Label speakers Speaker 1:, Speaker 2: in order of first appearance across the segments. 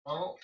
Speaker 1: Oh,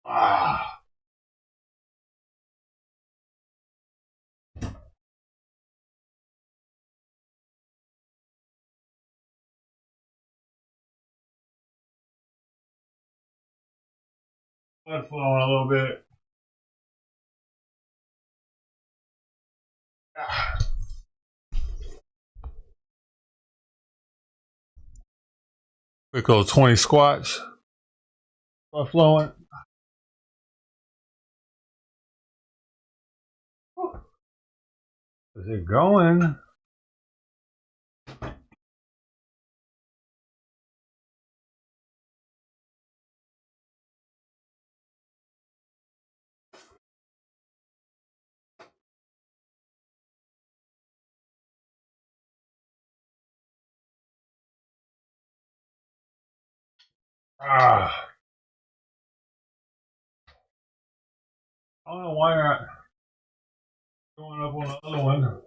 Speaker 1: Ah. Blood flowing a little bit. Ah. Quick little 20 squats. Blood flowing. Is it going? Ah. I don't know why you're not going up on the other one.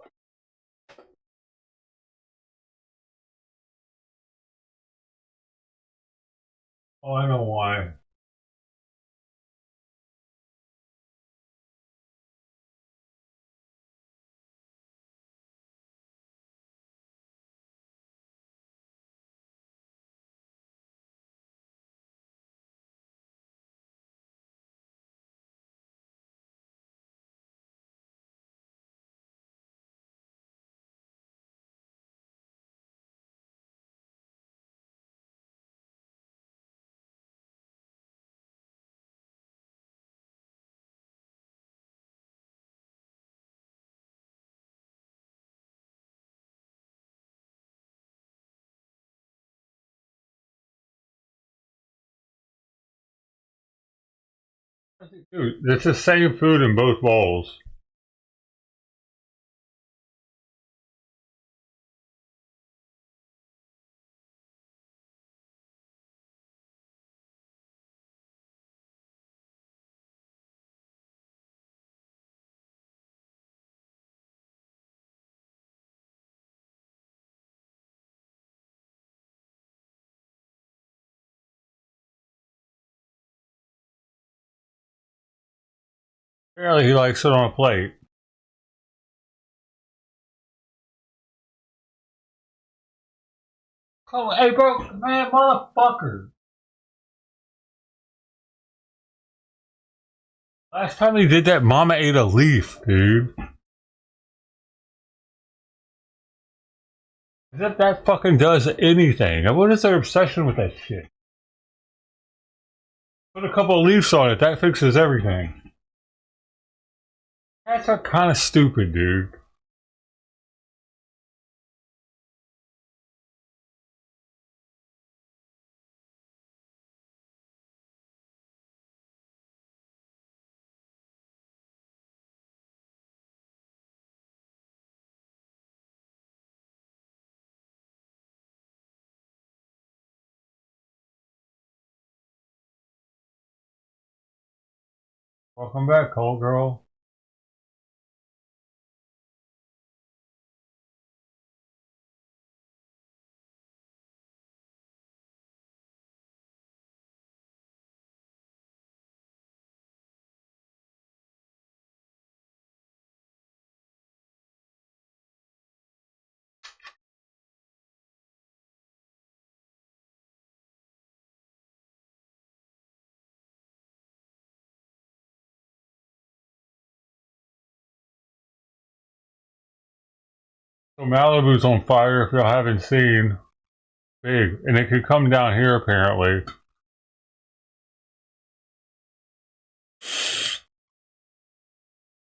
Speaker 1: Oh, I know why. Dude, it's the same food in both bowls. Apparently he likes it on a plate. Oh, hey, bro, man, motherfucker. Last time he did that, Mama ate a leaf, dude. As if that fucking does anything. What is their obsession with that shit? Put a couple of leaves on it, that fixes everything. That's kind of stupid, dude. Welcome back, cold girl. So Malibu's on fire, if y'all haven't seen. Big. And it could come down here, apparently.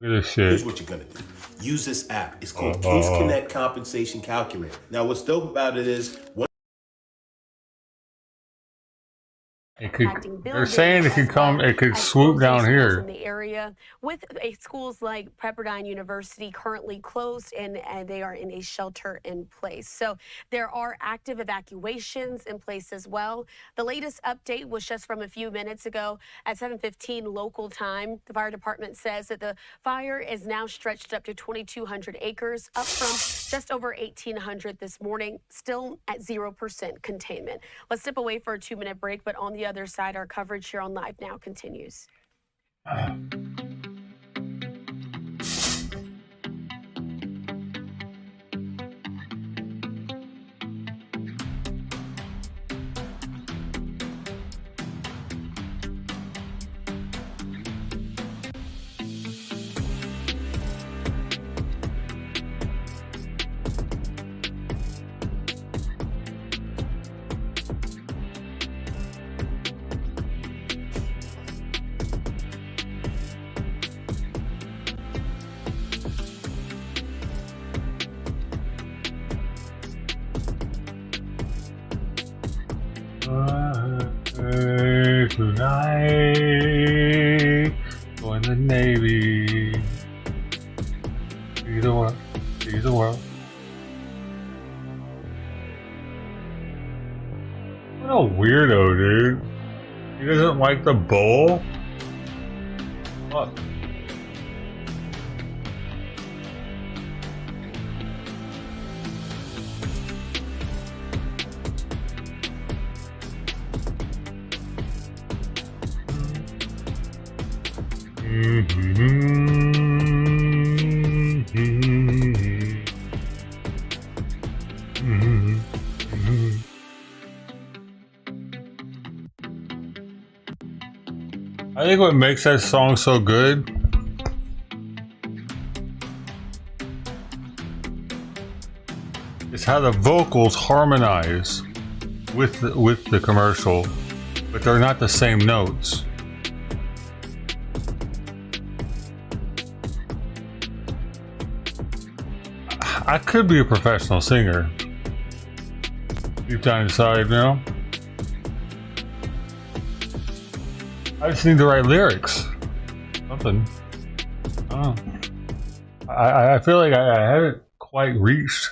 Speaker 1: Look at this shit.
Speaker 2: Here's what you're gonna do. Use this app. It's called Case Connect Compensation Calculator. Now, what's dope about it is
Speaker 1: they're saying it could come, it could swoop down here.
Speaker 3: In the area, with schools like Pepperdine University currently closed and they are in a shelter in place. So there are active evacuations in place as well. The latest update was just from a few minutes ago at 7:15 local time. The fire department says that the fire is now stretched up to 2,200 acres, up from just over 1,800 this morning, still at 0% containment. Let's step away for a 2-minute break, but on the other side, our coverage here on Live Now continues.
Speaker 1: Tonight, join the Navy. See the world. See the world. What a weirdo, dude. He doesn't like the bowl? What? I think what makes that song so good is how the vocals harmonize with the commercial, but they're not the same notes. I could be a professional singer. Deep down inside, you know? I just need to write lyrics. Something. I don't know. I feel like I haven't quite reached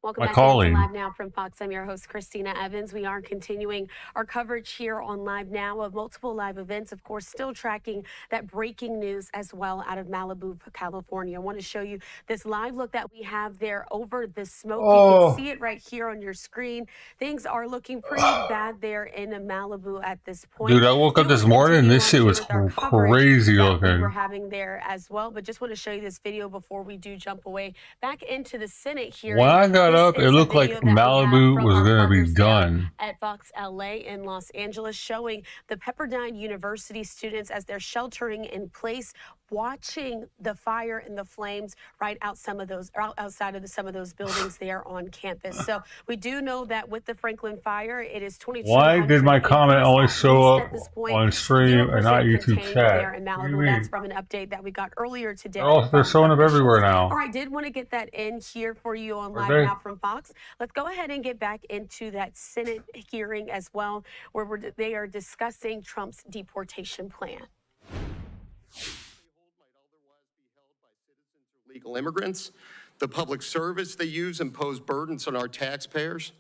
Speaker 3: Welcome
Speaker 1: my
Speaker 3: back
Speaker 1: calling.
Speaker 3: to Live Now from Fox. I'm your host, Christina Evans. We are continuing our coverage here on Live Now of multiple live events. Of course, still tracking that breaking news as well out of Malibu, California. I want to show you this live look that we have there over the smoke. You can see it right here on your screen. Things are looking pretty bad there in Malibu at this point.
Speaker 1: Dude, I woke up this morning and this shit was crazy looking.
Speaker 3: We're having there as well, but just want to show you this video before we do jump away back into the Senate here.
Speaker 1: When I got up, it looked like Malibu was going to be done.
Speaker 3: At Fox LA in Los Angeles, showing the Pepperdine University students as they're sheltering in place, watching the fire and the flames right out some of those outside of some of those buildings there on campus. So we do know that with the Franklin fire, it is 22.
Speaker 1: Why did my comment only show up on stream and not YouTube chat?
Speaker 3: There in Malibu. That's from an update that we got earlier today.
Speaker 1: They're showing up everywhere now.
Speaker 3: All right, did want to get that in here for you on Live Now from Fox. Let's go ahead and get back into that Senate hearing as well, where they are discussing Trump's deportation plan.
Speaker 4: Legal immigrants, the public service they use impose burdens on our taxpayers.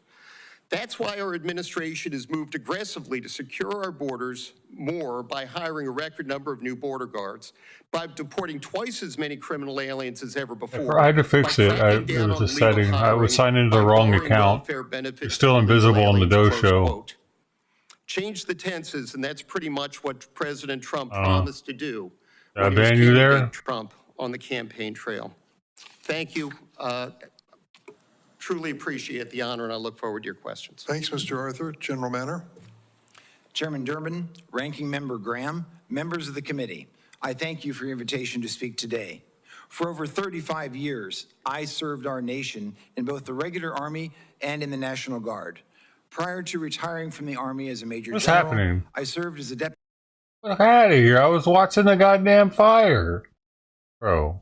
Speaker 4: That's why our administration has moved aggressively to secure our borders more by hiring a record number of new border guards, by deporting twice as many criminal aliens as ever before.
Speaker 1: I had to fix it. It was a setting. I was signed into the wrong account. It's still invisible on the Doe show.
Speaker 4: Change the tenses, and that's pretty much what President Trump promised to do.
Speaker 1: Did I ban you there?
Speaker 4: Trump on the campaign trail. Thank you. Truly appreciate the honor, and I look forward to your questions.
Speaker 5: Thanks, Mr. Arthur. General Manner.
Speaker 6: Chairman Durbin, Ranking Member Graham, members of the committee, I thank you for your invitation to speak today. For over 35 years, I served our nation in both the regular Army and in the National Guard. Prior to retiring from the Army as a Major General, I served as a deputy.
Speaker 1: Get out of here. I was watching the goddamn fire. Bro.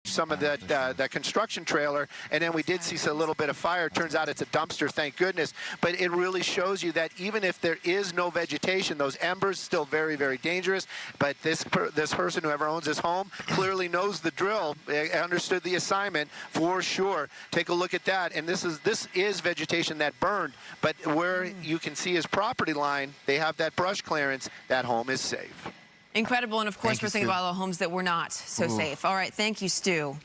Speaker 7: Some of that construction trailer, and then we did see a little bit of fire. Turns out it's a dumpster, thank goodness. But it really shows you that even if there is no vegetation, those embers still very, very dangerous. But this person, whoever owns this home, clearly knows the drill, understood the assignment for sure. Take a look at that, and this is vegetation that burned. But where you can see his property line, they have that brush clearance. That home is safe.
Speaker 8: Incredible, and of course we're thinking about all the homes that were not so safe. All right, thank you, Stu.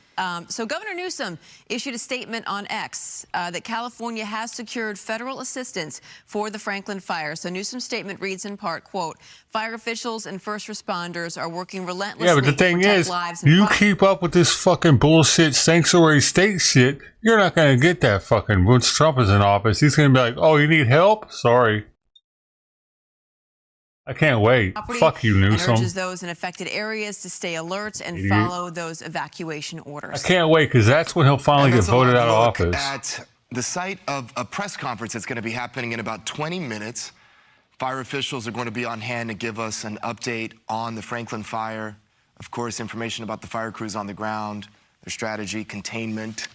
Speaker 8: So Governor Newsom issued a statement on X that California has secured federal assistance for the Franklin fire. So Newsom's statement reads in part, quote, "Fire officials and first responders are working relentlessly
Speaker 1: Yeah, but the thing
Speaker 8: to protect
Speaker 1: is,
Speaker 8: lives and
Speaker 1: you
Speaker 8: property."
Speaker 1: keep up with this fucking bullshit sanctuary state shit, you're not going to get that fucking once Trump is in office. He's going to be like, oh, you need help? Sorry. I can't wait. Fuck you,
Speaker 8: And
Speaker 1: Newsom.
Speaker 8: urges those in affected areas to stay alert and
Speaker 1: Idiot.
Speaker 8: follow those evacuation orders.
Speaker 1: I can't wait, because that's when he'll finally get voted out of office.
Speaker 9: At the site of a press conference that's going to be happening in about 20 minutes. Fire officials are going to be on hand to give us an update on the Franklin fire. Of course, information about the fire crews on the ground, their strategy, containment.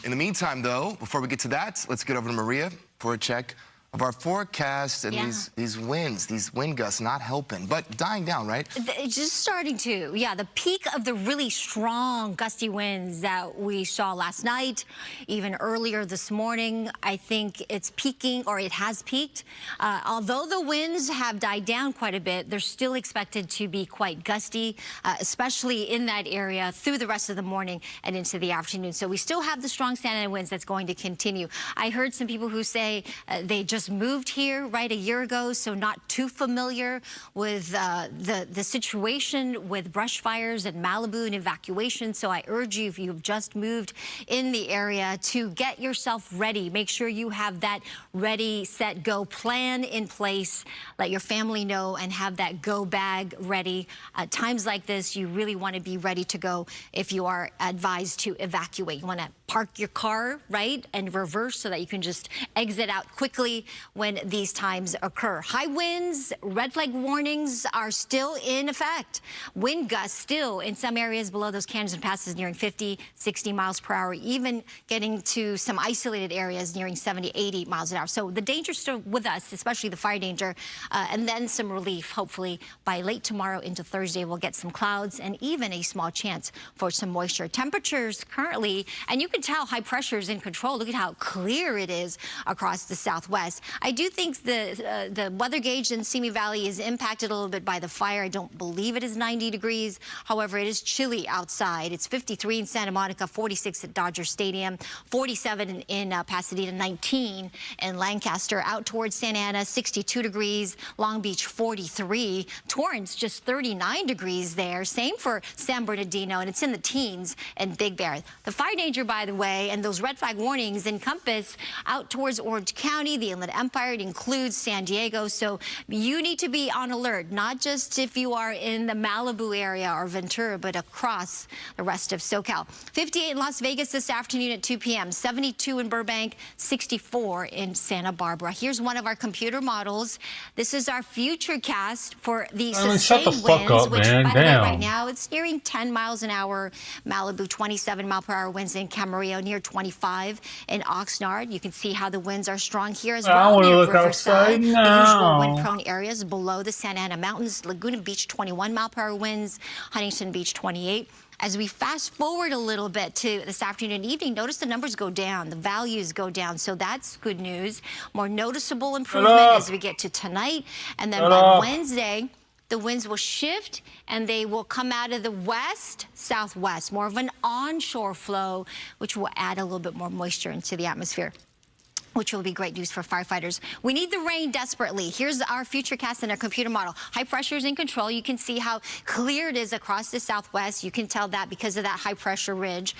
Speaker 9: In the meantime, though, before we get to that, let's get over to Maria for a check of our forecast and these winds, these wind gusts not helping, but dying down, right?
Speaker 10: It's just starting to, yeah, the peak of the really strong gusty winds that we saw last night, even earlier this morning. I think it's peaking, or it has peaked. Although the winds have died down quite a bit, they're still expected to be quite gusty, especially in that area through the rest of the morning and into the afternoon. So we still have the strong Santa Ana winds that's going to continue. I heard some people who say they just moved here right a year ago, so not too familiar with the situation with brush fires in Malibu and evacuation. So I urge you, if you've just moved in the area, to get yourself ready. Make sure you have that ready, set, go plan in place. Let your family know and have that go bag ready. At times like this, you really want to be ready to go if you are advised to evacuate. You want to park your car, right, and reverse so that you can just exit out quickly when these times occur. High winds, red flag warnings are still in effect. Wind gusts still in some areas below those canyons and passes nearing 50, 60 miles per hour, even getting to some isolated areas nearing 70, 80 miles an hour. So the danger's still with us, especially the fire danger, and then some relief. Hopefully by late tomorrow into Thursday, we'll get some clouds and even a small chance for some moisture. Temperatures currently, and you can tell high pressure is in control. Look at how clear it is across the southwest. I do think the weather gauge in Simi Valley is impacted a little bit by the fire. I don't believe it is 90 degrees. However, it is chilly outside. It's 53 in Santa Monica, 46 at Dodger Stadium, 47 in Pasadena, 19 in Lancaster. Out towards Santa Ana, 62 degrees. Long Beach, 43. Torrance, just 39 degrees there. Same for San Bernardino, and it's in the teens in Big Bear. The fire danger, by the way, and those red flag warnings encompass out towards Orange County, the Inland Empire. It includes San Diego. So you need to be on alert, not just if you are in the Malibu area or Ventura, but across the rest of SoCal. 58 in Las Vegas this afternoon at 2 p.m., 72 in Burbank, 64 in Santa Barbara. Here's one of our computer models. This is our future cast for the sustained winds, which, by the way, right now it's nearing 10 miles an hour. Malibu, 27 mile per hour winds in Camarillo, near 25 in Oxnard. You can see how the winds are strong here as well. Near Riverside, the usual wind-prone areas below the Santa Ana Mountains. Laguna Beach, 21 mile per hour winds. Huntington Beach, 28. As we fast forward a little bit to this afternoon and evening, notice the numbers go down, the values go down. So that's good news. More noticeable improvement as we get to tonight. And then by Wednesday, the winds will shift and they will come out of the west, southwest, more of an onshore flow, which will add a little bit more moisture into the atmosphere, which will be great news for firefighters. We need the rain desperately. Here's our future cast in our computer model. High pressure is in control. You can see how clear it is across the southwest. You can tell that because of that high pressure ridge.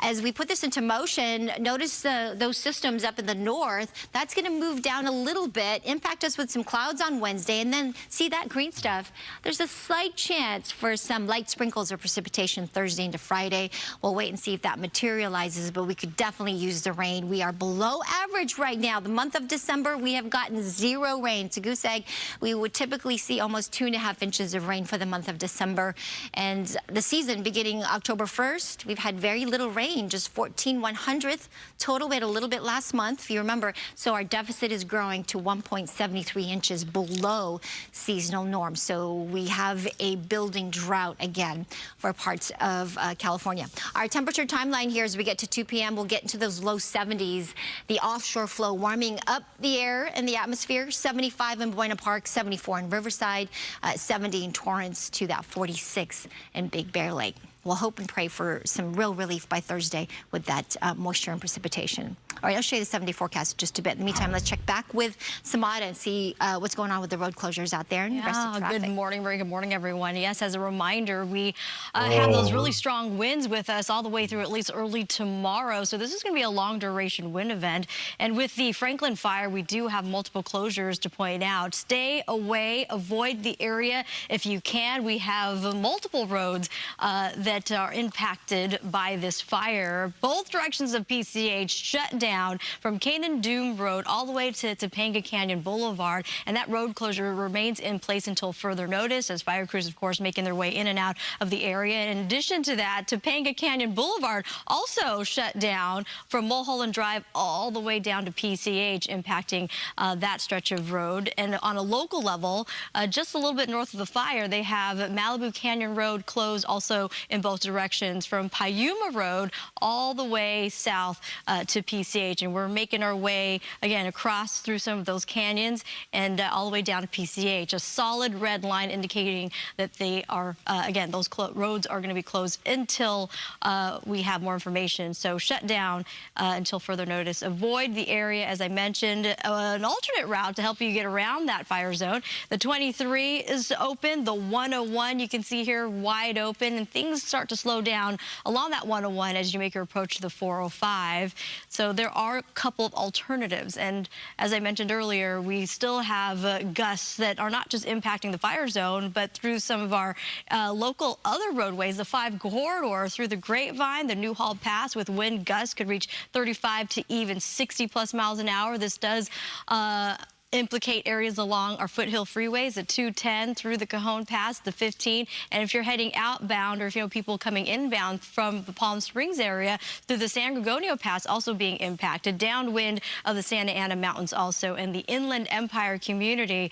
Speaker 10: As we put this into motion, notice those systems up in the north. That's going to move down a little bit, impact us with some clouds on Wednesday, and then see that green stuff. There's a slight chance for some light sprinkles or precipitation Thursday into Friday. We'll wait and see if that materializes, but we could definitely use the rain. We are below average right now. The month of December, we have gotten 0 rain. It's a goose egg. We would typically see almost 2.5 inches of rain for the month of December. And the season beginning October 1st, we've had very little rain, just 14/100th total. We had a little bit last month, if you remember. So our deficit is growing to 1.73 inches below seasonal norms. So we have a building drought again for parts of California. Our temperature timeline here as we get to 2 p.m., we'll get into those low 70s. The offshore flow warming up the air and the atmosphere. 75 in Buena Park, 74 in Riverside, 70 in Torrance, to that 46 in Big Bear Lake. we'll hope and pray for some real relief by Thursday with that moisture and precipitation. All right, I'll show you the 7-day forecast in just a bit. In the meantime, let's check back with Samada and see what's going on with the road closures out there and the rest of traffic.
Speaker 11: Good morning, very good morning, everyone. Yes, as a reminder, we have those really strong winds with us all the way through at least early tomorrow. So this is going to be a long duration wind event. And with the Franklin fire, we do have multiple closures to point out. Stay away, avoid the area if you can. We have multiple roads that are impacted by this fire. Both directions of PCH shut down from Canaan Doom Road all the way to Topanga Canyon Boulevard, and that road closure remains in place until further notice as fire crews, of course, making their way in and out of the area. In addition to that, Topanga Canyon Boulevard also shut down from Mulholland Drive all the way down to PCH, impacting that stretch of road. And on a local level, just a little bit north of the fire, they have Malibu Canyon Road closed also in both directions from Piuma Road all the way south to PCH. And we're making our way, again, across through some of those canyons and all the way down to PCH. A solid red line indicating that they are, again, those roads are going to be closed until we have more information. So shut down until further notice. Avoid the area, as I mentioned. An alternate route to help you get around that fire zone. The 23 is open. The 101, you can see here, wide open. And things start to slow down along that 101 as you make your approach to the 405. So there are a couple of alternatives. And as I mentioned earlier, we still have gusts that are not just impacting the fire zone, but through some of our local other roadways, the 5 corridor through the Grapevine, the Newhall Pass, with wind gusts could reach 35 to even 60+ miles an hour. This does implicate areas along our foothill freeways, the 210 through the Cajon Pass, the 15. And if you're heading outbound, or if you know people coming inbound from the Palm Springs area through the San Gregorio Pass, also being impacted. Downwind of the Santa Ana Mountains also, and the Inland Empire community,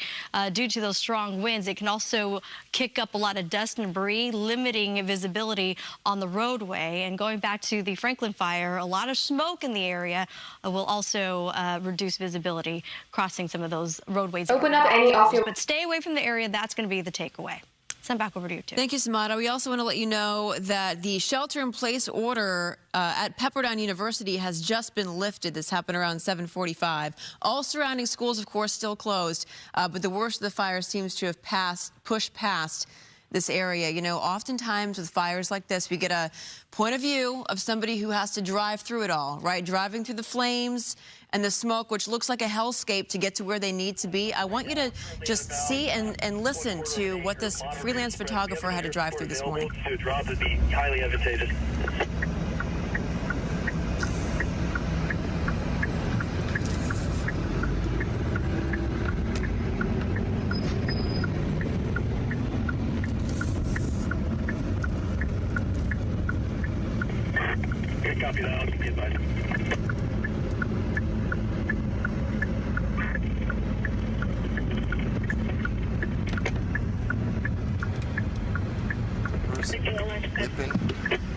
Speaker 11: due to those strong winds, it can also kick up a lot of dust and debris, limiting visibility on the roadway. And going back to the Franklin fire, a lot of smoke in the area will also reduce visibility crossing some of those roadways.
Speaker 12: Open up any off your...
Speaker 11: But stay away from the area. That's going to be the takeaway. Send back over to you, too.
Speaker 8: Thank you, Samada. We also want to let you know that the shelter-in-place order at Pepperdine University has just been lifted. This happened around 7:45. All surrounding schools, of course, still closed, but the worst of the fire seems to have pushed past this area. You know, oftentimes with fires like this, we get a point of view of somebody who has to drive through it all, right? Driving through the flames and the smoke, which looks like a hellscape to get to where they need to be. I want you to just see and listen to what this freelance photographer had to drive through this morning.
Speaker 13: To drop would be highly advantageous. Good, copy that. I'll keep you advised.
Speaker 9: Whipping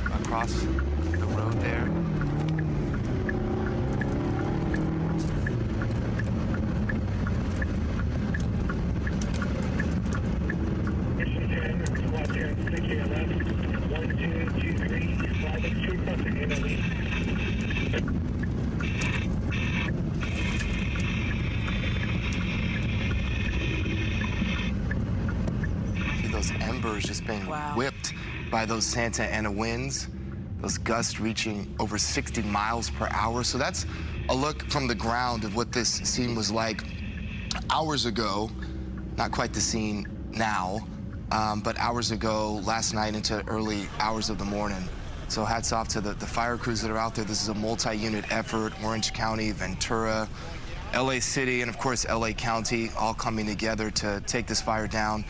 Speaker 9: across the road there. See those embers just being whipped by those Santa Ana winds, those gusts reaching over 60 miles per hour. So that's a look from the ground of what this scene was like hours ago. Not quite the scene now, but hours ago, last night into early hours of the morning. So hats off to the fire crews that are out there. This is a multi-unit effort. Orange County, Ventura, LA City, and of course, LA County, all coming together to take this fire down.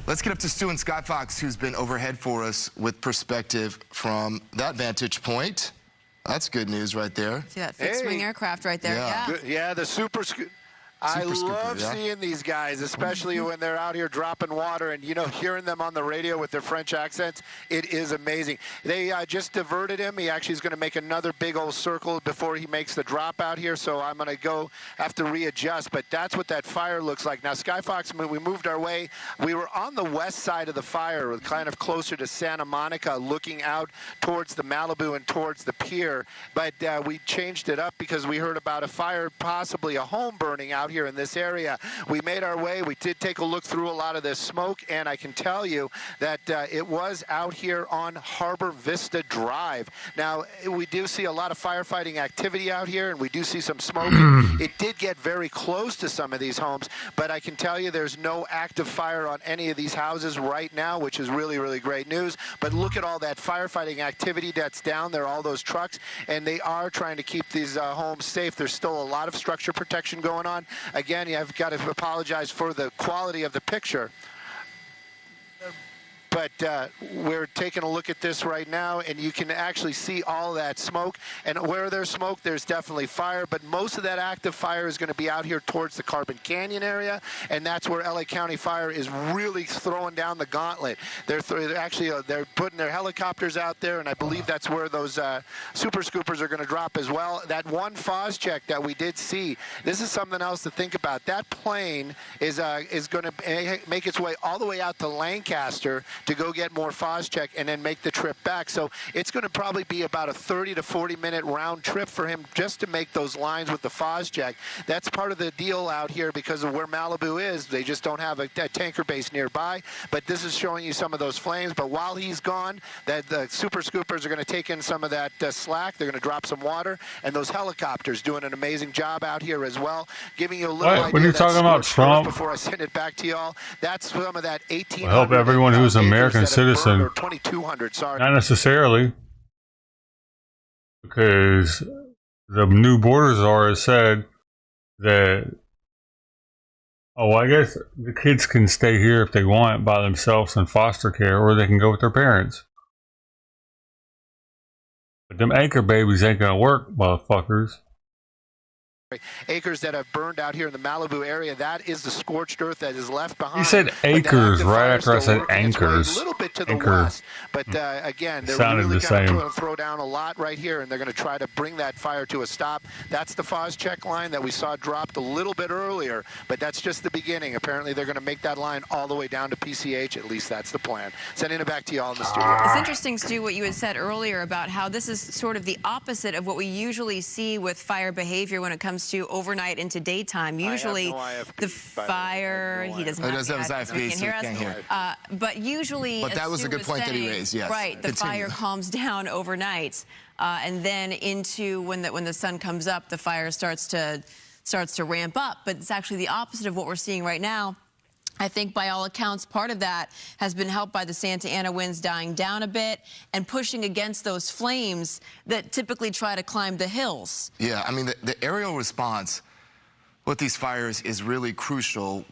Speaker 9: Let's get up to Stu and Scott Fox, who's been overhead for us with perspective from that vantage point. That's good news right there.
Speaker 8: See that fixed-wing aircraft right there?
Speaker 7: Yeah, the I
Speaker 9: Super scooper,
Speaker 7: love
Speaker 9: yeah?
Speaker 7: seeing these guys, especially when they're out here dropping water and, you know, hearing them on the radio with their French accents. It is amazing. They just diverted him. He actually is going to make another big old circle before he makes the drop out here, so I'm going to have to readjust. But that's what that fire looks like. Now, Sky Fox, when we moved our way, we were on the west side of the fire, kind of closer to Santa Monica, looking out towards the Malibu and towards the pier. But we changed it up because we heard about a fire, possibly a home burning out here in this area. We made our way. We did take a look through a lot of this smoke, and I can tell you that it was out here on Harbor Vista Drive. Now, we do see a lot of firefighting activity out here, and we do see some smoke. It did get very close to some of these homes, but I can tell you there's no active fire on any of these houses right now, which is really, really great news. But look at all that firefighting activity that's down there, all those trucks, and they are trying to keep these homes safe. There's still a lot of structure protection going on. Again, I've got to apologize for the quality of the picture. But we're taking a look at this right now, and you can actually see all that smoke. And where there's smoke, there's definitely fire. But most of that active fire is going to be out here towards the Carbon Canyon area, and that's where LA County Fire is really throwing down the gauntlet. They're putting their helicopters out there, and I believe that's where those super scoopers are going to drop as well. That one FOS check that we did see, this is something else to think about. That plane is going to make its way all the way out to Lancaster to go get more FOS check and then make the trip back. So it's going to probably be about a 30 to 40-minute round trip for him just to make those lines with the FOS check. That's part of the deal out here because of where Malibu is. They just don't have a tanker base nearby. But this is showing you some of those flames. But while he's gone, the super scoopers are going to take in some of that slack. They're going to drop some water. And those helicopters doing an amazing job out here as well, giving you a little idea.
Speaker 1: When you're talking about Trump,
Speaker 7: before I send it back to y'all, that's some of that 1800.
Speaker 1: Help everyone who's an American citizen.
Speaker 7: Or 2200, sorry.
Speaker 1: Not necessarily, because the new border czar has said that, oh, I guess the kids can stay here if they want by themselves in foster care, or they can go with their parents. But them anchor babies ain't gonna work, motherfuckers.
Speaker 7: Acres that have burned out here in the Malibu area, that is the scorched earth that is left behind.
Speaker 1: You said acres right after I said anchors.
Speaker 7: A little bit to the west, but again, they're really going to throw down a lot right here, and they're going to try to bring that fire to a stop. That's the FOS check line that we saw dropped a little bit earlier, but that's just the beginning. Apparently, they're going to make that line all the way down to PCH. At least that's the plan. Sending it back to you all in the studio.
Speaker 8: It's interesting, Stu, what you had said earlier about how this is sort of the opposite of what we usually see with fire behavior when it comes to overnight into daytime. Usually the fire, he doesn't have his IFB, so he can't hear us. But usually,
Speaker 9: but that was a good point that he raised, yes.
Speaker 8: Right, the fire calms down overnight, and then into when the sun comes up, the fire starts to ramp up. But it's actually the opposite of what we're seeing right now. I think by all accounts, part of that has been helped by the Santa Ana winds dying down a bit and pushing against those flames that typically try to climb the hills.
Speaker 9: Yeah, I mean, the aerial response with these fires is really crucial.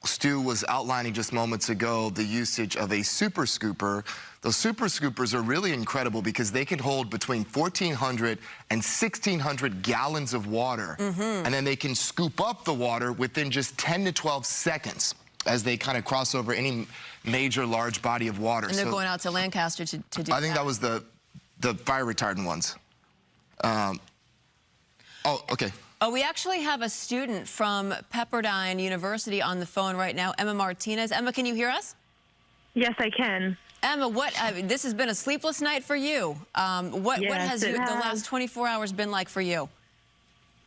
Speaker 9: Stu was outlining just moments ago the usage of a super scooper. Those super scoopers are really incredible because they can hold between 1,400 and 1,600 gallons of water. And then they can scoop up the water within just 10 to 12 seconds as they kind of cross over any major large body of water.
Speaker 8: And they're going out to Lancaster to do that.
Speaker 9: I think that was the fire retardant ones. Oh, okay.
Speaker 8: Oh, we actually have a student from Pepperdine University on the phone right now, Emma Martinez. Emma, can you hear us?
Speaker 12: Yes, I can.
Speaker 8: Emma, this has been a sleepless night for you. What has the last 24 hours been like for you?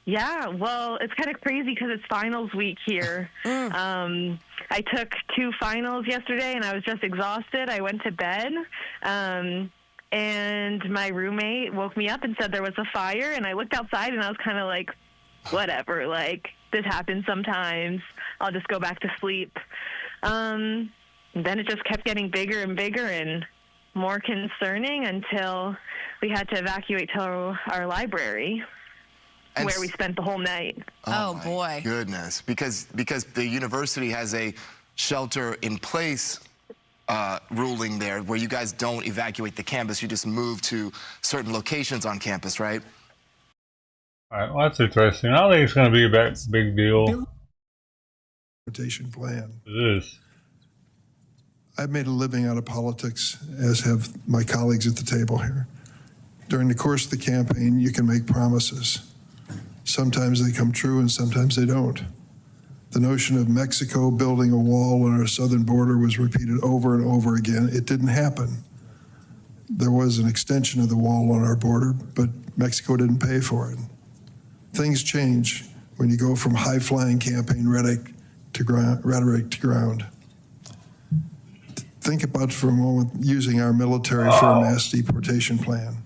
Speaker 12: Yeah, well, it's kind of crazy because it's finals week here. I took 2 finals yesterday, and I was just exhausted. I went to bed, and my roommate woke me up and said there was a fire, and I looked outside, and I was kind of like, whatever, like, this happens sometimes. I'll just go back to sleep. Then it just kept getting bigger and bigger and more concerning until we had to evacuate to our library, where we spent the whole night.
Speaker 8: Oh boy.
Speaker 9: Goodness. Because the university has a shelter in place ruling there where you guys don't evacuate the campus, you just move to certain locations on campus, right?
Speaker 1: Alright, well, that's interesting. I don't think it's going to be a big deal.
Speaker 5: Transportation plan.
Speaker 1: It is.
Speaker 5: I've made a living out of politics, as have my colleagues at the table here. During the course of the campaign, you can make promises. Sometimes they come true and sometimes they don't. The notion of Mexico building a wall on our southern border was repeated over and over again. It didn't happen. There was an extension of the wall on our border, but Mexico didn't pay for it. Things change when you go from high-flying campaign rhetoric to ground. Think about for a moment using our military for a mass deportation plan.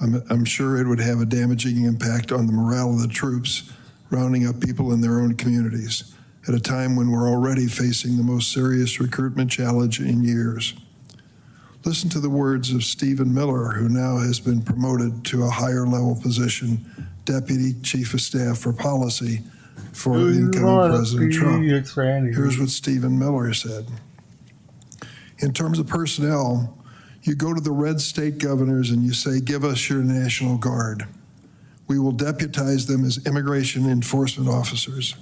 Speaker 5: I'm sure it would have a damaging impact on the morale of the troops, rounding up people in their own communities at a time when we're already facing the most serious recruitment challenge in years. Listen to the words of Stephen Miller, who now has been promoted to a higher level position, Deputy Chief of Staff for Policy for incoming President Trump. Here's what Stephen Miller said. In terms of personnel, you go to the red state governors and you say, give us your National Guard. We will deputize them as immigration enforcement officers.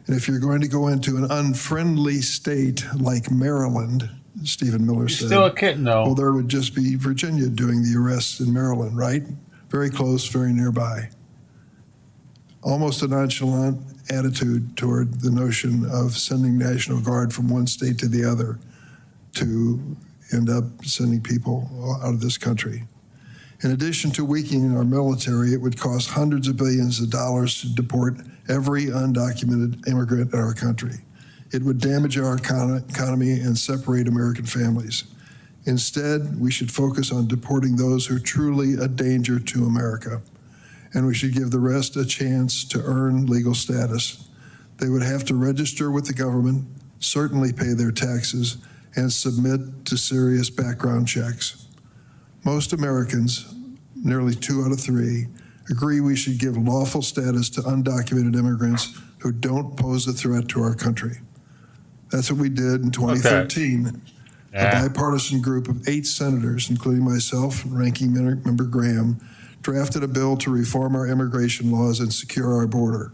Speaker 5: And if you're going to go into an unfriendly state like Maryland, Stephen Miller said.
Speaker 1: Still a kitten, though.
Speaker 5: Well, there would just be Virginia doing the arrests in Maryland, right? Very close, very nearby. Almost a nonchalant attitude toward the notion of sending National Guard from one state to the other to end up sending people out of this country. In addition to weakening our military, it would cost hundreds of billions of dollars to deport every undocumented immigrant in our country. It would damage our economy and separate American families. Instead, we should focus on deporting those who are truly a danger to America, and we should give the rest a chance to earn legal status. They would have to register with the government, certainly pay their taxes, and submit to serious background checks. Most Americans, nearly 2 out of 3, agree we should give lawful status to undocumented immigrants who don't pose a threat to our country. That's what we did in 2013.
Speaker 1: Okay.
Speaker 5: A bipartisan group of 8 senators, including myself and Ranking Member Graham, drafted a bill to reform our immigration laws and secure our border.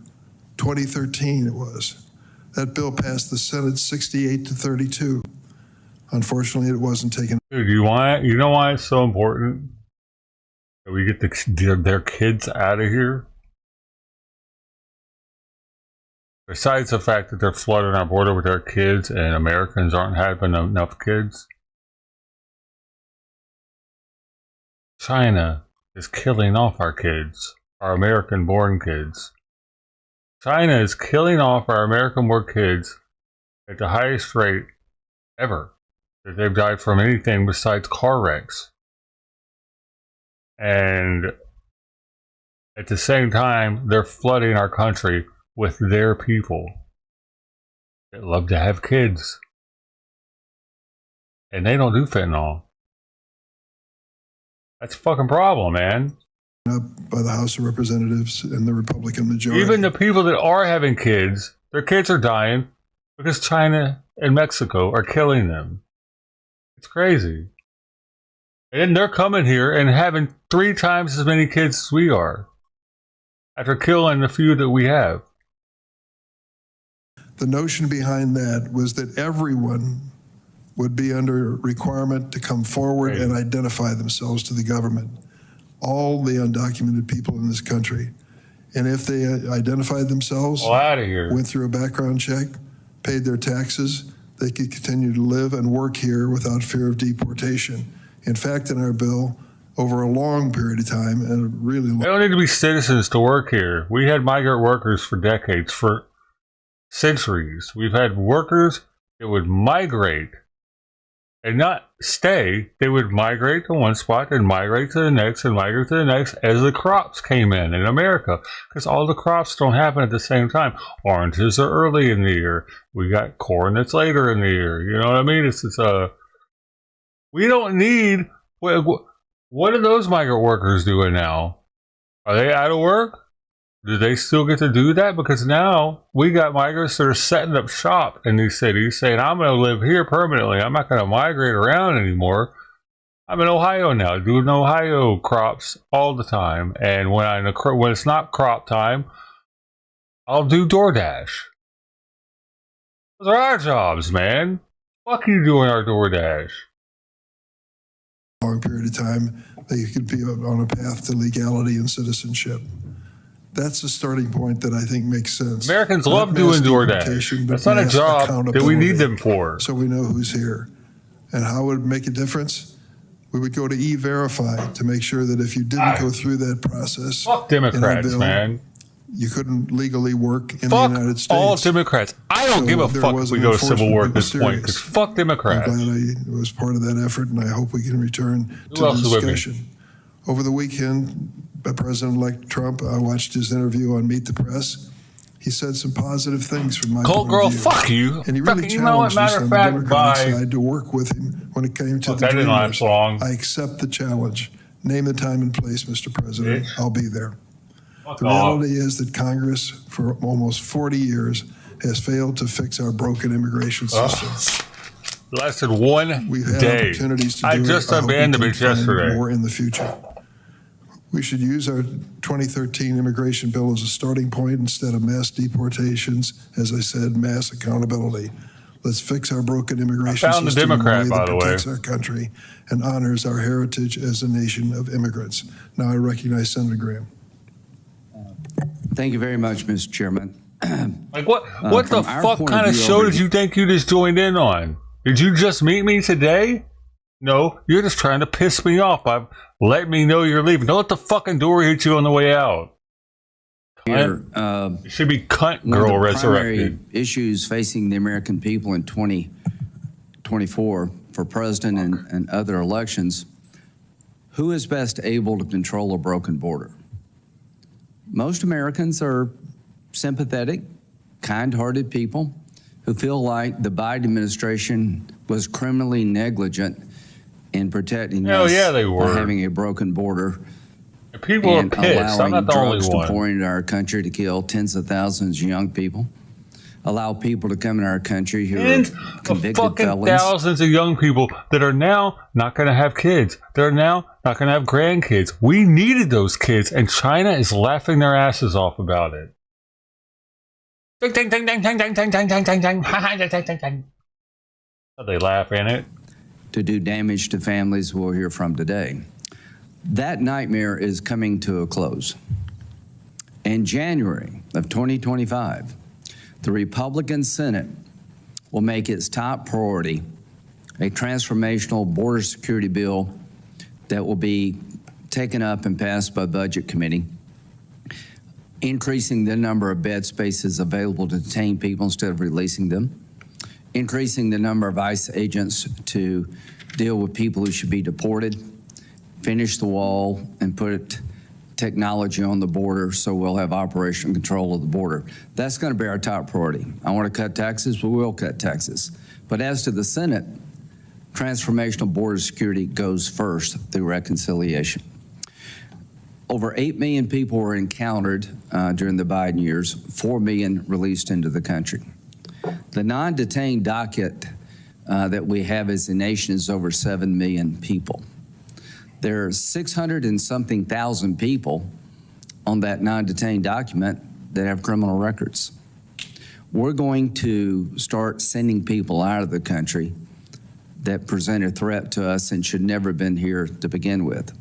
Speaker 5: 2013 it was. That bill passed the Senate 68-32. Unfortunately, it wasn't taken.
Speaker 1: Dude, you know why it's so important that we get their kids out of here? Besides the fact that they're flooding our border with their kids and Americans aren't having enough kids, China is killing off our kids, our American-born kids. China is killing off our American-born kids at the highest rate ever that they've died from anything besides car wrecks. And at the same time, they're flooding our country with their people that love to have kids. And they don't do fentanyl. That's a fucking problem, man.
Speaker 5: Up by the House of Representatives and the Republican majority.
Speaker 1: Even the people that are having kids, their kids are dying because China and Mexico are killing them. It's crazy. And they're coming here and having 3 times as many kids as we are after killing the few that we have.
Speaker 5: The notion behind that was that everyone would be under requirement to come forward and identify themselves to the government. All the undocumented people in this country. And if they identified themselves, went through a background check, paid their taxes, they could continue to live and work here without fear of deportation. In fact, in our bill, over a long period of time, and a really long...
Speaker 1: They don't need to be citizens to work here. We had migrant workers for decades, for centuries. We've had workers that would migrate and not stay. They would migrate to one spot and migrate to the next and migrate to the next as the crops came in America, because all the crops don't happen at the same time. Oranges are early in the year. We got corn that's later in the year. You know what I mean? We don't need... What are those migrant workers doing now? Are they out of work? Do they still get to do that? Because now we got migrants that are setting up shop in these cities saying, I'm going to live here permanently. I'm not going to migrate around anymore. I'm in Ohio now, doing Ohio crops all the time. And when it's not crop time, I'll do DoorDash. Those are our jobs, man. Fuck you doing our DoorDash.
Speaker 5: Long period of time, they could be on a path to legality and citizenship. That's a starting point that I think makes sense.
Speaker 1: Americans
Speaker 5: Not
Speaker 1: love
Speaker 5: mass
Speaker 1: doing DoorDash.
Speaker 5: deportation, but
Speaker 1: That's not a
Speaker 5: mass
Speaker 1: job that we
Speaker 5: accountability,
Speaker 1: need them for.
Speaker 5: so we know who's here. And how would it make a difference? We would go to E-Verify to make sure that if you didn't go through that process,
Speaker 1: Fuck Democrats, man.
Speaker 5: you couldn't legally work in
Speaker 1: Fuck
Speaker 5: the United States.
Speaker 1: all Democrats. I don't give a
Speaker 5: there
Speaker 1: fuck
Speaker 5: was
Speaker 1: if we
Speaker 5: an
Speaker 1: go to civil war at
Speaker 5: enforcement
Speaker 1: this point, because fuck
Speaker 5: I'm
Speaker 1: Democrats.
Speaker 5: glad I was part of that effort, and I hope we can return
Speaker 1: Who
Speaker 5: to the
Speaker 1: else is with me?
Speaker 5: discussion. Over the weekend, President-elect Trump, I watched his interview on Meet the Press. He said some positive things from my
Speaker 1: Cold
Speaker 5: point
Speaker 1: girl,
Speaker 5: of view.
Speaker 1: fuck you.
Speaker 5: And he really
Speaker 1: Fucking, you know what,
Speaker 5: challenged
Speaker 1: matter
Speaker 5: us
Speaker 1: of
Speaker 5: on the
Speaker 1: fact,
Speaker 5: Democratic
Speaker 1: bye.
Speaker 5: side to work with him when it came to
Speaker 1: Fuck,
Speaker 5: the
Speaker 1: that didn't
Speaker 5: dreamers.
Speaker 1: last long.
Speaker 5: I accept the challenge. Name the time and place, Mr. President.
Speaker 1: Bitch.
Speaker 5: I'll be there.
Speaker 1: Fuck
Speaker 5: The
Speaker 1: off.
Speaker 5: reality is that Congress, for almost 40 years, has failed to fix our broken immigration system.
Speaker 1: Lasted one
Speaker 5: We've had
Speaker 1: day.
Speaker 5: opportunities to
Speaker 1: I
Speaker 5: do it.
Speaker 1: just
Speaker 5: I hope we
Speaker 1: abandoned
Speaker 5: can
Speaker 1: it
Speaker 5: find
Speaker 1: yesterday.
Speaker 5: More in the future. We should use our 2013 immigration bill as a starting point instead of mass deportations. As I said, mass accountability. Let's fix our broken immigration
Speaker 1: I found the
Speaker 5: system
Speaker 1: Democrat,
Speaker 5: in a
Speaker 1: by
Speaker 5: way
Speaker 1: the
Speaker 5: that
Speaker 1: way.
Speaker 5: protects our country and honors our heritage as a nation of immigrants. Now I recognize Senator Graham.
Speaker 14: Thank you very much, Mr. Chairman.
Speaker 1: Like what the
Speaker 14: from our
Speaker 1: fuck
Speaker 14: point
Speaker 1: kind
Speaker 14: of
Speaker 1: of
Speaker 14: view
Speaker 1: show
Speaker 14: over
Speaker 1: did you think you just joined in on? Did you just meet me today? No, you're just trying to piss me off by letting me know you're leaving. Don't let the fucking door hit you on the way out.
Speaker 14: Here,
Speaker 1: It should be cunt
Speaker 14: one
Speaker 1: girl
Speaker 14: of the primary
Speaker 1: resurrected.
Speaker 14: issues facing the American people in 2024 for president and other elections, who is best able to control a broken border? Most Americans are sympathetic, kind-hearted people who feel like the Biden administration was criminally negligent in protecting
Speaker 1: Hell
Speaker 14: us
Speaker 1: yeah, they were.
Speaker 14: by having a broken border
Speaker 1: People are
Speaker 14: and
Speaker 1: pissed. I'm
Speaker 14: allowing
Speaker 1: not the only
Speaker 14: drugs to
Speaker 1: one.
Speaker 14: pour into our country to kill tens of thousands of young people, allow people to come in our country who
Speaker 1: Tens
Speaker 14: are
Speaker 1: of
Speaker 14: convicted
Speaker 1: fucking
Speaker 14: felons.
Speaker 1: thousands of young people that are now not going to have kids. They're now not going to have grandkids. We needed those kids, and China is laughing their asses off about it. Ding, ding, ding, ding, ding, ding, ding, ding, ding, ding, ding. Ding, ding, ding, ding. So they laugh in it.
Speaker 14: To do damage to families we'll hear from today. That nightmare is coming to a close. In January of 2025, the Republican Senate will make its top priority a transformational border security bill that will be taken up and passed by Budget Committee, increasing the number of bed spaces available to detain people instead of releasing them, increasing the number of ICE agents to deal with people who should be deported, finish the wall, and put technology on the border so we'll have operational control of the border. That's going to be our top priority. I want to cut taxes, we will cut taxes. But as to the Senate, transformational border security goes first through reconciliation. Over 8 million people were encountered during the Biden years, 4 million released into the country. The non-detained docket that we have as a nation is over 7 million people. There are 600 and something thousand people on that non-detained document that have criminal records. We're going to start sending people out of the country that present a threat to us and should never have been here to begin with.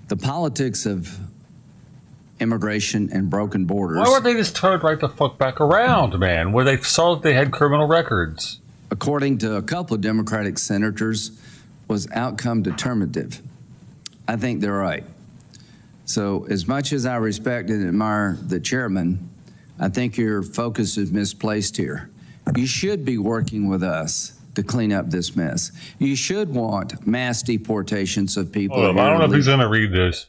Speaker 14: The politics of immigration and broken borders.
Speaker 1: Why weren't they just turned right the fuck back around, man, where they saw that they had criminal records?
Speaker 14: According to a couple of Democratic senators, was outcome determinative. I think they're right. So as much as I respect and admire the chairman, I think your focus is misplaced here. You should be working with us to clean up this mess. You should want mass deportations of people.
Speaker 1: Hold up, I don't know if he's going to read this.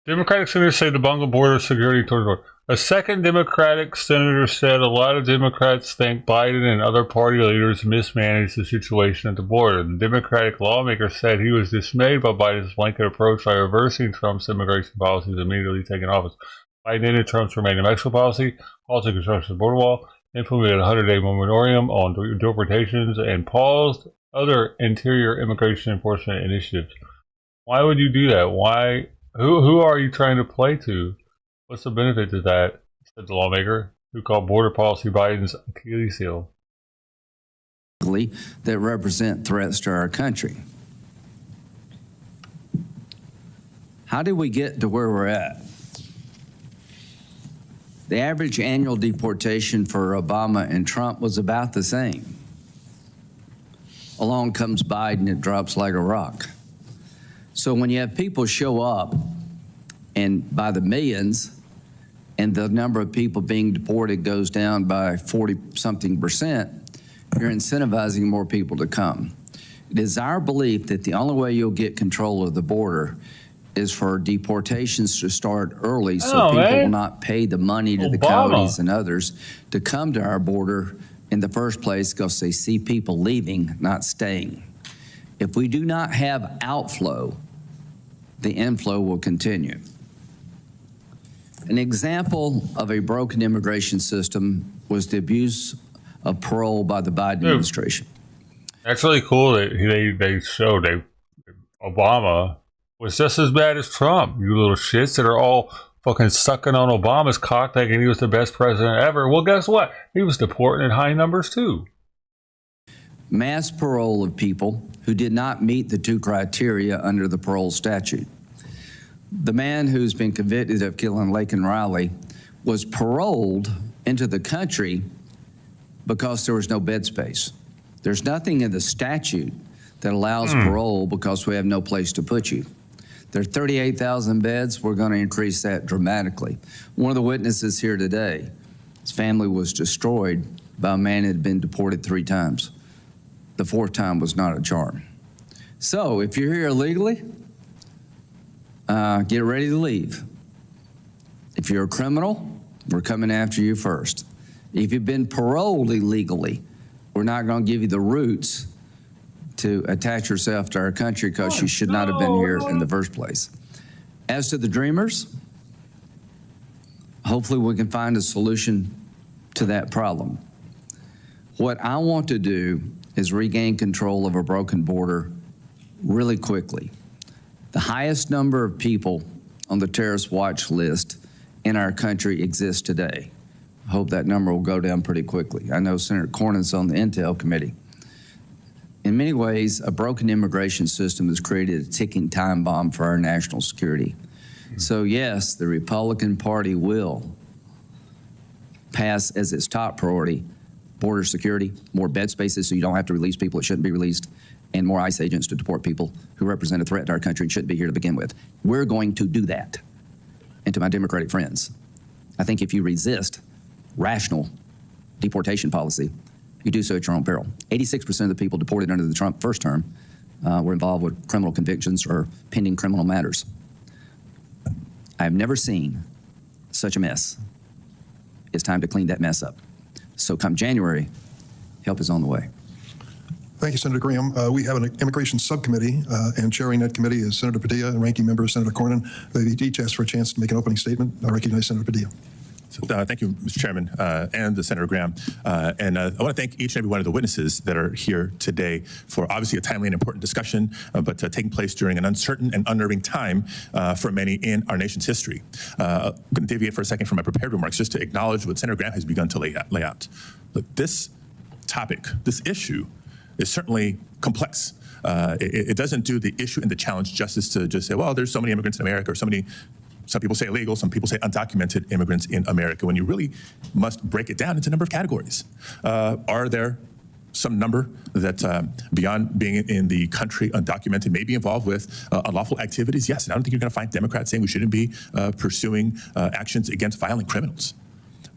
Speaker 1: Democratic senators say to bungle border security toward the border. A second Democratic senator said a lot of Democrats think Biden and other party leaders mismanaged the situation at the border. The Democratic lawmaker said he was dismayed by Biden's blanket approach by reversing Trump's immigration policies immediately taking office. Biden ended Trump's remaining Mexico policy, halted construction of the border wall, implemented a 100-day moratorium on deportations, and paused other interior immigration enforcement initiatives. Why would you do that? Why? Who are you trying to play to? What's the benefit to that? Said the lawmaker, who called border policy Biden's Achilles heel.
Speaker 14: That represent threats to our country. How did we get to where we're at? The average annual deportation for Obama and Trump was about the same. Along comes Biden, it drops like a rock. So when you have people show up and by the millions, and the number of people being deported goes down by 40-something%, you're incentivizing more people to come. It is our belief that the only way you'll get control of the border is for deportations to start early so people will not pay the money to the coyotes and others to come to our border in the first place because they see people leaving, not staying. If we do not have outflow, the inflow will continue. An example of a broken immigration system was the abuse of parole by the Biden administration.
Speaker 1: That's really cool that they showed Obama was just as bad as Trump. You little shits that are all fucking sucking on Obama's cock thinking he was the best president ever. Well, guess what? He was deporting in high numbers too.
Speaker 14: Mass parole of people who did not meet the two criteria under the parole statute. The man who's been convicted of killing Laken Riley was paroled into the country because there was no bed space. There's nothing in the statute that allows parole because we have no place to put you. There are 38,000 beds. We're going to increase that dramatically. One of the witnesses here today, his family was destroyed by a man who had been deported 3 times. The 4th time was not a charm. So if you're here illegally, get ready to leave. If you're a criminal, we're coming after you first. If you've been paroled illegally, we're not going to give you the roots to attach yourself to our country because you should not have been here in the first place. As to the dreamers, hopefully we can find a solution to that problem. What I want to do is regain control of a broken border really quickly. The highest number of people on the terrorist watch list in our country exists today. I hope that number will go down pretty quickly. I know Senator Cornyn's on the Intel Committee. In many ways, a broken immigration system has created a ticking time bomb for our national security. So yes, the Republican Party will pass as its top priority border security, more bed spaces so you don't have to release people that shouldn't be released, and more ICE agents to deport people who represent a threat to our country and shouldn't be here to begin with. We're going to do that. And to my Democratic friends, I think if you resist rational deportation policy, you do so at your own peril. 86% of the people deported under the Trump first term were involved with criminal convictions or pending criminal matters. I have never seen such a mess. It's time to clean that mess up. So come January, help is on the way.
Speaker 5: Thank you, Senator Graham. We have an immigration subcommittee, and chairing that committee is Senator Padilla and ranking member Senator Cornyn. They each asked for a chance to make an opening statement. I recognize Senator Padilla.
Speaker 15: Thank you, Mr. Chairman, and Senator Graham. And I want to thank each and every one of the witnesses that are here today for obviously a timely and important discussion, but taking place during an uncertain and unnerving time for many in our nation's history. I'm going to deviate for a second from my prepared remarks just to acknowledge what Senator Graham has begun to lay out. Look, this topic, this issue, is certainly complex. It doesn't do the issue and the challenge justice to just say, well, there's so many immigrants in America, or so many. Some people say illegal, some people say undocumented immigrants in America, when you really must break it down into a number of categories. Are there some number that beyond being in the country undocumented may be involved with unlawful activities? Yes, and I don't think you're gonna find Democrats saying we shouldn't be pursuing actions against violent criminals.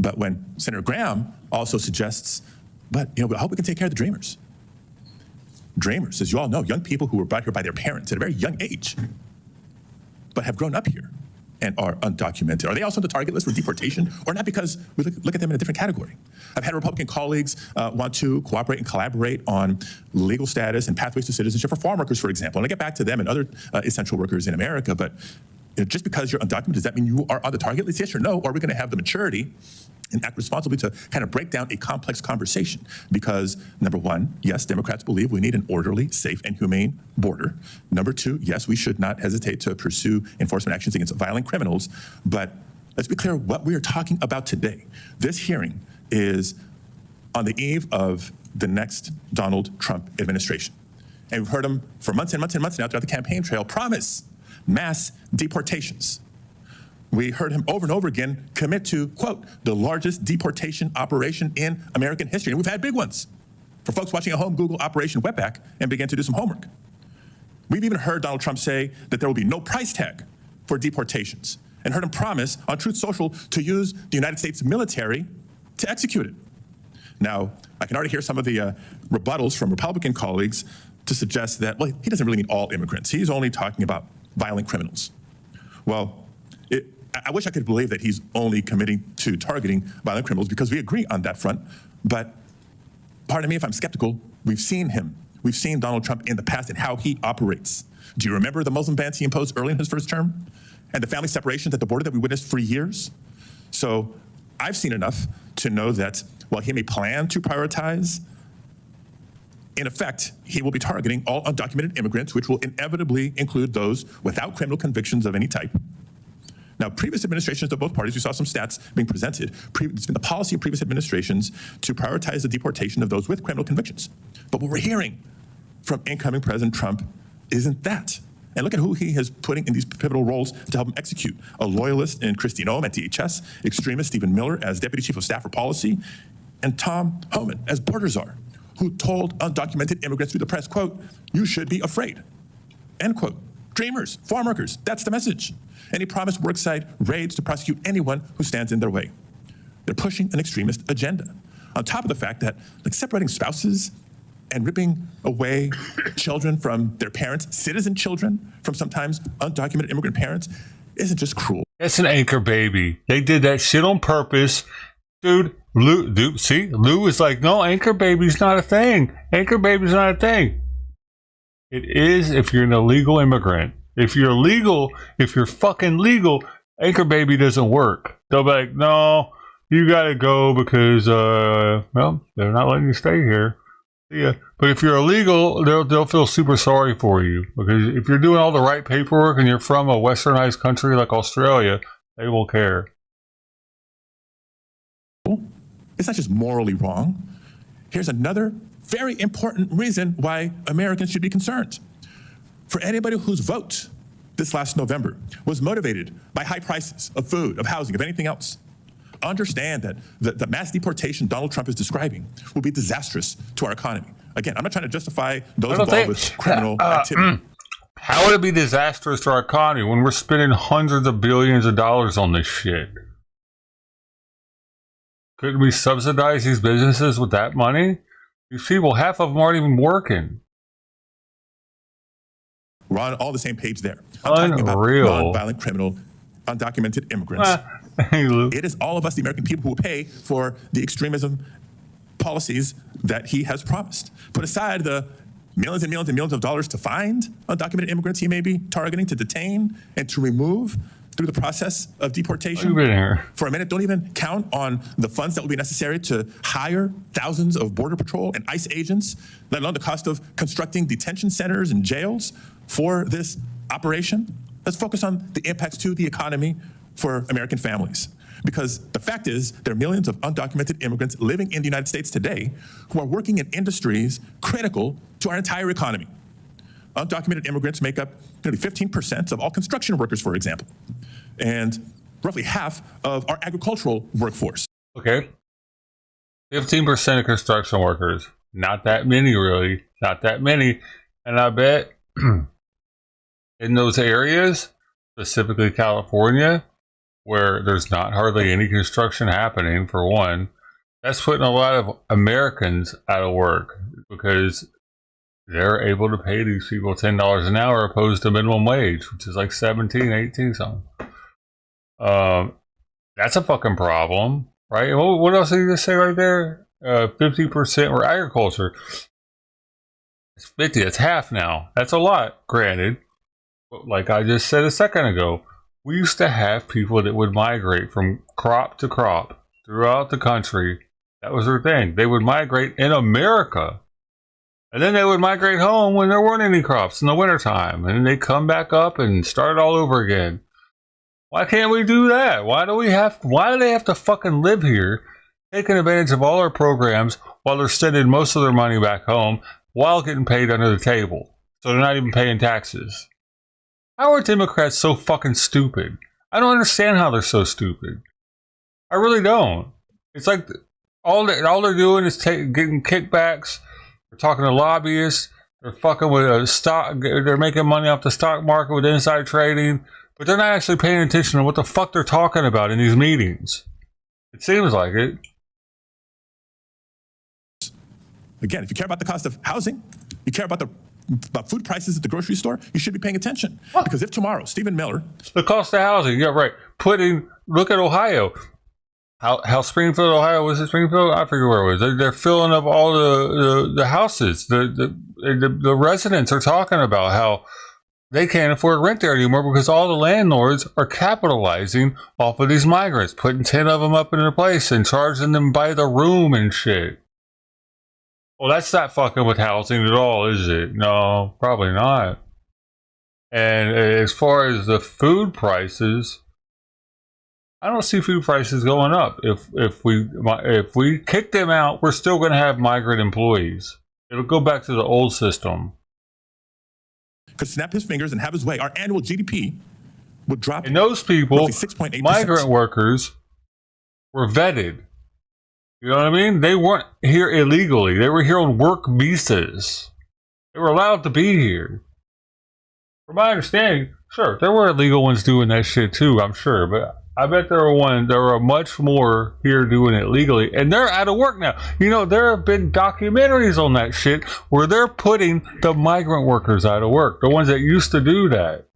Speaker 15: But when Senator Graham also suggests, but I hope we can take care of the dreamers. Dreamers, as you all know, young people who were brought here by their parents at a very young age, but have grown up here and are undocumented. Are they also on the target list for deportation, or not, because we look at them in a different category? I've had Republican colleagues want to cooperate and collaborate on legal status and pathways to citizenship for farm workers, for example. And I get back to them and other essential workers in America, but just because you're undocumented, does that mean you are on the target list? Yes or no? Or are we gonna have the maturity and act responsibly to kind of break down a complex conversation. Because number one, yes, Democrats believe we need an orderly, safe, and humane border. Number two, yes, we should not hesitate to pursue enforcement actions against violent criminals. But let's be clear what we are talking about today. This hearing is on the eve of the next Donald Trump administration. And we've heard him for months and months and months now throughout the campaign trail promise mass deportations. We heard him over and over again commit to, quote, the largest deportation operation in American history. And we've had big ones. For folks watching at home, Google Operation Wetback and begin to do some homework. We've even heard Donald Trump say that there will be no price tag for deportations, and heard him promise on Truth Social to use the United States military to execute it. Now, I can already hear some of the rebuttals from Republican colleagues to suggest that, well, he doesn't really mean all immigrants. He's only talking about violent criminals. Well, I wish I could believe that he's only committing to targeting violent criminals, because we agree on that front. But pardon me if I'm skeptical, we've seen him. We've seen Donald Trump in the past and how he operates. Do you remember the Muslim bans he imposed early in his first term? And the family separations at the border that we witnessed for years? So I've seen enough to know that while he may plan to prioritize, in effect, he will be targeting all undocumented immigrants, which will inevitably include those without criminal convictions of any type. Now, previous administrations of both parties, we saw some stats being presented. It's been the policy of previous administrations to prioritize the deportation of those with criminal convictions. But what we're hearing from incoming President Trump isn't that. And look at who he is putting in these pivotal roles to help him execute. A loyalist in Kristi Noem at DHS, extremist Stephen Miller as Deputy Chief of Staff for Policy, and Tom Homan as border czar, who told undocumented immigrants through the press, quote, you should be afraid, end quote. Dreamers, farm workers, that's the message. And he promised worksite raids to prosecute anyone who stands in their way. They're pushing an extremist agenda. On top of the fact that, like, separating spouses and ripping away children from their parents, citizen children from sometimes undocumented immigrant parents, isn't just cruel.
Speaker 1: That's an anchor baby. They did that shit on purpose. Dude, Lou is like, no, anchor baby's not a thing. Anchor baby's not a thing. It is if you're an illegal immigrant. If you're legal, if you're fucking legal, anchor baby doesn't work. They'll be like, no, you gotta go because, well, they're not letting you stay here. Yeah, but if you're illegal, they'll feel super sorry for you, because if you're doing all the right paperwork and you're from a westernized country like Australia, they will care.
Speaker 15: It's not just morally wrong. Here's another very important reason why Americans should be concerned. For anybody whose vote this last November was motivated by high prices of food, of housing, of anything else, understand that the mass deportation Donald Trump is describing will be disastrous to our economy. Again, I'm not trying to justify those involved with criminal activity.
Speaker 1: How would it be disastrous to our economy when we're spending hundreds of billions of dollars on this shit? Couldn't we subsidize these businesses with that money? These people, half of them aren't even working.
Speaker 15: We're on all the same page there. I'm talking about non-violent criminal, undocumented immigrants. It is all of us, the American people, who will pay for the extremism policies that he has promised. Put aside the millions and millions and millions of dollars to find undocumented immigrants he may be targeting, to detain, and to remove through the process of deportation. For a minute, don't even count on the funds that will be necessary to hire thousands of Border Patrol and ICE agents, let alone the cost of constructing detention centers and jails for this operation. Let's focus on the impacts to the economy for American families. Because the fact is, there are millions of undocumented immigrants living in the United States today who are working in industries critical to our entire economy. Undocumented immigrants make up nearly 15% of all construction workers, for example, and roughly half of our agricultural workforce.
Speaker 1: Okay. 15% of construction workers. Not that many, really. Not that many. And I bet in those areas, specifically California, where there's not hardly any construction happening, for one, that's putting a lot of Americans out of work, because they're able to pay these people $10 an hour opposed to minimum wage, which is like 17, 18 something. That's a fucking problem, right? What else did you just say right there? 50% were agriculture. It's 50, it's half now. That's a lot, granted. But like I just said a second ago, we used to have people that would migrate from crop to crop throughout the country. That was their thing. They would migrate in America. And then they would migrate home when there weren't any crops in the wintertime. And then they come back up and start all over again. Why can't we do that? Why do they have to fucking live here, taking advantage of all our programs while they're sending most of their money back home while getting paid under the table? So they're not even paying taxes. How are Democrats so fucking stupid? I don't understand how they're so stupid. I really don't. It's like all they're doing is getting kickbacks. They're talking to lobbyists. They're fucking with stock. They're making money off the stock market with inside trading. But they're not actually paying attention to what the fuck they're talking about in these meetings. It seems like it.
Speaker 15: Again, if you care about the cost of housing, you care about food prices at the grocery store, you should be paying attention. What? Because if tomorrow, Stephen Miller...
Speaker 1: The cost of housing, yeah, right. Look at Ohio. How Springfield, Ohio, was it Springfield? I forget where it was. They're filling up all the houses. The residents are talking about how they can't afford rent there anymore because all the landlords are capitalizing off of these migrants, putting 10 of them up in their place and charging them by the room and shit. Well, that's not fucking with housing at all, is it? No, probably not. And as far as the food prices, I don't see food prices going up. If we kick them out, we're still going to have migrant employees. It'll go back to the old system.
Speaker 15: Could snap his fingers and have his way, our annual GDP would drop.
Speaker 1: And those people,
Speaker 15: 6.8%.
Speaker 1: migrant workers, were vetted. You know what I mean? They weren't here illegally. They were here on work visas. They were allowed to be here. From my understanding, sure, there were illegal ones doing that shit too, I'm sure. But I bet there were much more here doing it legally. And they're out of work now. You know, there have been documentaries on that shit where they're putting the migrant workers out of work. The ones that used to do that.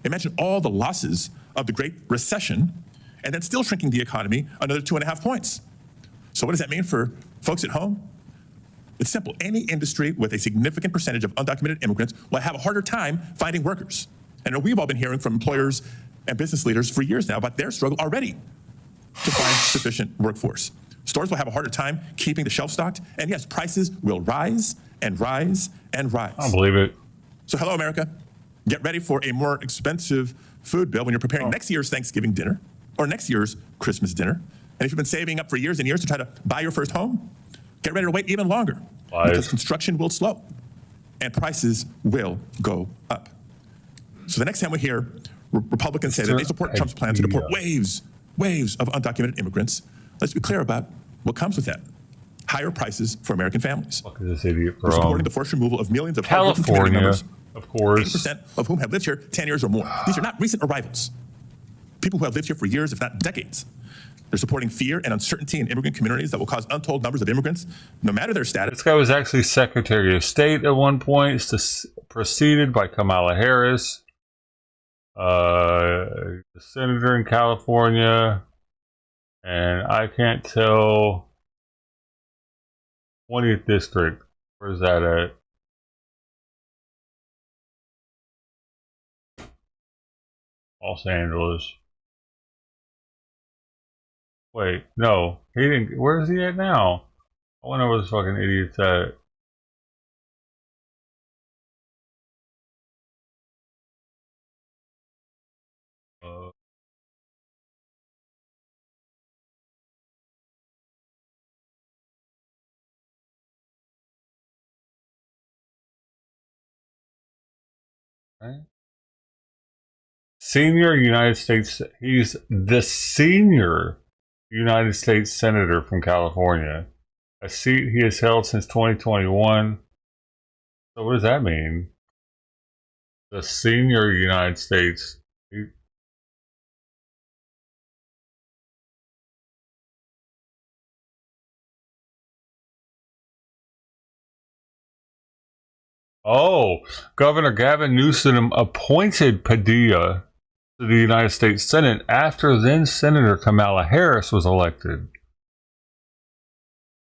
Speaker 15: Imagine all the losses of the Great Recession and then still shrinking the economy another 2.5 points. So what does that mean for folks at home? It's simple. Any industry with a significant percentage of undocumented immigrants will have a harder time finding workers. And we've all been hearing from employers and business leaders for years now about their struggle already to find sufficient workforce. Stores will have a harder time keeping the shelf stocked. And yes, prices will rise and rise and rise.
Speaker 1: I don't believe it.
Speaker 15: So hello, America. Get ready for a more expensive food bill when you're preparing next year's Thanksgiving dinner or next year's Christmas dinner. And if you've been saving up for years and years to try to buy your first home, get ready to wait even longer because construction will slow and prices will go up. So the next time we hear Republicans say that they support Trump's plan to deport waves of undocumented immigrants, let's be clear about what comes with that. Higher prices for American families.
Speaker 1: Fuck is this idiot from?
Speaker 15: We're supporting the forced removal of millions of
Speaker 1: California,
Speaker 15: members,
Speaker 1: of course.
Speaker 15: 80% of whom have lived here 10 years or more. These are not recent arrivals. People who have lived here for years, if not decades. They're supporting fear and uncertainty in immigrant communities that will cause untold numbers of immigrants, no matter their status.
Speaker 1: This guy was actually Secretary of State at one point, preceded by Kamala Harris, the senator in California, and I can't tell 20th district. Where's that at? Los Angeles. Wait, no, he didn't. Where is he at now? I wonder where this fucking idiot's at. Okay. Senior United States. He's the senior United States Senator from California, a seat he has held since 2021. So what does that mean? The senior United States. Oh, Governor Gavin Newsom appointed Padilla to the United States Senate after then Senator Kamala Harris was elected.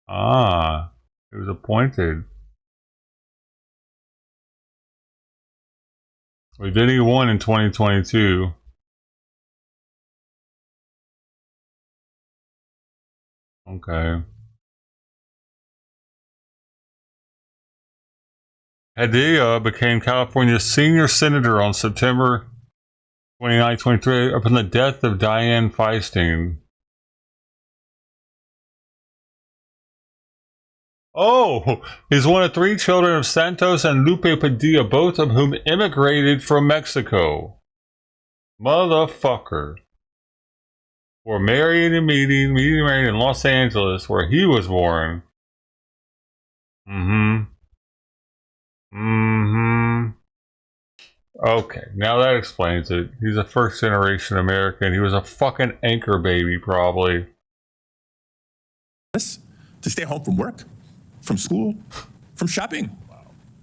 Speaker 1: Ah, he was appointed. Well, then he won in 2022. Okay. Padilla became California's senior senator on September 29, 23, upon the death of Dianne Feinstein. Oh, he's one of 3 children of Santos and Lupe Padilla, both of whom immigrated from Mexico. Motherfucker. Were married and meeting married in Los Angeles, where he was born. Okay, now that explains it. He's a first generation American. He was a fucking anchor baby, probably.
Speaker 15: To stay home from work, from school, from shopping.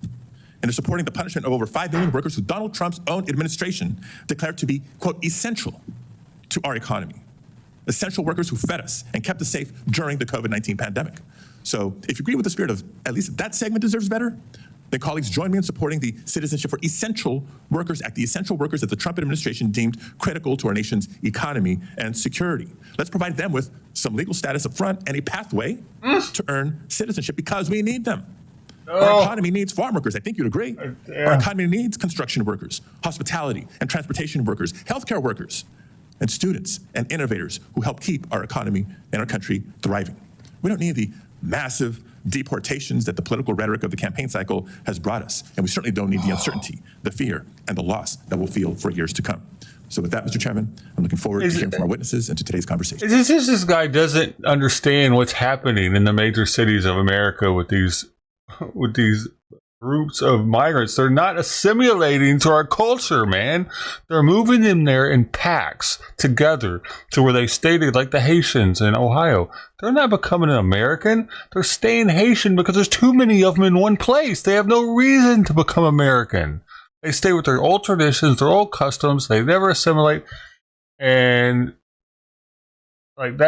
Speaker 15: And they're supporting the punishment of over 5 million workers who Donald Trump's own administration declared to be, quote, essential to our economy. Essential workers who fed us and kept us safe during the COVID-19 pandemic. So if you agree with the spirit of at least that segment deserves better, then colleagues join me in supporting the Citizenship for Essential Workers Act, the essential workers that the Trump administration deemed critical to our nation's economy and security. Let's provide them with some legal status up front and a pathway to earn citizenship because we need them. Our economy needs farm workers. I think you'd agree. Our economy needs construction workers, hospitality and transportation workers, healthcare workers, and students and innovators who help keep our economy and our country thriving. We don't need the massive deportations that the political rhetoric of the campaign cycle has brought us. And we certainly don't need the uncertainty, the fear, and the loss that we'll feel for years to come. So with that, Mr. Chairman, I'm looking forward to hearing from our witnesses and to today's conversation.
Speaker 1: This guy doesn't understand what's happening in the major cities of America with these groups of migrants. They're not assimilating to our culture, man. They're moving them there in packs together to where they stayed, like the Haitians in Ohio. They're not becoming an American. They're staying Haitian because there's too many of them in one place. They have no reason to become American. They stay with their old traditions, their old customs. They never assimilate. And like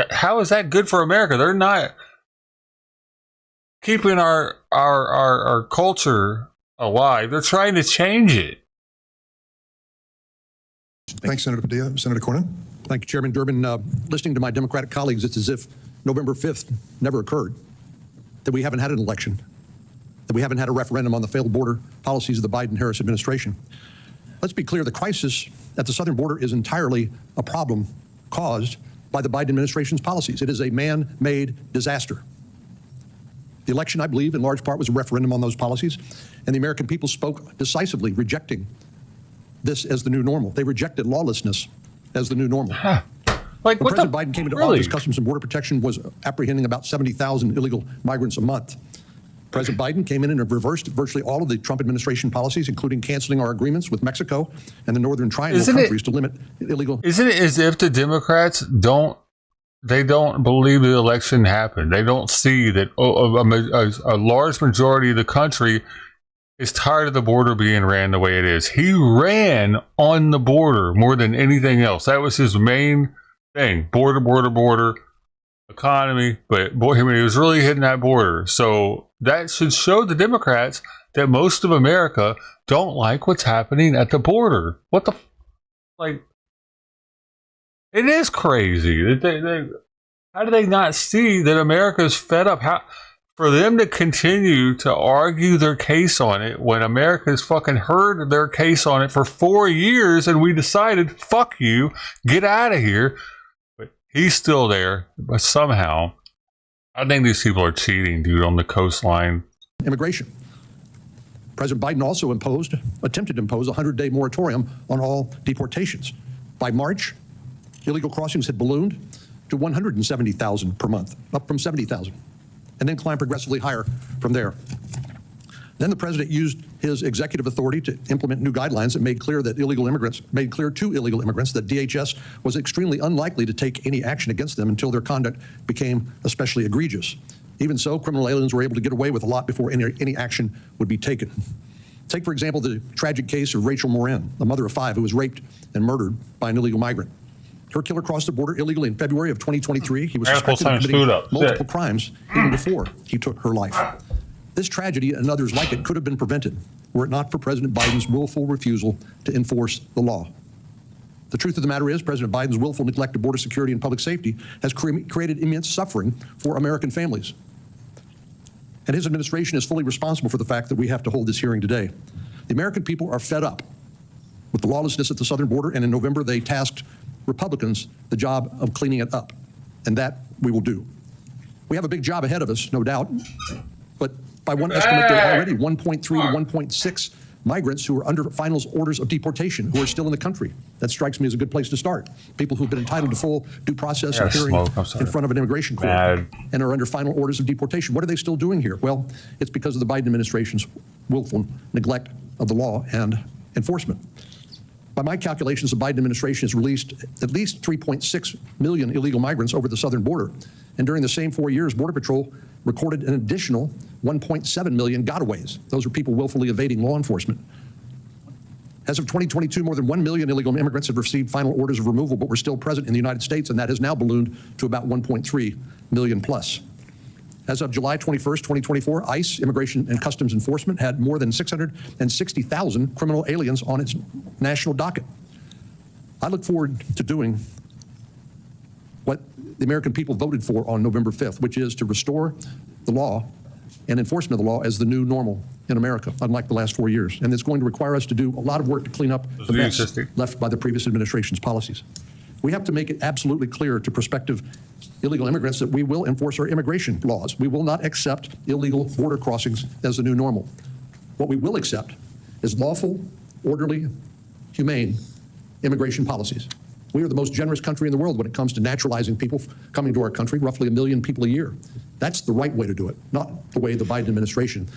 Speaker 1: how is that good for America? They're not keeping our culture alive. They're trying to change it.
Speaker 16: Thanks, Senator Padilla. Senator Cornyn.
Speaker 17: Thank you, Chairman Durbin. Listening to my Democratic colleagues, it's as if November 5th never occurred, that we haven't had an election, that we haven't had a referendum on the failed border policies of the Biden-Harris administration. Let's be clear, the crisis at the southern border is entirely a problem caused by the Biden administration's policies. It is a man-made disaster. The election, I believe, in large part was a referendum on those policies, and the American people spoke decisively, rejecting this as the new normal. They rejected lawlessness as the new normal. When President Biden came into office, Customs and Border Protection was apprehending about 70,000 illegal migrants a month. President Biden came in and reversed virtually all of the Trump administration policies, including canceling our agreements with Mexico and the Northern Triangle countries to limit illegal.
Speaker 1: Isn't it as if the Democrats don't believe the election happened? They don't see that a large majority of the country is tired of the border being ran the way it is. He ran on the border more than anything else. That was his main thing. Border, economy. But boy, he was really hitting that border. So that should show the Democrats that most of America don't like what's happening at the border. What the, like, it is crazy. How do they not see that America's fed up? How, for them to continue to argue their case on it when America's fucking heard their case on it for 4 years and we decided, fuck you, get out of here. But he's still there. But somehow, I think these people are cheating, dude, on the coastline.
Speaker 17: Immigration. President Biden also attempted to impose a 100-day moratorium on all deportations. By March, illegal crossings had ballooned to 170,000 per month, up from 70,000, and then climbed progressively higher from there. Then the president used his executive authority to implement new guidelines that made clear to illegal immigrants that DHS was extremely unlikely to take any action against them until their conduct became especially egregious. Even so, criminal aliens were able to get away with a lot before any action would be taken. Take, for example, the tragic case of Rachel Morin, a mother of 5 who was raped and murdered by an illegal migrant. Her killer crossed the border illegally in February of 2023. He was suspected of committing multiple crimes even before he took her life. This tragedy and others like it could have been prevented were it not for President Biden's willful refusal to enforce the law. The truth of the matter is President Biden's willful neglect of border security and public safety has created immense suffering for American families. And his administration is fully responsible for the fact that we have to hold this hearing today. The American people are fed up with the lawlessness at the southern border, and in November they tasked Republicans the job of cleaning it up, and that we will do. We have a big job ahead of us, no doubt, but by one estimate, there are already 1.3 to 1.6 migrants who are under final orders of deportation who are still in the country. That strikes me as a good place to start. People who've been entitled to full due process and hearing in front of an immigration court and are under final orders of deportation. What are they still doing here? Well, it's because of the Biden administration's willful neglect of the law and enforcement. By my calculations, the Biden administration has released at least 3.6 million illegal migrants over the southern border. And during the same 4 years, Border Patrol recorded an additional 1.7 million gotaways. Those are people willfully evading law enforcement. As of 2022, more than 1 million illegal immigrants have received final orders of removal, but were still present in the United States, and that has now ballooned to about 1.3 million plus. As of July 21st, 2024, ICE, Immigration and Customs Enforcement, had more than 660,000 criminal aliens on its national docket. I look forward to doing what the American people voted for on November 5th, which is to restore the law and enforcement of the law as the new normal in America, unlike the last 4 years. And it's going to require us to do a lot of work to clean up the mess left by the previous administration's policies. We have to make it absolutely clear to prospective illegal immigrants that we will enforce our immigration laws. We will not accept illegal border crossings as the new normal. What we will accept is lawful, orderly, humane immigration policies. We are the most generous country in the world when it comes to naturalizing people coming to our country, roughly 1 million people a year. That's the right way to do it, not the way the Biden administration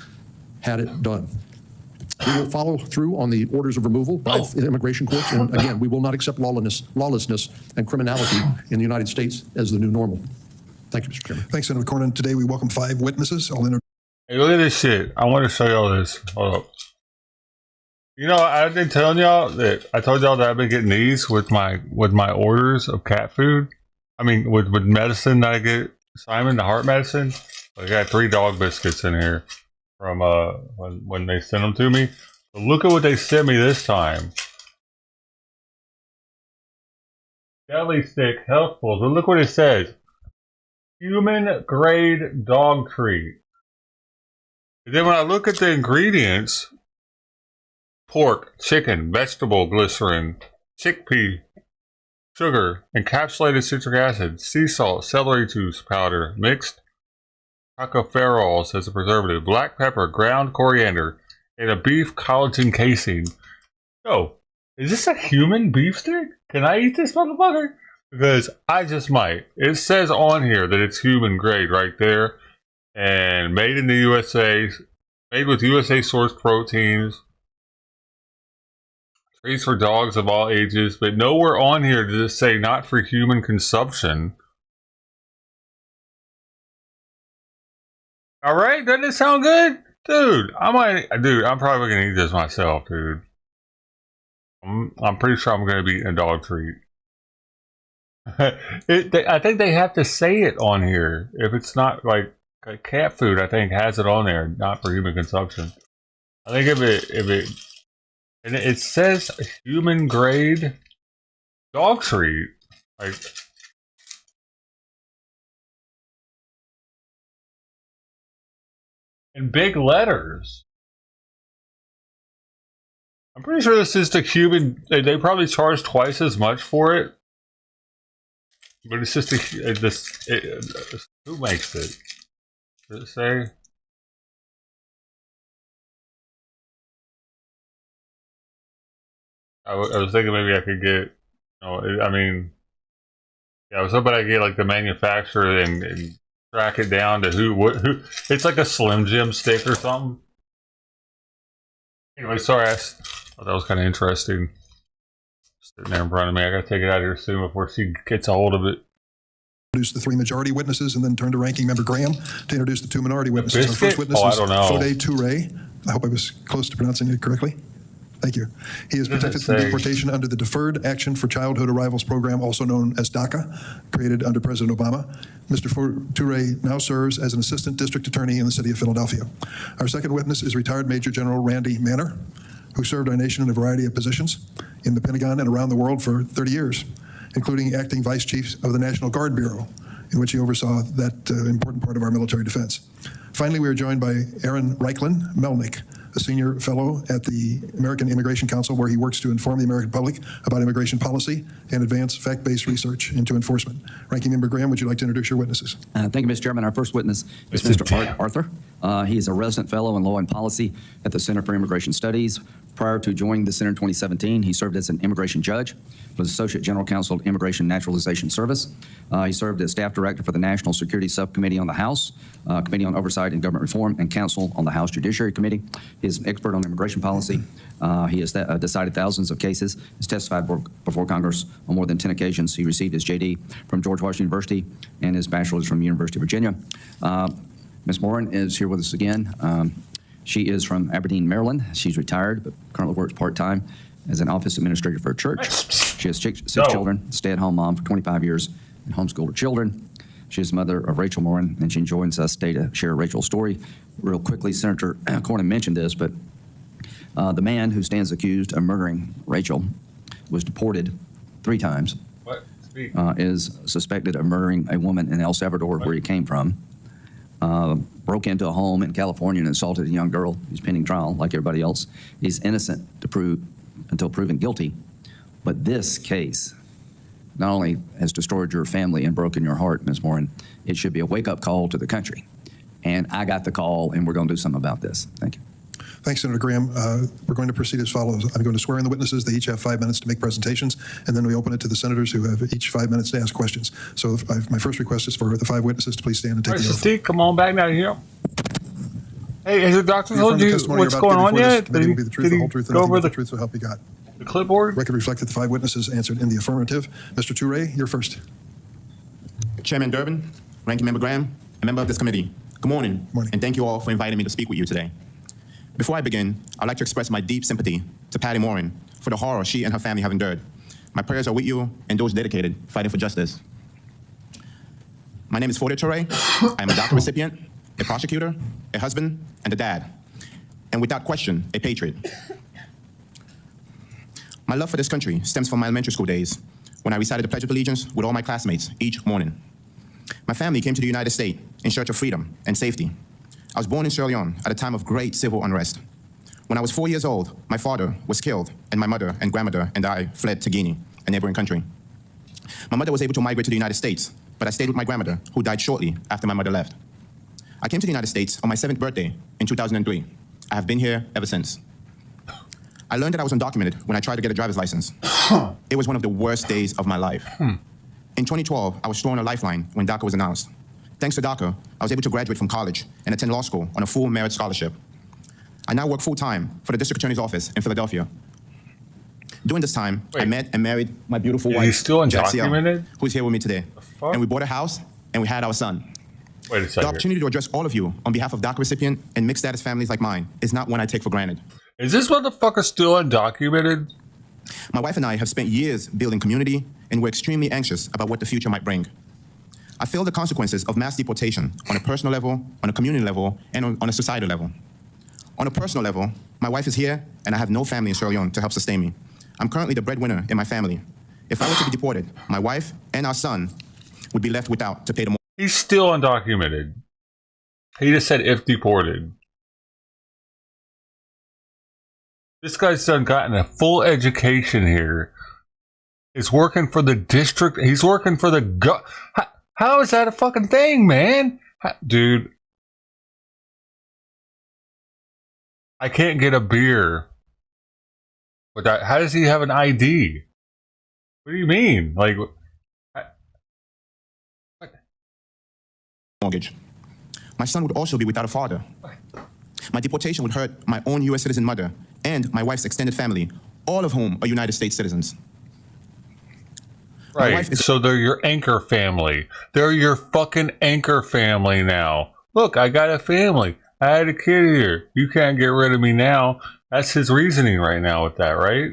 Speaker 17: had it done. We will follow through on the orders of removal by the immigration courts, and again, we will not accept lawlessness and criminality in the United States as the new normal. Thank you, Mr. Chairman.
Speaker 16: Thanks, Senator Cornyn. Today we welcome 5 witnesses.
Speaker 1: Hey, look at this shit. I want to show y'all this. Hold up. You know, I've been telling y'all that I told y'all that I've been getting these with my orders of cat food. I mean, with medicine that I get, Simon, the heart medicine. I got 3 dog biscuits in here from when they sent them to me. But look at what they sent me this time. Jelly stick healthfuls. But look what it says. Human grade dog treat. And then when I look at the ingredients, pork, chicken, vegetable glycerin, chickpea, sugar, encapsulated citric acid, sea salt, celery juice powder, mixed tocopherols as a preservative, black pepper, ground coriander, and a beef collagen casing. Yo, is this a human beef stick? Can I eat this motherfucker? Because I just might. It says on here that it's human grade right there. And made in the USA, made with USA sourced proteins. Treats for dogs of all ages, but nowhere on here does it say not for human consumption. All right, doesn't it sound good, dude? I'm probably gonna eat this myself, dude. I'm pretty sure I'm gonna be eating a dog treat. I think they have to say it on here. If it's not like cat food, I think has it on there, not for human consumption. I think if it and it says human grade dog treat, like. In big letters. I'm pretty sure this is the human. They probably charge twice as much for it, but it's just who makes it? Does it say? I was thinking maybe I could get. I mean, yeah, I was hoping I could get like the manufacturer and track it down to who. It's like a Slim Jim stick or something. Anyway, sorry, I thought that was kind of interesting. Sitting there in front of me, I gotta take it out of here soon before she gets a hold of it.
Speaker 16: Introduce the 3 majority witnesses and then turn to Ranking Member Graham to introduce the 2 minority witnesses. Our first witness is Fode Toure. I hope I was close to pronouncing it correctly. Thank you. He is protected from deportation under the Deferred Action for Childhood Arrivals Program, also known as DACA, created under President Obama. Mr. Toure now serves as an Assistant District Attorney in the city of Philadelphia. Our second witness is retired Major General Randy Manner, who served our nation in a variety of positions.
Speaker 5: in the Pentagon and around the world for 30 years, including acting vice chief of the National Guard Bureau, in which he oversaw that important part of our military defense. Finally, we are joined by Aaron Reichlin Melnick, a senior fellow at the American Immigration Council, where he works to inform the American public about immigration policy and advance fact-based research into enforcement. Ranking Member Graham, would you like to introduce your witnesses?
Speaker 14: Thank you, Mr. Chairman. Our first witness is Mr. Arthur. He is a resident fellow in law and policy at the Center for Immigration Studies. Prior to joining the Center in 2017, he served as an immigration judge, was Associate General Counsel of Immigration Naturalization Service. He served as Staff Director for the National Security Subcommittee on the House, Committee on Oversight and Government Reform, and Counsel on the House Judiciary Committee. He is an expert on immigration policy. He has decided thousands of cases, has testified before Congress on more than 10 occasions. He received his JD from George Washington University and his bachelor's from the University of Virginia. Ms. Morin is here with us again. She is from Aberdeen, Maryland. She's retired, but currently works part-time as an office administrator for a church. She has six children, stay-at-home mom for 25 years, and homeschooled her children. She is mother of Rachel Morin, and she joins us today to share Rachel's story. Real quickly, Senator Cornyn mentioned this, but the man who stands accused of murdering Rachel was deported 3 times, is suspected of murdering a woman in El Salvador, where he came from, broke into a home in California and assaulted a young girl who's pending trial like everybody else. He's innocent until proven guilty. But this case not only has destroyed your family and broken your heart, Ms. Morin, it should be a wake-up call to the country. And I got the call, and we're going to do something about this. Thank you.
Speaker 5: Thanks, Senator Graham. We're going to proceed as follows. I'm going to swear in the witnesses. They each have 5 minutes to make presentations, and then we open it to the senators who have each 5 minutes to ask questions. So my first request is for the 5 witnesses to please stand and take the oath.
Speaker 1: Steve, come on back now here. Hey, has the doctor told you what's going on yet?
Speaker 5: Did he go over the truth, so help you God?
Speaker 1: The clipboard?
Speaker 5: Record reflect that the 5 witnesses answered in the affirmative. Mr. Toure, you're first.
Speaker 18: Chairman Durbin, Ranking Member Graham, a member of this committee, good morning, and thank you all for inviting me to speak with you today. Before I begin, I'd like to express my deep sympathy to Patty Morin for the horror she and her family have endured. My prayers are with you and those dedicated fighting for justice. My name is Forte Toure. I am a DACA recipient, a prosecutor, a husband, and a dad, and without question, a patriot. My love for this country stems from my elementary school days, when I recited the Pledge of Allegiance with all my classmates each morning. My family came to the United States in search of freedom and safety. I was born in Sierra Leone at a time of great civil unrest. When I was 4 years old, my father was killed, and my mother and grandmother and I fled to Guinea, a neighboring country. My mother was able to migrate to the United States, but I stayed with my grandmother, who died shortly after my mother left. I came to the United States on my 7th birthday in 2003. I have been here ever since. I learned that I was undocumented when I tried to get a driver's license. It was one of the worst days of my life. In 2012, I was thrown a lifeline when DACA was announced. Thanks to DACA, I was able to graduate from college and attend law school on a full merit scholarship. I now work full-time for the District Attorney's Office in Philadelphia. During this time, I met and married my beautiful wife,
Speaker 1: he's still undocumented?
Speaker 18: who's here with me today. And we bought a house, and we had our son.
Speaker 1: Wait a second.
Speaker 18: The opportunity to address all of you on behalf of DACA recipient and mixed status families like mine is not one I take for granted.
Speaker 1: Is this motherfucker still undocumented?
Speaker 18: My wife and I have spent years building community, and we're extremely anxious about what the future might bring. I feel the consequences of mass deportation on a personal level, on a community level, and on a societal level. On a personal level, my wife is here, and I have no family in Sierra Leone to help sustain me. I'm currently the breadwinner in my family. If I were to be deported, my wife and our son would be left without to pay the mortgage.
Speaker 1: He's still undocumented. He just said if deported. This guy's done gotten a full education here. He's working for the district. He's working for the How is that a fucking thing, man? Dude. I can't get a beer without. How does he have an ID? What do you mean? Like,
Speaker 18: mortgage. My son would also be without a father. My deportation would hurt my own U.S. citizen mother and my wife's extended family, all of whom are United States citizens.
Speaker 1: Right, so they're your anchor family. They're your fucking anchor family now. Look, I got a family. I had a kid here. You can't get rid of me now. That's his reasoning right now with that, right?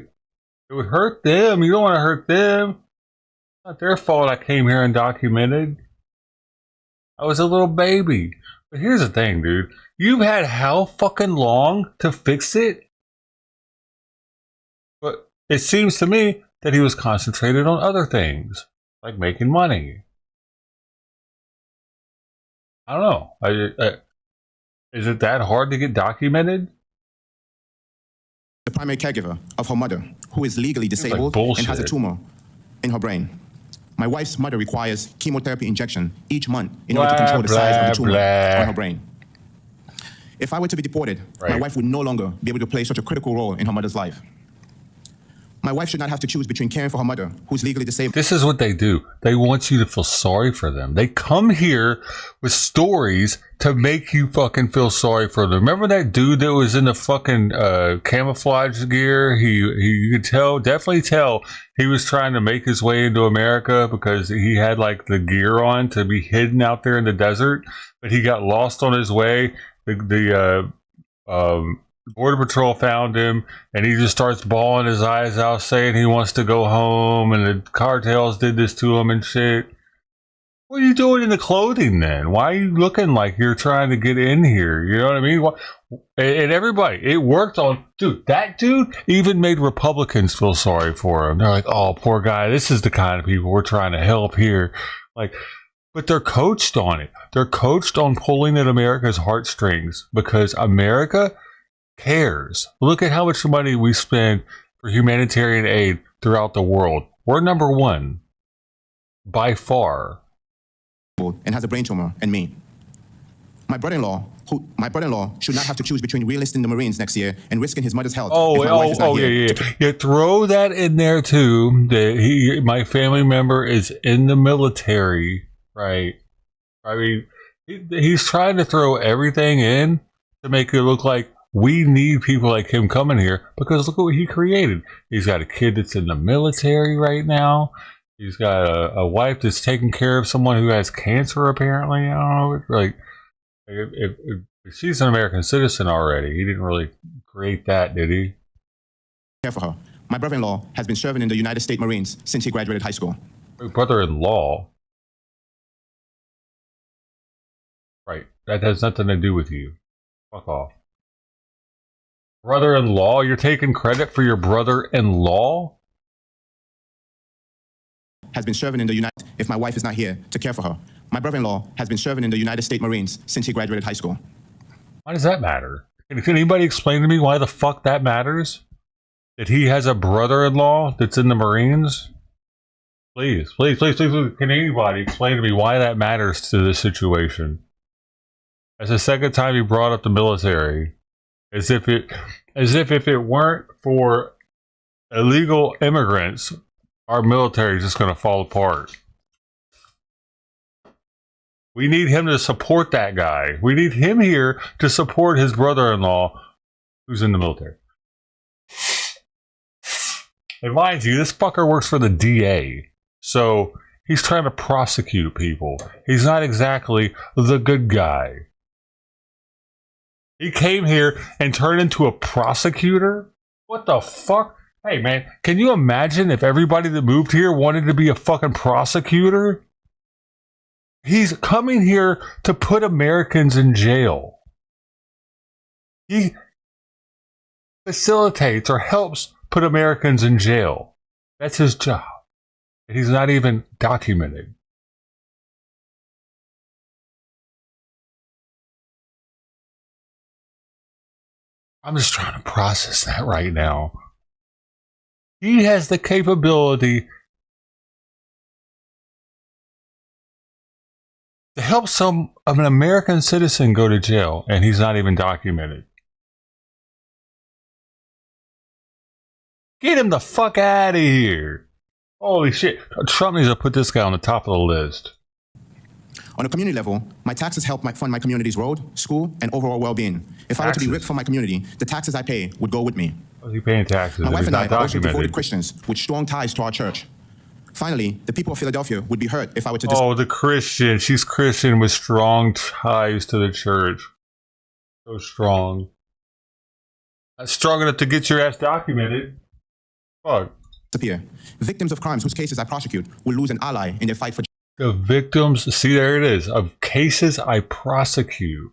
Speaker 1: It would hurt them. You don't want to hurt them. It's not their fault I came here undocumented. I was a little baby. But here's the thing, dude. You've had how fucking long to fix it? But it seems to me that he was concentrated on other things, like making money. I don't know. Is it that hard to get documented?
Speaker 18: The primary caregiver of her mother, who is legally disabled and has a tumor in her brain. My wife's mother requires chemotherapy injection each month in order to control the size of the tumor on her brain. If I were to be deported, my wife would no longer be able to play such a critical role in her mother's life. My wife should not have to choose between caring for her mother, who's legally disabled.
Speaker 1: This is what they do. They want you to feel sorry for them. They come here with stories to make you fucking feel sorry for them. Remember that dude that was in the fucking camouflage gear? You could definitely tell he was trying to make his way into America because he had like the gear on to be hidden out there in the desert, but he got lost on his way. The Border Patrol found him, and he just starts bawling his eyes out, saying he wants to go home, and the cartels did this to him and shit. What are you doing in the clothing then? Why are you looking like you're trying to get in here? You know what I mean? And everybody, it worked on, dude, that dude even made Republicans feel sorry for him. They're like, oh, poor guy, this is the kind of people we're trying to help here. Like, but they're coached on it. They're coached on pulling at America's heartstrings because America cares. Look at how much money we spend for humanitarian aid throughout the world. We're number one by far.
Speaker 18: And has a brain tumor, and me. My brother-in-law should not have to choose between re-enlisting the Marines next year and risking his mother's health.
Speaker 1: Yeah. Throw that in there too. My family member is in the military, right? I mean, he's trying to throw everything in to make it look like we need people like him coming here because look at what he created. He's got a kid that's in the military right now. He's got a wife that's taking care of someone who has cancer, apparently. I don't know. Like, if she's an American citizen already, he didn't really create that, did he?
Speaker 18: Care for her. My brother-in-law has been serving in the United States Marines since he graduated high school.
Speaker 1: Brother-in-law? Right. That has nothing to do with you. Fuck off. Brother-in-law? You're taking credit for your brother-in-law?
Speaker 18: Has been serving in the United States if my wife is not here to care for her. My brother-in-law has been serving in the United States Marines since he graduated high school.
Speaker 1: Why does that matter? Can anybody explain to me why the fuck that matters? That he has a brother-in-law that's in the Marines? Please. Can anybody explain to me why that matters to this situation? That's the second time he brought up the military. As if if it weren't for illegal immigrants, our military is just going to fall apart. We need him to support that guy. We need him here to support his brother-in-law who's in the military. And mind you, this fucker works for the DA. So he's trying to prosecute people. He's not exactly the good guy. He came here and turned into a prosecutor? What the fuck? Hey, man, can you imagine if everybody that moved here wanted to be a fucking prosecutor? He's coming here to put Americans in jail. He facilitates or helps put Americans in jail. That's his job. And he's not even documented. I'm just trying to process that right now. He has the capability to help an American citizen go to jail, and he's not even documented. Get him the fuck out of here. Holy shit. Trump needs to put this guy on the top of the list.
Speaker 18: On a community level, my taxes help fund my community's road, school, and overall well-being. If I were to be ripped from my community, the taxes I pay would go with me.
Speaker 1: What's he paying taxes?
Speaker 18: My wife and I are also devoted Christians with strong ties to our church. Finally, the people of Philadelphia would be hurt if I were to...
Speaker 1: Oh, the Christian. She's Christian with strong ties to the church. So strong. That's strong enough to get your ass documented. Fuck.
Speaker 18: Disappear. Victims of crimes whose cases I prosecute will lose an ally in their fight for...
Speaker 1: The victims, see, there it is, of cases I prosecute.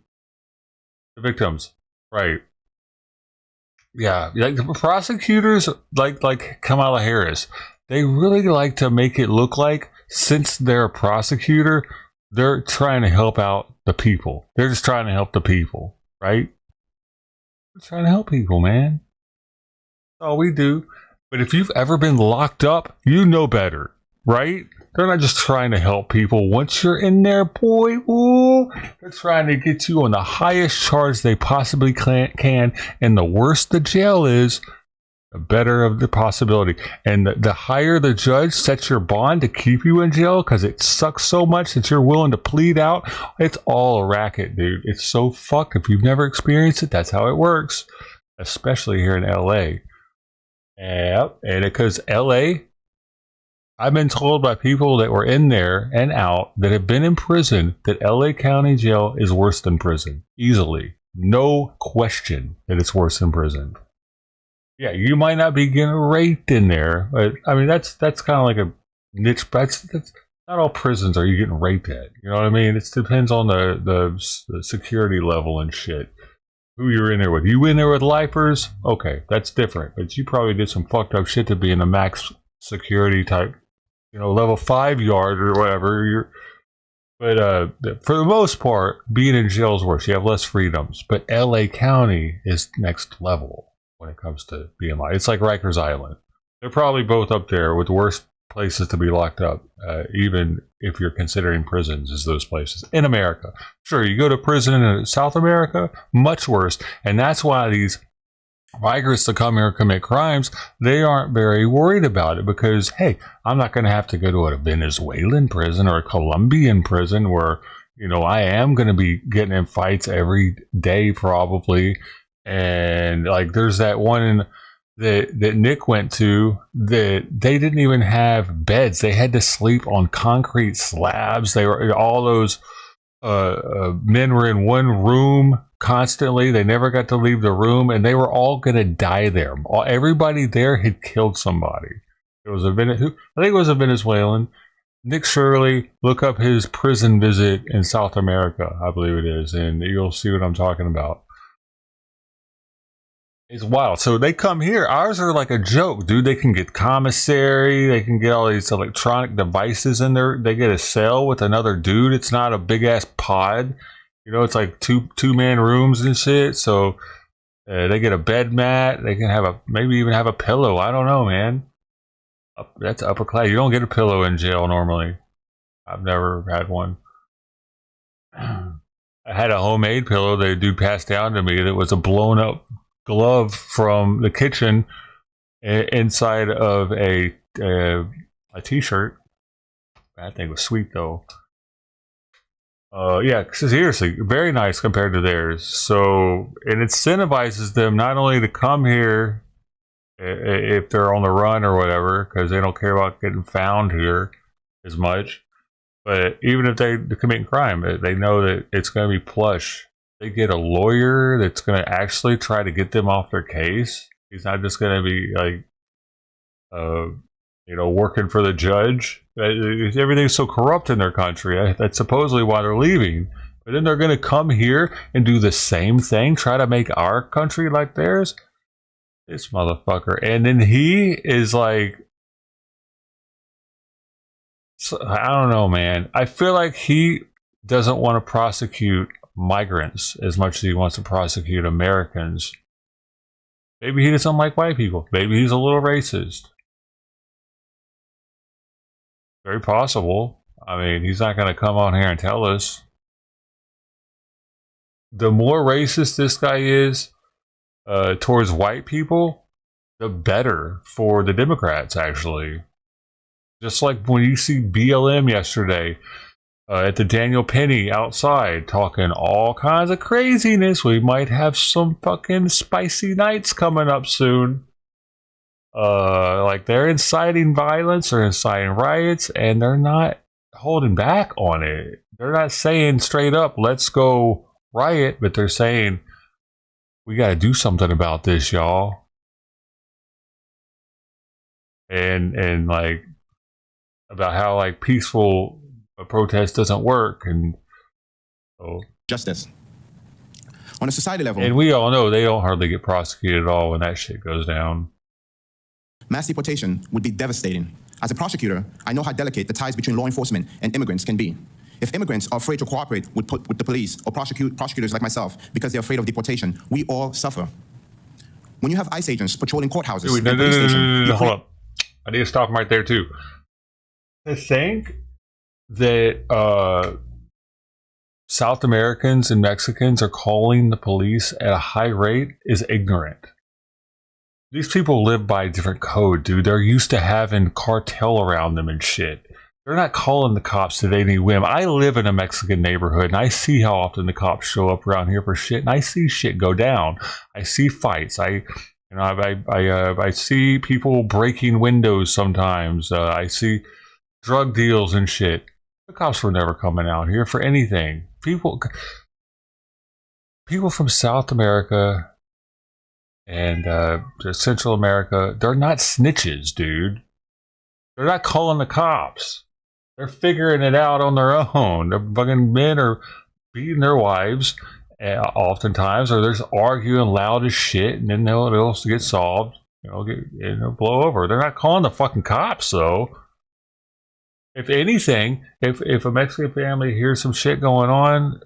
Speaker 1: The victims, right. Yeah, like the prosecutors, like Kamala Harris, they really like to make it look like since they're a prosecutor, they're trying to help out the people. They're just trying to help the people, right? We're trying to help people, man. That's all we do. But if you've ever been locked up, you know better, right? They're not just trying to help people. Once you're in there, boy, ooh, they're trying to get you on the highest charge they possibly can. And the worse the jail is, the better of the possibility. And the higher the judge sets your bond to keep you in jail because it sucks so much that you're willing to plead out, it's all a racket, dude. It's so fucked. If you've never experienced it, that's how it works, especially here in LA. Yep. And because LA, I've been told by people that were in there and out that have been in prison that LA County Jail is worse than prison. Easily. No question that it's worse than prison. Yeah, you might not be getting raped in there, but I mean that's kind of like a niche. That's not all prisons are you getting raped at. You know what I mean? It depends on the security level and shit. Who you're in there with. You in there with lifers? Okay, that's different. But you probably did some fucked up shit to be in a max security type, level 5 yard or whatever. But for the most part, being in jail is worse. You have less freedoms. But LA County is next level when it comes to being locked. It's like Rikers Island. They're probably both up there with the worst places to be locked up, even if you're considering prisons as those places in America. Sure, you go to prison in South America, much worse. And that's why these migrants that come here and commit crimes, they aren't very worried about it because, hey, I'm not going to have to go to a Venezuelan prison or a Colombian prison where, I am going to be getting in fights every day probably. And like there's that one that Nick went to that they didn't even have beds. They had to sleep on concrete slabs. All those men were in one room constantly. They never got to leave the room, and they were all going to die there. Everybody there had killed somebody. I think it was a Venezuelan. Nick Shirley, look up his prison visit in South America, I believe it is, and you'll see what I'm talking about. It's wild. So they come here. Ours are like a joke, dude. They can get commissary. They can get all these electronic devices in there. They get a cell with another dude. It's not a big ass pod. It's like two-man rooms and shit. So they get a bed mat. They can maybe even have a pillow. I don't know, man. That's upper class. You don't get a pillow in jail normally. I've never had one. I had a homemade pillow that a dude passed down to me that was a blown up glove from the kitchen inside of a t-shirt. That thing was sweet though. Yeah, seriously, very nice compared to theirs. So it incentivizes them not only to come here if they're on the run or whatever, because they don't care about getting found here as much, but even if they're committing crime, they know that it's going to be plush. They get a lawyer that's going to actually try to get them off their case. He's not just going to be like, working for the judge. Everything's so corrupt in their country. That's supposedly why they're leaving. But then they're going to come here and do the same thing, try to make our country like theirs. This motherfucker. And then he is like, I don't know, man. I feel like he doesn't want to prosecute migrants as much as he wants to prosecute Americans. Maybe he doesn't like white people. Maybe he's a little racist. Very possible. I mean, he's not going to come on here and tell us. The more racist this guy is towards white people, the better for the Democrats, actually. Just like when you see BLM yesterday, at the Daniel Penny outside talking all kinds of craziness. We might have some fucking spicy nights coming up soon. Like they're inciting violence or inciting riots, and they're not holding back on it. They're not saying straight up, let's go riot, but they're saying, we got to do something about this, y'all. And like, about how like peaceful a protest doesn't work, and
Speaker 18: justice. On a society level,
Speaker 1: and we all know they don't hardly get prosecuted at all when that shit goes down.
Speaker 18: Mass deportation would be devastating. As a prosecutor, I know how delicate the ties between law enforcement and immigrants can be. If immigrants are afraid to cooperate with the police or prosecutors like myself because they're afraid of deportation, we all suffer. When you have ICE agents patrolling courthouses and police stations...
Speaker 1: Hold up. I need to stop him right there, too. To think that South Americans and Mexicans are calling the police at a high rate is ignorant. These people live by a different code, dude. They're used to having cartel around them and shit. They're not calling the cops at any whim. I live in a Mexican neighborhood, and I see how often the cops show up around here for shit, and I see shit go down. I see fights. I see people breaking windows sometimes. I see drug deals and shit. The cops were never coming out here for anything. People from South America and Central America, they're not snitches, dude. They're not calling the cops. They're figuring it out on their own. The fucking men are beating their wives oftentimes, or they're just arguing loud as shit, and then they'll get solved. Blow over. They're not calling the fucking cops, though. If anything, if a Mexican family hears some shit going on,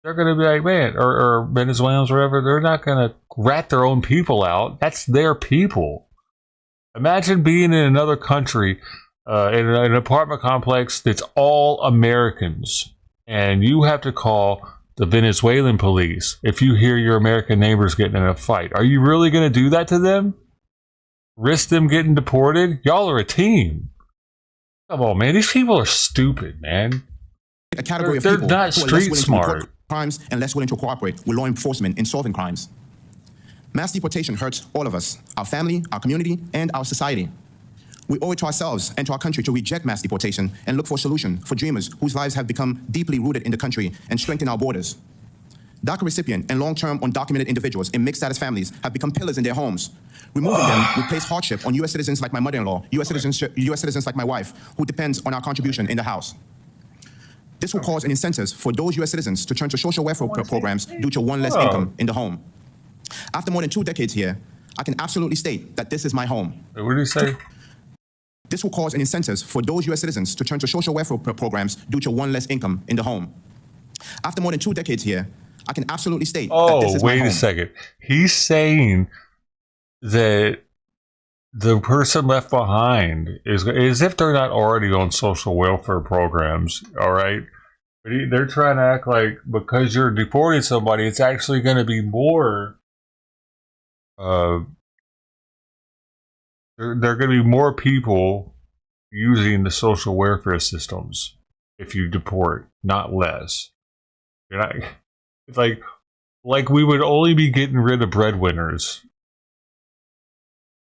Speaker 1: they're going to be like, man, or Venezuelans or whatever, they're not going to rat their own people out. That's their people. Imagine being in another country, in an apartment complex that's all Americans, and you have to call the Venezuelan police if you hear your American neighbors getting in a fight. Are you really going to do that to them? Risk them getting deported? Y'all are a team. Come on, man. These people are stupid, man.
Speaker 18: A category
Speaker 1: they're
Speaker 18: of people
Speaker 1: not
Speaker 18: who are
Speaker 1: street
Speaker 18: less
Speaker 1: smart.
Speaker 18: willing to report crimes and less willing to cooperate with law enforcement in solving crimes. Mass deportation hurts all of us, our family, our community, and our society. We owe it to ourselves and to our country to reject mass deportation and look for a solution for dreamers whose lives have become deeply rooted in the country and strengthen our borders. DACA recipient and long-term undocumented individuals in mixed-status families have become pillars in their homes. Removing them would place hardship on U.S. citizens like my mother-in-law, U.S. citizens like my wife, who depends on our contribution in the house. This will cause an incentive for those U.S. citizens to turn to social welfare programs due to one less income in the home. After more than 2 decades here, I can absolutely state that this is my home.
Speaker 1: What did he say?
Speaker 18: This will cause an incentive for those U.S. citizens to turn to social welfare programs due to one less income in the home. After more than 2 decades here, I can absolutely state that this is my home.
Speaker 1: Oh, wait a second. He's saying that the person left behind is as if they're not already on social welfare programs, all right? But they're trying to act like because you're deporting somebody, it's actually going to be more. There are going to be more people using the social welfare systems if you deport, not less. You're not. It's like we would only be getting rid of breadwinners.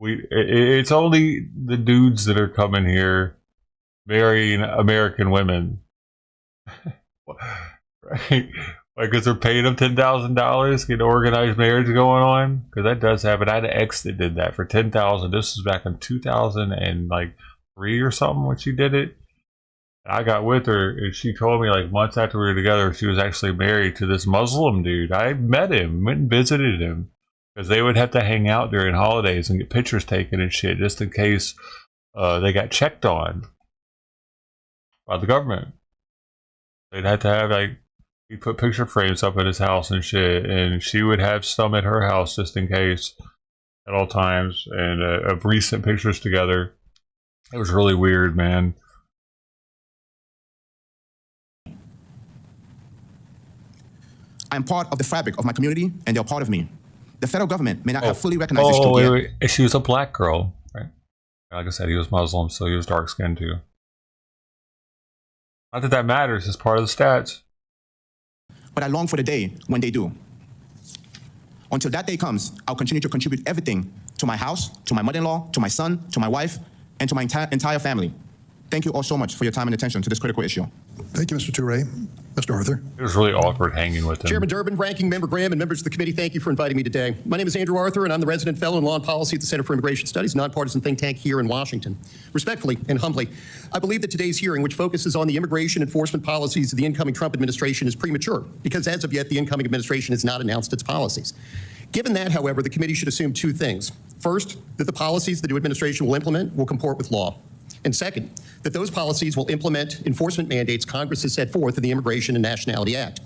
Speaker 1: It's only the dudes that are coming here marrying American women. Right? Because they're paying them $10,000 to get organized marriage going on. Because that does happen. I had an ex that did that for $10,000. This was back in 2003 or something when she did it. I got with her and she told me like months after we were together she was actually married to this Muslim dude. I met him, went and visited him. Because they would have to hang out during holidays and get pictures taken and shit just in case they got checked on by the government. They'd have to have like he put picture frames up at his house and shit, and she would have some at her house just in case at all times, and of recent pictures together. It was really weird, man.
Speaker 18: I'm part of the fabric of my community, and they're part of me. The federal government may not have fully recognized this truth yet.
Speaker 1: Wait. She was a black girl, right? Like I said, he was Muslim, so he was dark skinned too. Not that matters, it's part of the stats.
Speaker 18: But I long for the day when they do. Until that day comes, I'll continue to contribute everything to my house, to my mother-in-law, to my son, to my wife, and to my entire family. Thank you all so much for your time and attention to this critical issue.
Speaker 16: Thank you, Mr. Toure. Mr. Arthur.
Speaker 1: It was really awkward hanging with him.
Speaker 4: Chairman Durbin, Ranking Member Graham, and members of the committee, thank you for inviting me today. My name is Andrew Arthur, and I'm the resident fellow in law and policy at the Center for Immigration Studies, a nonpartisan think tank here in Washington. Respectfully and humbly, I believe that today's hearing, which focuses on the immigration enforcement policies of the incoming Trump administration, is premature, because as of yet, the incoming administration has not announced its policies. Given that, however, the committee should assume two things. First, that the policies the new administration will implement will comport with law. And second, that those policies will implement enforcement mandates Congress has set forth in the Immigration and Nationality Act.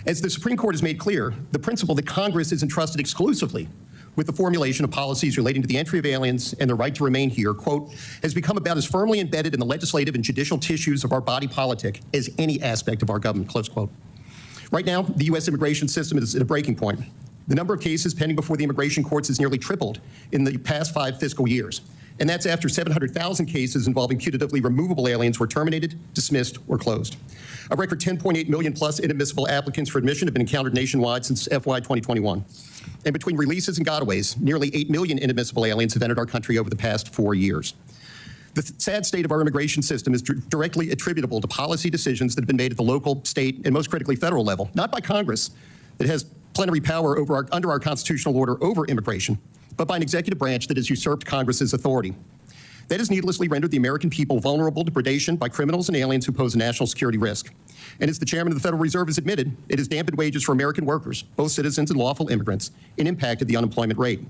Speaker 4: As the Supreme Court has made clear, the principle that Congress is entrusted exclusively with the formulation of policies relating to the entry of aliens and their right to remain here, quote, has become about as firmly embedded in the legislative and judicial tissues of our body politic as any aspect of our government, close quote. Right now, the U.S. immigration system is at a breaking point. The number of cases pending before the immigration courts has nearly tripled in the past 5 fiscal years. And that's after 700,000 cases involving putatively removable aliens were terminated, dismissed, or closed. A record 10.8 million plus inadmissible applicants for admission have been encountered nationwide since FY 2021. And between releases and gotaways, nearly 8 million inadmissible aliens have entered our country over the past 4 years. The sad state of our immigration system is directly attributable to policy decisions that have been made at the local, state, and most critically federal level, not by Congress that has plenary power under our constitutional order over immigration, but by an executive branch that has usurped Congress's authority. That has needlessly rendered the American people vulnerable to predation by criminals and aliens who pose a national security risk. And as the chairman of the Federal Reserve has admitted, it has dampened wages for American workers, both citizens and lawful immigrants, and impacted the unemployment rate.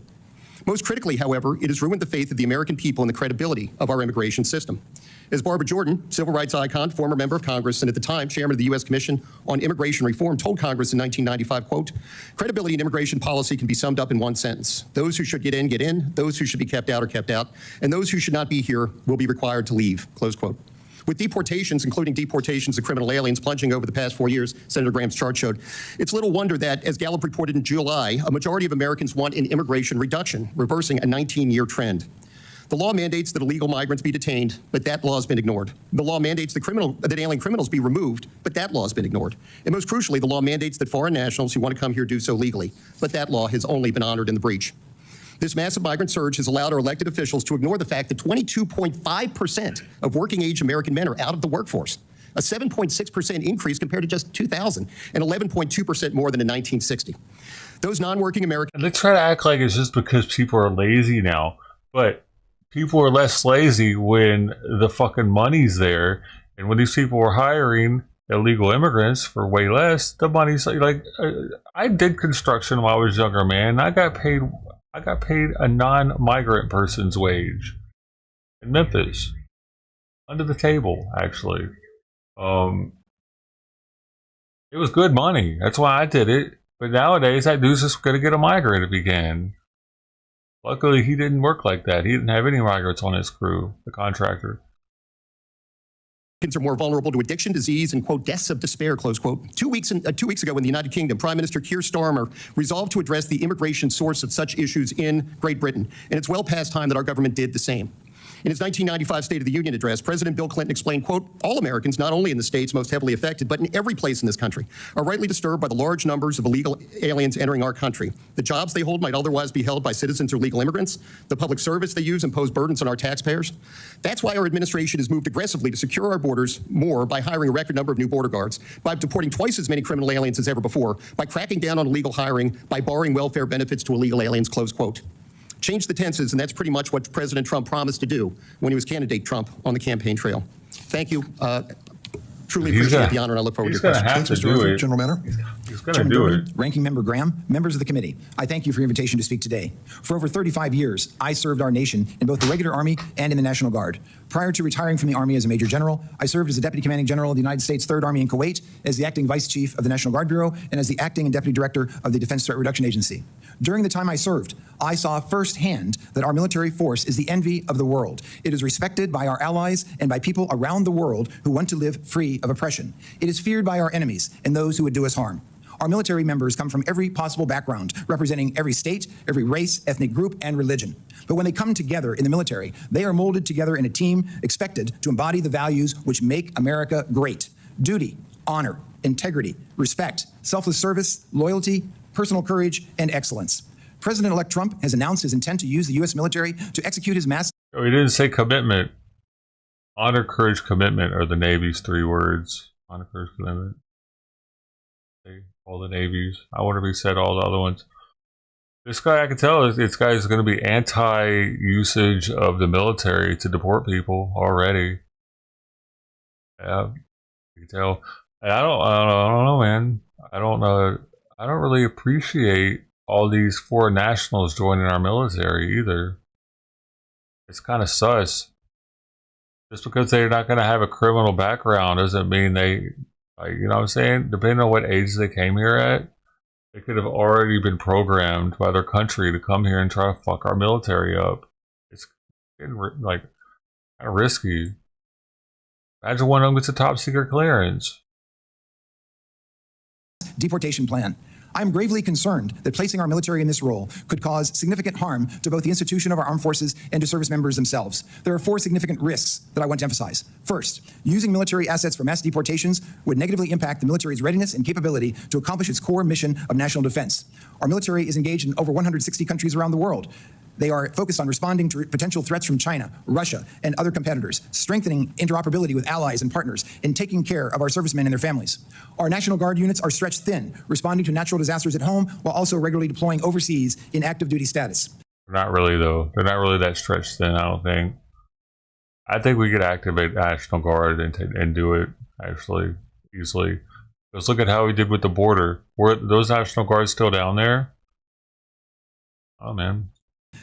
Speaker 4: Most critically, however, it has ruined the faith of the American people and the credibility of our immigration system. As Barbara Jordan, civil rights icon, former member of Congress, and at the time chairman of the U.S. Commission on Immigration Reform, told Congress in 1995, quote, credibility in immigration policy can be summed up in one sentence. Those who should get in, those who should be kept out are kept out, and those who should not be here will be required to leave, close quote. With deportations, including deportations of criminal aliens, plunging over the past 4 years, Senator Graham's chart showed, it's little wonder that, as Gallup reported in July, a majority of Americans want an immigration reduction, reversing a 19-year trend. The law mandates that illegal migrants be detained, but that law has been ignored. The law mandates that alien criminals be removed, but that law has been ignored. And most crucially, the law mandates that foreign nationals who want to come here do so legally, but that law has only been honored in the breach. This massive migrant surge has allowed our elected officials to ignore the fact that 22.5% of working-age American men are out of the workforce, a 7.6% increase compared to just 2000, and 11.2% more than in 1960. Those non-working Americans...
Speaker 1: They try to act like it's just because people are lazy now, but people are less lazy when the fucking money's there, and when these people were hiring illegal immigrants for way less, the money's like I did construction while I was younger, man. I got paid a non-migrant person's wage in Memphis, under the table, actually. It was good money. That's why I did it. But nowadays, that dude's just going to get a migrant if he can. Luckily, he didn't work like that. He didn't have any migrants on his crew, the contractor.
Speaker 4: Are more vulnerable to addiction, disease, and, quote, deaths of despair, close quote. 2 weeks ago in the United Kingdom, Prime Minister Keir Starmer resolved to address the immigration source of such issues in Great Britain, and it's well past time that our government did the same. In his 1995 State of the Union address, President Bill Clinton explained, quote, all Americans, not only in the states most heavily affected, but in every place in this country, are rightly disturbed by the large numbers of illegal aliens entering our country. The jobs they hold might otherwise be held by citizens or legal immigrants. The public service they use impose burdens on our taxpayers. That's why our administration has moved aggressively to secure our borders more by hiring a record number of new border guards, by deporting twice as many criminal aliens as ever before, by cracking down on illegal hiring, by barring welfare benefits to illegal aliens, close quote. Change the tenses, and that's pretty much what President Trump promised to do when he was candidate Trump on the campaign trail. Thank you. Truly appreciate the honor, and I look forward to your questions.
Speaker 1: He's going to have to do it.
Speaker 16: General Manner.
Speaker 1: He's going to do it.
Speaker 6: Ranking Member Graham, members of the committee, I thank you for your invitation to speak today. For over 35 years, I served our nation in both the regular Army and in the National Guard. Prior to retiring from the Army as a Major General, I served as the Deputy Commanding General of the United States Third Army in Kuwait, as the Acting Vice Chief of the National Guard Bureau, and as the Acting and Deputy Director of the Defense Threat Reduction Agency. During the time I served, I saw firsthand that our military force is the envy of the world. It is respected by our allies and by people around the world who want to live free of oppression. It is feared by our enemies and those who would do us harm. Our military members come from every possible background, representing every state, every race, ethnic group, and religion. But when they come together in the military, they are molded together in a team expected to embody the values which make America great: duty, honor, integrity, respect, selfless service, loyalty, personal courage, and excellence. President-elect Trump has announced his intent to use the U.S. military to execute his massive...
Speaker 1: Oh, he didn't say commitment. Honor, courage, commitment are the Navy's 3 words. Honor, courage, commitment. all the navies. I wonder if he said all the other ones. This guy, I can tell, this guy is going to be anti-usage of the military to deport people already. Yeah, you can tell. And I don't know, man. I don't know. I don't really appreciate all these foreign nationals joining our military either. It's kind of sus. Just because they're not going to have a criminal background doesn't mean they, like, you know what I'm saying? Depending on what age they came here at, they could have already been programmed by their country to come here and try to fuck our military up. It's getting, like, kind of risky. Imagine one of them gets a top secret clearance.
Speaker 19: Deportation plan. I'm gravely concerned that placing our military in this role could cause significant harm to both the institution of our armed forces and to service members themselves. There are 4 significant risks that I want to emphasize. First, using military assets for mass deportations would negatively impact the military's readiness and capability to accomplish its core mission of national defense. Our military is engaged in over 160 countries around the world. They are focused on responding to potential threats from China, Russia, and other competitors, strengthening interoperability with allies and partners, and taking care of our servicemen and their families. Our National Guard units are stretched thin, responding to natural disasters at home while also regularly deploying overseas in active duty status.
Speaker 1: Not really, though. They're not really that stretched thin, I don't think. I think we could activate National Guard and do it, actually, easily. Just look at how we did with the border. Were those National Guards still down there? Oh, man.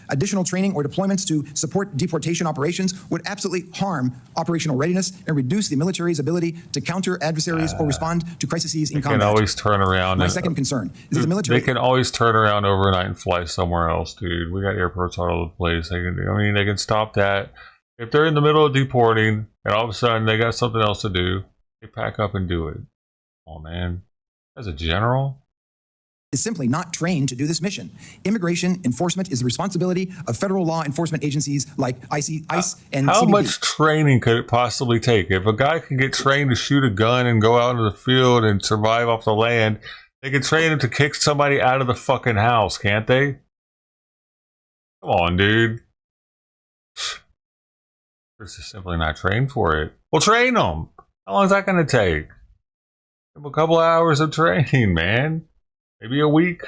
Speaker 19: Additional training or deployments to support deportation operations would absolutely harm operational readiness and reduce the military's ability to counter adversaries or respond to crises in combat.
Speaker 1: They can always turn around.
Speaker 19: My second concern is that the military...
Speaker 1: They can always turn around overnight and fly somewhere else, dude. We got airports all over the place. They can stop that. If they're in the middle of deporting and all of a sudden they got something else to do, they pack up and do it. Oh, man. As a general...
Speaker 19: is simply not trained to do this mission. Immigration enforcement is the responsibility of federal law enforcement agencies like ICE and
Speaker 1: How
Speaker 19: CBP.
Speaker 1: much training could it possibly take? If a guy can get trained to shoot a gun and go out into the field and survive off the land, they can train him to kick somebody out of the fucking house, can't they? Come on, dude. They're just simply not trained for it. Well, train them. How long is that going to take? Give them a couple hours of training, man. Maybe a week.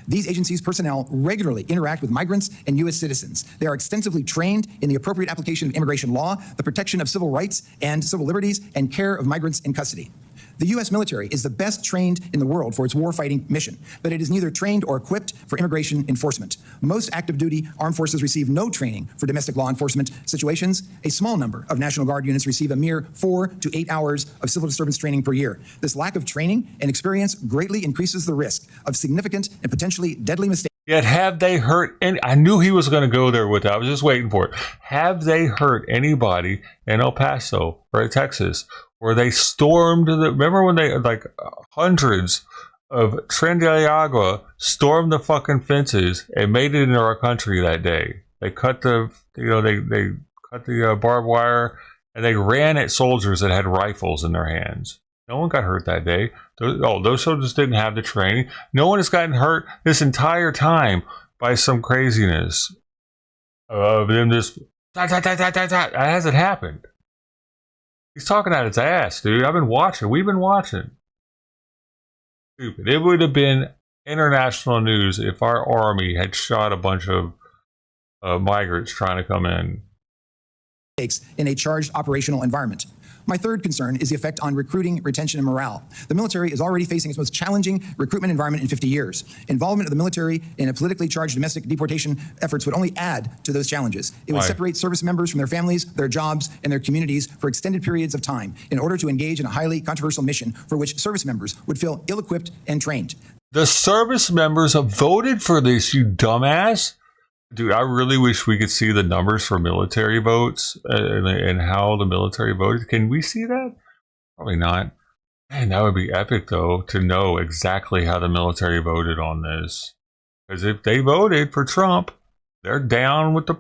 Speaker 19: These agencies' personnel regularly interact with migrants and U.S. citizens. They are extensively trained in the appropriate application of immigration law, the protection of civil rights and civil liberties, and care of migrants in custody. The U.S. military is the best trained in the world for its war-fighting mission, but it is neither trained or equipped for immigration enforcement. Most active duty armed forces receive no training for domestic law enforcement situations. A small number of National Guard units receive a mere 4 to 8 hours of civil disturbance training per year. This lack of training and experience greatly increases the risk of significant and potentially deadly mistakes.
Speaker 1: Yet have they hurt any... I knew he was going to go there with that. I was just waiting for it. Have they hurt anybody in El Paso or Texas where they stormed the... Remember when they, like, hundreds of Tren de Agua stormed the fucking fences and made it into our country that day? They cut the, they cut the barbed wire and they ran at soldiers that had rifles in their hands. No one got hurt that day. Those soldiers didn't have the training. No one has gotten hurt this entire time by some craziness of them just... That hasn't happened. He's talking out his ass, dude. I've been watching. We've been watching. Stupid. It would have been international news if our army had shot a bunch of migrants trying to come in.
Speaker 19: In a charged operational environment. My third concern is the effect on recruiting, retention, and morale. The military is already facing its most challenging recruitment environment in 50 years. Involvement of the military in a politically charged domestic deportation efforts would only add to those challenges. It would separate service members from their families, their jobs, and their communities for extended periods of time in order to engage in a highly controversial mission for which service members would feel ill-equipped and trained.
Speaker 1: The service members have voted for this, you dumbass. Dude, I really wish we could see the numbers for military votes and how the military voted. Can we see that? Probably not. Man, that would be epic, though, to know exactly how the military voted on this. Because if they voted for Trump, they're down with the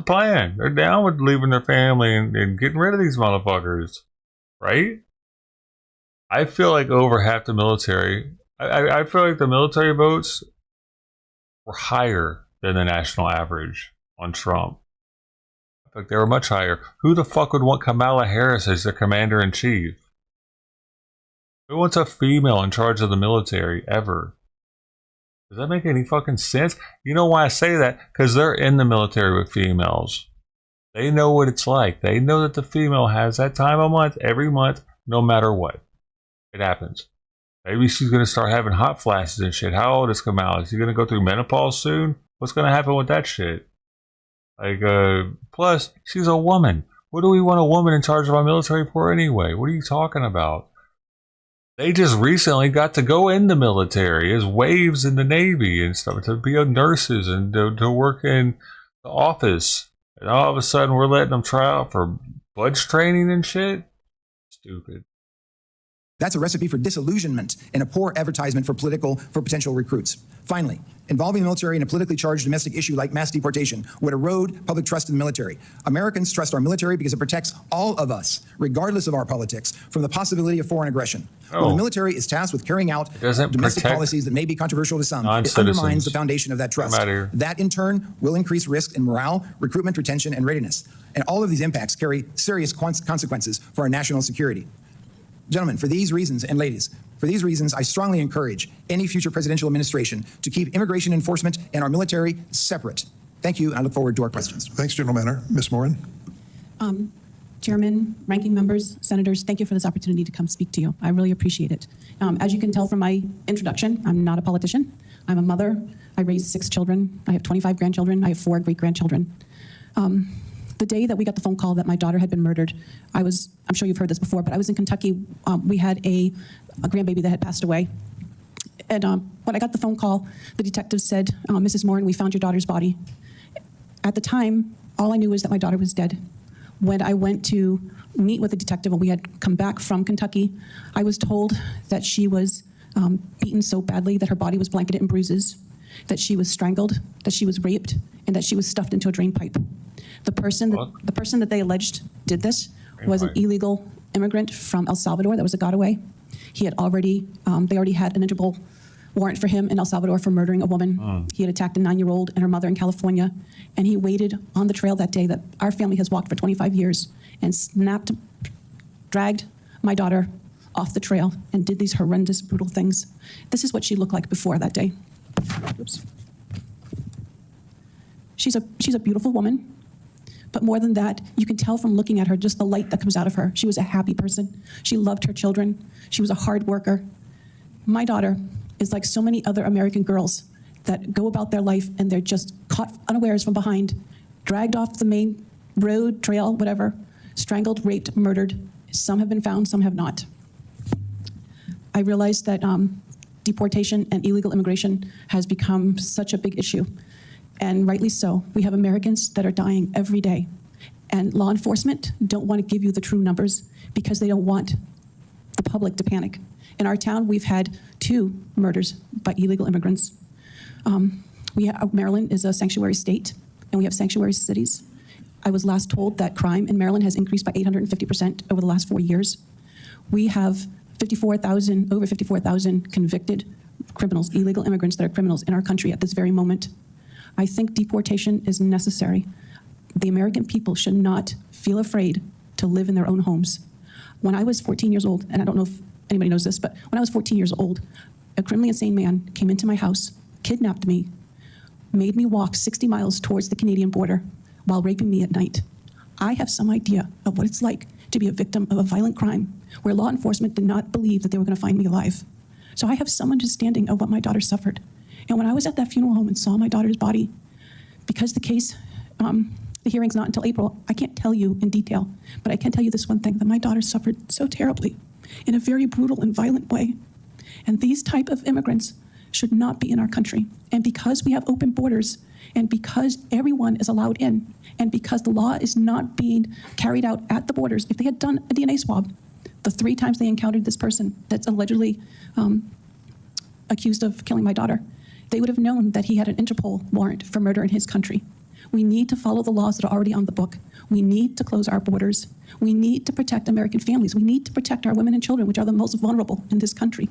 Speaker 1: plan. They're down with leaving their family and getting rid of these motherfuckers, right? I feel like over half the military. I feel like the military votes were higher than the national average on Trump. I think they were much higher. Who the fuck would want Kamala Harris as their commander-in-chief? Who wants a female in charge of the military ever? Does that make any fucking sense? You know why I say that? Because they're in the military with females. They know what it's like. They know that the female has that time of month, every month, no matter what. It happens. Maybe she's going to start having hot flashes and shit. How old is Kamala? Is she going to go through menopause soon? What's going to happen with that shit? Like, plus, she's a woman. What do we want a woman in charge of our military for anyway? What are you talking about? They just recently got to go in the military as waves in the Navy and stuff, to be nurses and to work in the office. And all of a sudden, we're letting them try out for budge training and shit? Stupid.
Speaker 19: That's a recipe for disillusionment and a poor advertisement for potential recruits. Finally, involving the military in a politically charged domestic issue like mass deportation would erode public trust in the military. Americans trust our military because it protects all of us, regardless of our politics, from the possibility of foreign aggression. While the military is tasked with carrying out domestic policies that may be controversial to some, it undermines the foundation of that trust. That, in turn, will increase risk in morale, recruitment, retention, and readiness. And all of these impacts carry serious consequences for our national security. Gentlemen, for these reasons, and ladies, for these reasons, I strongly encourage any future presidential administration to keep immigration enforcement and our military separate. Thank you, and I look forward to our questions.
Speaker 16: Thanks, General Manner. Ms. Morin.
Speaker 20: Chairman, ranking members, senators, thank you for this opportunity to come speak to you. I really appreciate it. As you can tell from my introduction, I'm not a politician. I'm a mother. I raised 6 children. I have 25 grandchildren. I have 4 great-grandchildren. The day that we got the phone call that my daughter had been murdered, I'm sure you've heard this before, but I was in Kentucky. We had a grandbaby that had passed away. And when I got the phone call, the detective said, Mrs. Morin, we found your daughter's body. At the time, all I knew was that my daughter was dead. When I went to meet with the detective and we had come back from Kentucky, I was told that she was beaten so badly that her body was blanketed in bruises, that she was strangled, that she was raped, and that she was stuffed into a drain pipe. The person that they alleged did this was an illegal immigrant from El Salvador that was a gotaway. He had already, they already had an interpol warrant for him in El Salvador for murdering a woman. He had attacked a 9-year-old and her mother in California, and he waited on the trail that day that our family has walked for 25 years and dragged my daughter off the trail and did these horrendous, brutal things. This is what she looked like before that day. Oops. She's a beautiful woman. But more than that, you can tell from looking at her just the light that comes out of her. She was a happy person. She loved her children. She was a hard worker. My daughter is like so many other American girls that go about their life and they're just caught unawares from behind, dragged off the main road, trail, whatever, strangled, raped, murdered. Some have been found, some have not. I realized that deportation and illegal immigration has become such a big issue. And rightly so. We have Americans that are dying every day. And law enforcement don't want to give you the true numbers because they don't want the public to panic. In our town, we've had 2 murders by illegal immigrants. Maryland is a sanctuary state, and we have sanctuary cities. I was last told that crime in Maryland has increased by 850% over the last 4 years. We have over 54,000 convicted criminals, illegal immigrants that are criminals in our country at this very moment. I think deportation is necessary. The American people should not feel afraid to live in their own homes. When I was 14 years old, and I don't know if anybody knows this, but when I was 14 years old, a criminally insane man came into my house, kidnapped me, made me walk 60 miles towards the Canadian border while raping me at night. I have some idea of what it's like to be a victim of a violent crime where law enforcement did not believe that they were going to find me alive. So I have some understanding of what my daughter suffered. And when I was at that funeral home and saw my daughter's body, because the case, the hearing's not until April, I can't tell you in detail, but I can tell you this one thing, that my daughter suffered so terribly in a very brutal and violent way. And these type of immigrants should not be in our country. And because we have open borders, and because everyone is allowed in, and because the law is not being carried out at the borders, if they had done a DNA swab, the 3 times they encountered this person that's allegedly accused of killing my daughter, they would have known that he had an Interpol warrant for murder in his country. We need to follow the laws that are already on the book. We need to close our borders. We need to protect American families. We need to protect our women and children, which are the most vulnerable in this country.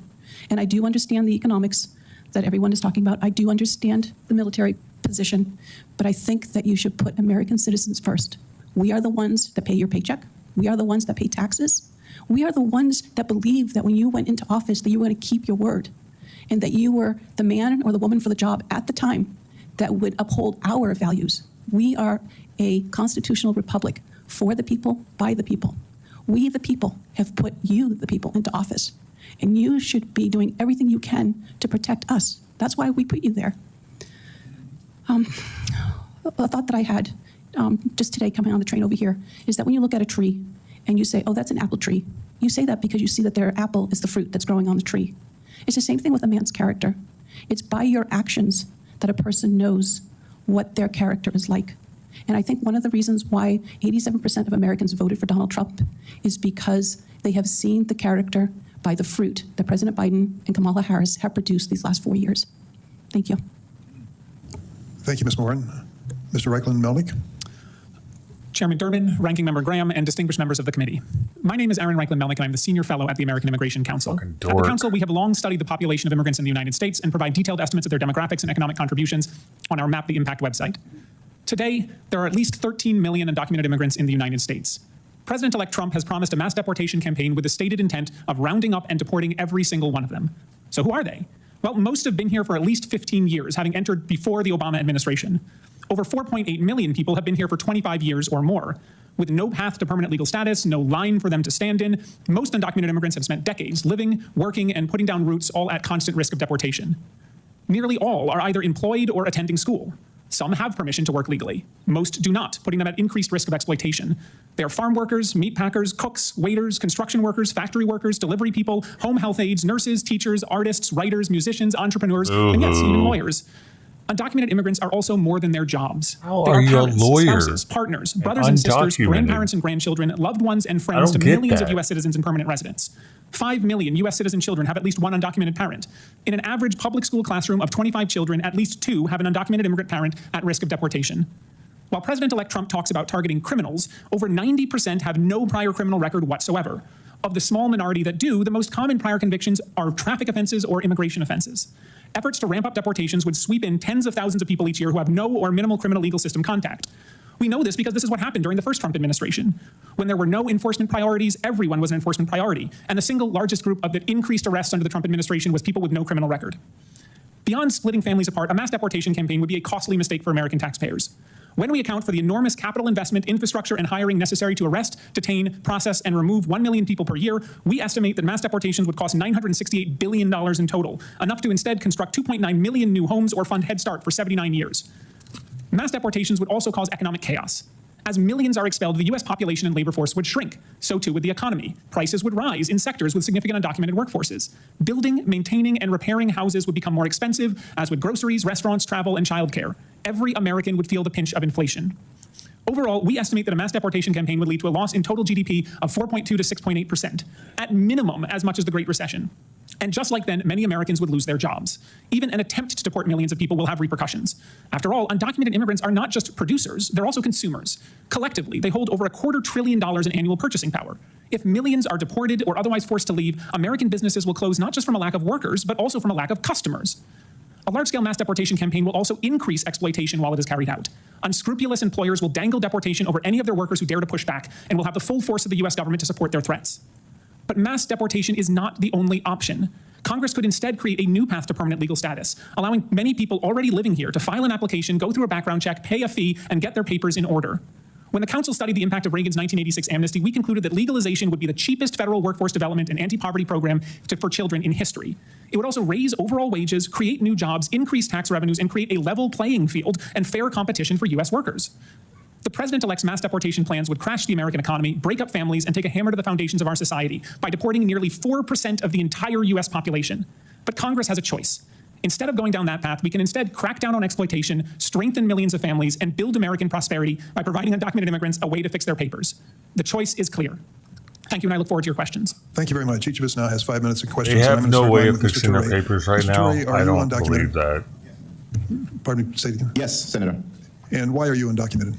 Speaker 20: And I do understand the economics that everyone is talking about. I do understand the military position, but I think that you should put American citizens first. We are the ones that pay your paycheck. We are the ones that pay taxes. We are the ones that believe that when you went into office that you were going to keep your word and that you were the man or the woman for the job at the time that would uphold our values. We are a constitutional republic for the people, by the people. We, the people, have put you, the people, into office. And you should be doing everything you can to protect us. That's why we put you there. A thought that I had just today coming on the train over here is that when you look at a tree and you say, oh, that's an apple tree, you say that because you see that their apple is the fruit that's growing on the tree. It's the same thing with a man's character. It's by your actions that a person knows what their character is like. And I think one of the reasons why 87% of Americans voted for Donald Trump is because they have seen the character by the fruit that President Biden and Kamala Harris have produced these last 4 years. Thank you.
Speaker 16: Thank you, Ms. Moran. Mr. Reichlin-Melnick.
Speaker 21: Chairman Durbin, Ranking Member Graham, and distinguished members of the committee. My name is Aaron Reichlin-Melnick, and I'm the Senior Fellow at the American Immigration Council. At the Council, we have long studied the population of immigrants in the United States and provide detailed estimates of their demographics and economic contributions on our Map the Impact website. Today, there are at least 13 million undocumented immigrants in the United States. President-elect Trump has promised a mass deportation campaign with the stated intent of rounding up and deporting every single one of them. So who are they? Well, most have been here for at least 15 years, having entered before the Obama administration. Over 4.8 million people have been here for 25 years or more. With no path to permanent legal status, no line for them to stand in, most undocumented immigrants have spent decades living, working, and putting down roots, all at constant risk of deportation. Nearly all are either employed or attending school. Some have permission to work legally. Most do not, putting them at increased risk of exploitation. They are farm workers, meat packers, cooks, waiters, construction workers, factory workers, delivery people, home health aides, nurses, teachers, artists, writers, musicians, entrepreneurs, and yes, even lawyers. Undocumented immigrants are also more than their jobs. They are parents, spouses, partners, brothers and sisters, grandparents and grandchildren, loved ones and friends to millions of U.S. citizens and permanent residents. 5 million U.S. citizen children have at least one undocumented parent. In an average public school classroom of 25 children, at least 2 have an undocumented immigrant parent at risk of deportation. While President-elect Trump talks about targeting criminals, over 90% have no prior criminal record whatsoever. Of the small minority that do, the most common prior convictions are traffic offenses or immigration offenses. Efforts to ramp up deportations would sweep in tens of thousands of people each year who have no or minimal criminal legal system contact. We know this because this is what happened during the first Trump administration. When there were no enforcement priorities, everyone was an enforcement priority. And the single largest group of the increased arrests under the Trump administration was people with no criminal record. Beyond splitting families apart, a mass deportation campaign would be a costly mistake for American taxpayers. When we account for the enormous capital investment, infrastructure, and hiring necessary to arrest, detain, process, and remove 1 million people per year, we estimate that mass deportations would cost $968 billion in total, enough to instead construct 2.9 million new homes or fund Head Start for 79 years. Mass deportations would also cause economic chaos. As millions are expelled, the U.S. population and labor force would shrink. So too would the economy. Prices would rise in sectors with significant undocumented workforces. Building, maintaining, and repairing houses would become more expensive, as would groceries, restaurants, travel, and childcare. Every American would feel the pinch of inflation. Overall, we estimate that a mass deportation campaign would lead to a loss in total GDP of 4.2 to 6.8%, at minimum as much as the Great Recession. And just like then, many Americans would lose their jobs. Even an attempt to deport millions of people will have repercussions. After all, undocumented immigrants are not just producers, they're also consumers. Collectively, they hold over $250 billion in annual purchasing power. If millions are deported or otherwise forced to leave, American businesses will close not just from a lack of workers, but also from a lack of customers. A large-scale mass deportation campaign will also increase exploitation while it is carried out. Unscrupulous employers will dangle deportation over any of their workers who dare to push back and will have the full force of the U.S. government to support their threats. But mass deportation is not the only option. Congress could instead create a new path to permanent legal status, allowing many people already living here to file an application, go through a background check, pay a fee, and get their papers in order. When the Council studied the impact of Reagan's 1986 amnesty, we concluded that legalization would be the cheapest federal workforce development and anti-poverty program for children in history. It would also raise overall wages, create new jobs, increase tax revenues, and create a level playing field and fair competition for U.S. workers. The president-elect's mass deportation plans would crash the American economy, break up families, and take a hammer to the foundations of our society by deporting nearly 4% of the entire U.S. population. But Congress has a choice. Instead of going down that path, we can instead crack down on exploitation, strengthen millions of families, and build American prosperity by providing undocumented immigrants a way to fix their papers. The choice is clear. Thank you, and I look forward to your questions.
Speaker 16: Thank you very much. Each of us now has 5 minutes of questions.
Speaker 1: They have no way of fixing their papers right now. I don't believe that.
Speaker 16: Pardon me, say it again.
Speaker 18: Yes, Senator.
Speaker 16: And why are you undocumented?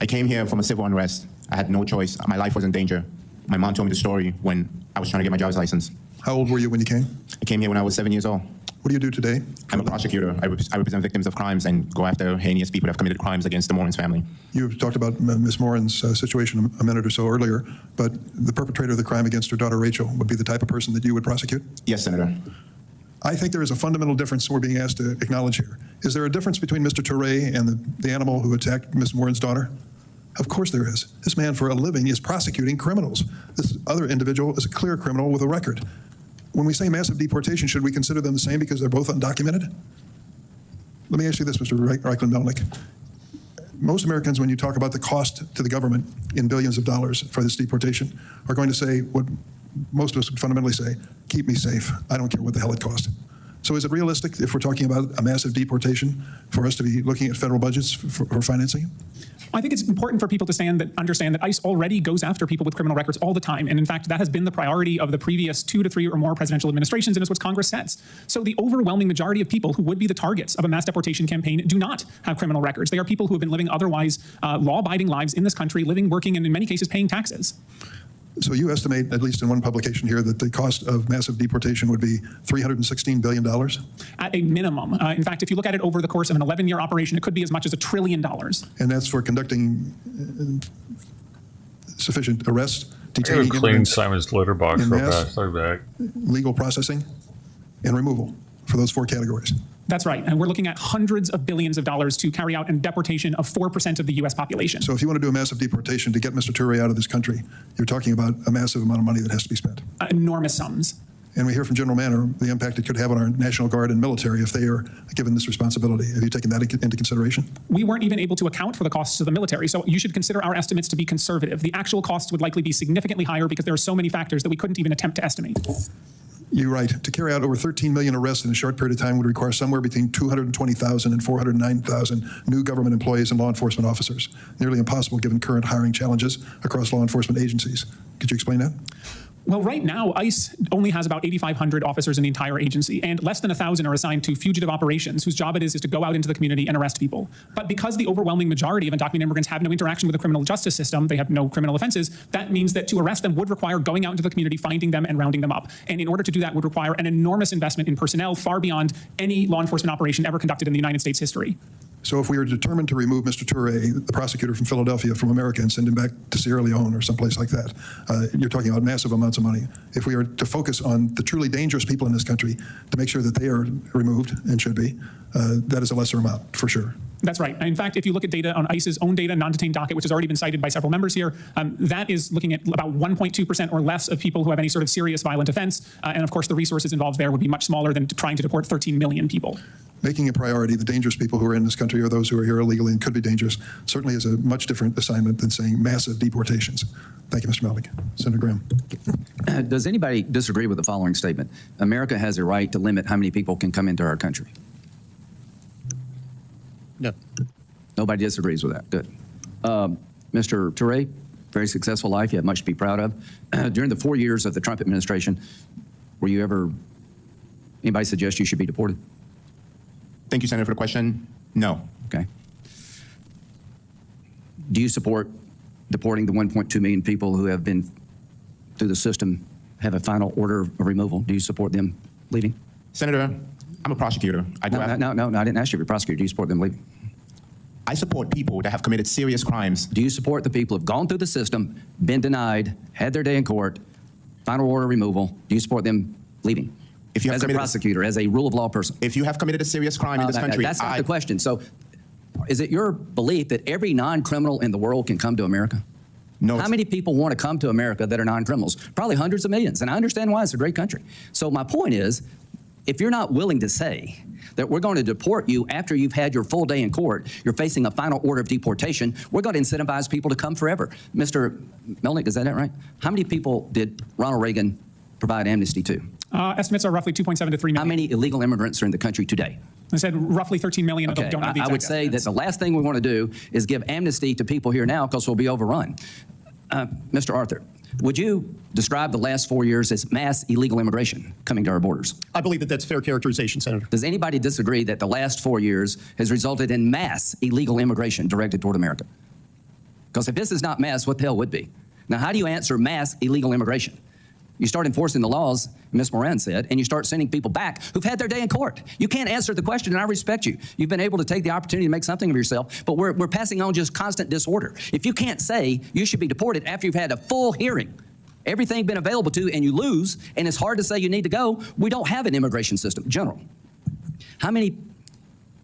Speaker 18: I came here from a civil unrest. I had no choice. My life was in danger. My mom told me the story when I was trying to get my driver's license.
Speaker 16: How old were you when you came?
Speaker 18: I came here when I was 7 years old.
Speaker 5: What do you do today?
Speaker 18: I'm a prosecutor. I represent victims of crimes and go after heinous people that have committed crimes against the Morin's family.
Speaker 5: You talked about Ms. Morin's situation a minute or so earlier, but the perpetrator of the crime against her daughter Rachel would be the type of person that you would prosecute?
Speaker 18: Yes, Senator.
Speaker 5: I think there is a fundamental difference we're being asked to acknowledge here. Is there a difference between Mr. Toure and the animal who attacked Ms. Morin's daughter? Of course there is. This man for a living is prosecuting criminals. This other individual is a clear criminal with a record. When we say massive deportation, should we consider them the same because they're both undocumented? Let me ask you this, Mr. Reichlin-Melnick. Most Americans, when you talk about the cost to the government in billions of dollars for this deportation, are going to say what most of us would fundamentally say, keep me safe. I don't care what the hell it costs. So is it realistic, if we're talking about a massive deportation, for us to be looking at federal budgets for financing it?
Speaker 21: I think it's important for people to understand that ICE already goes after people with criminal records all the time. And in fact, that has been the priority of the previous 2 to 3 or more presidential administrations, and it's what Congress says. So the overwhelming majority of people who would be the targets of a mass deportation campaign do not have criminal records. They are people who have been living otherwise law-abiding lives in this country, living, working, and in many cases paying taxes.
Speaker 5: So you estimate, at least in one publication here, that the cost of massive deportation would be $316 billion?
Speaker 21: At a minimum. In fact, if you look at it over the course of an 11-year operation, it could be as much as $1 trillion.
Speaker 5: And that's for conducting sufficient arrests, detaining
Speaker 1: clean Simon's litter box real fast, like that.
Speaker 5: Legal processing, and removal for those 4 categories.
Speaker 21: That's right. And we're looking at hundreds of billions of dollars to carry out a deportation of 4% of the U.S. population.
Speaker 5: So if you want to do a massive deportation to get Mr. Toure out of this country, you're talking about a massive amount of money that has to be spent.
Speaker 21: Enormous sums.
Speaker 5: And we hear from General Manner the impact it could have on our National Guard and military if they are given this responsibility. Have you taken that into consideration?
Speaker 21: We weren't even able to account for the costs of the military, so you should consider our estimates to be conservative. The actual costs would likely be significantly higher because there are so many factors that we couldn't even attempt to estimate.
Speaker 5: You're right. To carry out over 13 million arrests in a short period of time would require somewhere between 220,000 and 409,000 new government employees and law enforcement officers. Nearly impossible given current hiring challenges across law enforcement agencies. Could you explain that?
Speaker 21: Well, right now, ICE only has about 8,500 officers in the entire agency, and less than 1,000 are assigned to fugitive operations, whose job it is to go out into the community and arrest people. But because the overwhelming majority of undocumented immigrants have no interaction with the criminal justice system, they have no criminal offenses, that means that to arrest them would require going out into the community, finding them, and rounding them up. And in order to do that would require an enormous investment in personnel, far beyond any law enforcement operation ever conducted in the United States history.
Speaker 5: So if we were determined to remove Mr. Toure, the prosecutor from Philadelphia, from America, and send him back to Sierra Leone or someplace like that, you're talking about massive amounts of money. If we are to focus on the truly dangerous people in this country to make sure that they are removed, and should be, that is a lesser amount, for sure.
Speaker 21: That's right. In fact, if you look at data on ICE's own data, non-detained docket, which has already been cited by several members here, that is looking at about 1.2% or less of people who have any sort of serious violent offense. And of course, the resources involved there would be much smaller than trying to deport 13 million people.
Speaker 5: Making a priority the dangerous people who are in this country or those who are here illegally and could be dangerous certainly is a much different assignment than saying massive deportations. Thank you, Mr. Melnick. Senator Graham.
Speaker 14: Does anybody disagree with the following statement? America has a right to limit how many people can come into our country.
Speaker 17: No.
Speaker 14: Nobody disagrees with that. Good. Mr. Toure, very successful life. You have much to be proud of. During the 4 years of the Trump administration, were you ever, anybody suggest you should be deported?
Speaker 18: Thank you, Senator, for the question. No.
Speaker 14: Okay. Do you support deporting the 1.2 million people who have been through the system, have a final order of removal? Do you support them leaving?
Speaker 18: Senator, I'm a prosecutor.
Speaker 14: No, I didn't ask you if you're a prosecutor. Do you support them leaving?
Speaker 18: I support people that have committed serious crimes.
Speaker 14: Do you support the people who have gone through the system, been denied, had their day in court, final order removal? Do you support them leaving?
Speaker 18: If you have
Speaker 14: as a prosecutor, as a rule of law person?
Speaker 18: If you have committed a serious crime in this country,
Speaker 14: that's not the question. So is it your belief that every non-criminal in the world can come to America?
Speaker 18: No.
Speaker 14: How many people want to come to America that are non-criminals? Probably hundreds of millions, and I understand why. It's a great country. So my point is, if you're not willing to say that we're going to deport you after you've had your full day in court, you're facing a final order of deportation, we're going to incentivize people to come forever. Mr. Melnick, is that right? How many people did Ronald Reagan provide amnesty to?
Speaker 21: Estimates are roughly 2.7 to 3 million.
Speaker 14: How many illegal immigrants are in the country today?
Speaker 21: I said roughly 13 million.
Speaker 14: Okay.
Speaker 21: Don't know the exact
Speaker 14: I would say that the last thing we want to do is give amnesty to people here now because we'll be overrun. Mr. Arthur, would you describe the last 4 years as mass illegal immigration coming to our borders?
Speaker 17: I believe that that's fair characterization, Senator.
Speaker 14: Does anybody disagree that the last 4 years has resulted in mass illegal immigration directed toward America? Because if this is not mass, what the hell would be? Now, how do you answer mass illegal immigration? You start enforcing the laws, Ms. Moran said, and you start sending people back who've had their day in court. You can't answer the question, and I respect you. You've been able to take the opportunity to make something of yourself, but we're passing on just constant disorder. If you can't say you should be deported after you've had a full hearing, everything been available to, and you lose, and it's hard to say you need to go, we don't have an immigration system. General, how many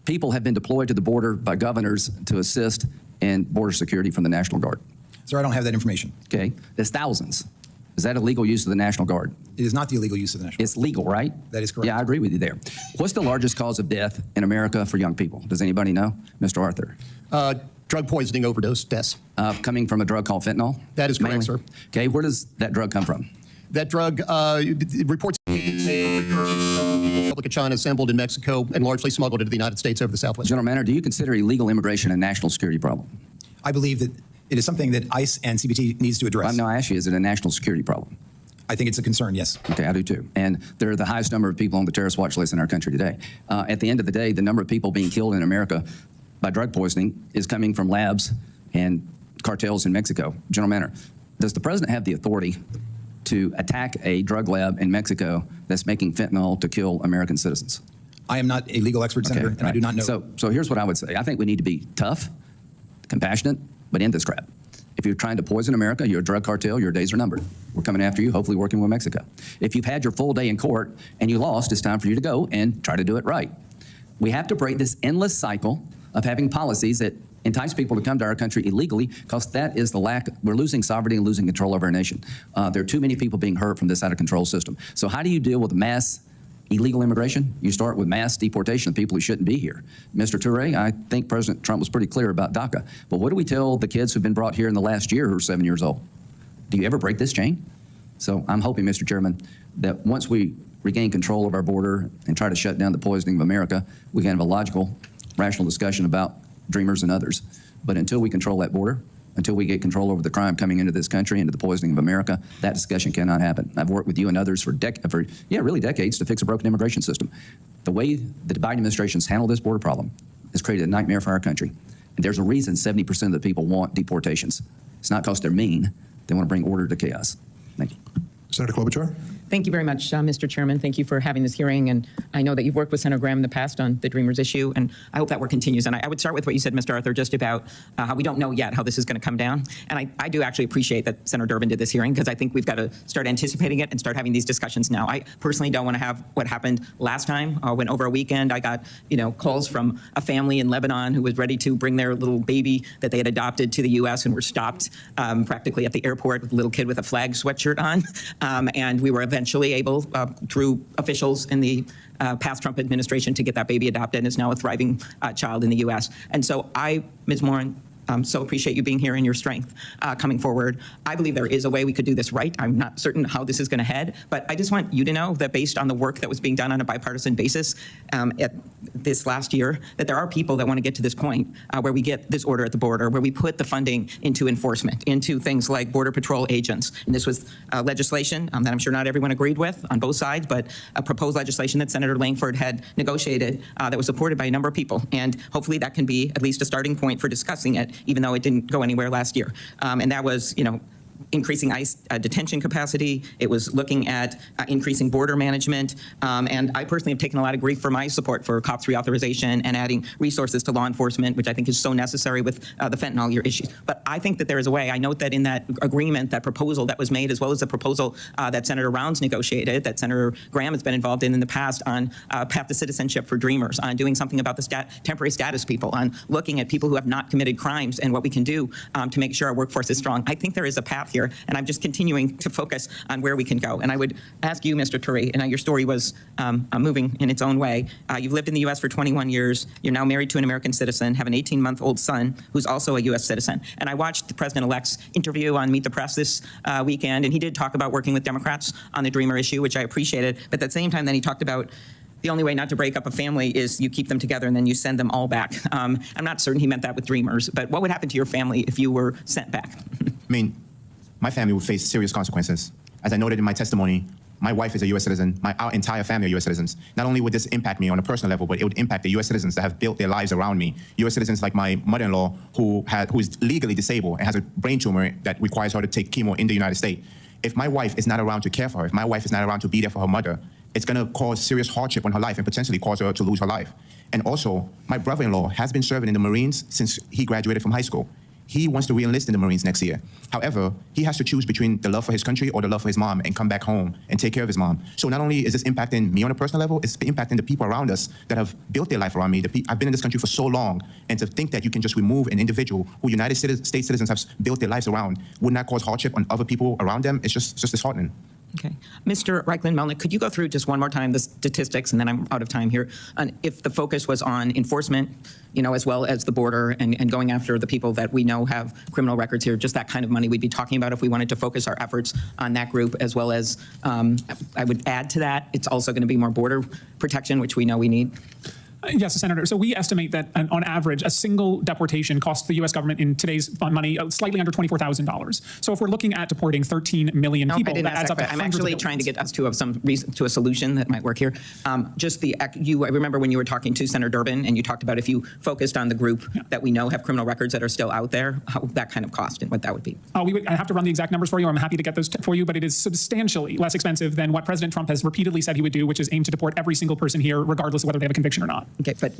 Speaker 14: people have been deployed to the border by governors to assist in border security from the National Guard?
Speaker 19: Sir, I don't have that information.
Speaker 14: Okay, there's thousands. Is that illegal use of the National Guard?
Speaker 19: It is not the illegal use of the National Guard.
Speaker 14: It's legal, right?
Speaker 19: That is correct.
Speaker 14: Yeah, I agree with you there. What's the largest cause of death in America for young people? Does anybody know? Mr. Arthur?
Speaker 2: Drug poisoning overdose deaths.
Speaker 14: Coming from a drug called fentanyl?
Speaker 2: That is correct,
Speaker 14: mainly?
Speaker 2: sir.
Speaker 14: Okay, where does that drug come from?
Speaker 2: That drug, reports Republic of China assembled in Mexico and largely smuggled into the United States over the Southwest.
Speaker 14: General Manner, do you consider illegal immigration a national security problem?
Speaker 19: I believe that it is something that ICE and CBT needs to address.
Speaker 14: No, I ask you, is it a national security problem?
Speaker 19: I think it's a concern, yes.
Speaker 14: Okay, I do too. And they're the highest number of people on the terrorist watch list in our country today. At the end of the day, the number of people being killed in America by drug poisoning is coming from labs and cartels in Mexico. General Manner, does the president have the authority to attack a drug lab in Mexico that's making fentanyl to kill American citizens?
Speaker 19: I am not a legal expert, Senator, and I do not know.
Speaker 14: So here's what I would say. I think we need to be tough, compassionate, but end this crap. If you're trying to poison America, you're a drug cartel, your days are numbered. We're coming after you, hopefully working with Mexico. If you've had your full day in court and you lost, it's time for you to go and try to do it right. We have to break this endless cycle of having policies that entice people to come to our country illegally, because that is the lack, we're losing sovereignty and losing control of our nation. There are too many people being hurt from this out of control system. So how do you deal with mass illegal immigration? You start with mass deportation of people who shouldn't be here. Mr. Toure, I think President Trump was pretty clear about DACA. But what do we tell the kids who've been brought here in the last year who are 7 years old? Do you ever break this chain? So I'm hoping, Mr. Chairman, that once we regain control of our border and try to shut down the poisoning of America, we can have a logical, rational discussion about dreamers and others. But until we control that border, until we get control over the crime coming into this country, into the poisoning of America, that discussion cannot happen. I've worked with you and others for really decades to fix a broken immigration system. The way the Biden administration's handled this border problem has created a nightmare for our country. And there's a reason 70% of the people want deportations. It's not because they're mean. They want to bring order to chaos. Thank you.
Speaker 5: Senator Klobuchar.
Speaker 22: Thank you very much, Mr. Chairman. Thank you for having this hearing. And I know that you've worked with Senator Graham in the past on the Dreamers issue, and I hope that work continues. And I would start with what you said, Mr. Arthur, just about how we don't know yet how this is going to come down. And I do actually appreciate that Senator Durbin did this hearing, because I think we've got to start anticipating it and start having these discussions now. I personally don't want to have what happened last time when over a weekend I got calls from a family in Lebanon who was ready to bring their little baby that they had adopted to the U.S. and were stopped practically at the airport with a little kid with a flag sweatshirt on. And we were eventually able, through officials in the past Trump administration, to get that baby adopted, and is now a thriving child in the U.S. And so I, Ms. Moran, so appreciate you being here and your strength coming forward. I believe there is a way we could do this right. I'm not certain how this is going to head, but I just want you to know that based on the work that was being done on a bipartisan basis at this last year, that there are people that want to get to this point where we get this order at the border, where we put the funding into enforcement, into things like Border Patrol agents. And this was legislation that I'm sure not everyone agreed with on both sides, but a proposed legislation that Senator Langford had negotiated that was supported by a number of people. And hopefully that can be at least a starting point for discussing it, even though it didn't go anywhere last year. And that was, increasing ICE detention capacity. It was looking at increasing border management. And I personally have taken a lot of grief for my support for COPS reauthorization and adding resources to law enforcement, which I think is so necessary with the fentanyl issues. But I think that there is a way. I note that in that agreement, that proposal that was made, as well as the proposal that Senator Rounds negotiated, that Senator Graham has been involved in the past, on path to citizenship for Dreamers, on doing something about the temporary status people, on looking at people who have not committed crimes and what we can do to make sure our workforce is strong. I think there is a path here, and I'm just continuing to focus on where we can go. And I would ask you, Mr. Toure, and your story was moving in its own way. You've lived in the U.S. for 21 years. You're now married to an American citizen, have an 18-month-old son who's also a U.S. citizen. And I watched the President-elect's interview on Meet the Press this weekend, and he did talk about working with Democrats on the Dreamer issue, which I appreciated. But at the same time, then he talked about the only way not to break up a family is you keep them together and then you send them all back. I'm not certain he meant that with Dreamers, but what would happen to your family if you were sent back?
Speaker 18: My family would face serious consequences. As I noted in my testimony, my wife is a U.S. citizen. Our entire family are U.S. citizens. Not only would this impact me on a personal level, but it would impact the U.S. citizens that have built their lives around me. U.S. citizens like my mother-in-law, who is legally disabled and has a brain tumor that requires her to take chemo in the United States. If my wife is not around to care for her, if my wife is not around to be there for her mother, it's going to cause serious hardship on her life and potentially cause her to lose her life. And also, my brother-in-law has been serving in the Marines since he graduated from high school. He wants to re-enlist in the Marines next year. However, he has to choose between the love for his country or the love for his mom and come back home and take care of his mom. So not only is this impacting me on a personal level, it's impacting the people around us that have built their life around me. I've been in this country for so long, and to think that you can just remove an individual who United States citizens have built their lives around would not cause hardship on other people around them, it's just disheartening.
Speaker 22: Okay. Mr. Reichlin-Melnick, could you go through just one more time the statistics, and then I'm out of time here, on if the focus was on enforcement, you know, as well as the border and going after the people that we know have criminal records here, just that kind of money we'd be talking about if we wanted to focus our efforts on that group, as well as, I would add to that, it's also going to be more border protection, which we know we need.
Speaker 21: Yes, Senator. So we estimate that on average, a single deportation costs the U.S. government in today's money slightly under $24,000. So if we're looking at deporting 13 million people, that adds up to
Speaker 22: I'm actually trying to get us to a solution that might work here. Just I remember when you were talking to Senator Durbin, and you talked about if you focused on the group that we know have criminal records that are still out there, how that kind of cost and what that would be.
Speaker 21: I have to run the exact numbers for you. I'm happy to get those for you, but it is substantially less expensive than what President Trump has repeatedly said he would do, which is aim to deport every single person here, regardless of whether they have a conviction or not.
Speaker 22: Okay, but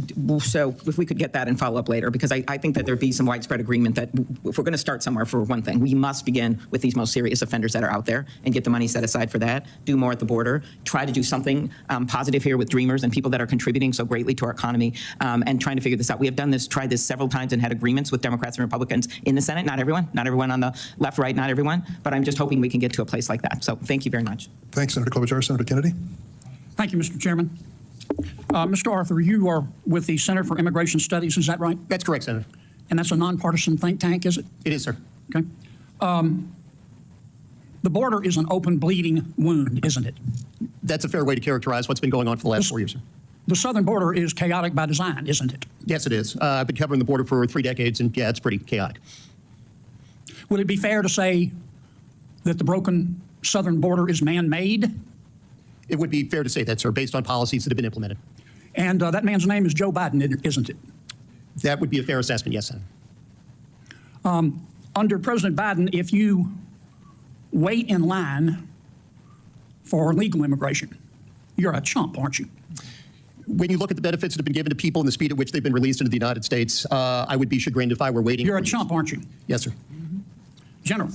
Speaker 22: so if we could get that and follow up later, because I think that there'd be some widespread agreement that if we're going to start somewhere, for one thing, we must begin with these most serious offenders that are out there and get the money set aside for that, do more at the border, try to do something positive here with Dreamers and people that are contributing so greatly to our economy, and trying to figure this out. We have tried this several times and had agreements with Democrats and Republicans in the Senate. Not everyone on the left, right, not everyone, but I'm just hoping we can get to a place like that. So thank you very much.
Speaker 5: Thanks, Senator Klobuchar. Senator Kennedy.
Speaker 3: Thank you, Mr. Chairman. Mr. Arthur, you are with the Center for Immigration Studies, is that right?
Speaker 2: That's correct, Senator.
Speaker 3: And that's a nonpartisan think tank, is it?
Speaker 2: It is, sir.
Speaker 3: Okay. The border is an open bleeding wound, isn't it?
Speaker 2: That's a fair way to characterize what's been going on for the last 4 years, sir.
Speaker 3: The southern border is chaotic by design, isn't it?
Speaker 2: Yes, it is. I've been covering the border for 3 decades, and yeah, it's pretty chaotic.
Speaker 3: Would it be fair to say that the broken southern border is man-made?
Speaker 2: It would be fair to say that, sir, based on policies that have been implemented.
Speaker 3: And that man's name is Joe Biden, isn't it?
Speaker 2: That would be a fair assessment, yes, Senator.
Speaker 3: Under President Biden, if you wait in line for legal immigration, you're a chump, aren't you?
Speaker 2: When you look at the benefits that have been given to people and the speed at which they've been released into the United States, I would be chagrined if I were waiting.
Speaker 3: You're a chump, aren't you?
Speaker 2: Yes, sir.
Speaker 3: General,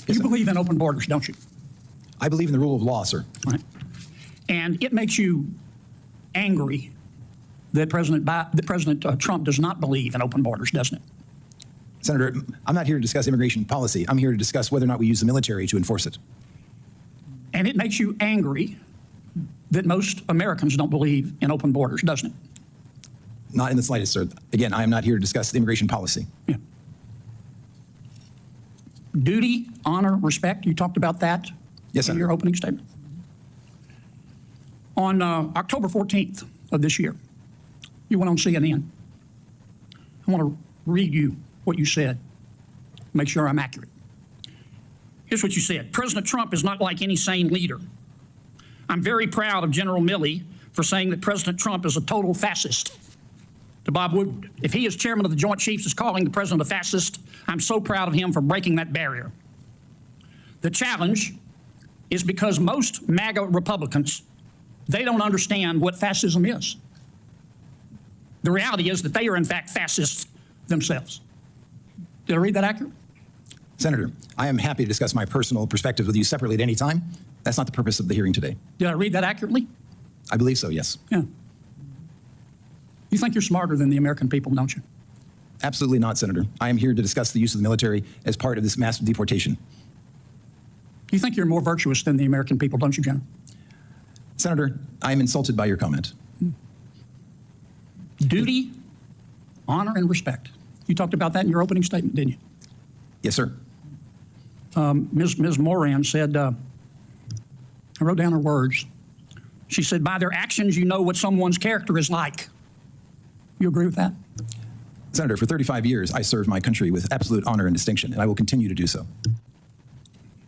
Speaker 3: you believe in open borders, don't you?
Speaker 19: I believe in the rule of law, sir.
Speaker 3: Right. And it makes you angry that President Trump does not believe in open borders, doesn't it?
Speaker 19: Senator, I'm not here to discuss immigration policy. I'm here to discuss whether or not we use the military to enforce it.
Speaker 3: And it makes you angry that most Americans don't believe in open borders, doesn't it?
Speaker 19: Not in the slightest, sir. Again, I am not here to discuss immigration policy.
Speaker 3: Yeah. Duty, honor, respect, you talked about that in your opening statement. On October 14th of this year, you went on CNN. I want to read you what you said, make sure I'm accurate. Here's what you said. President Trump is not like any sane leader. I'm very proud of General Milley for saying that President Trump is a total fascist. To Bob Woodward, if he as chairman of the Joint Chiefs is calling the president a fascist, I'm so proud of him for breaking that barrier. The challenge is because most MAGA Republicans, they don't understand what fascism is. The reality is that they are in fact fascists themselves. Did I read that accurate?
Speaker 19: Senator, I am happy to discuss my personal perspectives with you separately at any time. That's not the purpose of the hearing today.
Speaker 3: Did I read that accurately?
Speaker 19: I believe so, yes.
Speaker 3: Yeah. You think you're smarter than the American people, don't you?
Speaker 19: Absolutely not, Senator. I am here to discuss the use of the military as part of this mass deportation.
Speaker 3: You think you're more virtuous than the American people, don't you, General?
Speaker 19: Senator, I am insulted by your comment.
Speaker 3: Duty, honor, and respect. You talked about that in your opening statement, didn't you?
Speaker 19: Yes, sir.
Speaker 3: Ms. Moran said, I wrote down her words. She said, by their actions, you know what someone's character is like. You agree with that?
Speaker 19: Senator, for 35 years, I served my country with absolute honor and distinction, and I will continue to do so.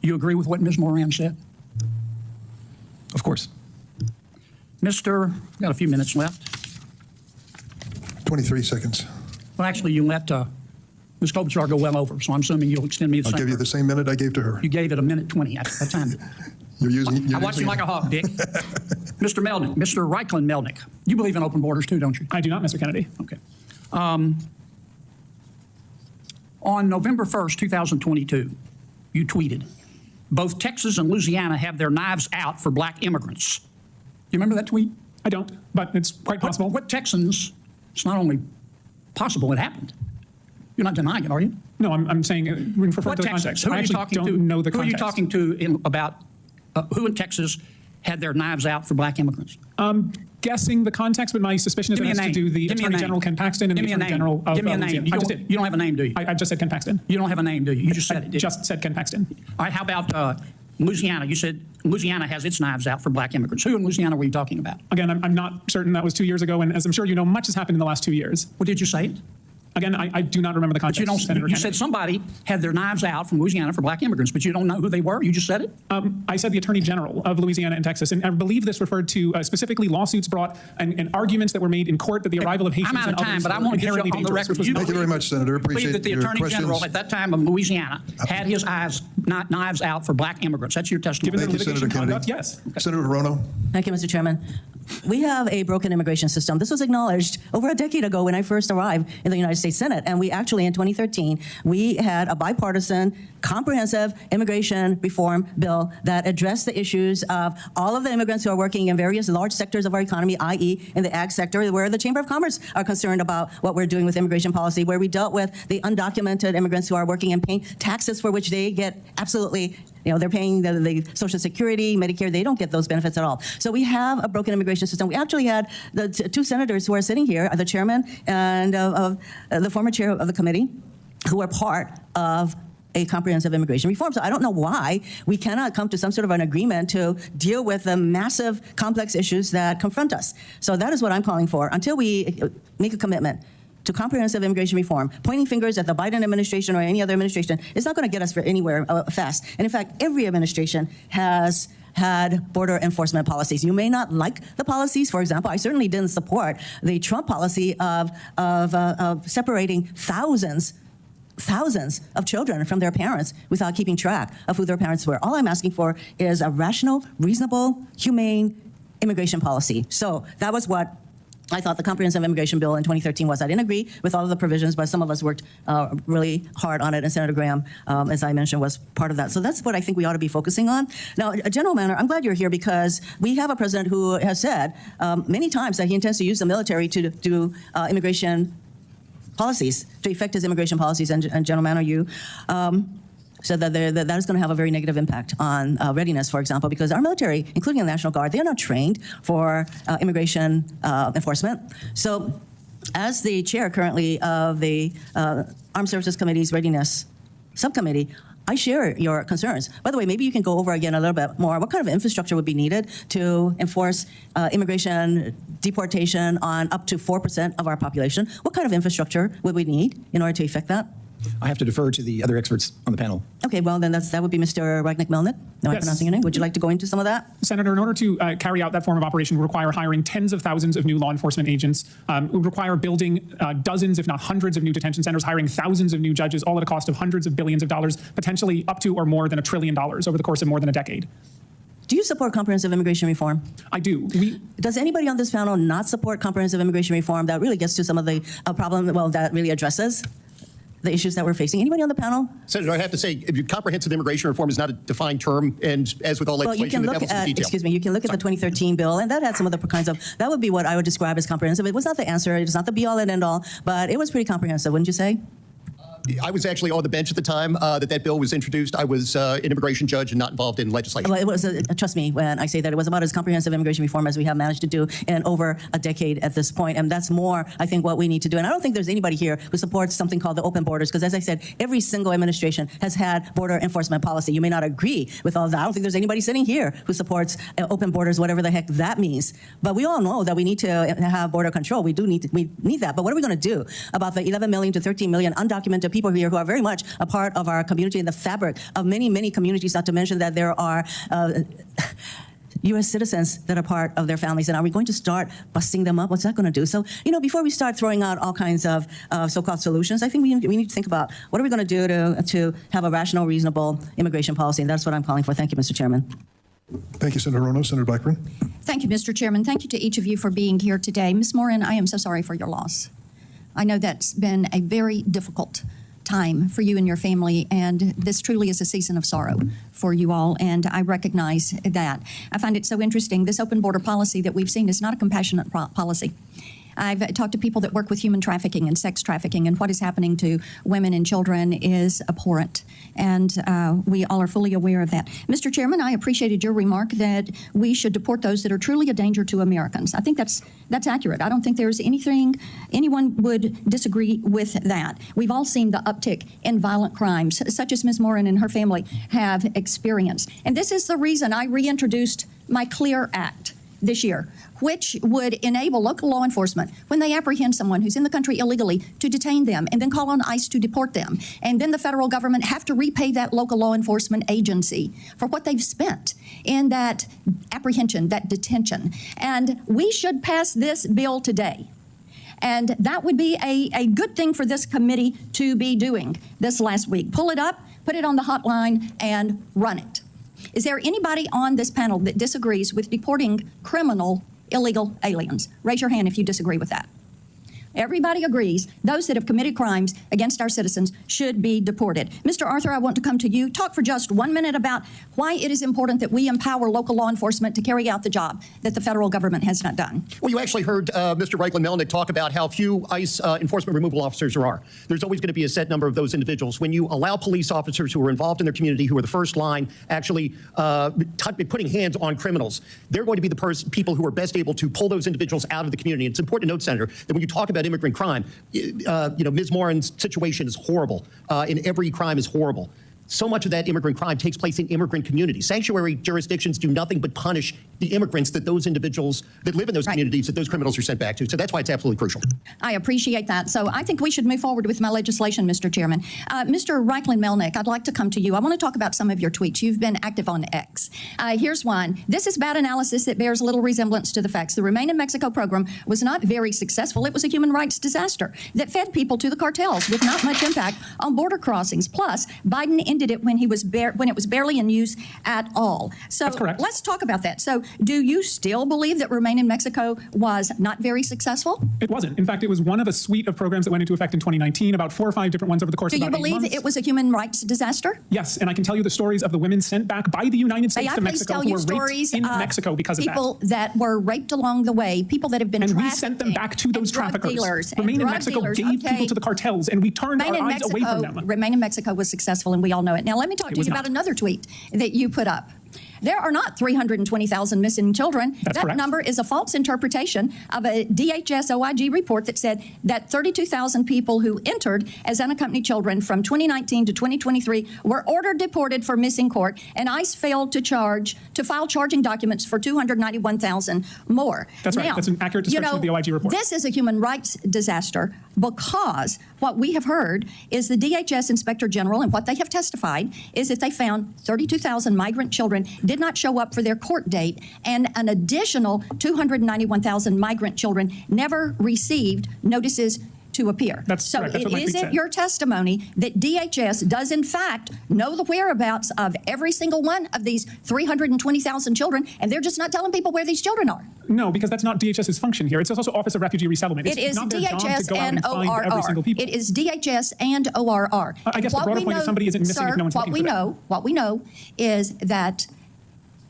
Speaker 3: You agree with what Ms. Moran said?
Speaker 19: Of course.
Speaker 3: Mr., we've got a few minutes left.
Speaker 5: 23 seconds.
Speaker 3: Well, actually, you let Mr. Ms. Klobuchar go well over, so I'm assuming you'll extend me the
Speaker 5: I'll
Speaker 3: same.
Speaker 5: give you the same minute I gave to her.
Speaker 3: You gave it a minute 20 at that time. I watch you like a hawk, Dick. Mr. Melnick, Mr. Reichlin Melnick, you believe in open borders too, don't you?
Speaker 21: I do not, Mr. Kennedy.
Speaker 3: Okay. On November 1st, 2022, you tweeted, both Texas and Louisiana have their knives out for black immigrants. You remember that tweet?
Speaker 21: I don't, but it's quite possible.
Speaker 3: What Texans, it's not only possible, it happened. You're not denying it, are you?
Speaker 21: No, I'm saying refer to the context.
Speaker 3: Who
Speaker 21: I
Speaker 3: are you
Speaker 21: actually
Speaker 3: talking
Speaker 21: don't
Speaker 3: to?
Speaker 21: know the
Speaker 3: Who
Speaker 21: context.
Speaker 3: are you talking to about who in Texas had their knives out for black immigrants?
Speaker 21: Guessing the context, but my suspicion is it has to do the Attorney General Ken Paxton and the Attorney General of Louisiana.
Speaker 3: You don't have a name, do you?
Speaker 21: I just said Ken Paxton.
Speaker 3: You don't have a name, do you? You just said it.
Speaker 21: Just said Ken Paxton.
Speaker 3: All right, how about Louisiana? You said Louisiana has its knives out for black immigrants. Who in Louisiana were you talking about?
Speaker 21: Again, I'm not certain that was 2 years ago, and as I'm sure you know, much has happened in the last 2 years.
Speaker 3: Well, did you say it?
Speaker 21: Again, I do not remember the context.
Speaker 3: But you don't. You said somebody had their knives out from Louisiana for black immigrants, but you don't know who they were. You just said it.
Speaker 21: I said the Attorney General of Louisiana and Texas, and I believe this referred to specifically lawsuits brought and arguments that were made in court that the arrival of Haitians
Speaker 3: I'm out of
Speaker 21: and
Speaker 3: time,
Speaker 21: others
Speaker 3: but I
Speaker 21: were
Speaker 3: want to get you
Speaker 21: inherently
Speaker 3: on the
Speaker 21: dangerous.
Speaker 3: record.
Speaker 5: Thank you very much, Senator. Appreciate
Speaker 3: that the
Speaker 5: your
Speaker 3: Attorney
Speaker 5: questions.
Speaker 3: General at that time of Louisiana had his knives out for black immigrants. That's your testimony.
Speaker 21: Given the
Speaker 5: Thank you,
Speaker 21: litigation
Speaker 5: Senator
Speaker 21: conduct,
Speaker 5: Kennedy.
Speaker 21: yes.
Speaker 3: Okay.
Speaker 5: Senator Hirono.
Speaker 10: Thank you, Mr. Chairman. We have a broken immigration system. This was acknowledged over a decade ago when I first arrived in the United States Senate. And we actually, in 2013, we had a bipartisan, comprehensive immigration reform bill that addressed the issues of all of the immigrants who are working in various large sectors of our economy, i.e. in the ag sector, where the Chamber of Commerce are concerned about what we're doing with immigration policy, where we dealt with the undocumented immigrants who are working and paying taxes for which they get absolutely, they're paying the Social Security, Medicare, they don't get those benefits at all. So we have a broken immigration system. We actually had the two senators who are sitting here, the chairman and the former chair of the committee, who are part of a comprehensive immigration reform. So I don't know why we cannot come to some sort of an agreement to deal with the massive, complex issues that confront us. So that is what I'm calling for. Until we make a commitment to comprehensive immigration reform, pointing fingers at the Biden administration or any other administration is not going to get us for anywhere fast. And in fact, every administration has had border enforcement policies. You may not like the policies. For example, I certainly didn't support the Trump policy of separating thousands of children from their parents without keeping track of who their parents were. All I'm asking for is a rational, reasonable, humane immigration policy. So that was what I thought the comprehensive immigration bill in 2013 was. I didn't agree with all of the provisions, but some of us worked really hard on it, and Senator Graham, as I mentioned, was part of that. So that's what I think we ought to be focusing on. Now, General Manner, I'm glad you're here because we have a president who has said many times that he intends to use the military to do immigration policies, to effect his immigration policies, and General Manner, you said that that is going to have a very negative impact on readiness, for example, because our military, including the National Guard, they are not trained for immigration enforcement. So as the chair currently of the Armed Services Committee's Readiness Subcommittee, I share your concerns. By the way, maybe you can go over again a little bit more. What kind of infrastructure would be needed to enforce immigration deportation on up to 4% of our population? What kind of infrastructure would we need in order to effect that?
Speaker 19: I have to defer to the other experts on the panel.
Speaker 10: Okay, well, then that would be Mr. Reichlin-Melnick. Am I pronouncing your name? Would you like to go into some of that?
Speaker 21: Senator, in order to carry out that form of operation would require hiring tens of thousands of new law enforcement agents. It would require building dozens, if not hundreds, of new detention centers, hiring thousands of new judges, all at a cost of hundreds of billions of dollars, potentially up to or more than $1 trillion over the course of more than a decade.
Speaker 10: Do you support comprehensive immigration reform?
Speaker 21: I do.
Speaker 10: Does anybody on this panel not support comprehensive immigration reform that really gets to some of the problem, well, that really addresses the issues that we're facing? Anybody on the panel?
Speaker 2: Senator, I have to say, comprehensive immigration reform is not a defined term, and as with all legislation,
Speaker 10: you can
Speaker 2: the
Speaker 10: look
Speaker 2: devil's in the
Speaker 10: at,
Speaker 2: detail.
Speaker 10: excuse me, you can look at the 2013 bill, and that had some of the kinds of, that would be what I would describe as comprehensive. It was not the answer, it was not the be-all and end-all, but it was pretty comprehensive, wouldn't you say?
Speaker 2: I was actually on the bench at the time that bill was introduced. I was an immigration judge and not involved in legislation.
Speaker 10: Well, it was, trust me when I say that, it was about as comprehensive immigration reform as we have managed to do in over a decade at this point. And that's more, I think, what we need to do. And I don't think there's anybody here who supports something called the open borders, because as I said, every single administration has had border enforcement policy. You may not agree with all that. I don't think there's anybody sitting here who supports open borders, whatever the heck that means. But we all know that we need to have border control. We need that. But what are we going to do about the 11 million to 13 million undocumented people here who are very much a part of our community and the fabric of many, many communities, not to mention that there are U.S. citizens that are part of their families, and are we going to start busting them up? What's that going to do? So, before we start throwing out all kinds of so-called solutions, I think we need to think about what are we going to do to have a rational, reasonable immigration policy, and that's what I'm calling for. Thank you, Mr. Chairman.
Speaker 5: Thank you, Senator Rono. Senator Blackburn.
Speaker 11: Thank you, Mr. Chairman. Thank you to each of you for being here today. Ms. Morin, I am so sorry for your loss. I know that's been a very difficult time for you and your family, and this truly is a season of sorrow for you all, and I recognize that. I find it so interesting. This open border policy that we've seen is not a compassionate policy. I've talked to people that work with human trafficking and sex trafficking, and what is happening to women and children is abhorrent, and we all are fully aware of that. Mr. Chairman, I appreciated your remark that we should deport those that are truly a danger to Americans. I think that's accurate. I don't think there's anyone would disagree with that. We've all seen the uptick in violent crimes, such as Ms. Morin and her family have experienced. And this is the reason I reintroduced my CLEAR Act this year, which would enable local law enforcement, when they apprehend someone who's in the country illegally, to detain them and then call on ICE to deport them. And then the federal government have to repay that local law enforcement agency for what they've spent in that apprehension, that detention. And we should pass this bill today. And that would be a good thing for this committee to be doing this last week. Pull it up, put it on the hotline, and run it. Is there anybody on this panel that disagrees with deporting criminal illegal aliens? Raise your hand if you disagree with that. Everybody agrees those that have committed crimes against our citizens should be deported. Mr. Arthur, I want to come to you. Talk for just 1 minute about why it is important that we empower local law enforcement to carry out the job that the federal government has not done.
Speaker 2: Well, you actually heard Mr. Reichlin-Melnick talk about how few ICE enforcement removal officers there are. There's always going to be a set number of those individuals. When you allow police officers who are involved in their community, who are the first line, actually putting hands on criminals, they're going to be the people who are best able to pull those individuals out of the community. And it's important to note, Senator, that when you talk about immigrant crime, Ms. Morin's situation is horrible, and every crime is horrible. So much of that immigrant crime takes place in immigrant communities. Sanctuary jurisdictions do nothing but punish the immigrants that those individuals that live in those communities that those criminals are sent back to. So that's why it's absolutely crucial.
Speaker 11: I appreciate that. So I think we should move forward with my legislation, Mr. Chairman. Mr. Reichlin-Melnick, I'd like to come to you. I want to talk about some of your tweets. You've been active on X. Here's one. This is bad analysis that bears little resemblance to the facts. The Remain in Mexico program was not very successful. It was a human rights disaster that fed people to the cartels with not much impact on border crossings. Plus, Biden ended it when it was barely in use at all. So
Speaker 21: that's correct.
Speaker 11: Let's talk about that. So do you still believe that Remain in Mexico was not very successful?
Speaker 21: It wasn't. In fact, it was one of a suite of programs that went into effect in 2019, about 4 or 5 different ones over the course of about 8 months.
Speaker 11: Do you believe it was a human rights disaster?
Speaker 21: Yes, and I can tell you the stories of the women sent back by the United States to Mexico who were raped in Mexico because of that.
Speaker 11: People that were raped along the way, people that have been trafficked.
Speaker 21: And we sent them back to those traffickers.
Speaker 11: Dealers
Speaker 21: Remain in Mexico gave people to the cartels, and we turned our eyes away from them.
Speaker 11: Remain in Mexico was successful, and we all know it. Now, let me talk to you about another tweet that you put up. There are not 320,000 missing children.
Speaker 21: That's correct.
Speaker 11: Number is a false interpretation of a DHS OIG report that said that 32,000 people who entered as unaccompanied children from 2019 to 2023 were ordered deported for missing court, and ICE failed to file charging documents for 291,000 more.
Speaker 21: That's right. That's an accurate description of the OIG report.
Speaker 11: This is a human rights disaster because what we have heard is the DHS Inspector General, and what they have testified is that they found 32,000 migrant children did not show up for their court date, and an additional 291,000 migrant children never received notices to appear.
Speaker 21: So
Speaker 11: is it your testimony that DHS does in fact know the whereabouts of every single one of these 320,000 children, and they're just not telling people where these children are?
Speaker 21: No, because that's not DHS's function here. It's also Office of Refugee Resettlement.
Speaker 11: It is DHS and ORR. It is DHS and ORR.
Speaker 21: I guess the broader point is somebody isn't missing if no one's looking for them.
Speaker 11: What we know is that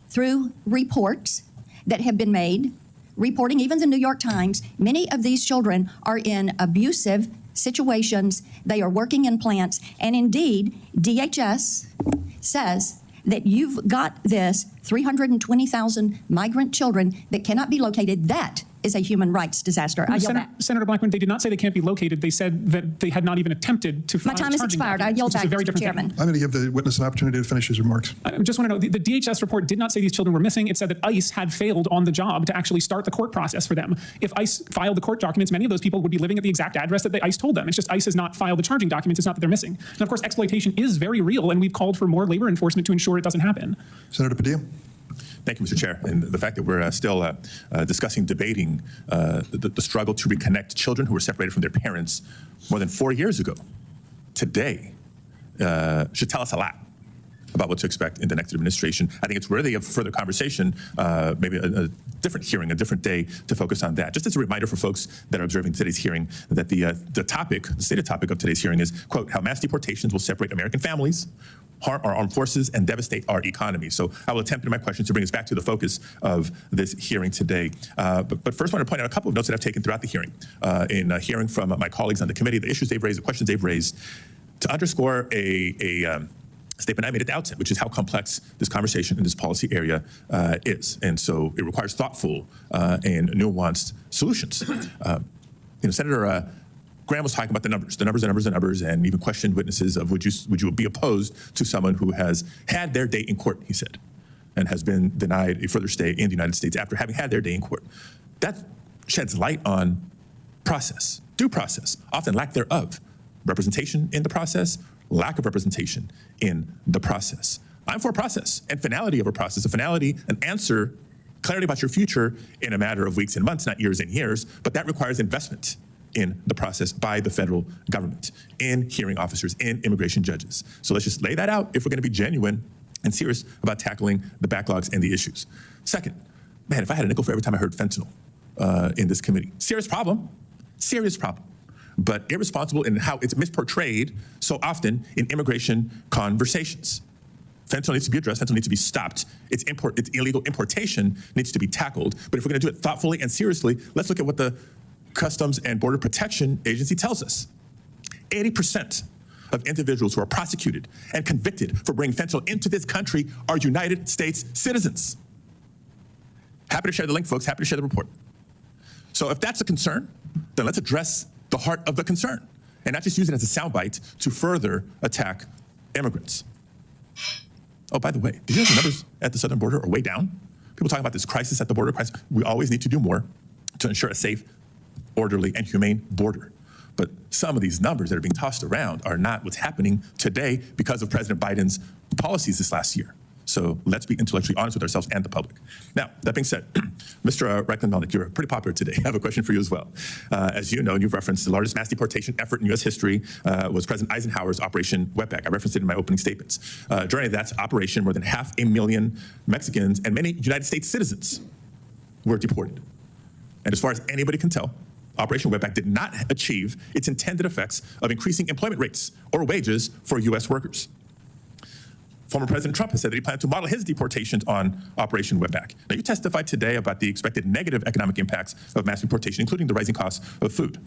Speaker 11: through reports that have been made, reporting even the New York Times, many of these children are in abusive situations. They are working in plants. And indeed, DHS says that you've got this 320,000 migrant children that cannot be located. That is a human rights disaster.
Speaker 21: Senator Blackburn, they did not say they can't be located. They said that they had not even attempted to file
Speaker 11: My time has expired. I yield back, Mr. Chairman.
Speaker 5: I'm going to give the witness an opportunity to finish his remarks.
Speaker 21: I just want to know, the DHS report did not say these children were missing. It said that ICE had failed on the job to actually start the court process for them. If ICE filed the court documents, many of those people would be living at the exact address that the ICE told them. It's just ICE has not filed the charging documents. It's not that they're missing. And of course, exploitation is very real, and we've called for more labor enforcement to ensure it doesn't happen.
Speaker 5: Senator Padilla.
Speaker 15: Thank you, Mr. Chair. And the fact that we're still discussing, debating the struggle to reconnect children who were separated from their parents more than 4 years ago today should tell us a lot about what to expect in the next administration. I think it's worthy of further conversation, maybe a different hearing, a different day to focus on that. Just as a reminder for folks that are observing today's hearing, that the stated topic of today's hearing is, quote, how mass deportations will separate American families, harm our armed forces, and devastate our economy. So I will attempt in my questions to bring us back to the focus of this hearing today. But first, I want to point out a couple of notes that I've taken throughout the hearing. In hearing from my colleagues on the committee, the issues they've raised, the questions they've raised, to underscore a statement I made at the outset, which is how complex this conversation in this policy area is. And so it requires thoughtful and nuanced solutions. Senator Graham was talking about the numbers, and even questioned witnesses of would you be opposed to someone who has had their day in court, he said, and has been denied a further stay in the United States after having had their day in court. That sheds light on process, due process, often lack thereof, representation in the process, lack of representation in the process. I'm for a process and finality of a process, a finality, an answer, clarity about your future in a matter of weeks and months, not years and years, but that requires investment in the process by the federal government, in hearing officers, in immigration judges. So let's just lay that out if we're going to be genuine and serious about tackling the backlogs and the issues. Second, man, if I had a nickel for every time I heard fentanyl in this committee, serious problem, but irresponsible in how it's misportrayed so often in immigration conversations. Fentanyl needs to be addressed. Fentanyl needs to be stopped. Its illegal importation needs to be tackled. But if we're going to do it thoughtfully and seriously, let's look at what the Customs and Border Protection Agency tells us. 80% of individuals who are prosecuted and convicted for bringing fentanyl into this country are United States citizens. Happy to share the link, folks. Happy to share the report. So if that's a concern, then let's address the heart of the concern and not just use it as a soundbite to further attack immigrants. Oh, by the way, did you know the numbers at the southern border are way down? People talk about this crisis at the border. We always need to do more to ensure a safe, orderly, and humane border. But some of these numbers that are being tossed around are not what's happening today because of President Biden's policies this last year. So let's be intellectually honest with ourselves and the public. Now, that being said, Mr. Reichlin-Melnick, you're pretty popular today. I have a question for you as well. As you know, and you've referenced the largest mass deportation effort in U.S. history was President Eisenhower's Operation Wetback. I referenced it in my opening statements. During that operation, more than 500,000 Mexicans and many United States citizens were deported. And as far as anybody can tell, Operation Wetback did not achieve its intended effects of increasing employment rates or wages for U.S. workers. Former President Trump has said that he planned to model his deportations on Operation Wetback. Now, you testified today about the expected negative economic impacts of mass deportation, including the rising costs of food.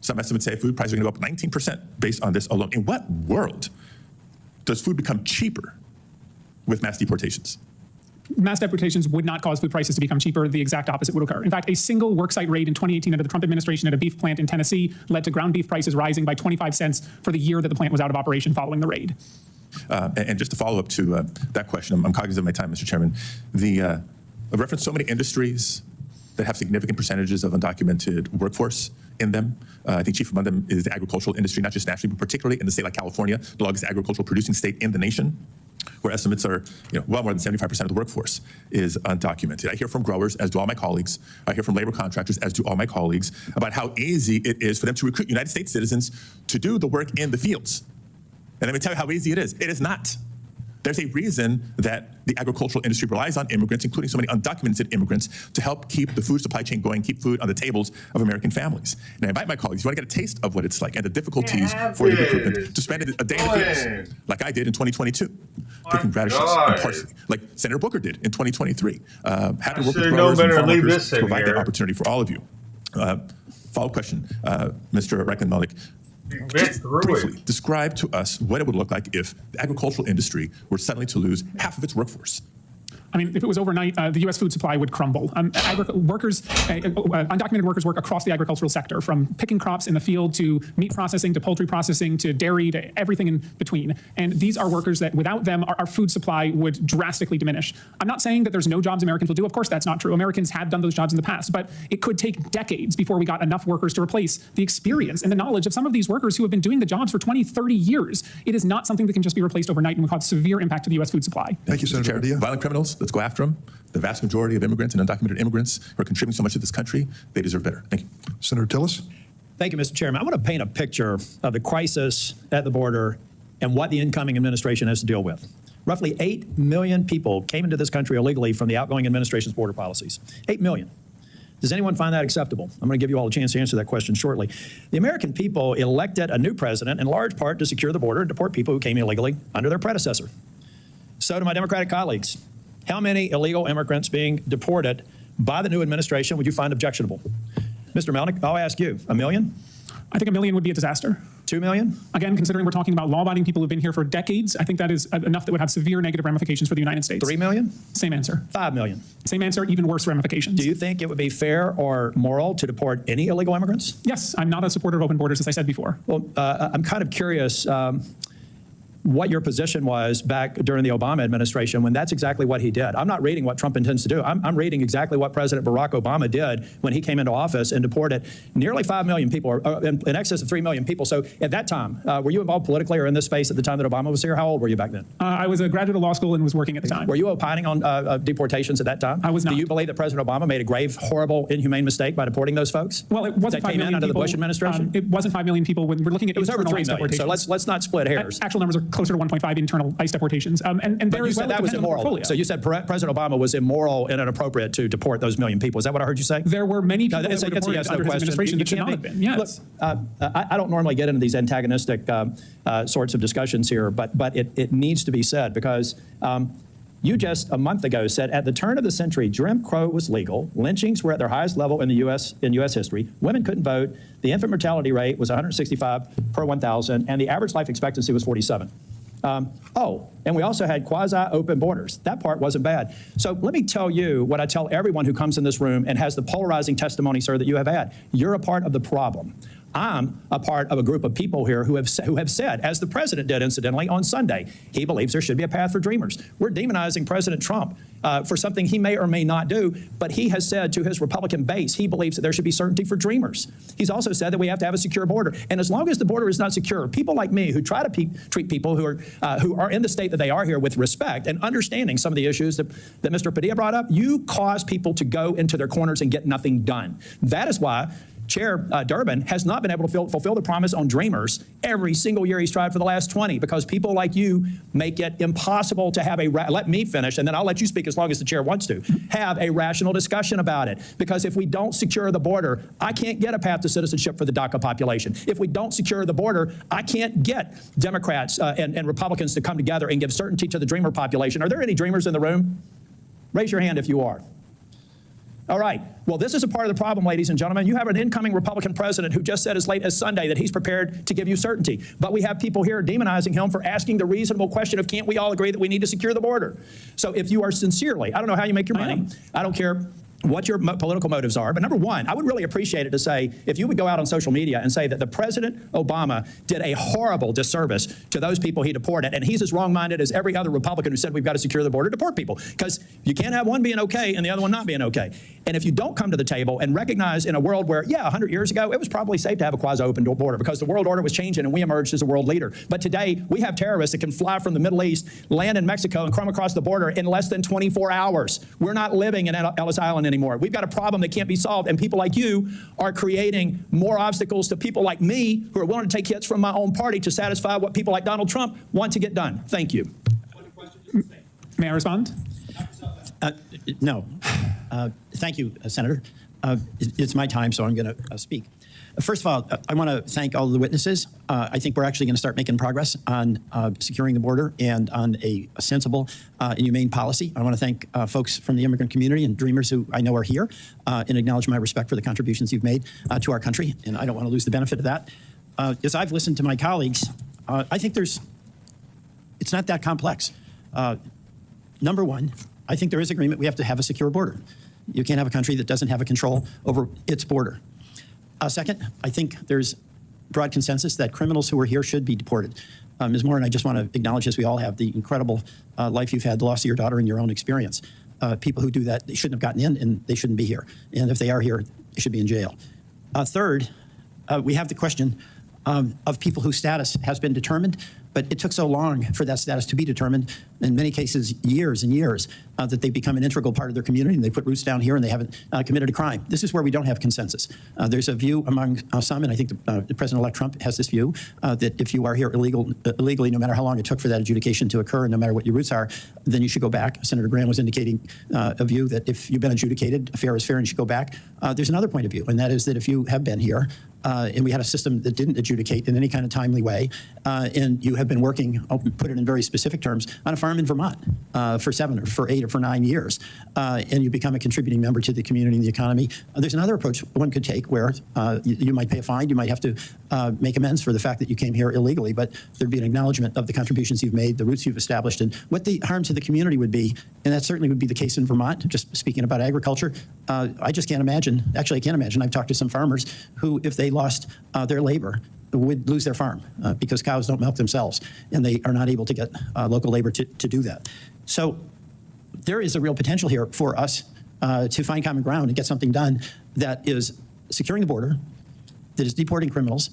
Speaker 15: Some estimates say food prices are going to go up 19% based on this alone. In what world does food become cheaper with mass deportations?
Speaker 21: Mass deportations would not cause food prices to become cheaper. The exact opposite would occur. In fact, a single worksite raid in 2018 under the Trump administration at a beef plant in Tennessee led to ground beef prices rising by 25 cents for the year that the plant was out of operation following the raid.
Speaker 15: And just to follow up to that question, I'm cognizant of my time, Mr. Chairman. I've referenced so many industries that have significant percentages of undocumented workforce in them. I think chief among them is the agricultural industry, not just nationally, but particularly in a state like California, the largest agricultural producing state in the nation, where estimates are well more than 75% of the workforce is undocumented. I hear from growers, as do all my colleagues. I hear from labor contractors, as do all my colleagues, about how easy it is for them to recruit United States citizens to do the work in the fields. And let me tell you how easy it is. It is not. There's a reason that the agricultural industry relies on immigrants, including so many undocumented immigrants, to help keep the food supply chain going, keep food on the tables of American families. And I invite my colleagues, if you want to get a taste of what it's like and the difficulties for the recruitment, to spend a day in the fields, like I did in 2022, picking radishes and parsley, like Senator Booker did in 2023. Happy to work with growers and farm workers to provide that opportunity for all of you. Follow-up question, Mr. Reichlin-Melnick. Just briefly describe to us what it would look like if the agricultural industry were suddenly to lose half of its workforce.
Speaker 21: I mean, if it was overnight, the U.S. food supply would crumble. Undocumented workers work across the agricultural sector, from picking crops in the field to meat processing to poultry processing to dairy to everything in between. And these are workers that without them, our food supply would drastically diminish. I'm not saying that there's no jobs Americans will do. Of course, that's not true. Americans have done those jobs in the past, but it could take decades before we got enough workers to replace the experience and the knowledge of some of these workers who have been doing the jobs for 20, 30 years. It is not something that can just be replaced overnight and will cause severe impact to the U.S. food supply.
Speaker 5: Thank you, Senator Padilla.
Speaker 15: Violent criminals Let's go after them. The vast majority of immigrants and undocumented immigrants who are contributing so much to this country, they deserve better. Thank you.
Speaker 16: Senator Tillis.
Speaker 7: Thank you, Mr. Chairman. I want to paint a picture of the crisis at the border and what the incoming administration has to deal with. Roughly 8 million people came into this country illegally from the outgoing administration's border policies. 8 million. Does anyone find that acceptable? I'm going to give you all a chance to answer that question shortly. The American people elected a new president in large part to secure the border and deport people who came illegally under their predecessor. So to my Democratic colleagues, how many illegal immigrants being deported by the new administration would you find objectionable? Mr. Melnick, I'll ask you, 1 million?
Speaker 21: I think 1 million would be a disaster.
Speaker 7: 2 million?
Speaker 21: Again, considering we're talking about law-abiding people who've been here for decades, I think that is enough that would have severe negative ramifications for the United States.
Speaker 7: 3 million?
Speaker 21: Same answer.
Speaker 7: 5 million?
Speaker 21: Same answer, even worse ramifications.
Speaker 7: Do you think it would be fair or moral to deport any illegal immigrants?
Speaker 21: Yes, I'm not a supporter of open borders, as I said before.
Speaker 7: Well, I'm kind of curious what your position was back during the Obama administration when that's exactly what he did. I'm not reading what Trump intends to do. I'm reading exactly what President Barack Obama did when he came into office and deported nearly 5 million people, or in excess of 3 million people. So at that time, were you involved politically or in this space at the time that Obama was here? How old were you back then?
Speaker 21: I was a graduate of law school and was working at the time.
Speaker 7: Were you opining on deportations at that time?
Speaker 21: I was not.
Speaker 7: Do you believe that President Obama made a grave, horrible, inhumane mistake by deporting those folks?
Speaker 21: Well, it wasn't 5 million
Speaker 7: under
Speaker 21: people.
Speaker 7: The Bush administration?
Speaker 21: It wasn't 5 million people. When we're looking at
Speaker 7: it was over 3 million. So let's not split hairs.
Speaker 21: Actual numbers are closer to 1.5 internal ICE deportations. And there
Speaker 7: you said that was immoral. So you said President Obama was immoral and inappropriate to deport those million people. Is that what I heard you say?
Speaker 21: There were many people
Speaker 7: that were deported
Speaker 21: under his administration that should not have been. Yes.
Speaker 7: Look, I don't normally get into these antagonistic sorts of discussions here, but it needs to be said because you just a month ago said at the turn of the century, Jim Crow was legal, lynchings were at their highest level in the U.S. history, women couldn't vote, the infant mortality rate was 165 per 1,000, and the average life expectancy was 47. And we also had quasi-open borders. That part wasn't bad. So let me tell you what I tell everyone who comes in this room and has the polarizing testimony, sir, that you have had. You're a part of the problem. I'm a part of a group of people here who have said, as the president did, incidentally, on Sunday, he believes there should be a path for dreamers. We're demonizing President Trump for something he may or may not do, but he has said to his Republican base he believes that there should be certainty for dreamers. He's also said that we have to have a secure border. And as long as the border is not secure, people like me who try to treat people who are in the state that they are here with respect and understanding some of the issues that Mr. Padilla brought up, you cause people to go into their corners and get nothing done. That is why Chair Durbin has not been able to fulfill the promise on Dreamers every single year he's tried for the last 20 because people like you make it impossible to have let me finish and then I'll let you speak as long as the chair wants to, have a rational discussion about it. Because if we don't secure the border, I can't get a path to citizenship for the DACA population. If we don't secure the border, I can't get Democrats and Republicans to come together and give certainty to the Dreamer population. Are there any Dreamers in the room? Raise your hand if you are. All right. Well, this is a part of the problem, ladies and gentlemen. You have an incoming Republican president who just said as late as Sunday that he's prepared to give you certainty. But we have people here demonizing him for asking the reasonable question of can't we all agree that we need to secure the border? So if you are sincerely, I don't know how you make your money. I don't care what your political motives are. But number one, I would really appreciate it to say, if you would go out on social media and say that the President Obama did a horrible disservice to those people he deported, and he's as wrong-minded as every other Republican who said we've got to secure the border, deport people. Because you can't have one being okay and the other one not being okay. And if you don't come to the table and recognize in a world where, yeah, 100 years ago, it was probably safe to have a quasi-open border because the world order was changing and we emerged as a world leader. But today, we have terrorists that can fly from the Middle East, land in Mexico, and come across the border in less than 24 hours. We're not living in Ellis Island anymore. We've got a problem that can't be solved, and people like you are creating more obstacles to people like me who are willing to take hits from my own party to satisfy what people like Donald Trump want to get done. Thank you.
Speaker 21: May I respond?
Speaker 13: No. Thank you, Senator. It's my time, so I'm going to speak. First of all, I want to thank all of the witnesses. I think we're actually going to start making progress on securing the border and on a sensible and humane policy. I want to thank folks from the immigrant community and Dreamers who I know are here and acknowledge my respect for the contributions you've made to our country, and I don't want to lose the benefit of that. As I've listened to my colleagues, I think it's not that complex. Number one, I think there is agreement we have to have a secure border. You can't have a country that doesn't have a control over its border. Second, I think there's broad consensus that criminals who are here should be deported. Ms. Moore, and I just want to acknowledge, as we all have, the incredible life you've had, the loss of your daughter, and your own experience. People who do that, they shouldn't have gotten in, and they shouldn't be here. And if they are here, they should be in jail. Third, we have the question of people whose status has been determined, but it took so long for that status to be determined in many cases years and years, that they become an integral part of their community and they put roots down here and they haven't committed a crime. This is where we don't have consensus. There's a view among some, and I think President-elect Trump has this view, that if you are here illegally, no matter how long it took for that adjudication to occur and no matter what your roots are, then you should go back. Senator Graham was indicating a view that if you've been adjudicated, fair is fair and you should go back. There's another point of view, and that is that if you have been here, and we had a system that didn't adjudicate in any kind of timely way, and you have been working, I'll put it in very specific terms, on a farm in Vermont for 7 or for 8 or for 9 years, and you become a contributing member to the community and the economy, there's another approach one could take where you might pay a fine, you might have to make amends for the fact that you came here illegally, but there'd be an acknowledgement of the contributions you've made, the roots you've established, and what the harm to the community would be, and that certainly would be the case in Vermont. Just speaking about agriculture, I just can't imagine, actually I can't imagine, I've talked to some farmers who, if they lost their labor, would lose their farm because cows don't milk themselves and they are not able to get local labor to do that. So there is a real potential here for us to find common ground and get something done that is securing the border, that is deporting criminals,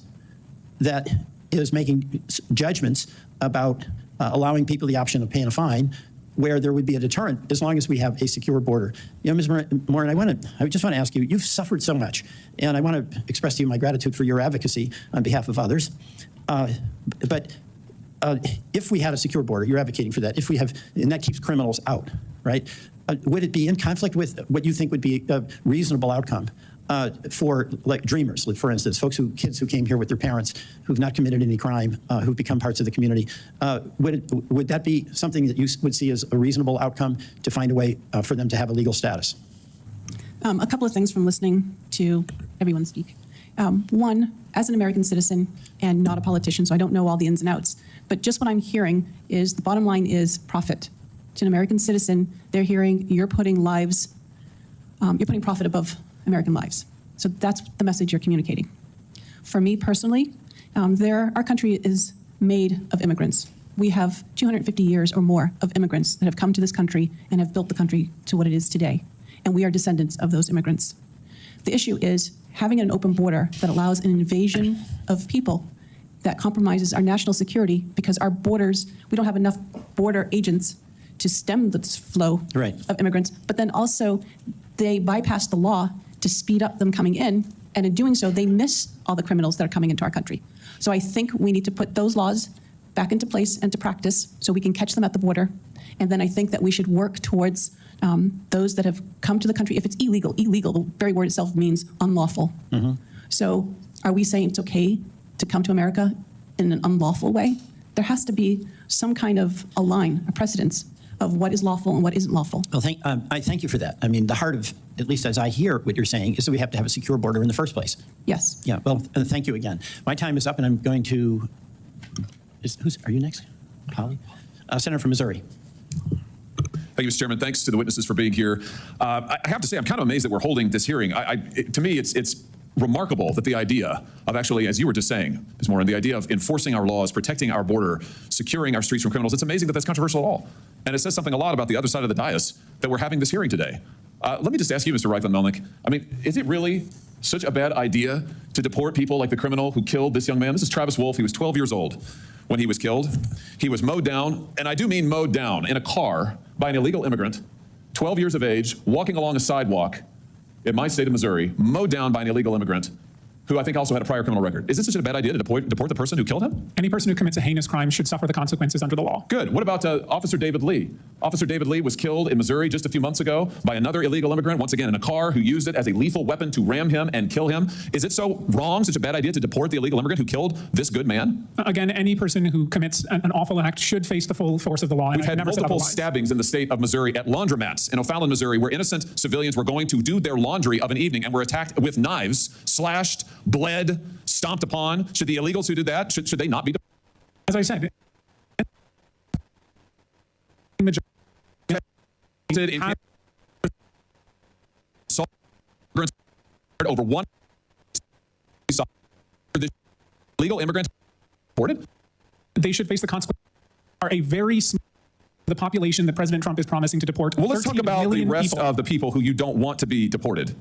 Speaker 13: that is making judgments about allowing people the option of paying a fine, where there would be a deterrent as long as we have a secure border. You know, Ms. Morin, I just want to ask you, you've suffered so much, and I want to express to you my gratitude for your advocacy on behalf of others. But if we had a secure border, you're advocating for that, if we have, and that keeps criminals out, right? Would it be in conflict with what you think would be a reasonable outcome for like dreamers, for instance, kids who came here with their parents, who've not committed any crime, who've become parts of the community? Would that be something that you would see as a reasonable outcome to find a way for them to have a legal status?
Speaker 20: A couple of things from listening to everyone speak. One, as an American citizen and not a politician, so I don't know all the ins and outs, but just what I'm hearing is the bottom line is profit. To an American citizen, they're hearing you're putting profit above American lives. So that's the message you're communicating. For me personally, our country is made of immigrants. We have 250 years or more of immigrants that have come to this country and have built the country to what it is today. And we are descendants of those immigrants. The issue is having an open border that allows an invasion of people that compromises our national security because our borders, we don't have enough border agents to stem this flow of immigrants, but then also they bypass the law to speed up them coming in, and in doing so, they miss all the criminals that are coming into our country. So I think we need to put those laws back into place and to practice so we can catch them at the border. And then I think that we should work towards those that have come to the country. If it's illegal, the very word itself means unlawful. Mm-hmm. So are we saying it's okay to come to America in an unlawful way? There has to be some kind of a line, a precedence of what is lawful and what isn't lawful.
Speaker 13: Well, I thank you for that. I mean, the heart of, at least as I hear what you're saying, is that we have to have a secure border in the first place.
Speaker 20: Yes.
Speaker 13: Yeah, well, thank you again. My time is up, and I'm going to, are you next? Holly? Senator from Missouri.
Speaker 8: Thank you, Mr. Chairman. Thanks to the witnesses for being here. I have to say, I'm kind of amazed that we're holding this hearing. To me, it's remarkable that the idea of actually, as you were just saying, Ms. Morin, the idea of enforcing our laws, protecting our border, securing our streets from criminals, it's amazing that that's controversial at all. And it says something a lot about the other side of the dais that we're having this hearing today. Let me just ask you, Mr. Reichlin-Melnick, I mean, is it really such a bad idea to deport people like the criminal who killed this young man? This is Travis Wolf. He was 12 years old when he was killed. He was mowed down, and I do mean mowed down, in a car by an illegal immigrant, 12 years of age, walking along a sidewalk in my state of Missouri, mowed down by an illegal immigrant who I think also had a prior criminal record. Is this such a bad idea to deport the person who killed him?
Speaker 21: Any person who commits a heinous crime should suffer the consequences under the law.
Speaker 8: Good. What about Officer David Lee? Officer David Lee was killed in Missouri just a few months ago by another illegal immigrant, once again in a car, who used it as a lethal weapon to ram him and kill him. Is it so wrong, such a bad idea to deport the illegal immigrant who killed this good man?
Speaker 21: Again, any person who commits an awful act should face the full force of the law.
Speaker 8: We've had multiple stabbings in the state of Missouri at laundromats in O'Fallon, Missouri, where innocent civilians were going to do their laundry of an evening and were attacked with knives, slashed, bled, stomped upon. Should the illegals who did that, should they not be deported?
Speaker 21: As I said,
Speaker 8: over one legal immigrant deported.
Speaker 21: They should face the consequences. Are a very small the population that President Trump is promising to deport.
Speaker 8: Well, let's talk about the rest of the people who you don't want to be deported.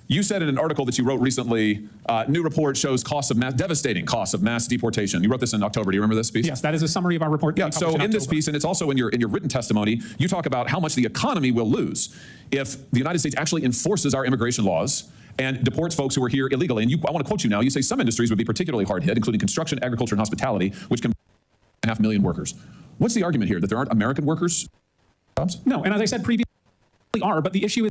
Speaker 8: You said in an article that you wrote recently, new report shows devastating costs of mass deportation. You wrote this in October. Do you remember this piece?
Speaker 21: Yes, that is a summary of our report.
Speaker 8: Yeah, so in this piece, and it's also in your written testimony, you talk about how much the economy will lose if the United States actually enforces our immigration laws and deports folks who are here illegally. And I want to quote you now. You say some industries would be particularly hard hit, including construction, agriculture, and hospitality, which can 500,000 workers. What's the argument here? That there aren't American workers? Jobs?
Speaker 21: No, and as I said previously, are, but the issue is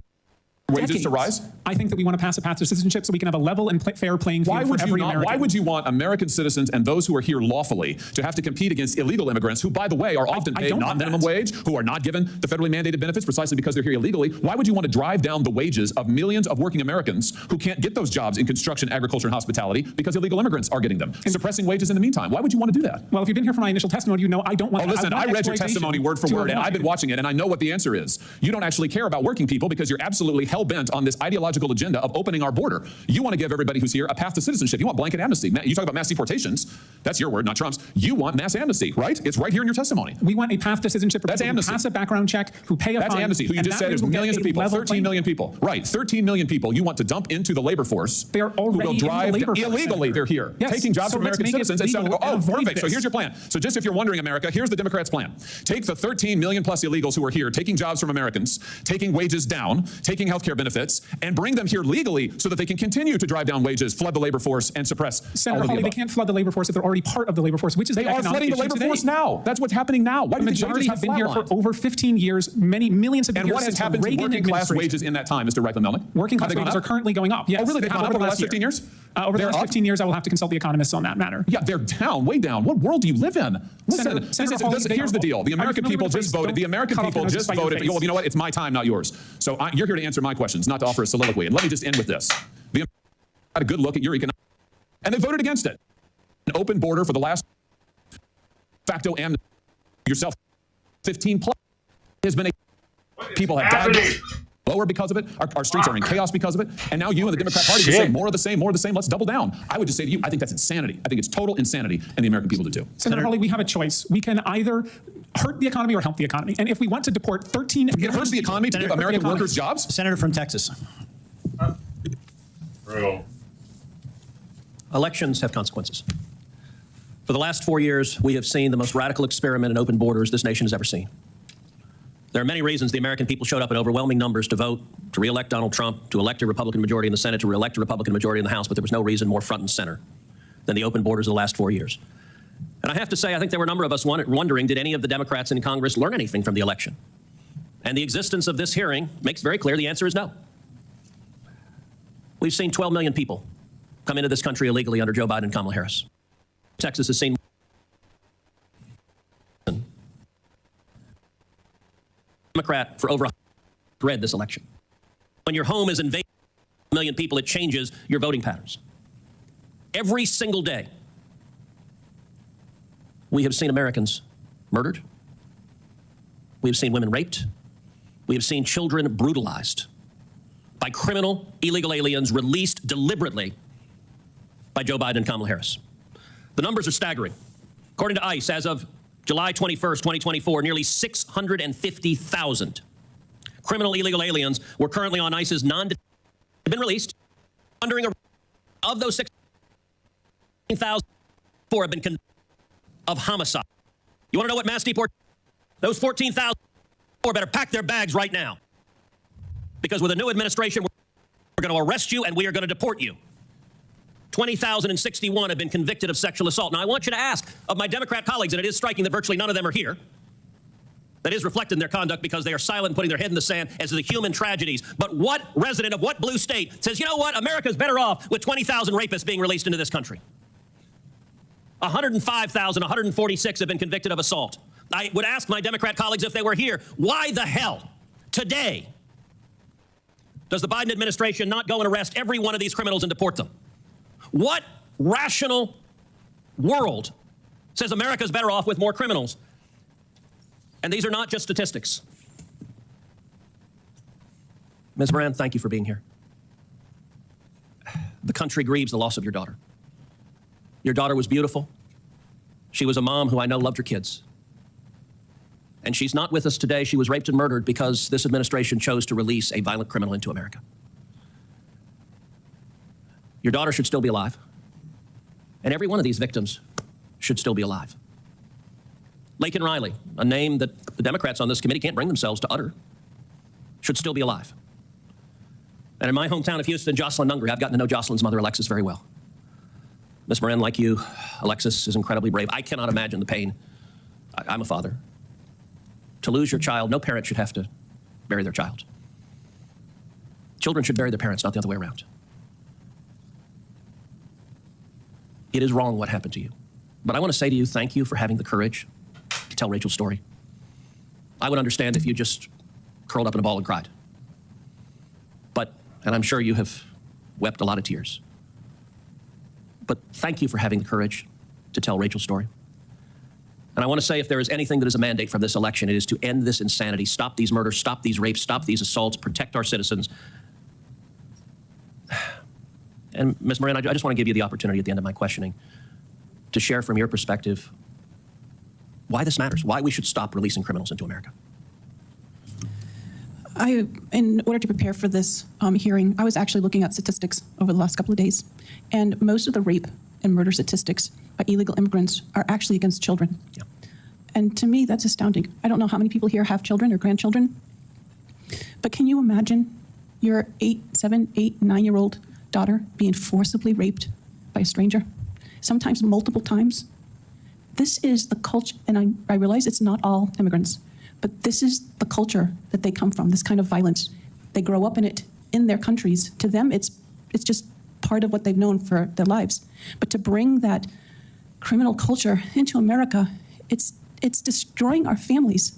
Speaker 8: wages to rise?
Speaker 21: I think that we want to pass a path to citizenship so we can have a level and fair playing field for every American.
Speaker 8: Why would you want American citizens and those who are here lawfully to have to compete against illegal immigrants who, by the way, are often paid not minimum wage, who are not given the federally mandated benefits precisely because they're here illegally? Why would you want to drive down the wages of millions of working Americans who can't get those jobs in construction, agriculture, and hospitality because illegal immigrants are getting them, and suppressing wages in the meantime? Why would you want to do that?
Speaker 21: Well, if you've been here for my initial testimony, you know I don't want.
Speaker 8: Oh, listen, I read your testimony word for word, and I've been watching it, and I know what the answer is. You don't actually care about working people because you're absolutely hell-bent on this ideological agenda of opening our border. You want to give everybody who's here a path to citizenship. You want blanket amnesty. You talk about mass deportations. That's your word, not Trump's. You want mass amnesty, right? It's right here in your testimony.
Speaker 21: We want a path to citizenship for
Speaker 8: That's
Speaker 21: people
Speaker 8: amnesty.
Speaker 21: who pass a background check, who pay a fine.
Speaker 8: That's amnesty, who you just said is millions of people, 13 million people. Right, 13 million people you want to dump into the labor force.
Speaker 21: They are already
Speaker 8: who will drive
Speaker 21: in the labor force,
Speaker 8: illegally. They're here, taking jobs from American citizens. Oh, perfect. So here's your plan. So just if you're wondering, America, here's the Democrats' plan. Take the 13 million plus illegals who are here, taking jobs from Americans, taking wages down, taking health care benefits, and bring them here legally so that they can continue to drive down wages, flood the labor force, and suppress
Speaker 21: Senator Hawley, they can't flood the labor force if they're already part of the labor force, which is
Speaker 8: they are flooding the labor force now. That's what's happening now. Why
Speaker 21: the majority have been here for over 15 years. Millions have been
Speaker 8: and
Speaker 21: here
Speaker 8: what has
Speaker 21: since
Speaker 8: happened
Speaker 21: the
Speaker 8: to
Speaker 21: Reagan
Speaker 8: working class
Speaker 21: administration.
Speaker 8: wages in that time, Mr. Reichlin-Melnick?
Speaker 21: Working class wages are currently going up. Yes.
Speaker 8: Oh, really? They've gone up over the last 15 years?
Speaker 21: Over the last 15 years, I will have to consult the economists on that matter.
Speaker 8: Yeah, they're down, way down. What world do you live in? Listen, here's the deal. The American people just voted. The American people just voted. Well, you know what? It's my time, not yours. So you're here to answer my questions, not to offer a soliloquy. And let me just end with this. The Americans had a good look at your economic, and they voted against it. An open border for the last facto amnesty yourself 15 plus has been people have died lower because of it. Our streets are in chaos because of it. And now you and the Democrat Party just say more of the same, more of the same. Let's double down. I would just say to you, I think that's insanity. I think it's total insanity, and the American people do too.
Speaker 21: Senator Hawley, we have a choice. We can either hurt the economy or help the economy. And if we want to deport 13
Speaker 8: it hurts the economy to give American workers jobs?
Speaker 13: Senator from Texas.
Speaker 9: Elections have consequences. For the last 4 years, we have seen the most radical experiment in open borders this nation has ever seen. There are many reasons the American people showed up in overwhelming numbers to vote, to re-elect Donald Trump, to elect a Republican majority in the Senate, to re-elect a Republican majority in the House, but there was no reason more front and center than the open borders of the last 4 years. And I have to say, I think there were a number of us wondering, did any of the Democrats in Congress learn anything from the election? And the existence of this hearing makes very clear the answer is no. We've seen 12 million people come into this country illegally under Joe Biden and Kamala Harris. Texas has seen Democrat for over read this election. When your home is invaded by 1 million people, it changes your voting patterns. Every single day, we have seen Americans murdered. We have seen women raped. We have seen children brutalized by criminal illegal aliens released deliberately by Joe Biden and Kamala Harris. The numbers are staggering. According to ICE, as of July 21st, 2024, nearly 650,000 criminal illegal aliens were currently on ICE's non-detention have been released. Of those 16,000, 4 have been convicted of homicide. You want to know what mass deportation? Those 14,000 better pack their bags right now. Because with a new administration, we're going to arrest you and we are going to deport you. 20,061 have been convicted of sexual assault. Now, I want you to ask of my Democrat colleagues, and it is striking that virtually none of them are here. That is reflected in their conduct because they are silent and putting their head in the sand as to the human tragedies. But what resident of what blue state says, you know what, America's better off with 20,000 rapists being released into this country? 105,146 have been convicted of assault. I would ask my Democrat colleagues if they were here, why the hell today does the Biden administration not go and arrest every one of these criminals and deport them? What rational world says America's better off with more criminals? And these are not just statistics. Ms. Moran, thank you for being here. The country grieves the loss of your daughter. Your daughter was beautiful. She was a mom who I know loved her kids. And she's not with us today. She was raped and murdered because this administration chose to release a violent criminal into America. Your daughter should still be alive. And every one of these victims should still be alive. Laken Riley, a name that the Democrats on this committee can't bring themselves to utter, should still be alive. And in my hometown of Houston, Jocelyn Nungry, I've gotten to know Jocelyn's mother, Alexis, very well. Ms. Moran, like you, Alexis is incredibly brave. I cannot imagine the pain. I'm a father. To lose your child, no parent should have to bury their child. Children should bury their parents, not the other way around. It is wrong what happened to you. But I want to say to you, thank you for having the courage to tell Rachel's story. I would understand if you just curled up in a ball and cried. But, and I'm sure you have wept a lot of tears. But thank you for having the courage to tell Rachel's story. And I want to say, if there is anything that is a mandate from this election, it is to end this insanity, stop these murders, stop these rapes, stop these assaults, protect our citizens. And Ms. Moran, I just want to give you the opportunity at the end of my questioning to share from your perspective why this matters, why we should stop releasing criminals into America.
Speaker 20: In order to prepare for this hearing, I was actually looking at statistics over the last couple of days, and most of the rape and murder statistics by illegal immigrants are actually against children.
Speaker 9: Yeah.
Speaker 20: And to me, that's astounding. I don't know how many people here have children or grandchildren, but can you imagine your 7, 8, 9-year-old daughter being forcibly raped by a stranger, sometimes multiple times? This is the culture, and I realize it's not all immigrants, but this is the culture that they come from, this kind of violence. They grow up in it in their countries. To them, it's just part of what they've known for their lives. But to bring that criminal culture into America, it's destroying our families.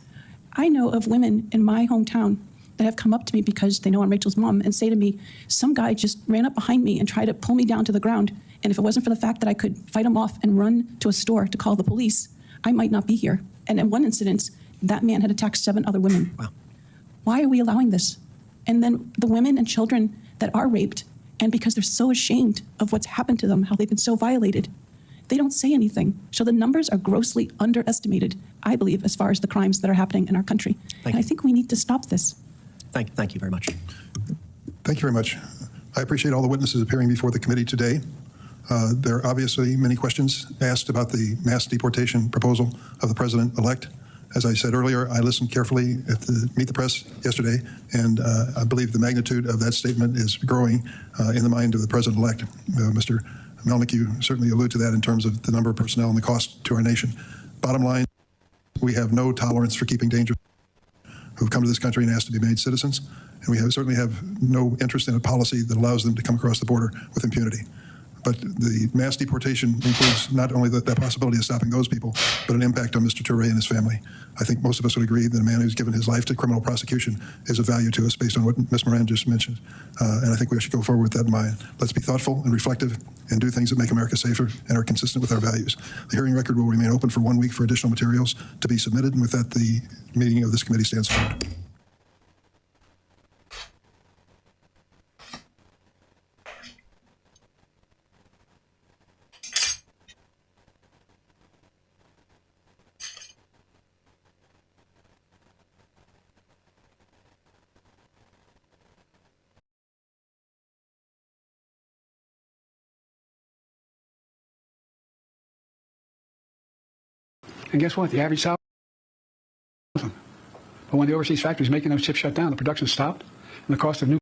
Speaker 20: I know of women in my hometown that have come up to me because they know I'm Rachel's mom and say to me, some guy just ran up behind me and tried to pull me down to the ground. And if it wasn't for the fact that I could fight him off and run to a store to call the police, I might not be here. And in one incident, that man had attacked 7 other women.
Speaker 9: Wow.
Speaker 20: Why are we allowing this? And then the women and children that are raped, and because they're so ashamed of what's happened to them, how they've been so violated, they don't say anything. So the numbers are grossly underestimated, I believe, as far as the crimes that are happening in our country. And I think we need to stop this.
Speaker 9: Thank you very much.
Speaker 16: Thank you very much. I appreciate all the witnesses appearing before the committee today. There are obviously many questions asked about the mass deportation proposal of the president-elect. As I said earlier, I listened carefully at the Meet the Press yesterday, and I believe the magnitude of that statement is growing in the mind of the president-elect. Mr. Melnick, you certainly allude to that in terms of the number of personnel and the cost to our nation. Bottom line, we have no tolerance for keeping dangerous who've come to this country and asked to be made citizens, and we certainly have no interest in a policy that allows them to come across the border with impunity. But the mass deportation includes not only that possibility of stopping those people, but an impact on Mr. Touré and his family. I think most of us would agree that a man who's given his life to criminal prosecution is of value to us based on what Ms. Moran just mentioned. And I think we should go forward with that in mind. Let's be thoughtful and reflective and do things that make America safer and are consistent with our values. The hearing record will remain open for 1 week for additional materials to be submitted. And with that, the meeting of this committee stands adjourned.
Speaker 4: And guess what? The average salary. But when the overseas factories making those chips shut down, the production stopped, and the cost of new.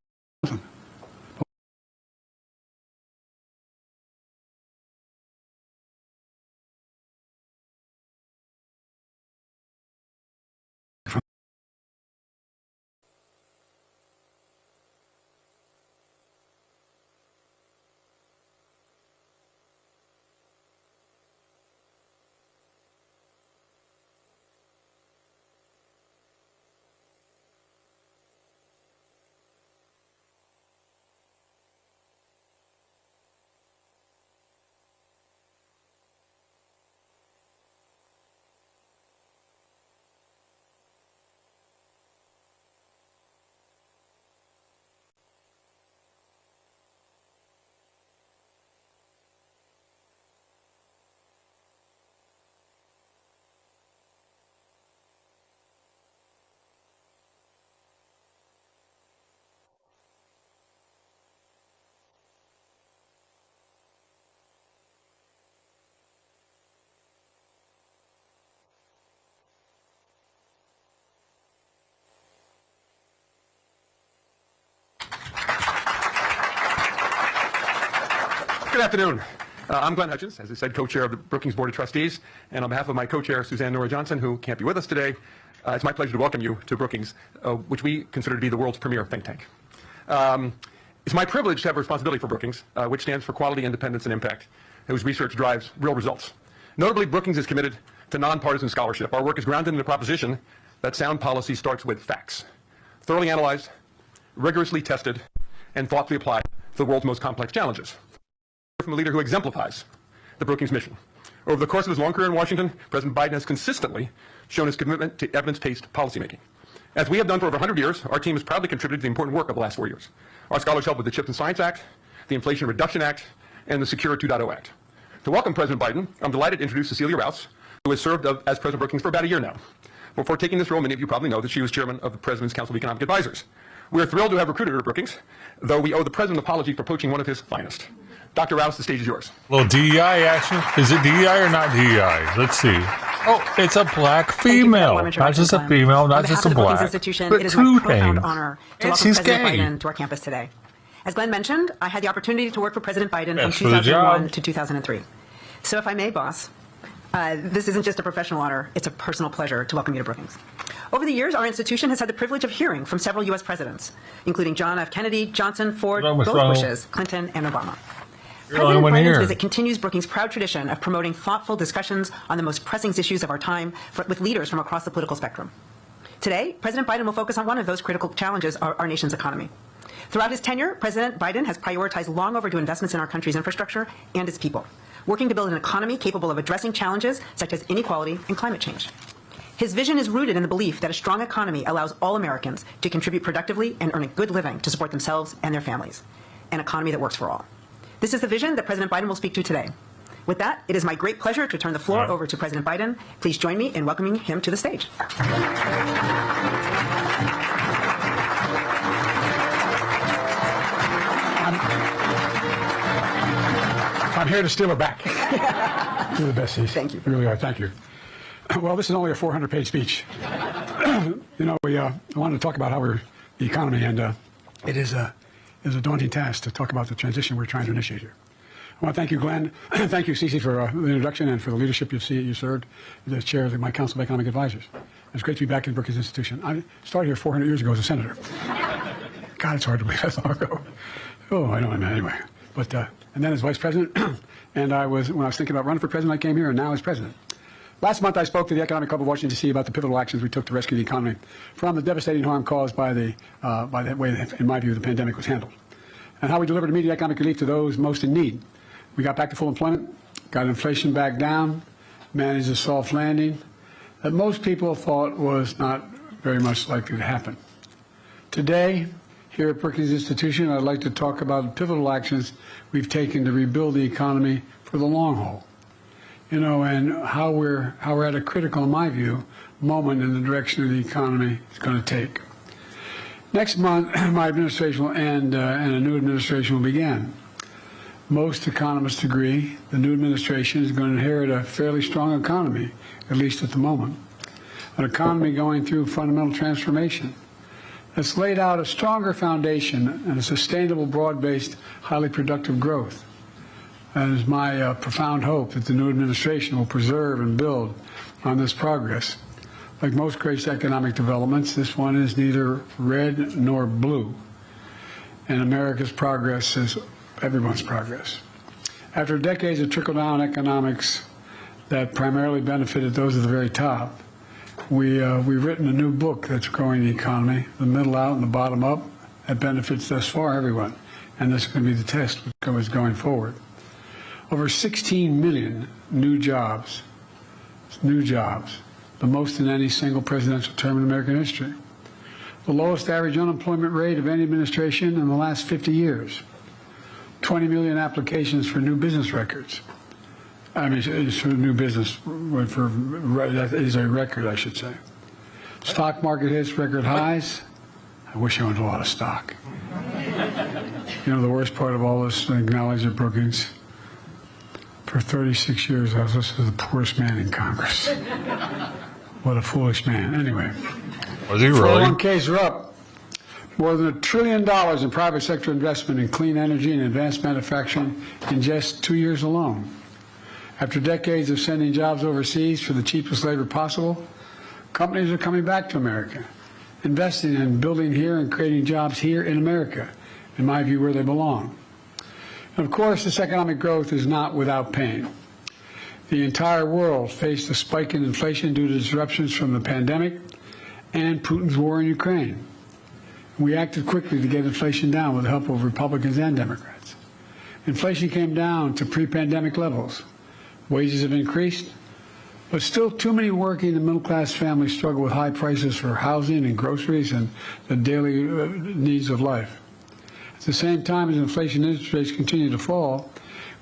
Speaker 19: Good afternoon. I'm Glenn Hutchins, as I said, co-chair of the Brookings Board of Trustees, and on behalf of my co-chair, Suzanne Nora Johnson, who can't be with us today, it's my pleasure to welcome you to Brookings, which we consider to be the world's premier think tank. It's my privilege to have responsibility for Brookings, which stands for Quality, Independence, and Impact, whose research drives real results. Notably, Brookings is committed to nonpartisan scholarship. Our work is grounded in the proposition that sound policy starts with facts, thoroughly analyzed, rigorously tested, and thoughtfully applied to the world's most complex challenges. From a leader who exemplifies the Brookings mission. Over the course of his long career in Washington, President Biden has consistently shown his commitment to evidence-based policymaking. As we have done for over 100 years, our team has proudly contributed to the important work of the last 4 years. Our scholars helped with the CHIPS and Science Act, the Inflation Reduction Act, and the Secure 2.0 Act. To welcome President Biden, I'm delighted to introduce Cecilia Rouse, who has served as President Brookings for about a year now. Before taking this role, many of you probably know that she was chairman of the President's Council of Economic Advisors. We are thrilled to have recruited her to Brookings, though we owe the President an apology for poaching one of his finest. Dr. Rouse, the stage is yours.
Speaker 1: A little DEI action. Is it DEI or not DEI? Let's see. Oh, it's a black female. Not just a female, not just a black.
Speaker 6: Institution,
Speaker 1: but
Speaker 6: it is
Speaker 1: two
Speaker 6: my profound
Speaker 1: names.
Speaker 6: honor to
Speaker 1: And
Speaker 6: welcome
Speaker 1: she's
Speaker 6: President
Speaker 1: gay.
Speaker 6: Biden to our campus today. As Glenn mentioned, I had the opportunity to work for President Biden
Speaker 1: Yes,
Speaker 6: from
Speaker 1: for the
Speaker 6: 2001
Speaker 1: job.
Speaker 6: to 2003. So if I may, boss, this isn't just a professional honor, it's a personal pleasure to welcome you to Brookings. Over the years, our institution has had the privilege of hearing from several U.S. presidents, including John F. Kennedy, Johnson, Ford, both Bushes, Clinton, and Obama. President Biden's visit continues Brookings' proud tradition of promoting thoughtful discussions on the most pressing issues of our time with leaders from across the political spectrum. Today, President Biden will focus on one of those critical challenges, our nation's economy. Throughout his tenure, President Biden has prioritized long overdue investments in our country's infrastructure and its people, working to build an economy capable of addressing challenges such as inequality and climate change. His vision is rooted in the belief that a strong economy allows all Americans to contribute productively and earn a good living to support themselves and their families, an economy that works for all. This is the vision that President Biden will speak to today. With that, it is my great pleasure to turn the floor over to President Biden. Please join me in welcoming him to the stage.
Speaker 4: I'm here to steal her back. You're the best, Cece.
Speaker 6: Thank you.
Speaker 4: You really are. Thank you. Well, this is only a 400-page speech. We wanted to talk about how we're the economy, and it is a daunting task to talk about the transition we're trying to initiate here. I want to thank you, Glenn. Thank you, Cece, for the introduction and for the leadership you served as chair of my Council of Economic Advisors. It's great to be back in Brookings Institution. I started here 400 years ago as a senator. God, it's hard to believe that's long ago. Oh, I know, anyway. But and then as vice president, and when I was thinking about running for president, I came here, and now as president. Last month, I spoke to the Economic Club of Washington, D.C. about the pivotal actions we took to rescue the economy from the devastating harm caused by the way, in my view, the pandemic was handled, and how we delivered immediate economic relief to those most in need. We got back to full employment, got inflation back down, managed a soft landing that most people thought was not very much likely to happen. Today, here at Brookings Institution, I'd like to talk about the pivotal actions we've taken to rebuild the economy for the long haul. And how we're at a critical, in my view, moment in the direction of the economy is going to take. Next month, my administration will end and a new administration will begin. Most economists agree the new administration is going to inherit a fairly strong economy, at least at the moment. An economy going through fundamental transformation that's laid out a stronger foundation and a sustainable, broad-based, highly productive growth. And it is my profound hope that the new administration will preserve and build on this progress. Like most great economic developments, this one is neither red nor blue. And America's progress is everyone's progress. After decades of trickle-down economics that primarily benefited those at the very top, we've written a new book that's growing the economy, the middle out and the bottom up, that benefits thus far everyone. And this is going to be the test going forward. Over 16 million new jobs, the most in any single presidential term in American history. The lowest average unemployment rate of any administration in the last 50 years. 20 million applications for new business records. I mean, it's for new business, that is a record, I should say. Stock market hits record highs. I wish I owned a lot of stock. The worst part of all this, I acknowledge at Brookings, for 36 years, I was listed as the poorest man in Congress. What a foolish man. Anyway.
Speaker 1: Was he really?
Speaker 6: 401ks
Speaker 4: are up. More than $1 trillion in private sector investment in clean energy and advanced manufacturing in just 2 years alone. After decades of sending jobs overseas for the cheapest labor possible, companies are coming back to America, investing in building here and creating jobs here in America, in my view, where they belong. And of course, this economic growth is not without pain. The entire world faced a spike in inflation due to disruptions from the pandemic and Putin's war in Ukraine. We acted quickly to get inflation down with the help of Republicans and Democrats. Inflation came down to pre-pandemic levels. Wages have increased, but still too many working and middle-class families struggle with high prices for housing and groceries and the daily needs of life. At the same time as inflation and interest rates continue to fall,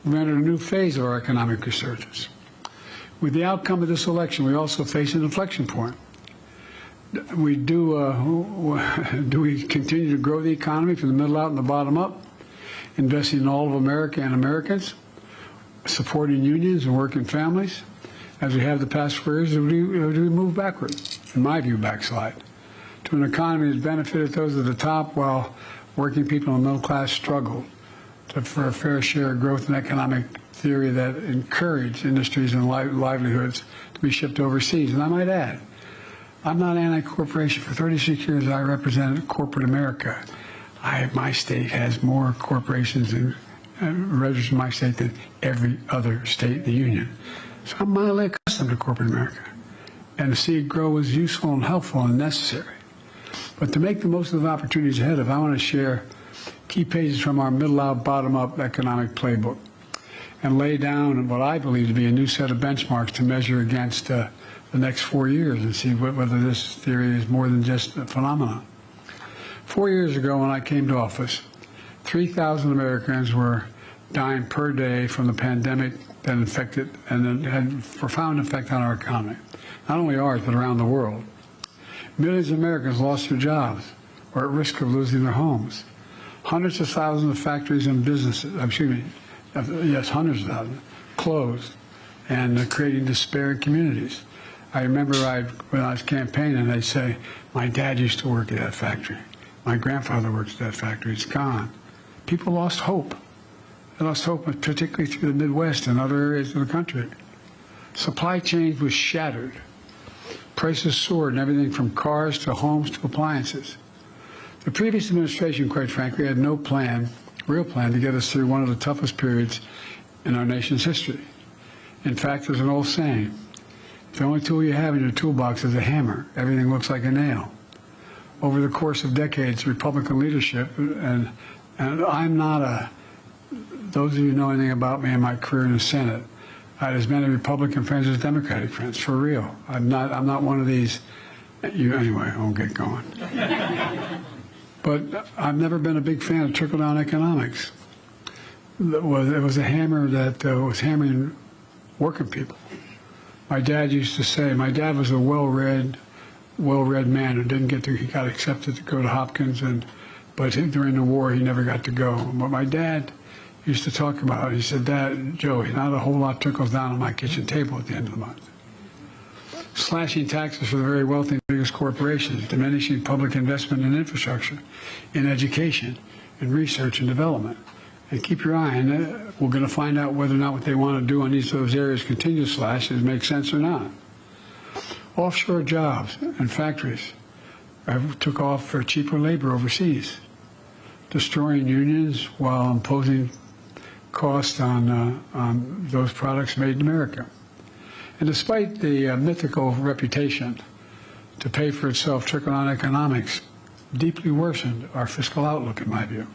Speaker 4: we've entered a new phase of our economic resurgence. With the outcome of this election, we also face an inflection point. Do we continue to grow the economy from the middle out and the bottom up, investing in all of America and Americans, supporting unions and working families, as we have the past 4 years? Do we move backward? In my view, backslide to an economy that's benefited those at the top while working people in the middle class struggle for a fair share of growth in economic theory that encourage industries and livelihoods to be shipped overseas. And I might add, I'm not anti-corporation. For 36 years, I represented corporate America. My state has more corporations registered in my state than every other state in the union. So I'm mildly accustomed to corporate America. And to see it grow is useful and helpful and necessary. But to make the most of the opportunities ahead of, I want to share key pages from our middle-out, bottom-up economic playbook and lay down what I believe to be a new set of benchmarks to measure against the next 4 years and see whether this theory is more than just a phenomenon. 4 years ago, when I came to office, 3,000 Americans were dying per day from the pandemic that infected and then had a profound effect on our economy, not only ours, but around the world. Millions of Americans lost their jobs or at risk of losing their homes. Hundreds of thousands of factories and businesses, hundreds of thousands, closed and creating despair in communities. I remember when I was campaigning, they'd say, my dad used to work at that factory. My grandfather works at that factory. It's gone. People lost hope. They lost hope, particularly through the Midwest and other areas of the country. Supply chains was shattered. Prices soared in everything from cars to homes to appliances. The previous administration, quite frankly, had no real plan to get us through one of the toughest periods in our nation's history. In fact, there's an old saying, if the only tool you have in your toolbox is a hammer, everything looks like a nail. Over the course of decades, Republican leadership, and I'm not those of you who know anything about me and my career in the Senate, I had as many Republican friends as Democratic friends, for real. I'm not one of these, anyway, I won't get going. But I've never been a big fan of trickle-down economics. It was a hammer that was hammering working people. My dad used to say, my dad was a well-read man who he got accepted to go to Hopkins, but during the war he never got to go. But my dad used to talk about it. He said, Dad, Joey, not a whole lot trickles down on my kitchen table at the end of the month. Slashing taxes for the very wealthy and biggest corporations, diminishing public investment in infrastructure, in education, in research and development. And keep your eye on it. We're going to find out whether or not what they want to do on each of those areas continue to slash make sense or not. Offshore jobs and factories took off for cheaper labor overseas, destroying unions while imposing costs on those products made in America. And despite the mythical reputation to pay for itself, trickle-down economics deeply worsened our fiscal outlook, in my view.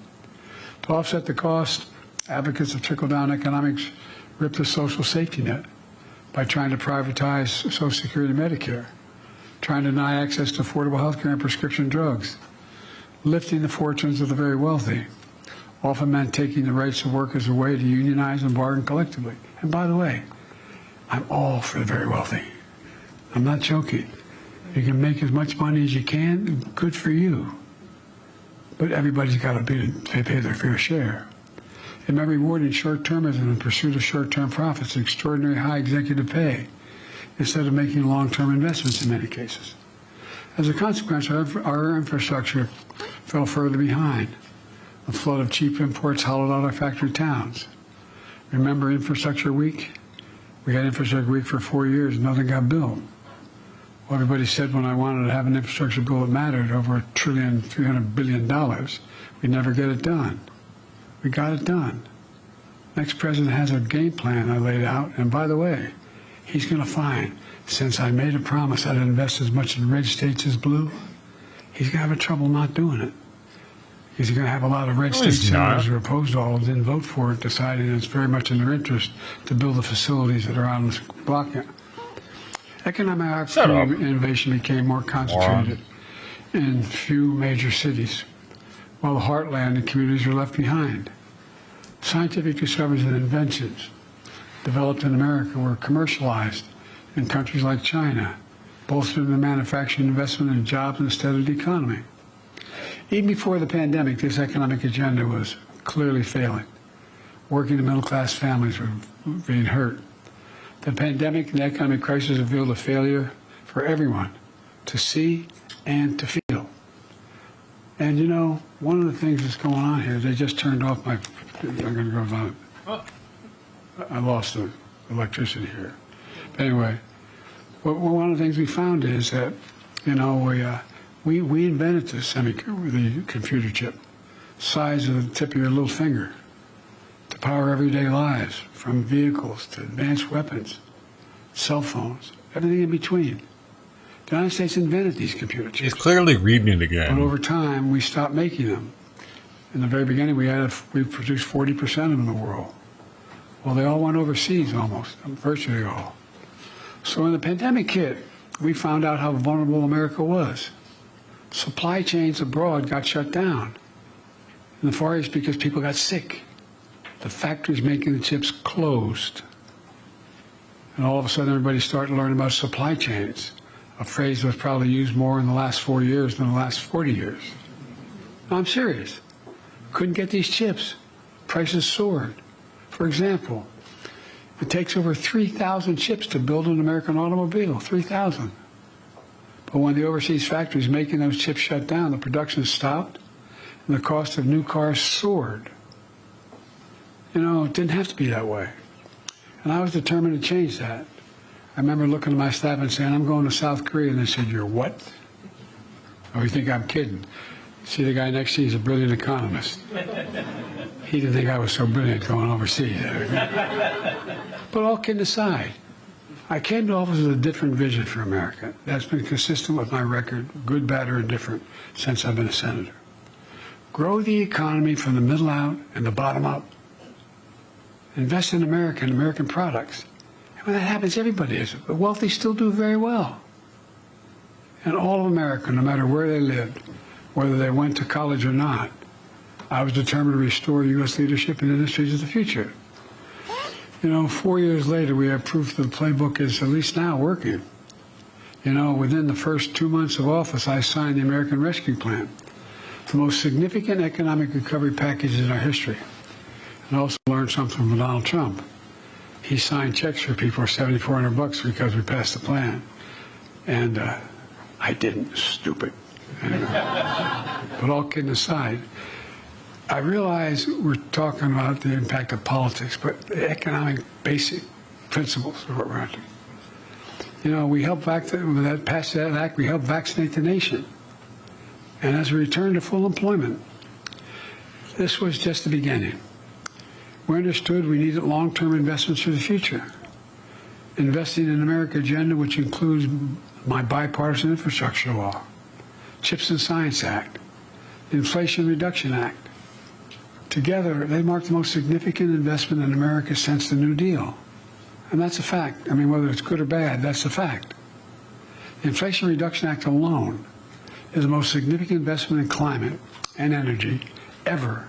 Speaker 4: To offset the cost, advocates of trickle-down economics ripped the social safety net by trying to privatize Social Security and Medicare, trying to deny access to affordable health care and prescription drugs, lifting the fortunes of the very wealthy, often meant taking the rights of workers away to unionize and bargain collectively. And by the way, I'm all for the very wealthy. I'm not joking. You can make as much money as you can, good for you. But everybody's got to pay their fair share. And by rewarding short-termism in pursuit of short-term profits, extraordinary high executive pay, instead of making long-term investments in many cases. As a consequence, our infrastructure fell further behind. A flood of cheap imports hollowed out our factory towns. Remember Infrastructure Week? We had Infrastructure Week for 4 years and nothing got built. Well, everybody said when I wanted to have an infrastructure bill that mattered, over $1.3 billion, we'd never get it done. We got it done. Next president has a game plan I laid out, and by the way, he's going to find, since I made a promise I'd invest as much in red states as blue, he's going to have trouble not doing it. He's going to have a lot of red state senators who are opposed to all of it, didn't vote for it, deciding it's very much in their interest to build the facilities that are on this block. Economic opportunity and innovation became more concentrated in few major cities, while the heartland and communities were left behind. Scientific discoveries and inventions developed in America were commercialized in countries like China, bolstering the manufacturing investment and jobs instead of the economy. Even before the pandemic, this economic agenda was clearly failing. Working and middle-class families were being hurt. The pandemic and the economic crisis revealed a failure for everyone to see and to feel. And you know, one of the things that's going on here, they just turned off my, I'm going to go on. I lost the electricity here. But anyway, one of the things we found is that, you know, we invented the computer chip, size of the tip of your little finger, to power everyday lives, from vehicles to advanced weapons, cell phones, everything in between. The United States invented these computer chips.
Speaker 1: He's clearly reading it again.
Speaker 4: But over time, we stopped making them. In the very beginning, we produced 40% of them in the world. Well, they all went overseas almost, virtually all. So when the pandemic hit, we found out how vulnerable America was. Supply chains abroad got shut down in the Far East because people got sick. The factories making the chips closed. And all of a sudden, everybody started learning about supply chains, a phrase that was probably used more in the last 4 years than the last 40 years. No, I'm serious. Couldn't get these chips. Prices soared. For example, it takes over 3,000 chips to build an American automobile, 3,000. But when the overseas factories making those chips shut down, the production stopped, and the cost of new cars soared. You know, it didn't have to be that way. And I was determined to change that. I remember looking at my staff and saying, I'm going to South Korea. And they said, you're what? Oh, you think I'm kidding? See, the guy next to you is a brilliant economist. He didn't think I was so brilliant going overseas. But all kidding aside, I came to office with a different vision for America. That's been consistent with my record, good, bad, or indifferent, since I've been a senator. Grow the economy from the middle out and the bottom up. Invest in America and American products. And when that happens, everybody is. The wealthy still do very well. And all of America, no matter where they lived, whether they went to college or not, I was determined to restore U.S. leadership in industries of the future. You know, 4 years later, we have proof that the playbook is at least now working. You know, within the first 2 months of office, I signed the American Rescue Plan, the most significant economic recovery package in our history. And I also learned something from Donald Trump. He signed checks for people for $7,400 because we passed the plan. And I didn't, stupid. Anyway. But all kidding aside, I realize we're talking about the impact of politics, but the economic basic principles are what we're after. You know, we helped pass that act, we helped vaccinate the nation. And as we return to full employment, this was just the beginning. We understood we needed long-term investments for the future. Investing in America agenda, which includes my bipartisan infrastructure law, CHIPS and Science Act, the Inflation Reduction Act. Together, they mark the most significant investment in America since the New Deal. And that's a fact. I mean, whether it's good or bad, that's a fact. The Inflation Reduction Act alone is the most significant investment in climate and energy ever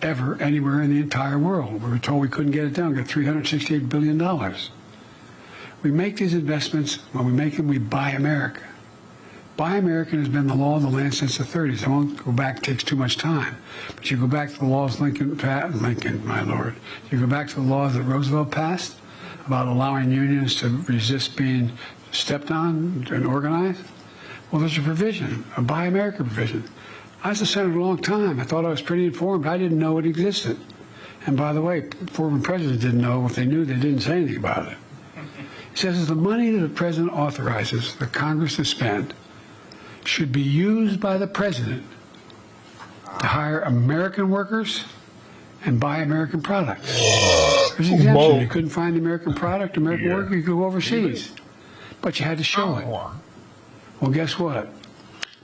Speaker 4: anywhere in the entire world. We were told we couldn't get it done. We got $368 billion. We make these investments. When we make them, we buy America. Buy American has been the law of the land since the 30s. I won't go back, it takes too much time. But you go back to the laws Lincoln, my lord. You go back to the laws that Roosevelt passed about allowing unions to resist being stepped on and organized. Well, there's a provision, a Buy America provision. I was a senator a long time. I thought I was pretty informed. I didn't know it existed. And by the way, former presidents didn't know. If they knew, they didn't say anything about it. It says the money that the president authorizes the Congress to spend should be used by the president to hire American workers and buy American products. There's an exemption. You couldn't find the American product, American worker, you could go overseas. But you had to show it. Well, guess what?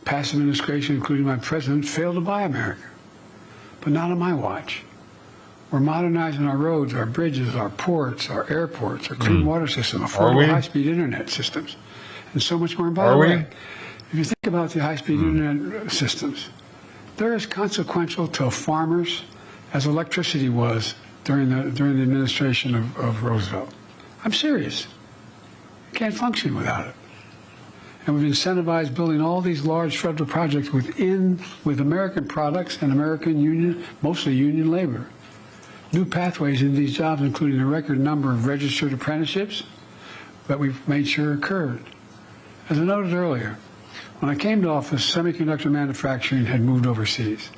Speaker 4: Past administration, including my president, failed to buy America. But not on my watch. We're modernizing our roads, our bridges, our ports, our airports, our clean water system, affordable high-speed internet systems, and so much more. And by the way, if you think about the high-speed internet systems, they're as consequential to farmers as electricity was during the administration of Roosevelt. I'm serious. You can't function without it. And we've incentivized building all these large federal projects with American products and American union, mostly union labor. New pathways into these jobs, including a record number of registered apprenticeships that we've made sure occurred. As I noted earlier, when I came to office, semiconductor manufacturing had moved overseas.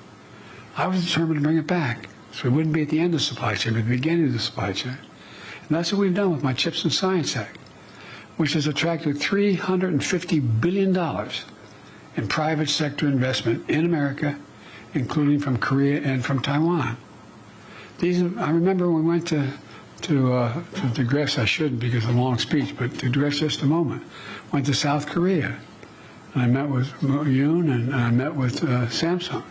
Speaker 4: I was determined to bring it back, so we wouldn't be at the end of the supply chain, but at the beginning of the supply chain. And that's what we've done with my CHIPS and Science Act, which has attracted $350 billion in private sector investment in America, including from Korea and from Taiwan. I remember when we went to digress, I shouldn't because of a long speech, but to digress just a moment, went to South Korea. And I met with Yoon and I met with Samsung.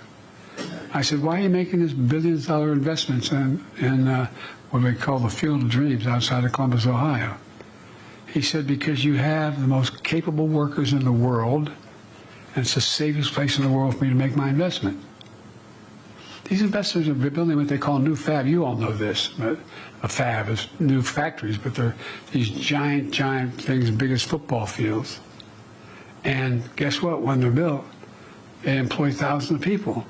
Speaker 4: I said, why are you making this billions-dollar investments in what we call the Field of Dreams outside of Columbus, Ohio? He said, because you have the most capable workers in the world, and it's the safest place in the world for me to make my investment. These investors are building what they call new fab. You all know this, but a fab is new factories, but they're these giant things, big as football fields. And guess what? When they're built, they employ thousands of people.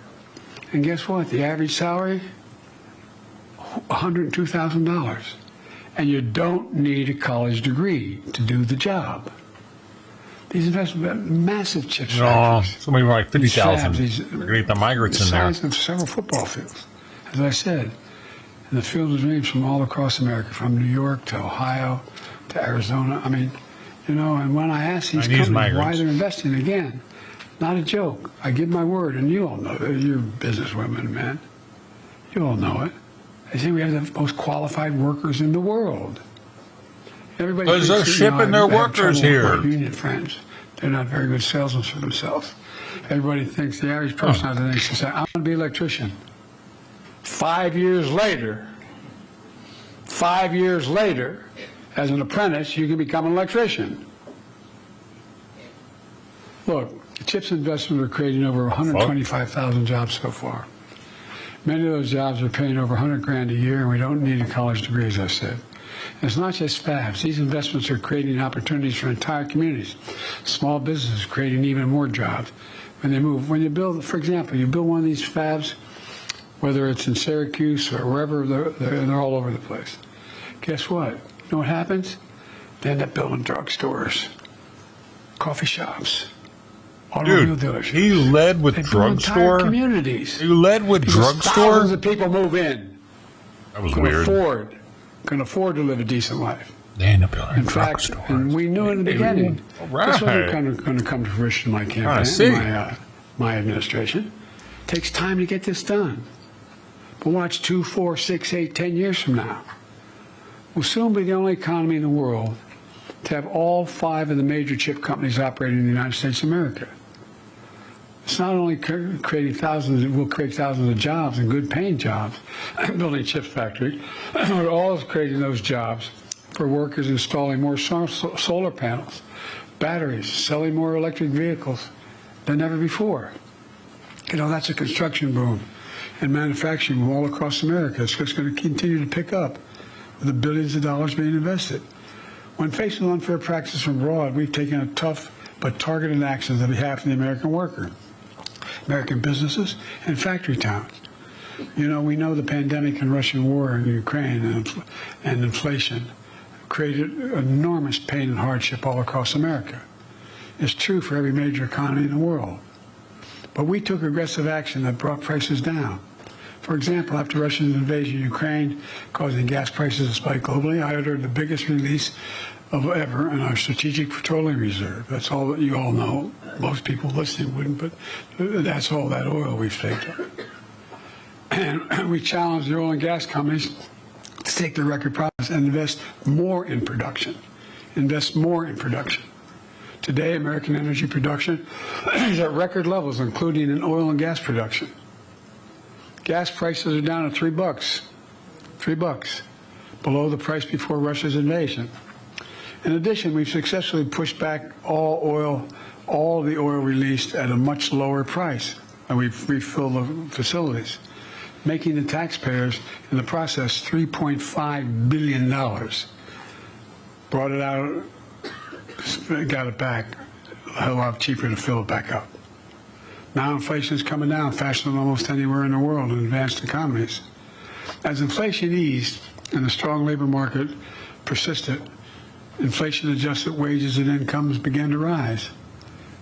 Speaker 4: And guess what? The average salary, $102,000. And you don't need a college degree to do the job. These investments, massive chips factories.
Speaker 1: Somebody like 50,000. We're going to get the migrants in there.
Speaker 4: The size of several football fields. As I said, in the Field of Dreams from all across America, from New York to Ohio to Arizona. I mean, you know, and when I ask these companies why they're investing, again, not a joke. I give my word, and you all know that. You're businesswomen, man. You all know it. They say we have the most qualified workers in the world.
Speaker 1: Because they're shipping their workers here.
Speaker 4: Union friends. They're not very good salesmen for themselves. Everybody thinks, the average person out there thinks, to say, I'm going to be an electrician. 5 years later, as an apprentice, you can become an electrician. Look, the CHIPS investment are creating over 125,000 jobs so far. Many of those jobs are paying over 100 grand a year, and we don't need a college degree, as I said. It's not just fabs. These investments are creating opportunities for entire communities. Small businesses creating even more jobs when they move. When you build, for example, you build one of these fabs, whether it's in Syracuse or wherever, they're all over the place. Guess what? You know what happens? They end up building drugstores, coffee shops, automobile dealerships.
Speaker 1: He led with drugstore
Speaker 4: communities.
Speaker 1: He led with drugstore.
Speaker 4: Thousands of people move in.
Speaker 1: That was weird.
Speaker 4: Can afford to live a decent life.
Speaker 1: They end up building
Speaker 4: in fact, and we knew in the beginning this wasn't going to come to fruition in my campaign, my administration. It takes time to get this done. But watch 2, 4, 6, 8, 10 years from now. We'll soon be the only economy in the world to have all 5 of the major chip companies operating in the United States of America. It's not only creating thousands, it will create thousands of jobs and good paying jobs, building chips factories. We're always creating those jobs for workers installing more solar panels, batteries, selling more electric vehicles than ever before. You know, that's a construction boom and manufacturing boom all across America. It's just going to continue to pick up with the billions of dollars being invested. When faced with unfair practices from abroad, we've taken a tough but targeted actions on behalf of the American worker, American businesses, and factory towns. You know, we know the pandemic and Russian war in Ukraine and inflation created enormous pain and hardship all across America. is true for every major economy in the world. But we took aggressive action that brought prices down. For example, after Russia's invasion of Ukraine, causing gas prices to spike globally, I ordered the biggest release of ever in our strategic petroleum reserve. That's all that you all know. Most people listening wouldn't, but that's all that oil we've saved up. And we challenged the oil and gas companies to take their record profits and invest more in production. Invest more in production. Today, American energy production is at record levels, including in oil and gas production. Gas prices are down to $3, $3, below the price before Russia's invasion. In addition, we've successfully pushed back all the oil released at a much lower price, and we've refilled the facilities, making the taxpayers in the process $3.5 billion. Brought it out, got it back, a hell lot cheaper to fill it back up. Now inflation is coming down faster than almost anywhere in the world in advanced economies. As inflation eased and the strong labor market persisted, inflation-adjusted wages and incomes began to rise.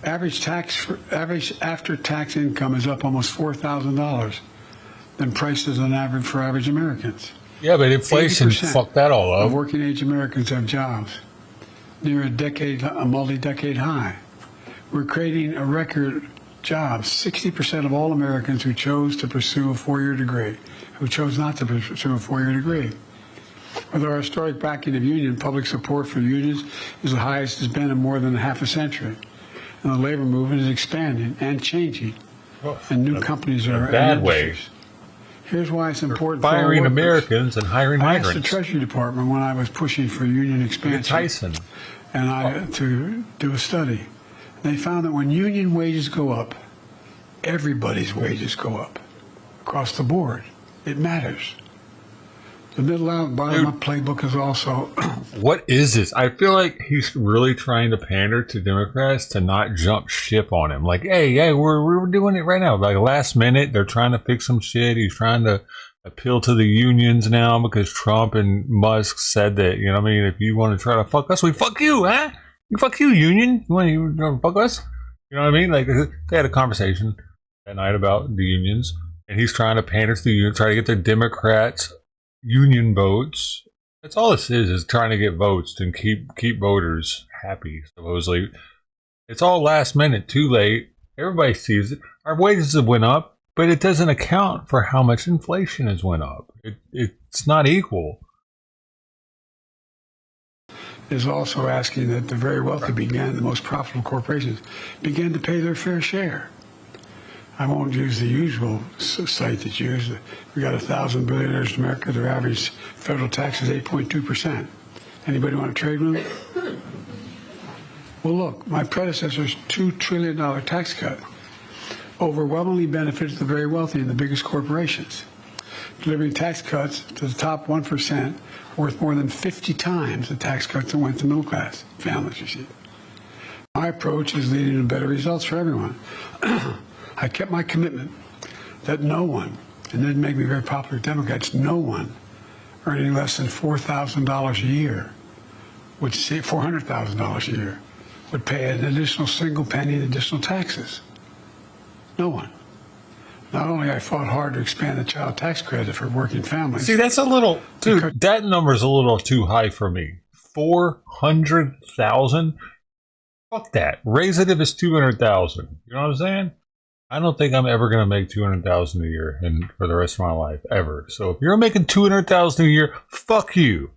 Speaker 4: Average after-tax income is up almost $4,000 than prices on average for average Americans.
Speaker 1: Yeah, but inflation fucked that all up.
Speaker 4: Of working-age Americans have jobs near a multi-decade high. We're creating a record jobs. 60% of all Americans who chose to pursue a four-year degree, who chose not to pursue a four-year degree. With our historic backing of union, public support for unions is the highest it's been in more than half a century. And the labor movement is expanding and changing. And new companies are
Speaker 1: bad ways.
Speaker 4: Here's why it's important
Speaker 1: firing Americans and hiring migrants.
Speaker 4: I asked the Treasury Department when I was pushing for union expansion
Speaker 1: Tyson.
Speaker 4: and to do a study. They found that when union wages go up, everybody's wages go up across the board. It matters. The middle out, bottom up playbook is also.
Speaker 1: What is this? I feel like he's really trying to pander to Democrats to not jump ship on him. Like, hey, we're doing it right now. Like last minute, they're trying to fix some shit. He's trying to appeal to the unions now because Trump and Musk said that, you know what I mean, if you want to try to fuck us, we fuck you, huh? You fuck you, union. You want to fuck us? You know what I mean? Like they had a conversation that night about the unions, and he's trying to pander to the unions, try to get the Democrats union votes. That's all this is trying to get votes and keep voters happy, supposedly. It's all last minute, too late. Everybody sees it. Our wages have went up, but it doesn't account for how much inflation has went up. It's not equal.
Speaker 4: Is also asking that the very wealthy the most profitable corporations, begin to pay their fair share. I won't use the usual site that's used. We got 1,000 billionaires in America. Their average federal tax is 8.2%. Anybody want to trade with them? Well, look, my predecessor's $2 trillion tax cut overwhelmingly benefited the very wealthy and the biggest corporations, delivering tax cuts to the top 1% worth more than 50 times the tax cuts that went to middle class families, you see. My approach is leading to better results for everyone. I kept my commitment that no one, and it didn't make me very popular with Democrats, no one earning less than $4,000 a year would see $400,000 a year would pay an additional single penny in additional taxes. No one. Not only I fought hard to expand the child tax credit for working families.
Speaker 1: See, that's a little, dude, that number's a little too high for me. 400,000? Fuck that. Raise it if it's 200,000. You know what I'm saying? I don't think I'm ever going to make 200,000 a year for the rest of my life, ever. So if you're making 200,000 a year, fuck you.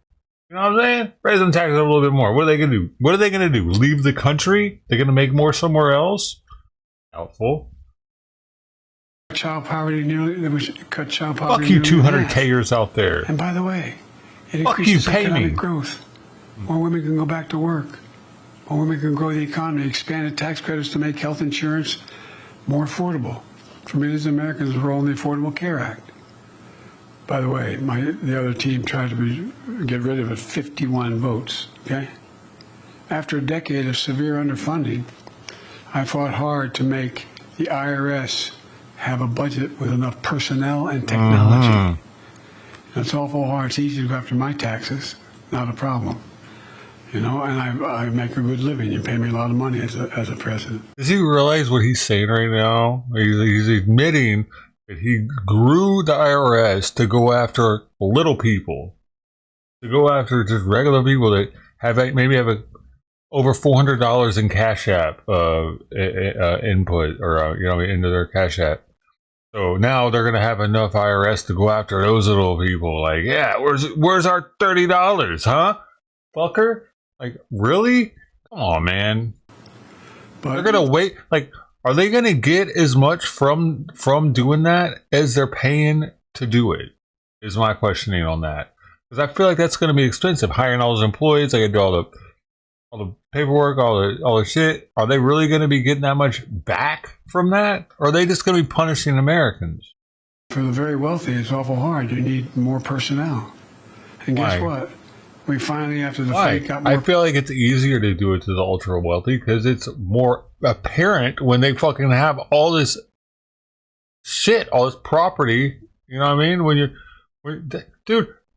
Speaker 1: You know what I'm saying? Raise them taxes a little bit more. What are they going to do? What are they going to do? Leave the country? They're going to make more somewhere else? Doubtful.
Speaker 4: Child poverty we should cut child poverty.
Speaker 1: Fuck you, 200Kers out there.
Speaker 4: And by the way, it increases economic growth. More women can go back to work. More women can grow the economy. Expanded tax credits to make health insurance more affordable for millions of Americans enrolled in the Affordable Care Act. By the way, the other team tried to get rid of it, 51 votes, okay? After a decade of severe underfunding, I fought hard to make the IRS have a budget with enough personnel and technology. It's awful hard. It's easy to go after my taxes, not a problem. You know, and I make a good living. You pay me a lot of money as a president.
Speaker 1: Does he realize what he's saying right now? He's admitting that he grew the IRS to go after little people, to go after just regular people that have over $400 in Cash App input or into their Cash App. So now they're gonna have enough IRS to go after those little people. Like, yeah, where's our $30, huh, fucker? Like, really? Come on, man. But they're gonna wait. Like, are they gonna get as much from doing that as they're paying to do it? Is my questioning on that, because I feel like that's gonna be expensive. Hiring all those employees, I gotta do all the paperwork, all the shit. Are they really gonna be getting that much back from that? Or are they just gonna be punishing Americans?
Speaker 4: For the very wealthy, it's awful hard. You need more personnel. And guess what? We finally, after the fight, got more.
Speaker 1: I feel like it's easier to do it to the ultra wealthy because it's more apparent when they fucking have all this shit, all this property. You know what I mean?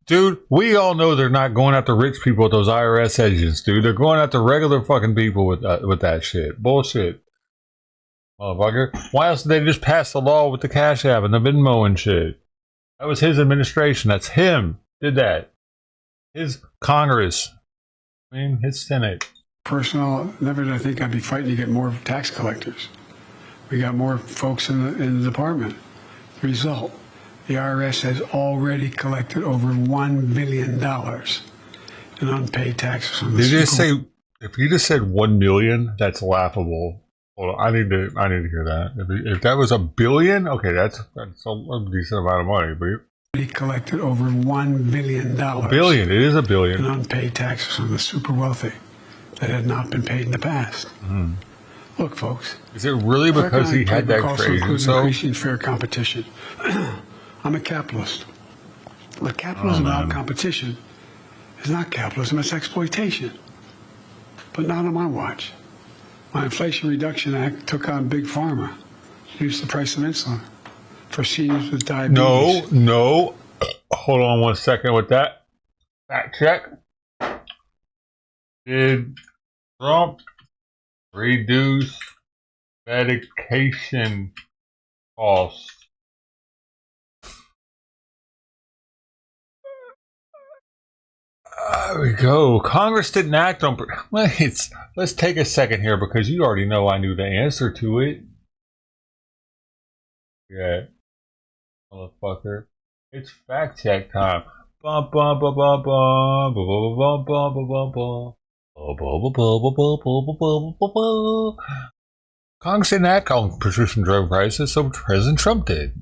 Speaker 1: Dude, we all know they're not going after rich people with those IRS agents, dude. They're going after regular fucking people with that shit. Bullshit. Motherfucker. Why else did they just pass the law with the Cash App and the Venmo and shit? That was his administration. That's him. Did that. His Congress. I mean, his Senate.
Speaker 4: Personal, never did I think I'd be fighting to get more tax collectors. We got more folks in the department. Result, the IRS has already collected over $1 billion in unpaid taxes.
Speaker 1: Did you just say, if you just said 1 million, that's laughable. Hold on, I need to hear that. If that was $1 billion, okay, that's a decent amount of money. But
Speaker 4: he collected over $1 billion.
Speaker 1: $1 billion, it is $1 billion.
Speaker 4: In unpaid taxes on the super wealthy that had not been paid in the past.
Speaker 1: Mm.
Speaker 4: Look, folks.
Speaker 1: Is it really because he had that crazy?
Speaker 4: So increasing fair competition. I'm a capitalist. But capitalism without competition is not capitalism, it's exploitation. But not on my watch. My Inflation Reduction Act took on Big Pharma, reduced the price of insulin for seniors with diabetes.
Speaker 1: No. Hold on 1 second with that. Fact check. Did Trump reduce medication costs? There we go. Congress didn't act on. Let's take a second here because you already know I knew the answer to it. Yeah, motherfucker. It's fact check time. Congress didn't act on prescription drug prices, so President Trump did.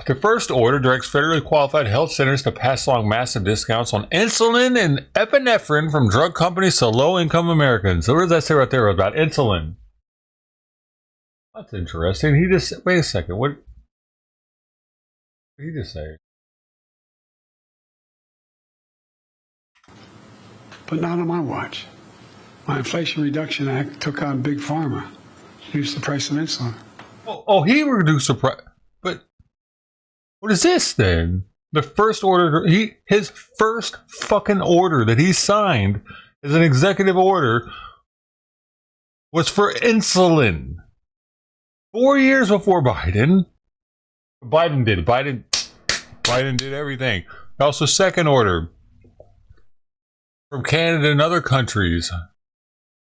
Speaker 1: The first order directs federally qualified health centers to pass along massive discounts on insulin and epinephrine from drug companies to low-income Americans. So what does that say right there about insulin? That's interesting. He just... Wait a second. What did he just say?
Speaker 4: But not on my watch. My Inflation Reduction Act took on Big Pharma, reduced the price of insulin.
Speaker 1: Oh, he reduced the price. But what is this then? The first order, his first fucking order that he signed as an executive order was for insulin. 4 years before Biden. Biden did it. Biden did everything. Also, second order from Canada and other countries.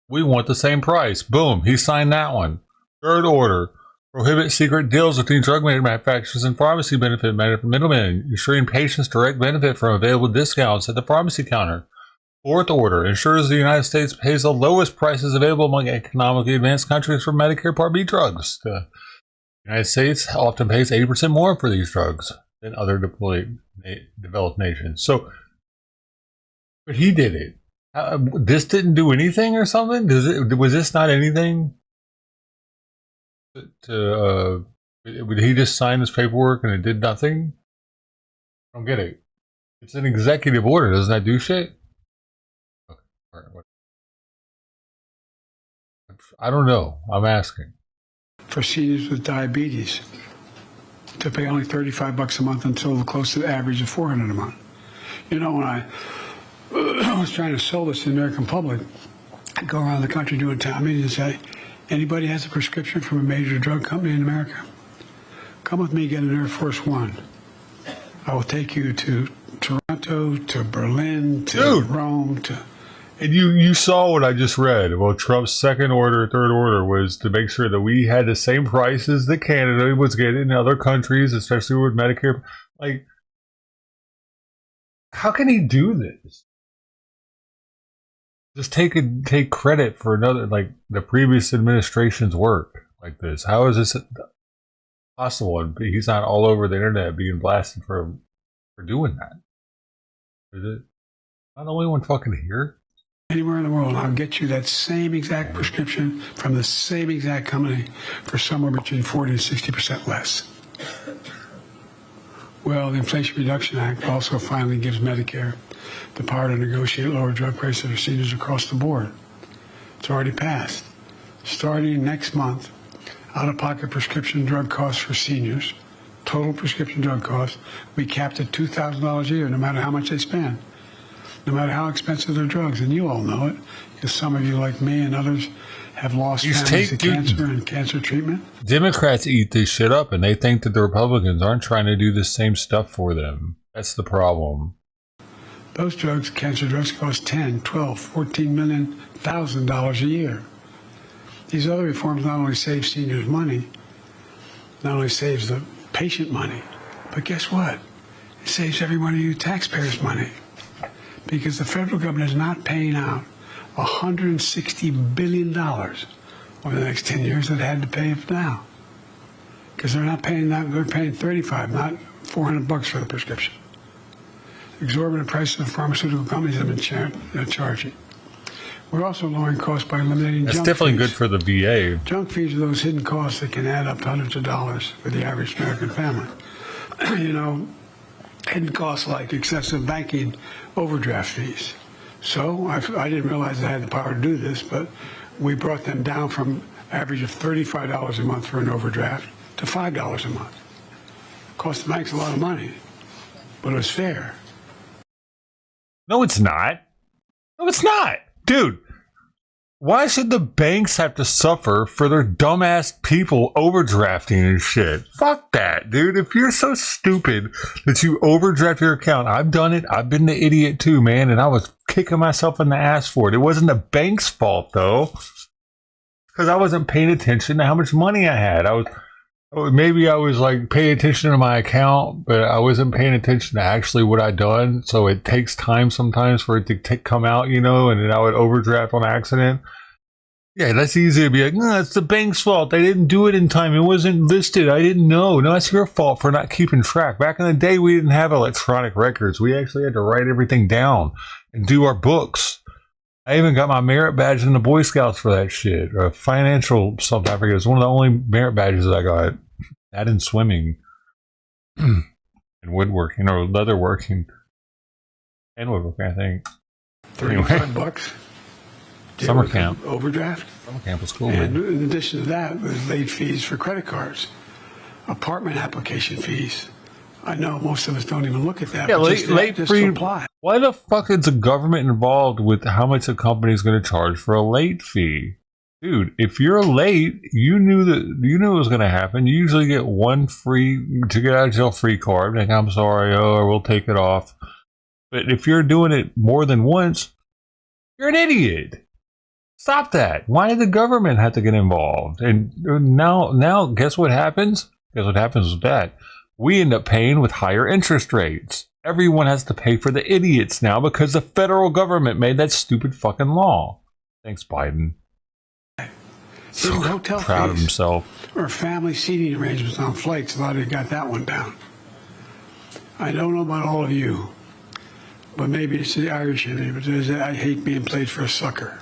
Speaker 1: We want the same price. Boom. He signed that one. Third order. Prohibit secret deals between drug manufacturers and pharmacy benefit middlemen, ensuring patients direct benefit from available discounts at the pharmacy counter. Fourth order. Ensures the United States pays the lowest prices available among economically advanced countries for Medicare Part B drugs. The United States often pays 80% more for these drugs than other developed nations. So, but he did it. This didn't do anything or something? Was this not anything? Would he just sign this paperwork and it did nothing? I don't get it. It's an executive order. Doesn't that do shit? Okay. All right. I don't know. I'm asking.
Speaker 4: For seniors with diabetes to pay only $35 a month until close to the average of $400 a month. You know, when I was trying to sell this to the American public. I'd go around the country doing town meetings and say, anybody has a prescription from a major drug company in America? Come with me, get an Air Force One. I will take you to Toronto, to Berlin, to Rome, to...
Speaker 1: And you saw what I just read. Well, Trump's third order was to make sure that we had the same prices that Canada was getting in other countries, especially with Medicare. Like, how can he do this? Just take credit for the previous administration's work like this. How is this possible? And he's not all over the internet being blasted for doing that. Is it? Not the only one fucking here.
Speaker 4: Anywhere in the world, I'll get you that same exact prescription from the same exact company for somewhere between 40 and 60% less. Well, the Inflation Reduction Act also finally gives Medicare the power to negotiate lower drug prices for seniors across the board. It's already passed. Starting next month, out-of-pocket prescription drug costs for seniors, total prescription drug costs, we capped at $2,000 a year, no matter how much they spend. No matter how expensive their drugs, and you all know it, because some of you, like me and others, have lost families to cancer and cancer treatment.
Speaker 1: Democrats eat this shit up, and they think that the Republicans aren't trying to do the same stuff for them. That's the problem.
Speaker 4: Those drugs, cancer drugs, cost $10, $12, $14 million a year. These other reforms not only save seniors money, not only saves the patient money, but guess what? It saves every one of you taxpayers money. Because the federal government is not paying out $160 billion over the next 10 years that had to pay it now. Because they're not paying that, they're paying $35, not $400 for the prescription. Exorbitant prices of pharmaceutical companies have been charging. We're also lowering costs by eliminating
Speaker 1: That's
Speaker 4: junk
Speaker 1: definitely
Speaker 4: fees.
Speaker 1: good for the VA.
Speaker 4: Junk fees are those hidden costs that can add up to hundreds of dollars for the average American family. You know, hidden costs like excessive banking overdraft fees. So I didn't realize I had the power to do this, but we brought them down from average of $35 a month for an overdraft to $5 a month. Cost the banks a lot of money, but it was fair.
Speaker 1: No, it's not. No, it's not. Dude, why should the banks have to suffer for their dumbass people overdrafting and shit? Fuck that, dude. If you're so stupid that you overdraft your account, I've done it. I've been the idiot too, man, and I was kicking myself in the ass for it. It wasn't the bank's fault, though, because I wasn't paying attention to how much money I had. Maybe I was like paying attention to my account, but I wasn't paying attention to actually what I'd done. So it takes time sometimes for it to come out, you know, and then I would overdraft on accident. Yeah, that's easy to be like, no, it's the bank's fault. They didn't do it in time. It wasn't listed. I didn't know. No, it's your fault for not keeping track. Back in the day, we didn't have electronic records. We actually had to write everything down and do our books. I even got my merit badge in the Boy Scouts for that shit. Or financial something. I forget. It's one of the only merit badges I got. That in swimming. And woodworking. Or leatherworking. And woodworking, I think.
Speaker 4: $35.
Speaker 1: Summer camp.
Speaker 4: Overdraft.
Speaker 1: Summer camp was cool,
Speaker 4: And
Speaker 1: man.
Speaker 4: in addition to that, there's late fees for credit cards. Apartment application fees. I know most of us don't even look at that.
Speaker 1: Yeah,
Speaker 4: but
Speaker 1: late
Speaker 4: just
Speaker 1: fee.
Speaker 4: to apply.
Speaker 1: Why the fuck is the government involved with how much a company is going to charge for a late fee? Dude, if you're late, you knew it was going to happen. You usually get one free to get out of jail free card. Like, I'm sorry, or we'll take it off. But if you're doing it more than once, you're an idiot. Stop that. Why did the government have to get involved? And now, guess what happens? Guess what happens with that? We end up paying with higher interest rates. Everyone has to pay for the idiots now because the federal government made that stupid fucking law. Thanks, Biden. So
Speaker 4: hotel
Speaker 1: proud of
Speaker 4: fees
Speaker 1: himself.
Speaker 4: or family seating arrangements on flights. A lot of you got that one down. I don't know about all of you, but maybe it's the Irish in me, but I hate being played for a sucker.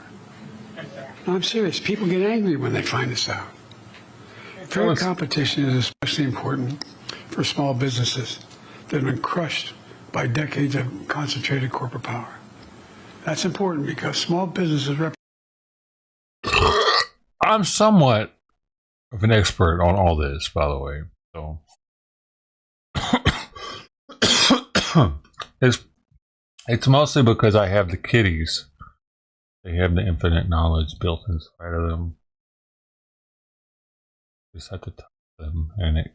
Speaker 4: No, I'm serious. People get angry when they find this out. Fair competition is especially important for small businesses that have been crushed by decades of concentrated corporate power. That's important because small businesses
Speaker 1: I'm somewhat of an expert on all this, by the way. So, It's mostly because I have the kitties. They have the infinite knowledge built inside of them. Just have to touch them and it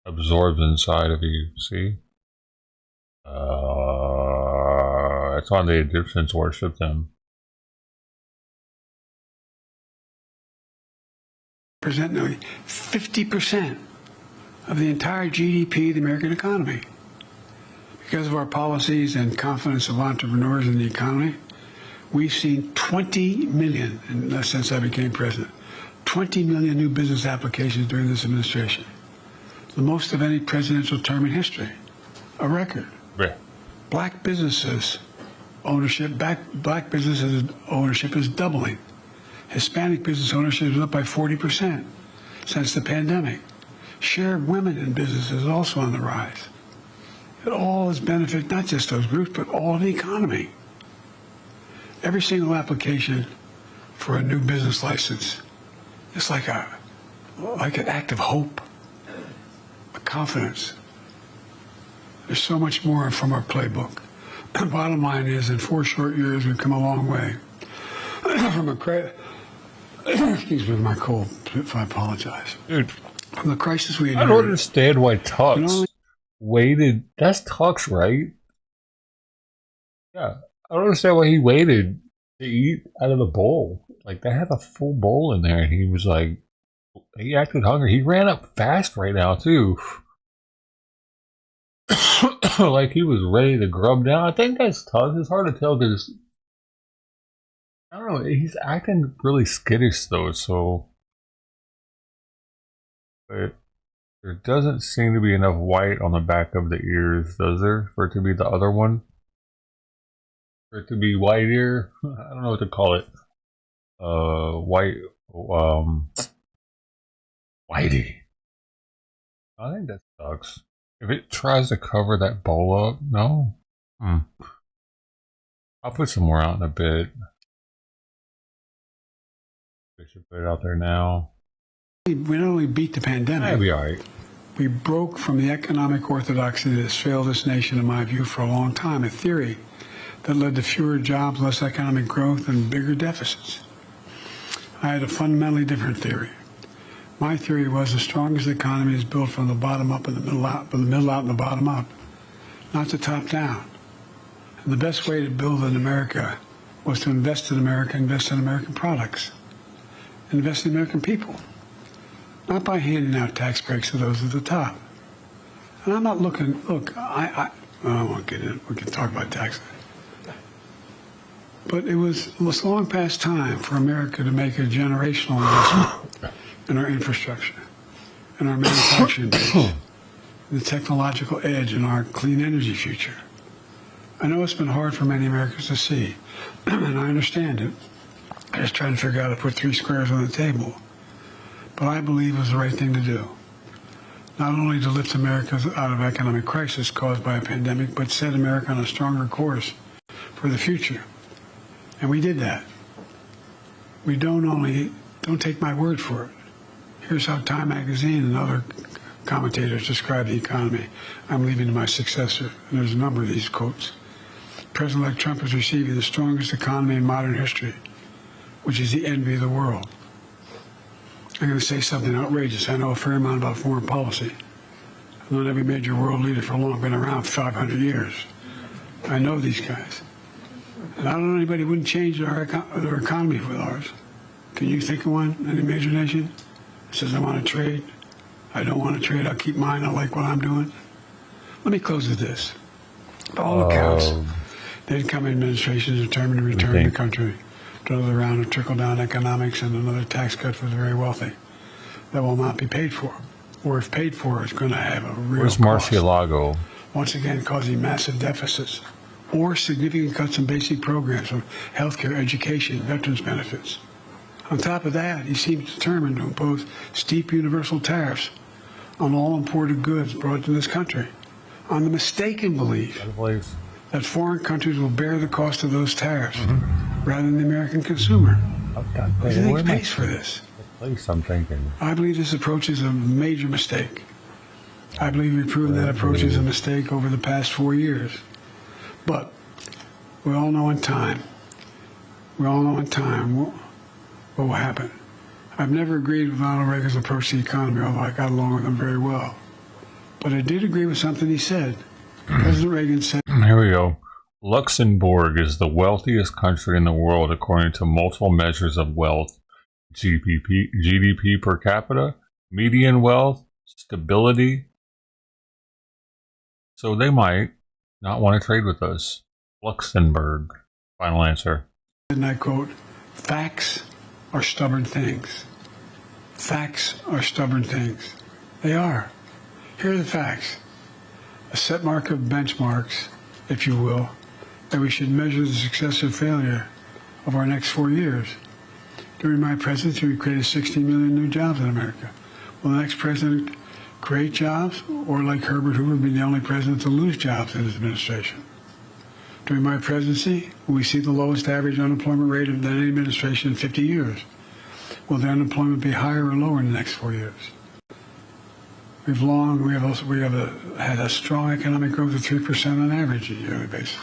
Speaker 1: absorbs inside of you, see? That's why the Egyptians worship them.
Speaker 4: Present nearly 50% of the entire GDP of the American economy. Because of our policies and confidence of entrepreneurs in the economy, we've seen 20 million, since I became president, 20 million new business applications during this administration. The most of any presidential term in history. A record.
Speaker 1: Yeah.
Speaker 4: Black businesses ownership, black businesses ownership is doubling. Hispanic business ownership is up by 40% since the pandemic. Share of women in business is also on the rise. It all has benefited not just those groups, but all of the economy. Every single application for a new business license is like an act of hope, a confidence. There's so much more from our playbook. Bottom line is, in 4 short years, we've come a long way. From a excuse me, my cold, if I apologize.
Speaker 1: Dude,
Speaker 4: from the crisis we
Speaker 1: I don't understand why Tux waited. That's Tux, right? Yeah. I don't understand why he waited to eat out of the bowl. Like, they had a full bowl in there, and he was like, he acted hungry. He ran up fast right now, too. Like he was ready to grub down. I think that's Tux. It's hard to tell because, I don't know, he's acting really skittish, though, so. But there doesn't seem to be enough white on the back of the ears, does there? For it to be the other one? For it to be white ear? I don't know what to call it. Whitey. I think that sucks. If it tries to cover that bowl up, no. I'll put some more out in a bit. I should put it out there now.
Speaker 4: We not only beat the pandemic,
Speaker 1: that'd be all right.
Speaker 4: We broke from the economic orthodoxy that has failed this nation, in my view, for a long time, a theory that led to fewer jobs, less economic growth, and bigger deficits. I had a fundamentally different theory. My theory was the strongest economy is built from the bottom up and the middle out, from the middle out and the bottom up, not the top down. And the best way to build in America was to invest in America, invest in American products, invest in American people, not by handing out tax breaks to those at the top. And I'm not looking, look, I won't get in, we can talk about taxes. But it was long past time for America to make a generational investment in our infrastructure, in our manufacturing base, in the technological edge, in our clean energy future. I know it's been hard for many Americans to see, and I understand it. I just trying to figure out how to put 3 squares on the table. But I believe it was the right thing to do. Not only to lift America out of economic crisis caused by a pandemic, but set America on a stronger course for the future. And we did that. We don't take my word for it. Here's how Time magazine and other commentators describe the economy. I'm leaving to my successor, and there's a number of these quotes. President-elect Trump is receiving the strongest economy in modern history, which is the envy of the world. I'm going to say something outrageous. I know a fair amount about foreign policy. I've known every major world leader for long, been around for 500 years. I know these guys. And I don't know anybody who wouldn't change their economy with ours. Can you think of one, any major nation? Says, I want to trade. I don't want to trade. I'll keep mine. I like what I'm doing. Let me close with this. By all accounts, the incoming administration is determined to return the country to another round of trickle-down economics and another tax cut for the very wealthy that will not be paid for. Or if paid for, it's going to have a real
Speaker 1: Where's
Speaker 4: cost.
Speaker 1: Marcialago?
Speaker 4: Once again, causing massive deficits or significant cuts in basic programs of healthcare, education, veterans benefits. On top of that, he seems determined to impose steep universal tariffs on all imported goods brought to this country, on the mistaken belief that foreign countries will bear the cost of those tariffs rather than the American consumer. Who do you think pays for this?
Speaker 1: I'm thinking.
Speaker 4: I believe this approach is a major mistake. I believe we've proven that approach is a mistake over the past 4 years. But We all know in time. We all know in time what will happen. I've never agreed with Ronald Reagan's approach to the economy, although I got along with him very well. But I did agree with something he said. President Reagan said...
Speaker 1: Here we go. Luxembourg is the wealthiest country in the world according to multiple measures of wealth. GDP per capita, median wealth, stability. So they might not want to trade with us. Luxembourg. Final answer.
Speaker 4: And I quote, "Facts are stubborn things. Facts are stubborn things." They are. Here are the facts. A set mark of benchmarks, if you will, that we should measure the success or failure of our next 4 years. During my presidency, we created 60 million new jobs in America. Will the next president create jobs, or like Herbert Hoover, be the only president to lose jobs in his administration? During my presidency, we see the lowest average unemployment rate of any administration in 50 years. Will the unemployment be higher or lower in the next 4 years? We have had a strong economic growth of 3% on average on a yearly basis.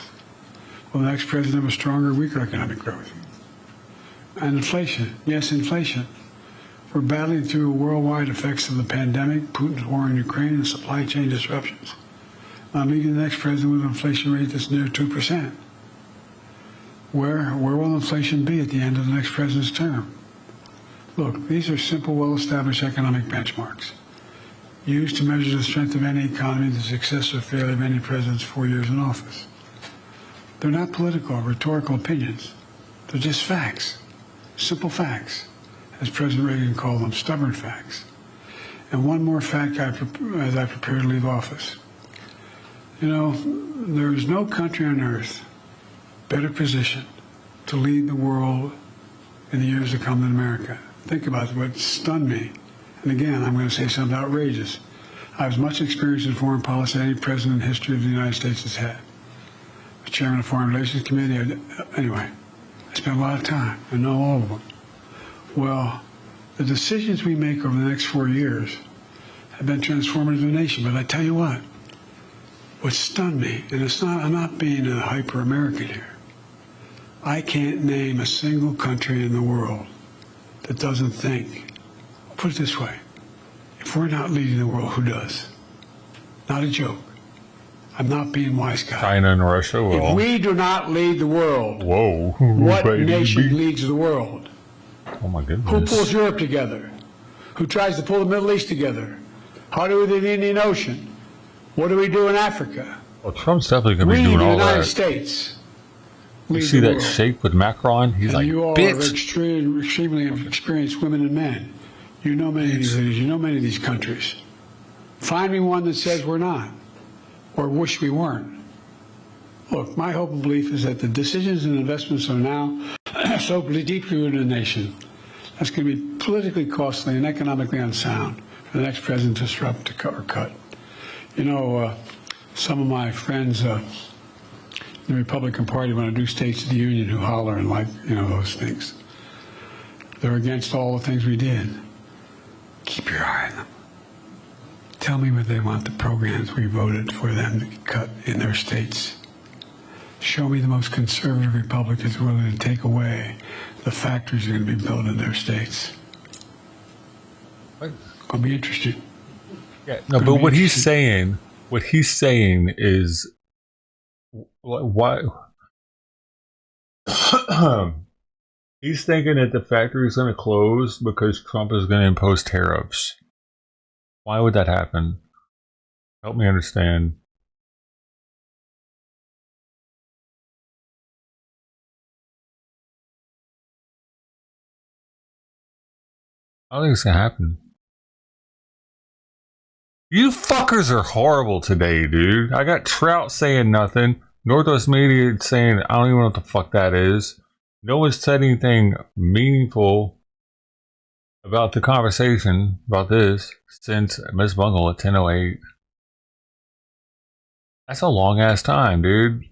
Speaker 4: Will the next president have a stronger or weaker economic growth? And inflation. Yes, inflation. We're battling through worldwide effects of the pandemic, Putin's war in Ukraine, and supply chain disruptions. I'm leading the next president with an inflation rate that's near 2%. Where will inflation be at the end of the next president's term? Look, these are simple, well-established economic benchmarks used to measure the strength of any economy, the success or failure of any president's 4 years in office. They're not political or rhetorical opinions. They're just facts, simple facts, as President Reagan called them, stubborn facts. And one more fact as I prepare to leave office. You know, there is no country on earth better positioned to lead the world in the years to come than America. Think about what stunned me. And again, I'm going to say something outrageous. I have as much experience in foreign policy as any president in history of the United States has had. The chairman of the Foreign Relations Committee. Anyway, I spent a lot of time. I know all of them. Well, the decisions we make over the next 4 years have been transformative to the nation. But I tell you what stunned me, and I'm not being a hyper-American here. I can't name a single country in the world that doesn't think. Put it this way, if we're not leading the world, who does? Not a joke. I'm not being wise guy.
Speaker 1: China and Russia will.
Speaker 4: If we do not lead the world,
Speaker 1: whoa,
Speaker 4: what nation leads the world?
Speaker 1: Oh my goodness.
Speaker 4: Who pulls Europe together? Who tries to pull the Middle East together? How do we do the Indian Ocean? What do we do in Africa?
Speaker 1: Well, Trump's definitely going to be doing all that.
Speaker 4: The United States.
Speaker 1: You see that shake with Macron? He's like,
Speaker 4: you all
Speaker 1: bitch.
Speaker 4: are extremely experienced women and men. You know many of these leaders. You know many of these countries. Find me one that says we're not, or wish we weren't. Look, my hope and belief is that the decisions and investments are now so deeply rooted in the nation that's going to be politically costly and economically unsound for the next president to disrupt or cut. You know, some of my friends in the Republican Party, when I do States of the Union, who holler and like, you know, those things. They're against all the things we did. Keep your eye on them. Tell me what they want the programs we voted for them to cut in their states. Show me the most conservative Republicans willing to take away the factories that are going to be built in their states. It's going to be interesting.
Speaker 1: Yeah, no, but what he's saying is, why he's thinking that the factory is going to close because Trump is going to impose tariffs. Why would that happen? Help me understand. I don't think it's going to happen. You fuckers are horrible today, dude. I got Trout saying nothing. Northwest Media saying, I don't even know what the fuck that is. No one's said anything meaningful about the conversation about this since Miss Bungle at 10:08. That's a long ass time, dude.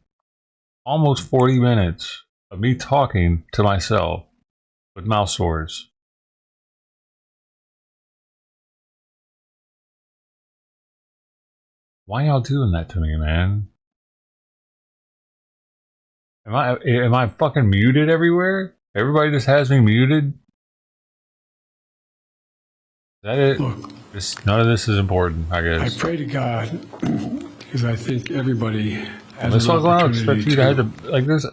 Speaker 1: Almost 40 minutes of me talking to myself with mouth sores. Why y'all doing that to me, man? Am I fucking muted everywhere? Everybody just has me muted? Is that it?
Speaker 4: Look,
Speaker 1: None of this is important, I guess.
Speaker 4: I pray to God because I think everybody has
Speaker 1: That's
Speaker 4: an
Speaker 1: why I don't expect
Speaker 4: opportunity
Speaker 1: you to have to, like, there's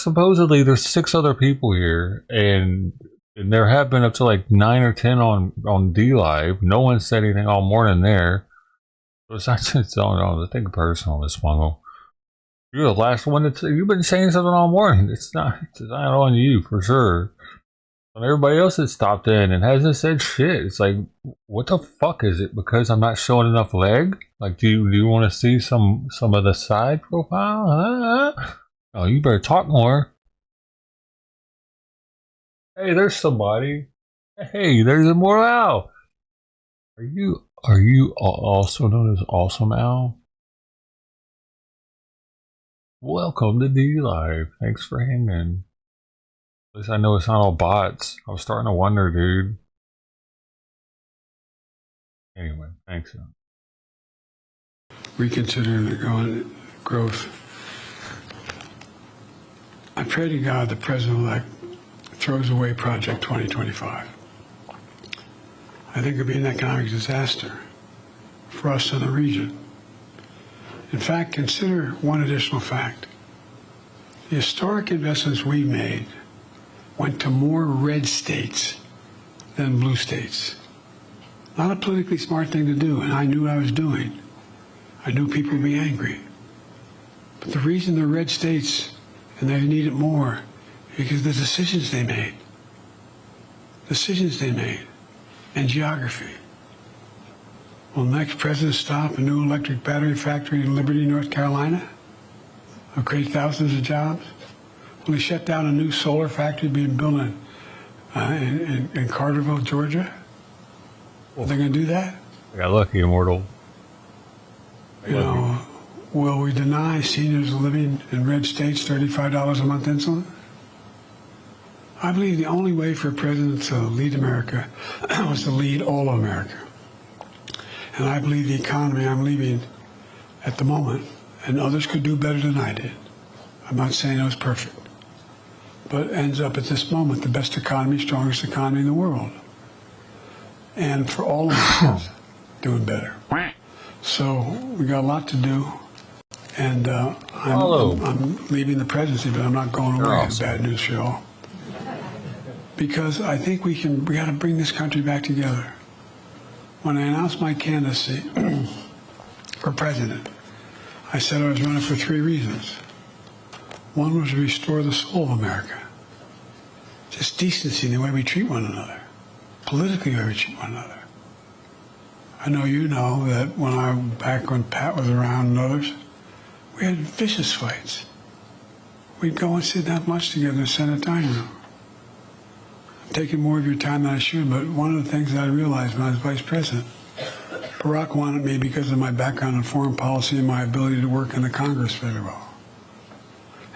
Speaker 1: supposedly there's 6 other people here, and there have been up to like 9 or 10 on D Live. No one said anything all morning there. So it's not just, I think personal, Miss Bungle. You're the last one you've been saying something all morning. It's not on you for sure. And everybody else that stopped in and hasn't said shit. It's like, what the fuck is it? Because I'm not showing enough leg? Like, do you want to see some of the side profile? Oh, you better talk more. Hey, there's somebody. Hey, there's a more Al. Are you also known as Awesome Al? Welcome to D Live. Thanks for hanging. At least I know it's not all bots. I was starting to wonder, dude. Anyway, thanks.
Speaker 4: Reconsidering the growth. I pray to God the President-elect throws away Project 2025. I think it would be an economic disaster for us in the region. In fact, consider one additional fact. The historic investments we made went to more red states than blue states. Not a politically smart thing to do, and I knew what I was doing. I knew people would be angry. But the reason they're red states and they need it more is because the decisions they made. And geography. Will the next president stop a new electric battery factory in Liberty, North Carolina? Will create thousands of jobs? Will he shut down a new solar factory being built in Carterville, Georgia? Are they going to do that?
Speaker 1: I got lucky, Immortal.
Speaker 4: Will we deny seniors living in red states $35 a month insulin? I believe the only way for a president to lead America was to lead all of America. And I believe the economy I'm leaving at the moment, and others could do better than I did. I'm not saying it was perfect. But ends up at this moment the best economy, strongest economy in the world. And for all of us, doing better. So we got a lot to do. And I'm leaving the presidency, but I'm not going away. Awesome. Bad news for y'all. Because I think we got to bring this country back together. When I announced my candidacy for president, I said I was running for 3 reasons. One was to restore the soul of America. Just decency in the way we treat one another. Politically, the way we treat one another. I know you know that when Pat was around and others, we had vicious fights. We'd go and sit down lunch together in the Senate dining room. I'm taking more of your time than I should, but one of the things that I realized when I was vice president, Barack wanted me because of my background in foreign policy and my ability to work in the Congress very well.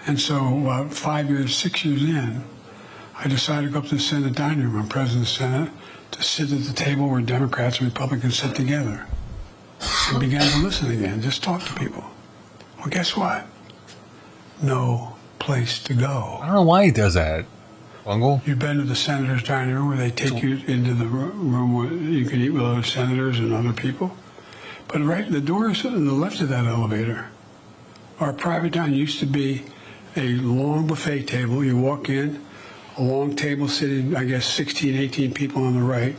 Speaker 4: And so about 6 years in, I decided to go up to the Senate dining room. I'm president of the Senate, to sit at the table where Democrats and Republicans sit together. And began to listen again, just talk to people. Well, guess what? No place to go.
Speaker 1: I don't know why he does that. Bungle?
Speaker 4: You've been to the senator's dining room where they take you into the room where you can eat with other senators and other people. But right, the doors on the left of that elevator are private dining. Used to be a long buffet table. You walk in, a long table sitting, I guess, 16, 18 people on the right,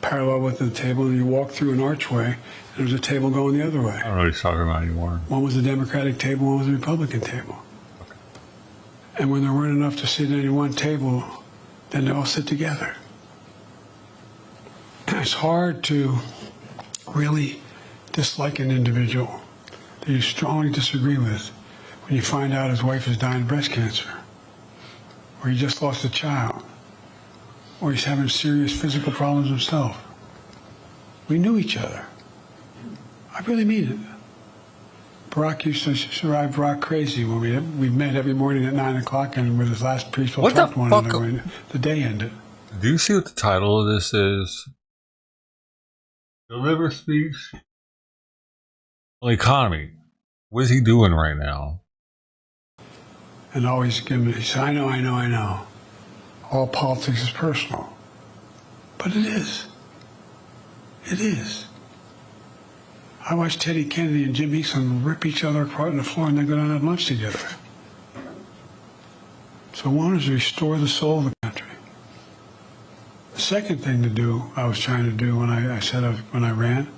Speaker 4: parallel with the table, and you walk through an archway, and there's a table going the other way.
Speaker 1: I don't know what he's talking about anymore.
Speaker 4: One was the Democratic table, one was the Republican table. Okay. And when there weren't enough to sit at any one table, then they all sit together. It's hard to really dislike an individual that you strongly disagree with when you find out his wife is dying of breast cancer, or he just lost a child, or he's having serious physical problems himself. We knew each other. I really mean it. Barack used to drive Barack crazy when we met every morning at 9 o'clock, and with his last peaceful talk to one another when the day ended.
Speaker 1: Do you see what the title of this is? Deliver speech on the economy. What is he doing right now?
Speaker 4: and always give me, he said, I know. All politics is personal. But it is. It is. I watched Teddy Kennedy and Jim Eastland rip each other apart on the floor and then go down and have lunch together. So one is to restore the soul of the country. The second thing to do, I was trying to do when I ran,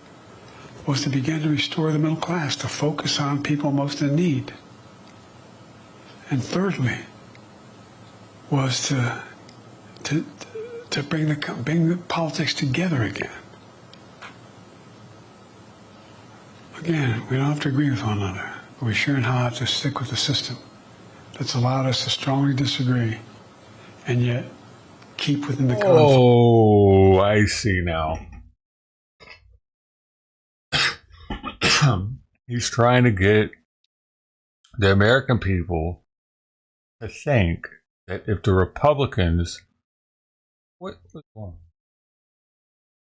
Speaker 4: was to begin to restore the middle class, to focus on people most in need. And thirdly, was to bring the politics together again. Again, we don't have to agree with one another, but we sure and how have to stick with the system that's allowed us to strongly disagree and yet keep within the confines.
Speaker 1: Oh, I see now. He's trying to get the American people to think that if the Republicans... What's going on? Is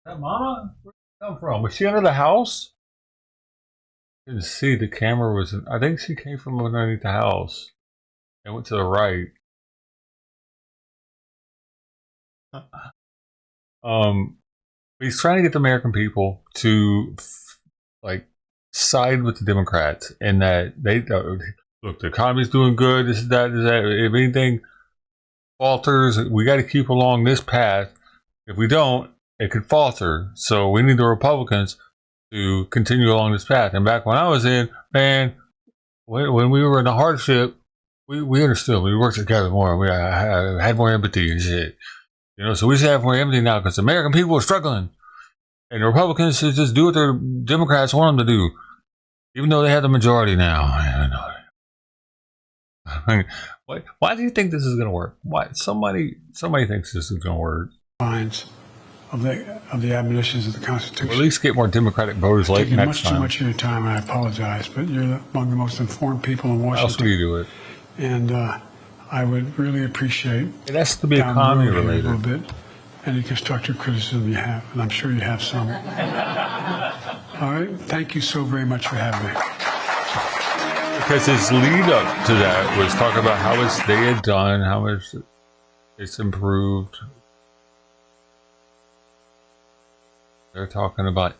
Speaker 1: that Momma? Where'd she come from? Was she under the house? Didn't see the camera was. I think she came from underneath the house and went to the right. He's trying to get the American people to like side with the Democrats, and that they look, the economy's doing good. This is that. If anything falters, we got to keep along this path. If we don't, it could falter. So we need the Republicans to continue along this path. And back when I was in, man, when we were in the hardship, we understood. We worked together more. We had more empathy and shit. You know, so we should have more empathy now because the American people are struggling. And the Republicans should just do what the Democrats want them to do, even though they have the majority now. I mean, why do you think this is going to work? Why somebody thinks this is going to work?
Speaker 4: Minds of the admonitions of the Constitution.
Speaker 1: We'll at least get more Democratic voters late next time.
Speaker 4: Too much of your time, and I apologize, but you're among the most informed people in Washington.
Speaker 1: How else do you do it?
Speaker 4: And I would really appreciate
Speaker 1: it has to be economy related.
Speaker 4: A little bit, any constructive criticism you have, and I'm sure you have some. All right, thank you so very much for having me.
Speaker 1: Because his lead up to that was talking about how much they had done, how much it's improved. They're talking about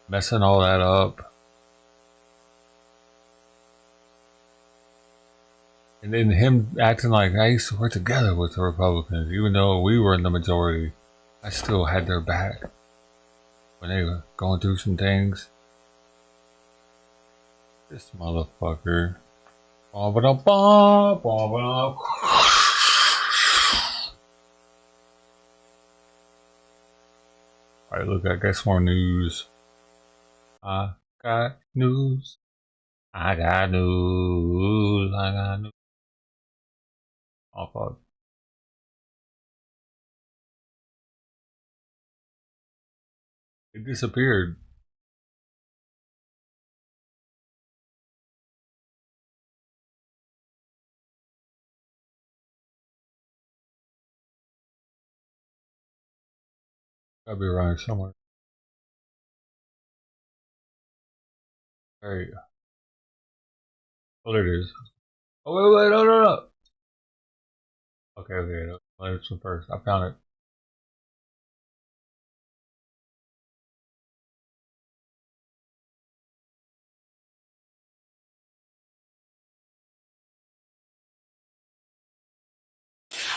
Speaker 1: messing all that up. And then him acting like I used to work together with the Republicans, even though we were in the majority. I still had their back when they were going through some things. This motherfucker. Alright, look, I got some more news. I got news. I got news. I got news. Oh, fuck. It disappeared. Gotta be around somewhere. There you go. Oh, there it is. Oh, wait, no. Okay, let's go first. I found it.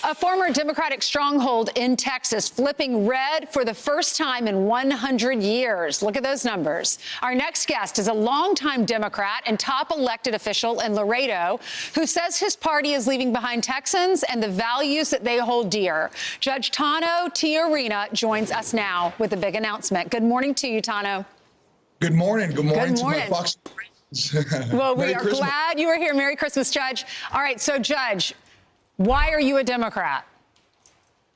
Speaker 12: A former Democratic stronghold in Texas flipping red for the first time in 100 years. Look at those numbers. Our next guest is a longtime Democrat and top elected official in Laredo who says his party is leaving behind Texans and the values that they hold dear. Judge Tano Tiarina joins us now with a big announcement. Good morning to you, Tano.
Speaker 17: Good morning. Good morning to my Fox.
Speaker 12: Well, we are glad you are here. Merry Christmas, Judge. All right, so Judge, why are you a Democrat?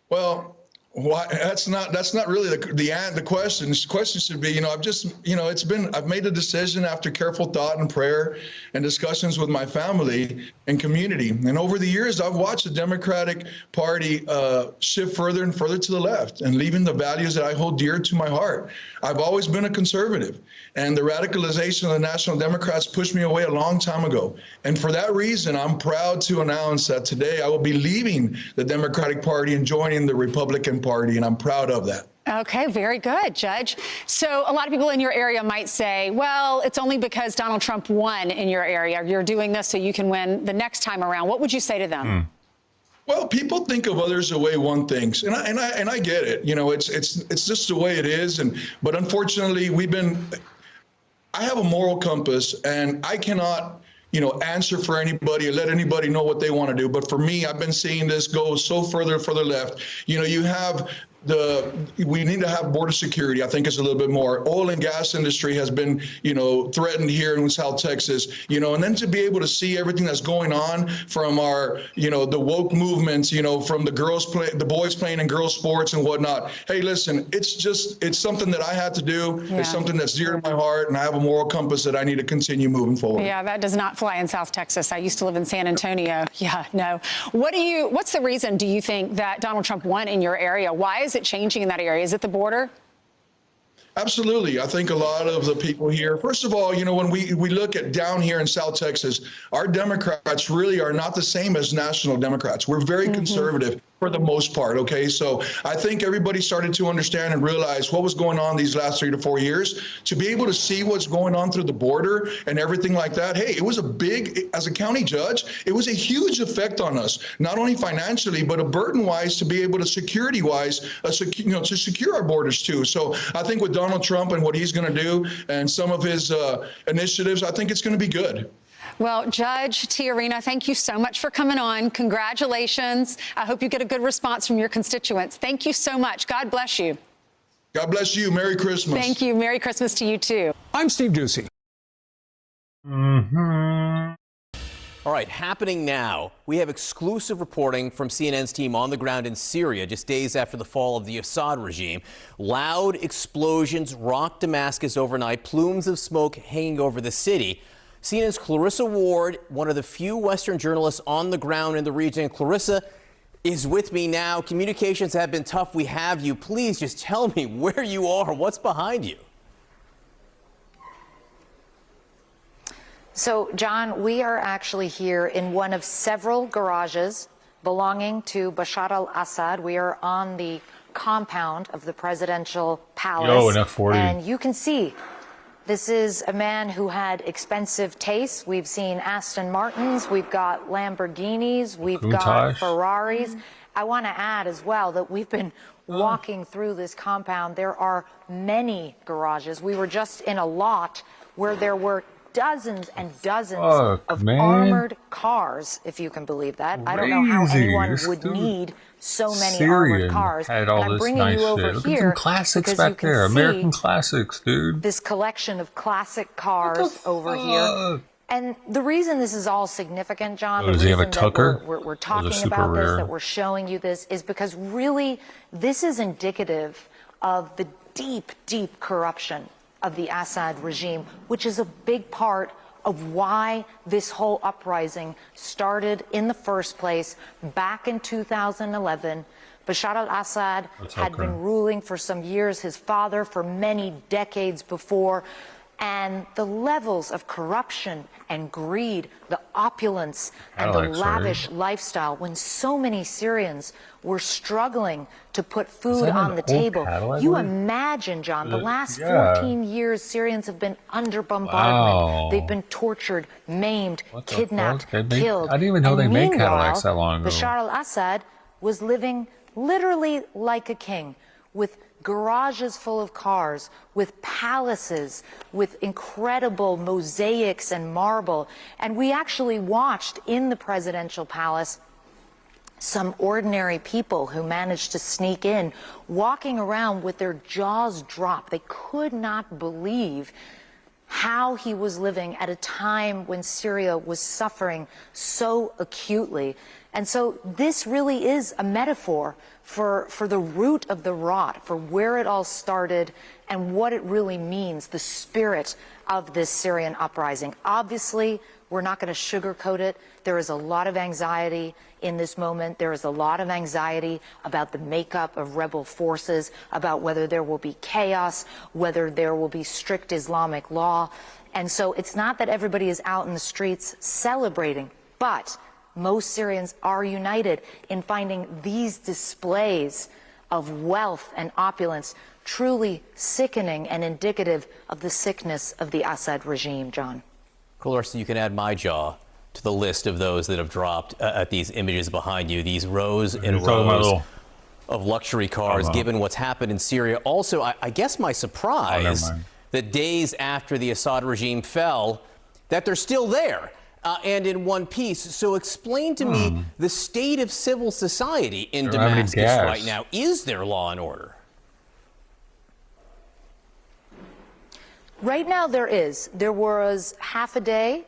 Speaker 17: Well, Why? That's not really the question. The question should be, I've made a decision after careful thought and prayer and discussions with my family and community. And over the years, I've watched the Democratic Party shift further and further to the left and leaving the values that I hold dear to my heart. I've always been a conservative, and the radicalization of the National Democrats pushed me away a long time ago. And for that reason, I'm proud to announce that today I will be leaving the Democratic Party and joining the Republican Party, and I'm proud of that.
Speaker 12: Okay, very good, Judge. So a lot of people in your area might say, well, it's only because Donald Trump won in your area. You're doing this so you can win the next time around. What would you say to them?
Speaker 17: Well, people think of others the way one thinks, and I get it. It's just the way it is. But unfortunately, I have a moral compass, and I cannot, answer for anybody or let anybody know what they want to do. But for me, I've been seeing this go so further left. You have we need to have border security. I think it's a little bit more. Oil and gas industry has been, threatened here in South Texas, and then to be able to see everything that's going on from our, the woke movements, from the boys playing in girls sports and whatnot. Hey, listen, it's something that I had to do. Yeah. It's something that's dear to my heart, and I have a moral compass that I need to continue moving forward.
Speaker 12: Yeah, that does not fly in South Texas. I used to live in San Antonio. Yeah, no. What's the reason, do you think, that Donald Trump won in your area? Why is it changing in that area? Is it the border?
Speaker 17: Absolutely. I think a lot of the people here, first of all, when we look at down here in South Texas, our Democrats really are not the same as national Democrats. We're very conservative for the most part. Okay. So I think everybody started to understand and realize what was going on these last 3 to 4 years, to be able to see what's going on through the border and everything like that. Hey, it was as a county judge, it was a huge effect on us, not only financially, but a burden wise, to be able to security wise, to secure our borders too. So I think with Donald Trump and what he's going to do and some of his initiatives, I think it's going to be good.
Speaker 12: Well, Judge Tijerina, thank you so much for coming on. Congratulations. I hope you get a good response from your constituents. Thank you so much. God bless you.
Speaker 17: God bless you. Merry Christmas.
Speaker 12: Thank you. Merry Christmas to you, too.
Speaker 14: I'm Steve Ducey.
Speaker 18: All right, happening now, we have exclusive reporting from CNN's team on the ground in Syria just days after the fall of the Assad regime. Loud explosions rocked Damascus overnight, plumes of smoke hanging over the city. CNN's Clarissa Ward, one of the few Western journalists on the ground in the region. Clarissa is with me now. Communications have been tough. We have you. Please just tell me where you are, what's behind you.
Speaker 23: So, John, we are actually here in one of several garages belonging to Bashar al-Assad. We are on the compound of the presidential palace.
Speaker 1: An F-40.
Speaker 23: And you can see this is a man who had expensive tastes. We've seen Aston Martins, we've got Lamborghinis, we've got Ferraris. I want to add as well that we've been walking through this compound. There are many garages. We were just in a lot where there were dozens and dozens of armored cars, if you can believe that. I don't know how anyone would need so many armored cars.
Speaker 1: Had all this nice shit. Look at some classics back there. American classics, dude.
Speaker 23: This collection of classic cars over here. And the reason this is all significant, John, the reason that we're talking about this, that we're showing you this, is because really this is indicative of the deep, deep corruption of the Assad regime, which is a big part of why this whole uprising started in the first place back in 2011. Bashar al-Assad had been ruling for some years, his father for many decades before, and the levels of corruption and greed, the opulence and the lavish lifestyle, when so many Syrians were struggling to put food on the table. You imagine, John, the last 14 years Syrians have been under bombardment. They've been tortured, maimed, kidnapped, killed.
Speaker 1: I didn't even know they made Cadillacs that long ago.
Speaker 23: Bashar al-Assad was living literally like a king, with garages full of cars, with palaces, with incredible mosaics and marble. And we actually watched in the presidential palace some ordinary people who managed to sneak in, walking around with their jaws dropped. They could not believe how he was living at a time when Syria was suffering so acutely. And so this really is a metaphor for the root of the rot, for where it all started and what it really means, the spirit of this Syrian uprising. Obviously, we're not going to sugarcoat it. There is a lot of anxiety in this moment. There is a lot of anxiety about the makeup of rebel forces, about whether there will be chaos, whether there will be strict Islamic law. And so it's not that everybody is out in the streets celebrating, but most Syrians are united in finding these displays of wealth and opulence truly sickening and indicative of the sickness of the Assad regime, John.
Speaker 18: Clarissa, you can add my jaw to the list of those that have dropped at these images behind you, these rows and rows of luxury cars, given what's happened in Syria. Also, I guess my surprise that days after the Assad regime fell, that they're still there and in one piece. So explain to me the state of civil society in Damascus right now. Is there law and order?
Speaker 23: Right now there is. There was half a day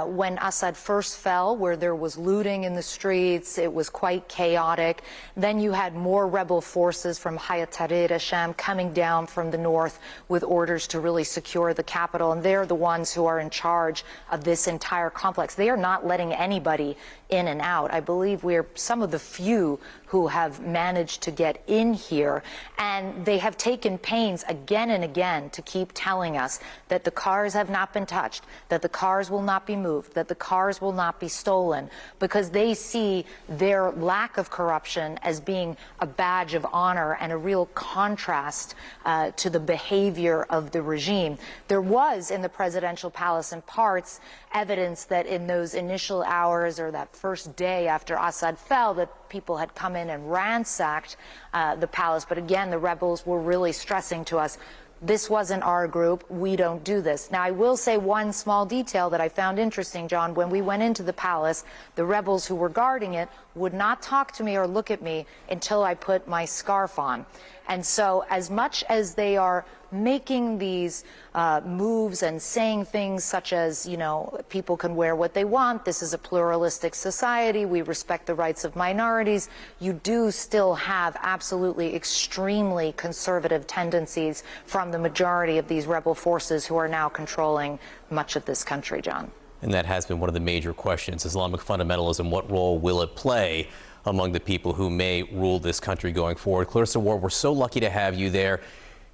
Speaker 23: when Assad first fell, where there was looting in the streets. It was quite chaotic. Then you had more rebel forces from Hayat Tahrir al-Sham coming down from the north with orders to really secure the capital. And they're the ones who are in charge of this entire complex. They are not letting anybody in and out. I believe we're some of the few who have managed to get in here, and they have taken pains again and again to keep telling us that the cars have not been touched, that the cars will not be moved, that the cars will not be stolen, because they see their lack of corruption as being a badge of honor and a real contrast to the behavior of the regime. There was in the presidential palace in parts evidence that in those initial hours or that first day after Assad fell, that people had come in and ransacked the palace. But again, the rebels were really stressing to us, this wasn't our group, we don't do this. Now, I will say one small detail that I found interesting, John. When we went into the palace, the rebels who were guarding it would not talk to me or look at me until I put my scarf on. And so as much as they are making these moves and saying things such as, you know, people can wear what they want, this is a pluralistic society, we respect the rights of minorities, you do still have absolutely extremely conservative tendencies from the majority of these rebel forces who are now controlling much of this country, John.
Speaker 18: And that has been one of the major questions. Islamic fundamentalism, what role will it play among the people who may rule this country going forward? Clarissa Ward, we're so lucky to have you there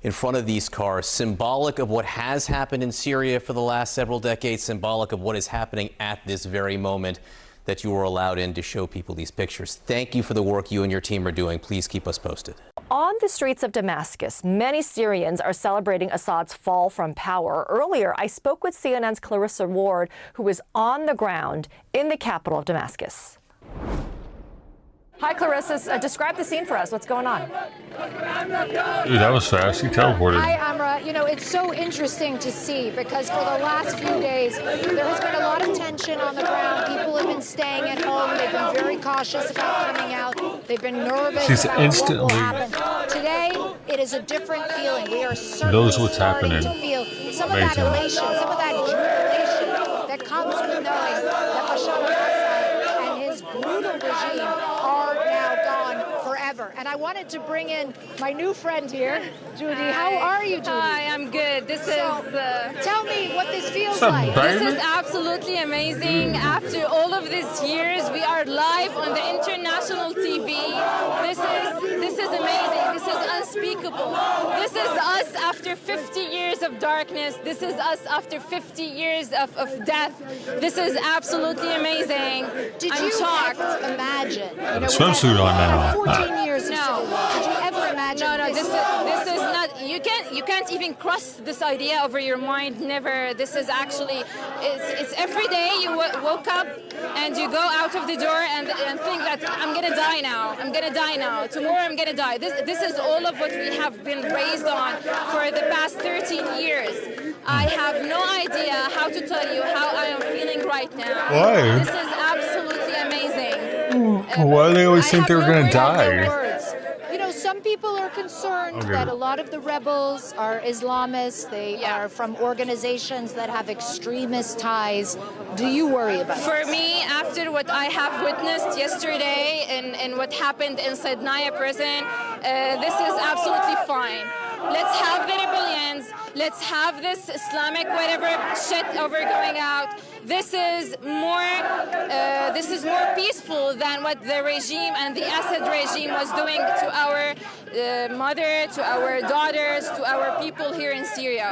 Speaker 18: in front of these cars, symbolic of what has happened in Syria for the last several decades, symbolic of what is happening at this very moment that you were allowed in to show people these pictures. Thank you for the work you and your team are doing. Please keep us posted.
Speaker 3: On the streets of Damascus, many Syrians are celebrating Assad's fall from power. Earlier, I spoke with CNN's Clarissa Ward, who is on the ground in the capital of Damascus. Hi, Clarissa. Describe the scene for us. What's going on?
Speaker 1: Dude, that was fast. He teleported.
Speaker 14: Hi, Amra. You know, it's so interesting to see because for the last few days, there has been a lot of tension on the ground. People have been staying at home. They've been very cautious about coming out. They've been nervous
Speaker 1: She's
Speaker 14: about
Speaker 1: instantly
Speaker 14: what will happen. Today, it is a different feeling. We are certainly
Speaker 1: knows what's
Speaker 14: starting
Speaker 1: happening.
Speaker 14: to feel some of that elation, some of that jubilation that comes with knowing that Bashar al-Assad and his brutal regime are now gone forever. And I wanted to bring in my new friend here, Judy.
Speaker 22: Hi.
Speaker 14: How are you, Judy?
Speaker 22: Hi, I'm good.
Speaker 14: Tell me what this feels like.
Speaker 22: This is absolutely amazing. After all of these years, we are live on the international TV. This is amazing. This is unspeakable. This is us after 50 years of darkness. This is us after 50 years of death. This is absolutely amazing.
Speaker 14: Did you
Speaker 22: shocked.
Speaker 14: ever imagine? You know,
Speaker 1: Swimsuit on now.
Speaker 14: 14 years of civil war. Did you ever imagine?
Speaker 22: No, this is not. You can't even cross this idea over your mind. Never. This is actually. It's every day you woke up and you go out of the door and think that I'm gonna die now. I'm gonna die now. Tomorrow I'm gonna die. This is all of what we have been raised on for the past 13 years. I have no idea how to tell you how I am feeling right now.
Speaker 1: Why?
Speaker 22: This is absolutely amazing.
Speaker 1: Why do they always think they're going to die?
Speaker 14: You know, some people are concerned that a lot of the rebels are Islamists? They are from organizations that have extremist ties. Do you worry about it?
Speaker 22: For me, after what I have witnessed yesterday and what happened inside Naya prison, this is absolutely fine. Let's have the rebellions. Let's have this Islamic whatever shit over going out. This is more peaceful than what the regime and the Assad regime was doing to our mother, to our daughters, to our people here in Syria.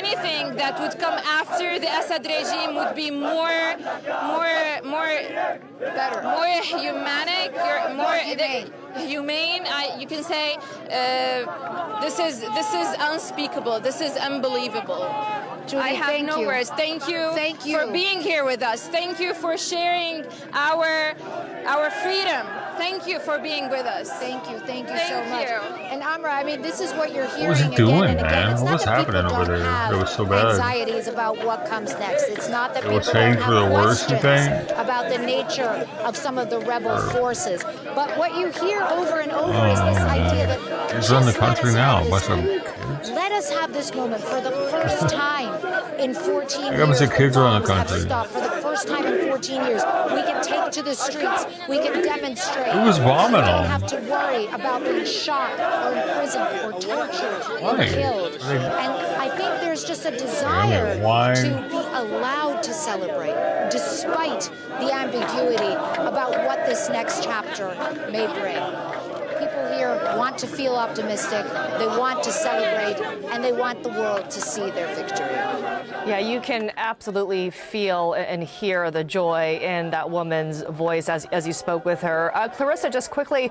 Speaker 22: Anything that would come after the Assad regime would be more humane. You can say this is unspeakable. This is unbelievable.
Speaker 14: Julie,
Speaker 22: I have no words. Thank you for being here with us. Thank you for sharing our freedom. Thank you for being with us.
Speaker 14: Thank you so much. And Amra, I mean, this is what you're hearing
Speaker 1: What was he
Speaker 14: again
Speaker 1: doing,
Speaker 14: and again.
Speaker 1: man?
Speaker 14: It's
Speaker 1: What
Speaker 14: not
Speaker 1: was
Speaker 14: that
Speaker 1: happening
Speaker 14: people
Speaker 1: over
Speaker 14: don't
Speaker 1: there?
Speaker 14: have
Speaker 1: It was so bad.
Speaker 14: anxieties about what comes next. It's not that
Speaker 1: It will
Speaker 14: people
Speaker 1: change
Speaker 14: don't
Speaker 1: for the
Speaker 14: have
Speaker 1: worse, you
Speaker 14: questions
Speaker 1: think?
Speaker 14: about the nature of some of the rebel forces. But what you hear over and over is this idea that
Speaker 1: He's running the country now.
Speaker 14: let us have this moment for the first time in 14
Speaker 1: I got a
Speaker 14: years.
Speaker 1: bunch of kids around the
Speaker 14: Bombs have
Speaker 1: country.
Speaker 14: stopped. For the first time in 14 years, we can take to the streets. We can demonstrate.
Speaker 1: Who was bombing
Speaker 14: We don't
Speaker 1: them?
Speaker 14: have to worry about being shot or imprisoned or tortured or
Speaker 1: Why?
Speaker 14: killed. And I think there's just a desire
Speaker 1: Why?
Speaker 14: to be allowed to celebrate, despite the ambiguity about what this next chapter may bring. People here want to feel optimistic, they want to celebrate, and they want the world to see their victory.
Speaker 3: Yeah, you can absolutely feel and hear the joy in that woman's voice as you spoke with her. Clarissa, just quickly,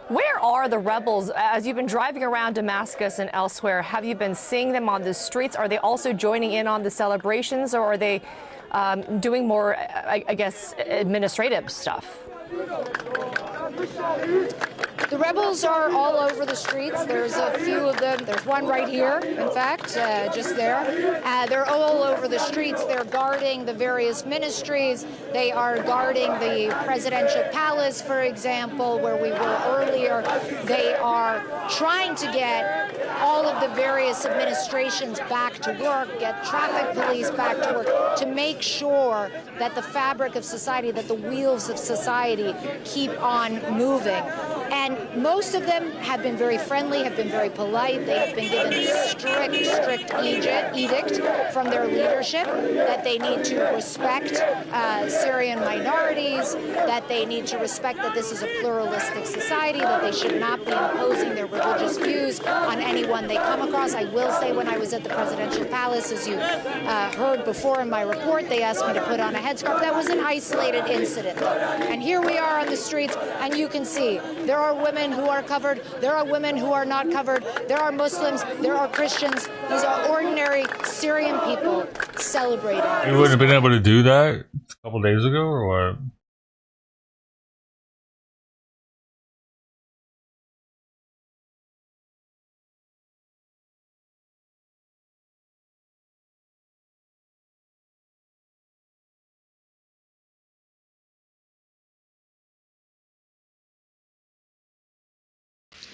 Speaker 3: where are the rebels? As you've been driving around Damascus and elsewhere, have you been seeing them on the streets? Are they also joining in on the celebrations, or are they doing more, I guess, administrative stuff?
Speaker 14: The rebels are all over the streets. There's a few of them. There's one right here, in fact, just there. They're all over the streets. They're guarding the various ministries. They are guarding the presidential palace, for example, where we were earlier. They are trying to get all of the various administrations back to work, get traffic police back to work, to make sure that the fabric of society, that the wheels of society keep on moving. And most of them have been very friendly, have been very polite. They have been given a strict edict from their leadership that they need to respect Syrian minorities, that they need to respect that this is a pluralistic society, that they should not be imposing their religious views on anyone they come across. I will say, when I was at the presidential palace, as you heard before in my report, they asked me to put on a headscarf. That was an isolated incident, though. And here we are on the streets, and you can see there are women who are covered, there are women who are not covered, there are Muslims, there are Christians. These are ordinary Syrian people celebrating.
Speaker 1: You wouldn't have been able to do that a couple days ago, or what?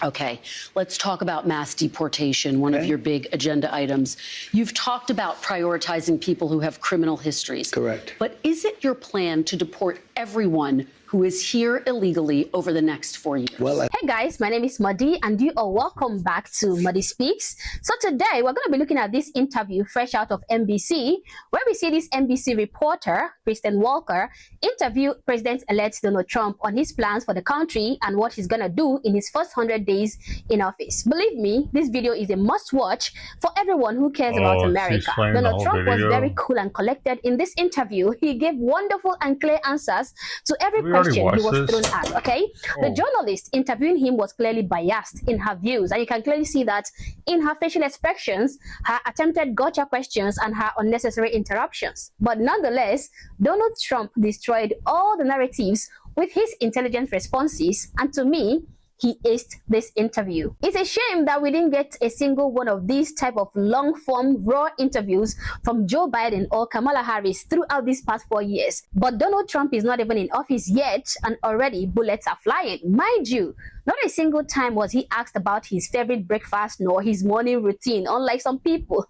Speaker 2: Okay, let's talk about mass deportation, one of your big agenda items. You've talked about prioritizing people who have criminal histories.
Speaker 10: Correct.
Speaker 2: But is it your plan to deport everyone who is here illegally over the next 4 years?
Speaker 11: Hey guys, my name is Madi and you are welcome back to Madi Speaks. So today we're going to be looking at this interview fresh out of NBC, where we see this NBC reporter, Kristen Walker, interview President-elect Donald Trump on his plans for the country and what he's going to do in his first 100 days in office. Believe me, this video is a must-watch for everyone who cares about America. Donald Trump was very cool and collected in this interview. He gave wonderful and clear answers to every question he was thrown at, okay? The journalist interviewing him was clearly biased in her views, and you can clearly see that in her facial expressions, her attempted gotcha questions, and her unnecessary interruptions. But nonetheless, Donald Trump destroyed all the narratives with his intelligent responses, and to me, he aced this interview. It's a shame that we didn't get a single one of these type of long-form, raw interviews from Joe Biden or Kamala Harris throughout these past 4 years. But Donald Trump is not even in office yet, and already bullets are flying. Mind you, not a single time was he asked about his favorite breakfast nor his morning routine, unlike some people.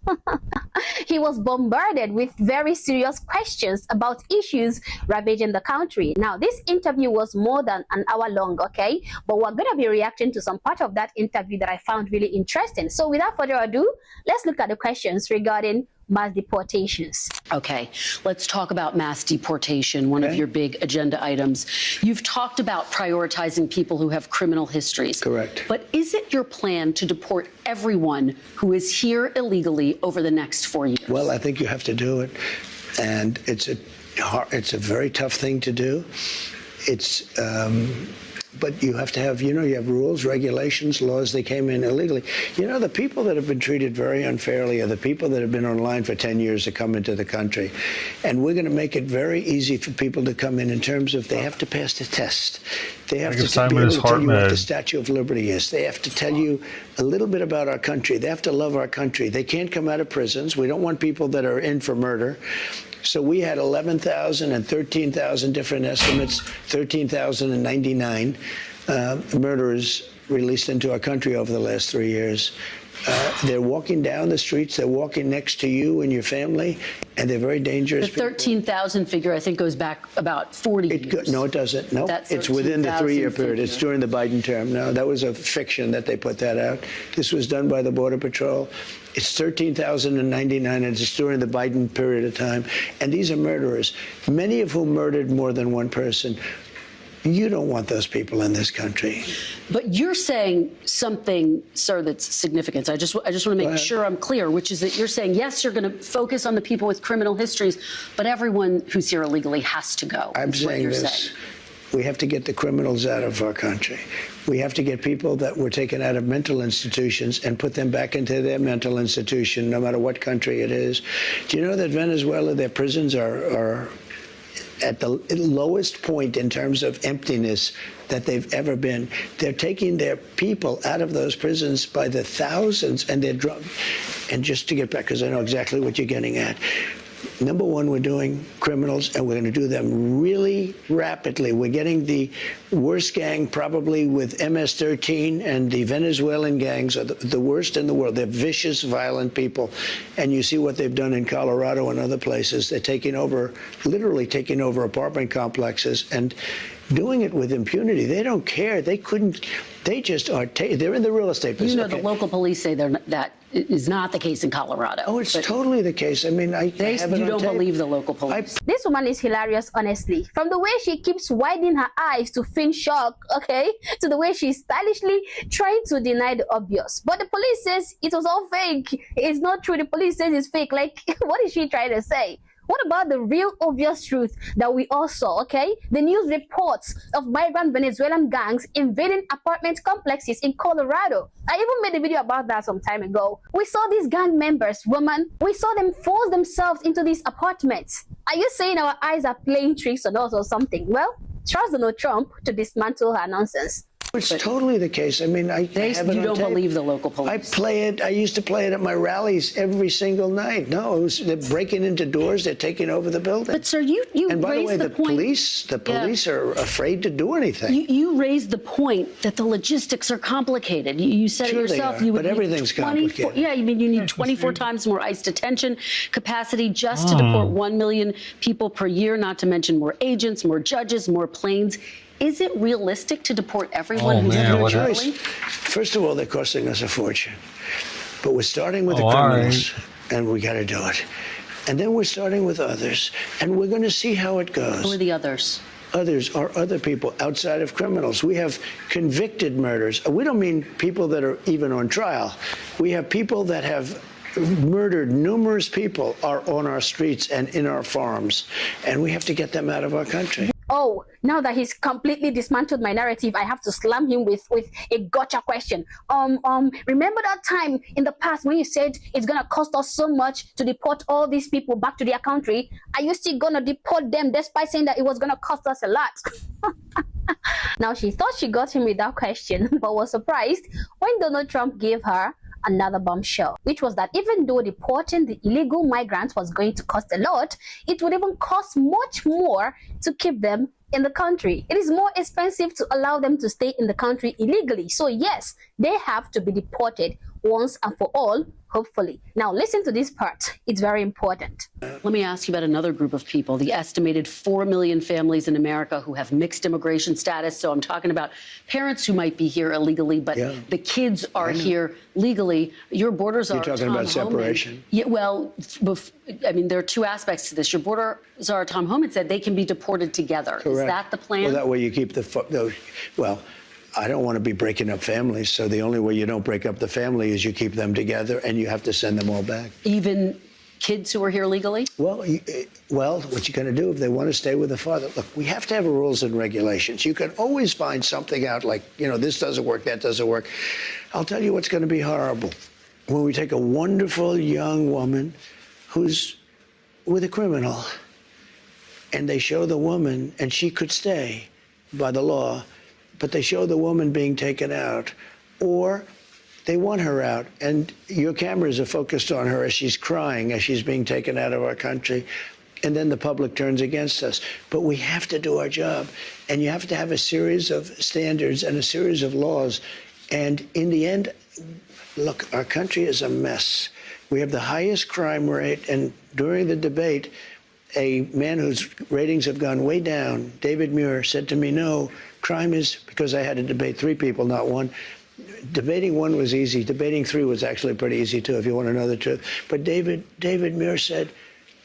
Speaker 11: He was bombarded with very serious questions about issues ravaging the country. Now, this interview was more than an hour long, okay? But we're going to be reacting to some part of that interview that I found really interesting. So without further ado, let's look at the questions regarding mass deportations.
Speaker 2: Okay, let's talk about mass deportation, one of your big agenda items. You've talked about prioritizing people who have criminal histories.
Speaker 5: Correct.
Speaker 2: But is it your plan to deport everyone who is here illegally over the next 4 years?
Speaker 5: Well, I think you have to do it, and it's a very tough thing to do. But you have to have, you have rules, regulations, laws. They came in illegally. The people that have been treated very unfairly are the people that have been online for 10 years to come into the country. And we're going to make it very easy for people to come in terms of they have to pass the test. They have to be able to tell you what the Statue of Liberty is. They have to tell you a little bit about our country. They have to love our country. They can't come out of prisons. We don't want people that are in for murder. So we had 11,000 and 13,000 different estimates, 13,099 murderers released into our country over the last 3 years. They're walking down the streets. They're walking next to you and your family, and they're very dangerous.
Speaker 2: The 13,000 figure, I think, goes back about 40 years.
Speaker 5: No, it doesn't. No, it's within the 3-year period. It's during the Biden term. No, that was a fiction that they put that out. This was done by the Border Patrol. It's 13,099, and it's during the Biden period of time. And these are murderers, many of whom murdered more than one person. You don't want those people in this country.
Speaker 2: But you're saying something, sir, that's significant. I just want to make sure I'm clear, which is that you're saying, yes, you're going to focus on the people with criminal histories, but everyone who's here illegally has to go.
Speaker 5: I'm saying this. We have to get the criminals out of our country. We have to get people that were taken out of mental institutions and put them back into their mental institution, no matter what country it is. Do you know that Venezuela, their prisons are at the lowest point in terms of emptiness that they've ever been? They're taking their people out of those prisons by the thousands, and they're drunk. And just to get back, because I know exactly what you're getting at. Number one, we're doing criminals, and we're going to do them really rapidly. We're getting the worst gang probably with MS-13, and the Venezuelan gangs are the worst in the world. They're vicious, violent people. And you see what they've done in Colorado and other places. They're taking over, literally taking over apartment complexes and doing it with impunity. They don't care. They couldn't. They just are. They're in the real estate business.
Speaker 2: The local police say that is not the case in Colorado.
Speaker 5: Oh, it's totally the case. I mean, you
Speaker 2: don't believe the local police.
Speaker 11: This woman is hilarious, honestly. From the way she keeps widening her eyes to feign shock, okay, to the way she's stylishly trying to deny the obvious. But the police says it was all fake. It's not true. The police says it's fake. Like, what is she trying to say? What about the real obvious truth that we all saw, okay? The news reports of migrant Venezuelan gangs invading apartment complexes in Colorado. I even made a video about that some time ago. We saw these gang members, woman. We saw them force themselves into these apartments. Are you saying our eyes are playing tricks on us or something? Well, trust Donald Trump to dismantle her nonsense.
Speaker 5: It's totally the case. I mean,
Speaker 2: you don't believe the local police.
Speaker 5: I play it. I used to play it at my rallies every single night. No, they're breaking into doors. They're taking over the building.
Speaker 2: But sir, you
Speaker 5: and by the way, the police are afraid to do anything.
Speaker 2: You raised the point that the logistics are complicated. You said it yourself.
Speaker 5: But everything's complicated.
Speaker 2: Yeah, you mean you need 24 times more ICE detention capacity just to deport 1 million people per year, not to mention more agents, more judges, more planes. Is it realistic to deport everyone who's no choice?
Speaker 5: First of all, they're costing us a fortune. But we're starting with the criminals, and we got to do it. And then we're starting with others, and we're going to see how it goes.
Speaker 2: Who are the others?
Speaker 5: Others are other people outside of criminals. We have convicted murders. We don't mean people that are even on trial. We have people that have murdered numerous people are on our streets and in our farms, and we have to get them out of our country.
Speaker 11: Oh, now that he's completely dismantled my narrative, I have to slam him with a gotcha question. Remember that time in the past when you said it's gonna cost us so much to deport all these people back to their country? Are you still gonna deport them despite saying that it was gonna cost us a lot? Now, she thought she got him with that question, but was surprised when Donald Trump gave her another bombshell, which was that even though deporting the illegal migrants was going to cost a lot, it would even cost much more to keep them in the country. It is more expensive to allow them to stay in the country illegally. So yes, they have to be deported once and for all, hopefully. Now listen to this part. It's very important.
Speaker 2: Let me ask you about another group of people, the estimated 4 million families in America who have mixed immigration status. So I'm talking about parents who might be here illegally, but the kids are here legally. Your borders are
Speaker 5: You're talking about separation.
Speaker 2: Yeah, well, I mean, there are two aspects to this. Your borders are, Tom Homan said, they can be deported together.
Speaker 5: Correct.
Speaker 2: Is that the plan?
Speaker 5: Well, that way you keep those. Well, I don't want to be breaking up families, so the only way you don't break up the family is you keep them together, and you have to send them all back.
Speaker 2: Even kids who are here legally?
Speaker 5: Well, what you're going to do if they want to stay with the father? Look, we have to have rules and regulations. You can always find something out like, this doesn't work, that doesn't work. I'll tell you what's going to be horrible. When we take a wonderful young woman who's with a criminal, and they show the woman, and she could stay by the law, but they show the woman being taken out, or they want her out, and your cameras are focused on her as she's crying, as she's being taken out of our country, and then the public turns against us. But we have to do our job, and you have to have a series of standards and a series of laws. And in the end, look, our country is a mess. We have the highest crime rate, and during the debate, a man whose ratings have gone way down, David Muir, said to me, no, crime is, because I had to debate 3 people, not one. Debating 1 was easy. Debating 3 was actually pretty easy, too, if you want to know the truth. But David Muir said,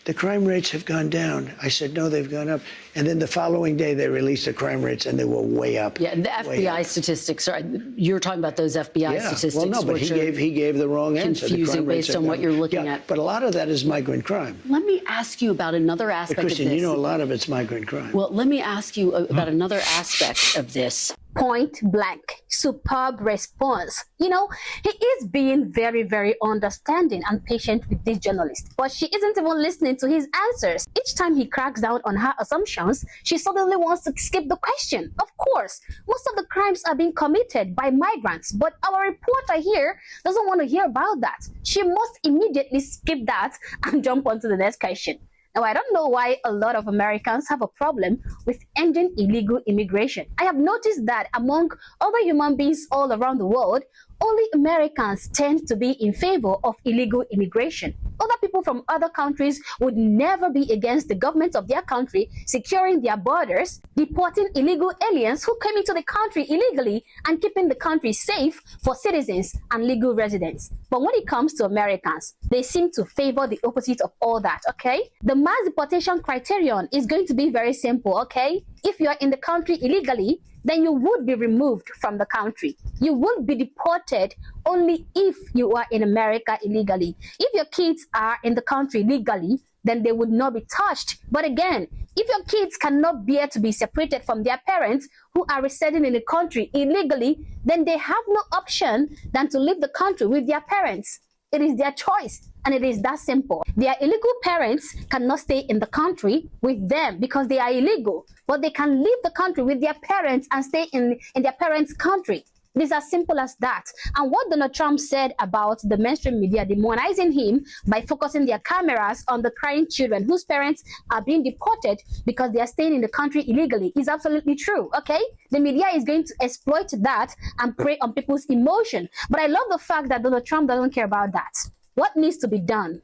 Speaker 5: the crime rates have gone down. I said, no, they've gone up. And then the following day, they released the crime rates, and they were way up.
Speaker 2: Yeah, the FBI statistics are, you're talking about those FBI statistics.
Speaker 5: Well, no, but he gave the wrong answer.
Speaker 2: Confusing based on what you're looking at.
Speaker 5: But a lot of that is migrant crime.
Speaker 2: Let me ask you about another aspect of this.
Speaker 5: Christian, you know a lot of it's migrant crime.
Speaker 2: Well, let me ask you about another aspect of this.
Speaker 11: Point blank, superb response. He is being very, very understanding and patient with this journalist, but she isn't even listening to his answers. Each time he cracks down on her assumptions, she suddenly wants to skip the question. Of course, most of the crimes are being committed by migrants, but our reporter here doesn't want to hear about that. She must immediately skip that and jump on to the next question. Now, I don't know why a lot of Americans have a problem with ending illegal immigration. I have noticed that among other human beings all around the world, only Americans tend to be in favor of illegal immigration. Other people from other countries would never be against the government of their country securing their borders, deporting illegal aliens who came into the country illegally, and keeping the country safe for citizens and legal residents. But when it comes to Americans, they seem to favor the opposite of all that, okay? The mass deportation criterion is going to be very simple, okay? If you are in the country illegally, then you would be removed from the country. You would be deported only if you are in America illegally. If your kids are in the country legally, then they would not be touched. But again, if your kids cannot bear to be separated from their parents who are residing in the country illegally, then they have no option than to leave the country with their parents. It is their choice, and it is that simple. Their illegal parents cannot stay in the country with them because they are illegal, but they can leave the country with their parents and stay in their parents' country. It is as simple as that. And what Donald Trump said about the mainstream media demonizing him by focusing their cameras on the crying children whose parents are being deported because they are staying in the country illegally is absolutely true, okay? The media is going to exploit that and prey on people's emotion. But I love the fact that Donald Trump doesn't care about that. What needs to be done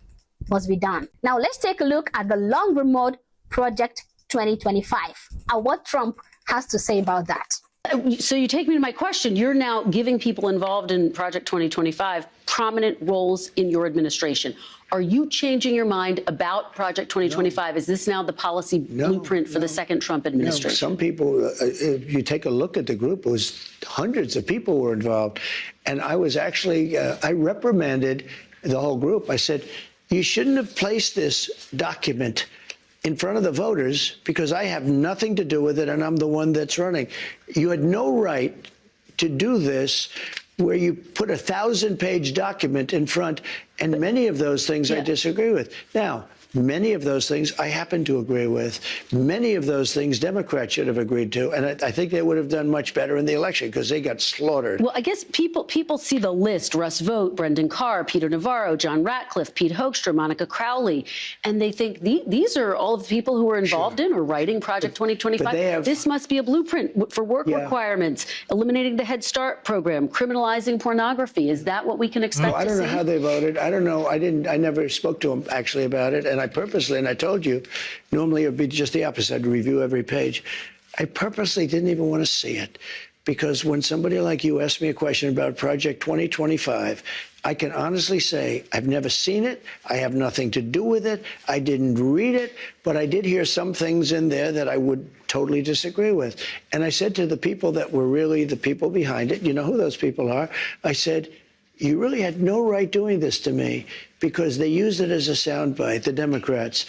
Speaker 11: must be done. Now let's take a look at the long-rumored Project 2025 and what Trump has to say about that.
Speaker 2: So you take me to my question. You're now giving people involved in Project 2025 prominent roles in your administration. Are you changing your mind about Project 2025? No. Is this now the policy blueprint for the second Trump administration?
Speaker 5: No. Some people, if you take a look at the group, it was hundreds of people were involved. And I was actually, I reprimanded the whole group. I said, you shouldn't have placed this document in front of the voters because I have nothing to do with it and I'm the one that's running. You had no right to do this where you put a 1,000-page document in front, and many of those things I disagree with. Now, Many of those things I happen to agree with. Many of those things Democrats should have agreed to, and I think they would have done much better in the election because they got slaughtered.
Speaker 2: Well, I guess people see the list: Russ Vought, Brendan Carr, Peter Navarro, John Ratcliffe, Pete Hoekstra, Monica Crowley, and they think these are all of the people who were involved in or writing Project 2025. This must be a blueprint for work requirements, eliminating the Head Start program, criminalizing pornography. Is that what we can expect
Speaker 5: I
Speaker 2: to
Speaker 5: don't
Speaker 2: see?
Speaker 5: know how they voted. I don't know. I never spoke to them actually about it, and I purposely, and I told you, normally it would be just the opposite. I'd review every page. I purposely didn't even want to see it because when somebody like you asked me a question about Project 2025, I can honestly say I've never seen it. I have nothing to do with it. I didn't read it, but I did hear some things in there that I would totally disagree with. And I said to the people that were really the people behind it, you know who those people are, I said, you really had no right doing this to me because they used it as a soundbite, the Democrats.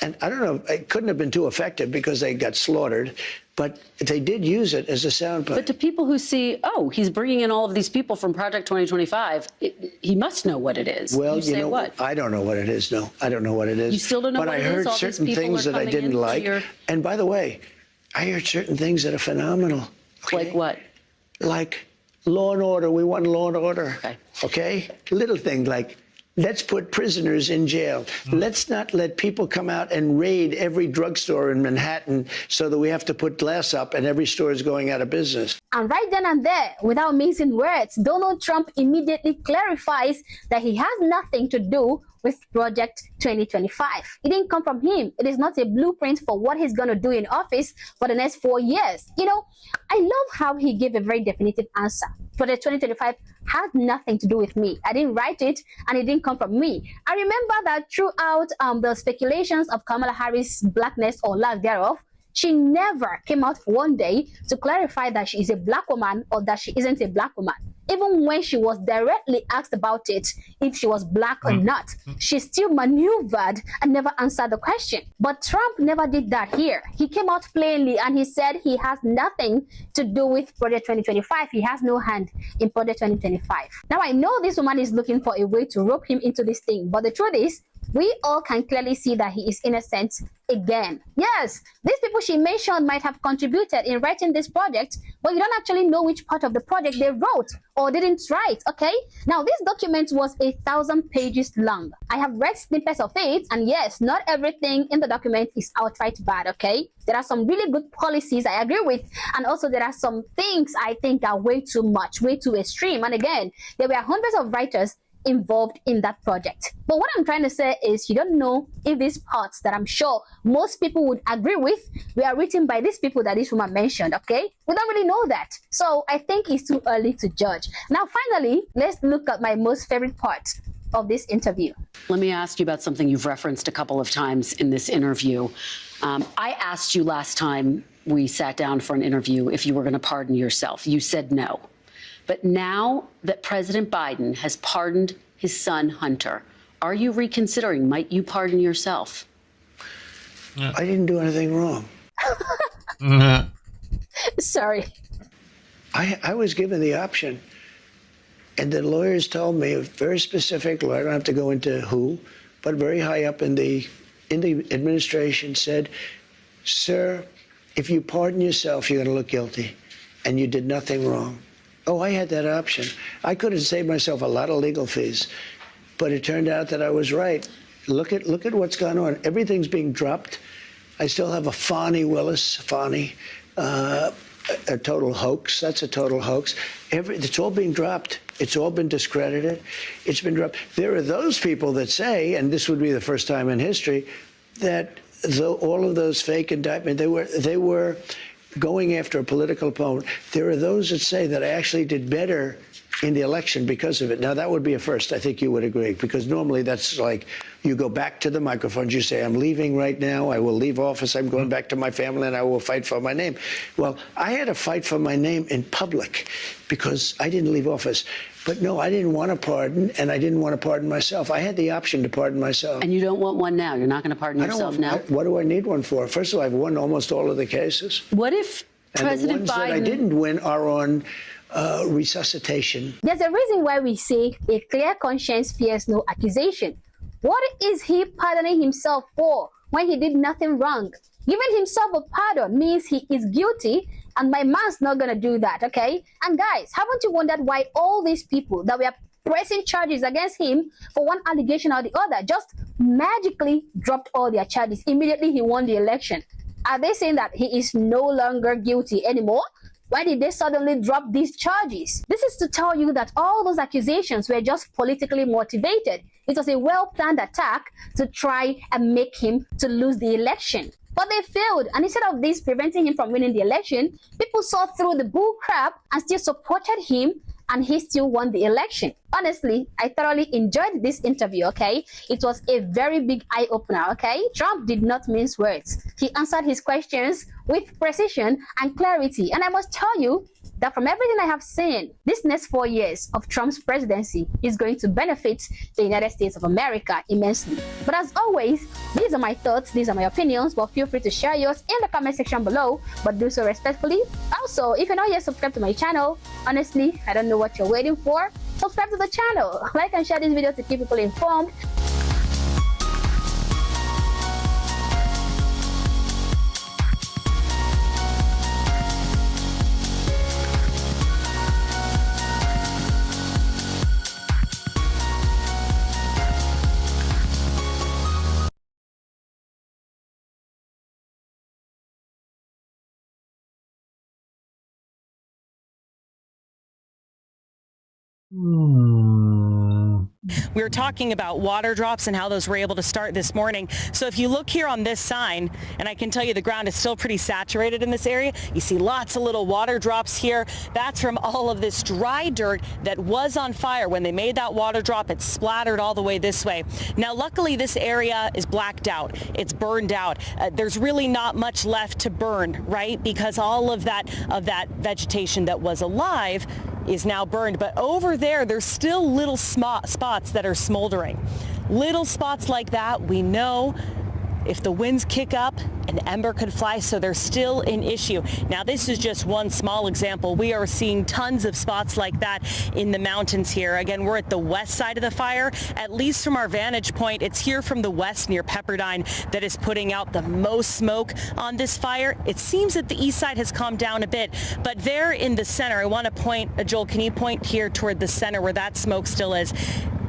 Speaker 5: And I don't know, it couldn't have been too effective because they got slaughtered, but they did use it as a soundbite.
Speaker 2: But to people who see, oh, he's bringing in all of these people from Project 2025, he must know what it is.
Speaker 5: Well,
Speaker 2: you say
Speaker 5: know,
Speaker 2: what?
Speaker 5: I don't know what it is, no. I don't know what it is.
Speaker 2: You still don't know
Speaker 5: but
Speaker 2: what
Speaker 5: it
Speaker 2: it is?
Speaker 5: But I heard certain things that I didn't like. And by the way, I heard certain things that are phenomenal. Okay?
Speaker 2: Like what?
Speaker 5: Like law and order. We want law and order. Okay? Little things like, let's put prisoners in jail. Let's not let people come out and raid every drugstore in Manhattan so that we have to put glass up and every store is going out of business.
Speaker 11: And right then and there, without mincing words, Donald Trump immediately clarifies that he has nothing to do with Project 2025. It didn't come from him. It is not a blueprint for what he's going to do in office for the next 4 years. You know, I love how he gave a very definitive answer. Project 2025 had nothing to do with me. I didn't write it, and it didn't come from me. I remember that throughout the speculations of Kamala Harris' blackness or lack thereof, she never came out for one day to clarify that she is a black woman or that she isn't a black woman. Even when she was directly asked about it, if she was black or not, she still maneuvered and never answered the question. But Trump never did that here. He came out plainly and he said he has nothing to do with Project 2025. He has no hand in Project 2025. Now, I know this woman is looking for a way to rope him into this thing, but the truth is, we all can clearly see that he is innocent again. Yes, these people she mentioned might have contributed in writing this project, but you don't actually know which part of the project they wrote or didn't write, okay? Now, this document was 1,000 pages long. I have read snippets of it, and yes, not everything in the document is outright bad, okay? There are some really good policies I agree with, and also there are some things I think are way too much, way too extreme. And again, there were hundreds of writers involved in that project. But what I'm trying to say is you don't know if these parts that I'm sure most people would agree with were written by these people that this woman mentioned, okay? We don't really know that. So I think it's too early to judge. Now, finally, let's look at my most favorite part of this interview.
Speaker 2: Let me ask you about something you've referenced a couple of times in this interview. I asked you last time we sat down for an interview if you were going to pardon yourself. You said no. But now that President Biden has pardoned his son, Hunter, are you reconsidering? Might you pardon yourself?
Speaker 5: I didn't do anything wrong.
Speaker 11: Sorry.
Speaker 5: I was given the option. And the lawyers told me, a very specific lawyer, I don't have to go into who, but very high up in the administration said, sir, if you pardon yourself, you're going to look guilty. And you did nothing wrong. Oh, I had that option. I could have saved myself a lot of legal fees, but it turned out that I was right. Look at what's gone on. Everything's being dropped. I still have a Fani Willis, a total hoax. That's a total hoax. It's all being dropped. It's all been discredited. It's been dropped. There are those people that say, and this would be the first time in history, that all of those fake indictments, they were going after a political opponent. There are those that say that I actually did better in the election because of it. Now, that would be a first. I think you would agree, because normally that's like you go back to the microphones. You say, I'm leaving right now. I will leave office. I'm going back to my family, and I will fight for my name. Well, I had to fight for my name in public because I didn't leave office. But no, I didn't want to pardon, and I didn't want to pardon myself. I had the option to pardon myself.
Speaker 2: And you don't want one now? You're not going to pardon yourself now?
Speaker 5: What do I need one for? First of all, I've won almost all of the cases.
Speaker 2: What if President
Speaker 5: and the ones
Speaker 2: Biden...
Speaker 5: that I didn't win are on resuscitation.
Speaker 11: There's a reason why we say a clear conscience fears no accusation. What is he pardoning himself for when he did nothing wrong? Giving himself a pardon means he is guilty, and my man's not gonna do that, okay? And guys, haven't you wondered why all these people that were pressing charges against him for one allegation or the other just magically dropped all their charges immediately he won the election? Are they saying that he is no longer guilty anymore? Why did they suddenly drop these charges? This is to tell you that all those accusations were just politically motivated. It was a well-planned attack to try and make him to lose the election. But they failed, and instead of this preventing him from winning the election, people saw through the bull crap and still supported him, and he still won the election. Honestly, I thoroughly enjoyed this interview, okay? It was a very big eye-opener, okay? Trump did not mince words. He answered his questions with precision and clarity, and I must tell you that from everything I have seen, this next 4 years of Trump's presidency is going to benefit the United States of America immensely. But as always, these are my thoughts, these are my opinions, but feel free to share yours in the comment section below, but do so respectfully. Also, if you're not yet subscribed to my channel, honestly, I don't know what you're waiting for. Subscribe to the channel, like and share this video to keep people informed.
Speaker 7: We were talking about water drops and how those were able to start this morning. So if you look here on this sign, and I can tell you the ground is still pretty saturated in this area, you see lots of little water drops here. That's from all of this dry dirt that was on fire. When they made that water drop, it splattered all the way this way. Now, luckily, this area is blacked out. It's burned out. There's really not much left to burn, right? Because all of that vegetation that was alive is now burned. But over there, there's still little spots that are smoldering. Little spots like that, we know if the winds kick up, an ember could fly, so there's still an issue. Now, this is just one small example. We are seeing tons of spots like that in the mountains here. Again, we're at the west side of the fire. At least from our vantage point, it's here from the west near Pepperdine that is putting out the most smoke on this fire. It seems that the east side has calmed down a bit, but there in the center, I want to point, Joel, can you point here toward the center where that smoke still is?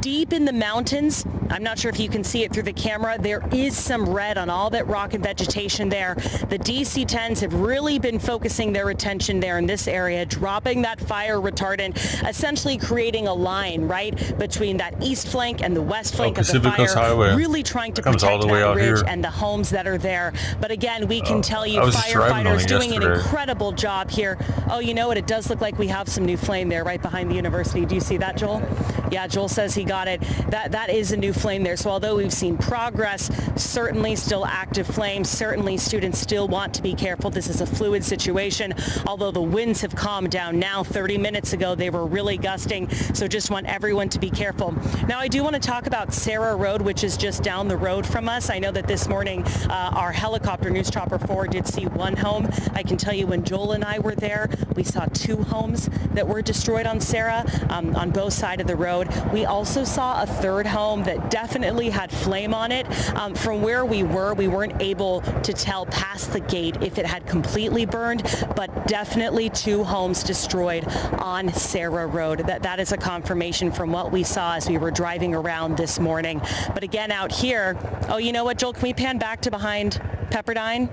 Speaker 7: Deep in the mountains, I'm not sure if you can see it through the camera, there is some red on all that rock and vegetation there. The DC-10s have really been focusing their attention there in this area, dropping that fire retardant, essentially creating a line, right, between that east flank and the west flank of the fire,
Speaker 1: Highway.
Speaker 7: really trying to protect that ridge and the homes that are there. But again, we can tell you firefighters doing an incredible job here. Oh, you know what? It does look like we have some new flame there right behind the university. Do you see that, Joel? Yeah, Joel says he got it. That is a new flame there. So although we've seen progress, certainly still active flames, certainly students still want to be careful. This is a fluid situation, although the winds have calmed down now. 30 minutes ago, they were really gusting. So just want everyone to be careful. Now, I do want to talk about Sarah Road, which is just down the road from us. I know that this morning, our helicopter News Chopper 4 did see one home. I can tell you when Joel and I were there, we saw 2 homes that were destroyed on Sarah on both sides of the road. We also saw a 3rd home that definitely had flame on it. From where we weren't able to tell past the gate if it had completely burned, but definitely 2 homes destroyed on Sarah Road. That is a confirmation from what we saw as we were driving around this morning. But again, out here, oh, you know what, Joel, can we pan back to behind Pepperdine?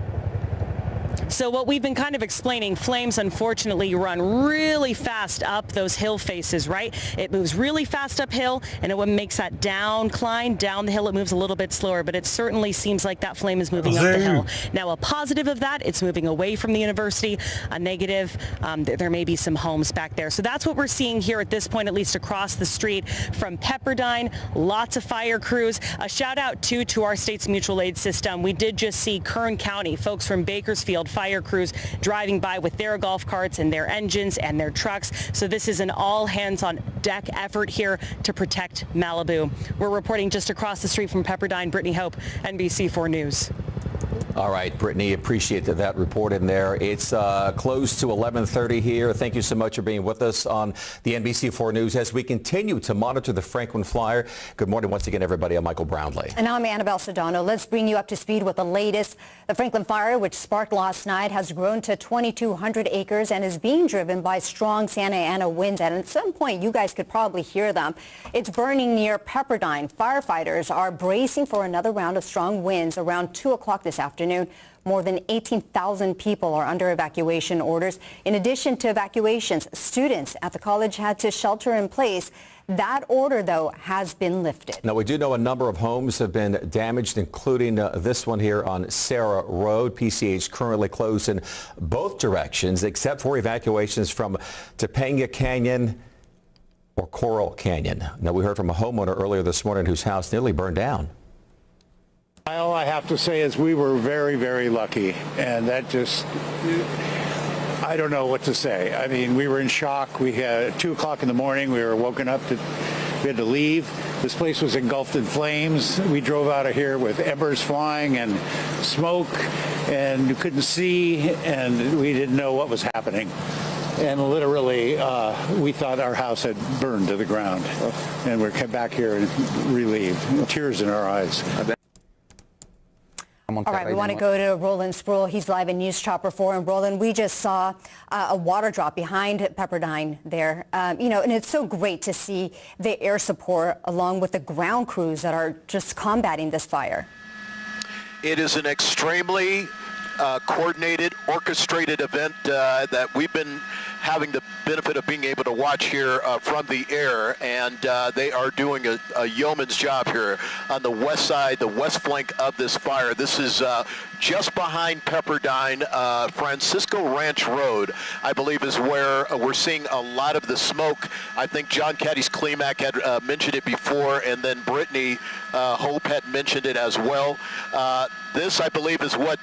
Speaker 7: So what we've been kind of explaining, flames unfortunately run really fast up those hill faces, right? It moves really fast uphill, and when it makes that climb down the hill, it moves a little bit slower, but it certainly seems like that flame is moving up the hill. Now, a positive of that, it's moving away from the university. A negative, there may be some homes back there. So that's what we're seeing here at this point, at least across the street from Pepperdine. Lots of fire crews. A shout out too to our state's mutual aid system. We did just see Kern County, folks from Bakersfield, fire crews driving by with their golf carts and their engines and their trucks. So this is an all hands on deck effort here to protect Malibu. We're reporting just across the street from Pepperdine. Brittany Hope, NBC4 News.
Speaker 10: All right, Brittany, appreciate that report in there. It's close to 11:30 here. Thank you so much for being with us on the NBC4 News as we continue to monitor the Franklin fire. Good morning once again, everybody. I'm Michael Brownlee.
Speaker 15: And I'm Annabelle Sedano. Let's bring you up to speed with the latest. The Franklin fire, which sparked last night, has grown to 2,200 acres and is being driven by strong Santa Ana winds. And at some point, you guys could probably hear them. It's burning near Pepperdine. Firefighters are bracing for another round of strong winds around 2 o'clock this afternoon. More than 18,000 people are under evacuation orders. In addition to evacuations, students at the college had to shelter in place. That order, though, has been lifted.
Speaker 10: Now, we do know a number of homes have been damaged, including this one here on Sarah Road. PCH currently closed in both directions, except for evacuations from Topanga Canyon or Coral Canyon. Now, we heard from a homeowner earlier this morning whose house nearly burned down.
Speaker 21: All I have to say is we were very, very lucky, and that just, I don't know what to say. I mean, we were in shock. We had 2 o'clock in the morning. We were woken up we had to leave. This place was engulfed in flames. We drove out of here with embers flying and smoke, and you couldn't see, and we didn't know what was happening. And literally, we thought our house had burned to the ground, and we came back here and relieved, tears in our eyes.
Speaker 15: All right, we want to go to Roland Spruill. He's live in News Chopper 4. And Roland, we just saw a water drop behind Pepperdine there. And it's so great to see the air support along with the ground crews that are just combating this fire.
Speaker 24: It is an extremely coordinated, orchestrated event that we've been having the benefit of being able to watch here from the air, and they are doing a yeoman's job here on the west side, the west flank of this fire. This is just behind Pepperdine. Francisco Ranch Road, I believe, is where we're seeing a lot of the smoke. I think John Caddies-Klimak had mentioned it before, and then Brittany Hope had mentioned it as well. This, I believe, is what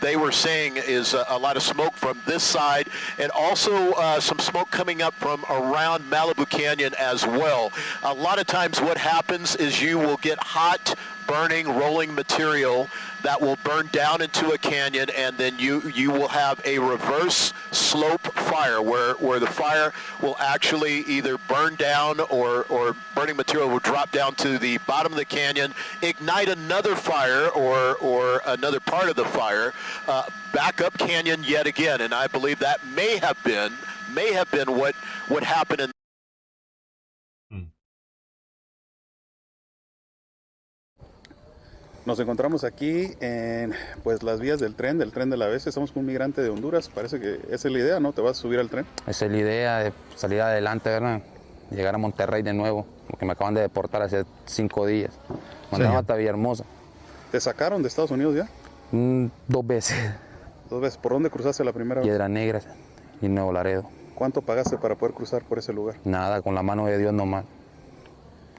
Speaker 24: they were saying is a lot of smoke from this side, and also some smoke coming up from around Malibu Canyon as well. A lot of times what happens is you will get hot, burning, rolling material that will burn down into a canyon, and then you will have a reverse slope fire where the fire will actually either burn down or burning material will drop down to the bottom of the canyon, ignite another fire or another part of the fire, back up canyon yet again. And I believe that may have been what happened in
Speaker 25: Nos encontramos aquí en pues las vías del tren de la ABC. Estamos con un migrante de Honduras. Parece que esa es la idea, ¿no? ¿Te vas a subir al tren?
Speaker 26: Esa es la idea, de salir adelante, ¿verdad? Llegar a Monterrey de nuevo, porque me acaban de deportar hace 5 días. Mandaba hasta Villahermosa.
Speaker 25: ¿Te sacaron de Estados Unidos ya?
Speaker 26: 2 veces.
Speaker 25: 2 veces. ¿Por dónde cruzaste la primera vez?
Speaker 26: Piedras Negras y Nuevo Laredo.
Speaker 25: ¿Cuánto pagaste para poder cruzar por ese lugar?
Speaker 26: Nada, con la mano de Dios nomás.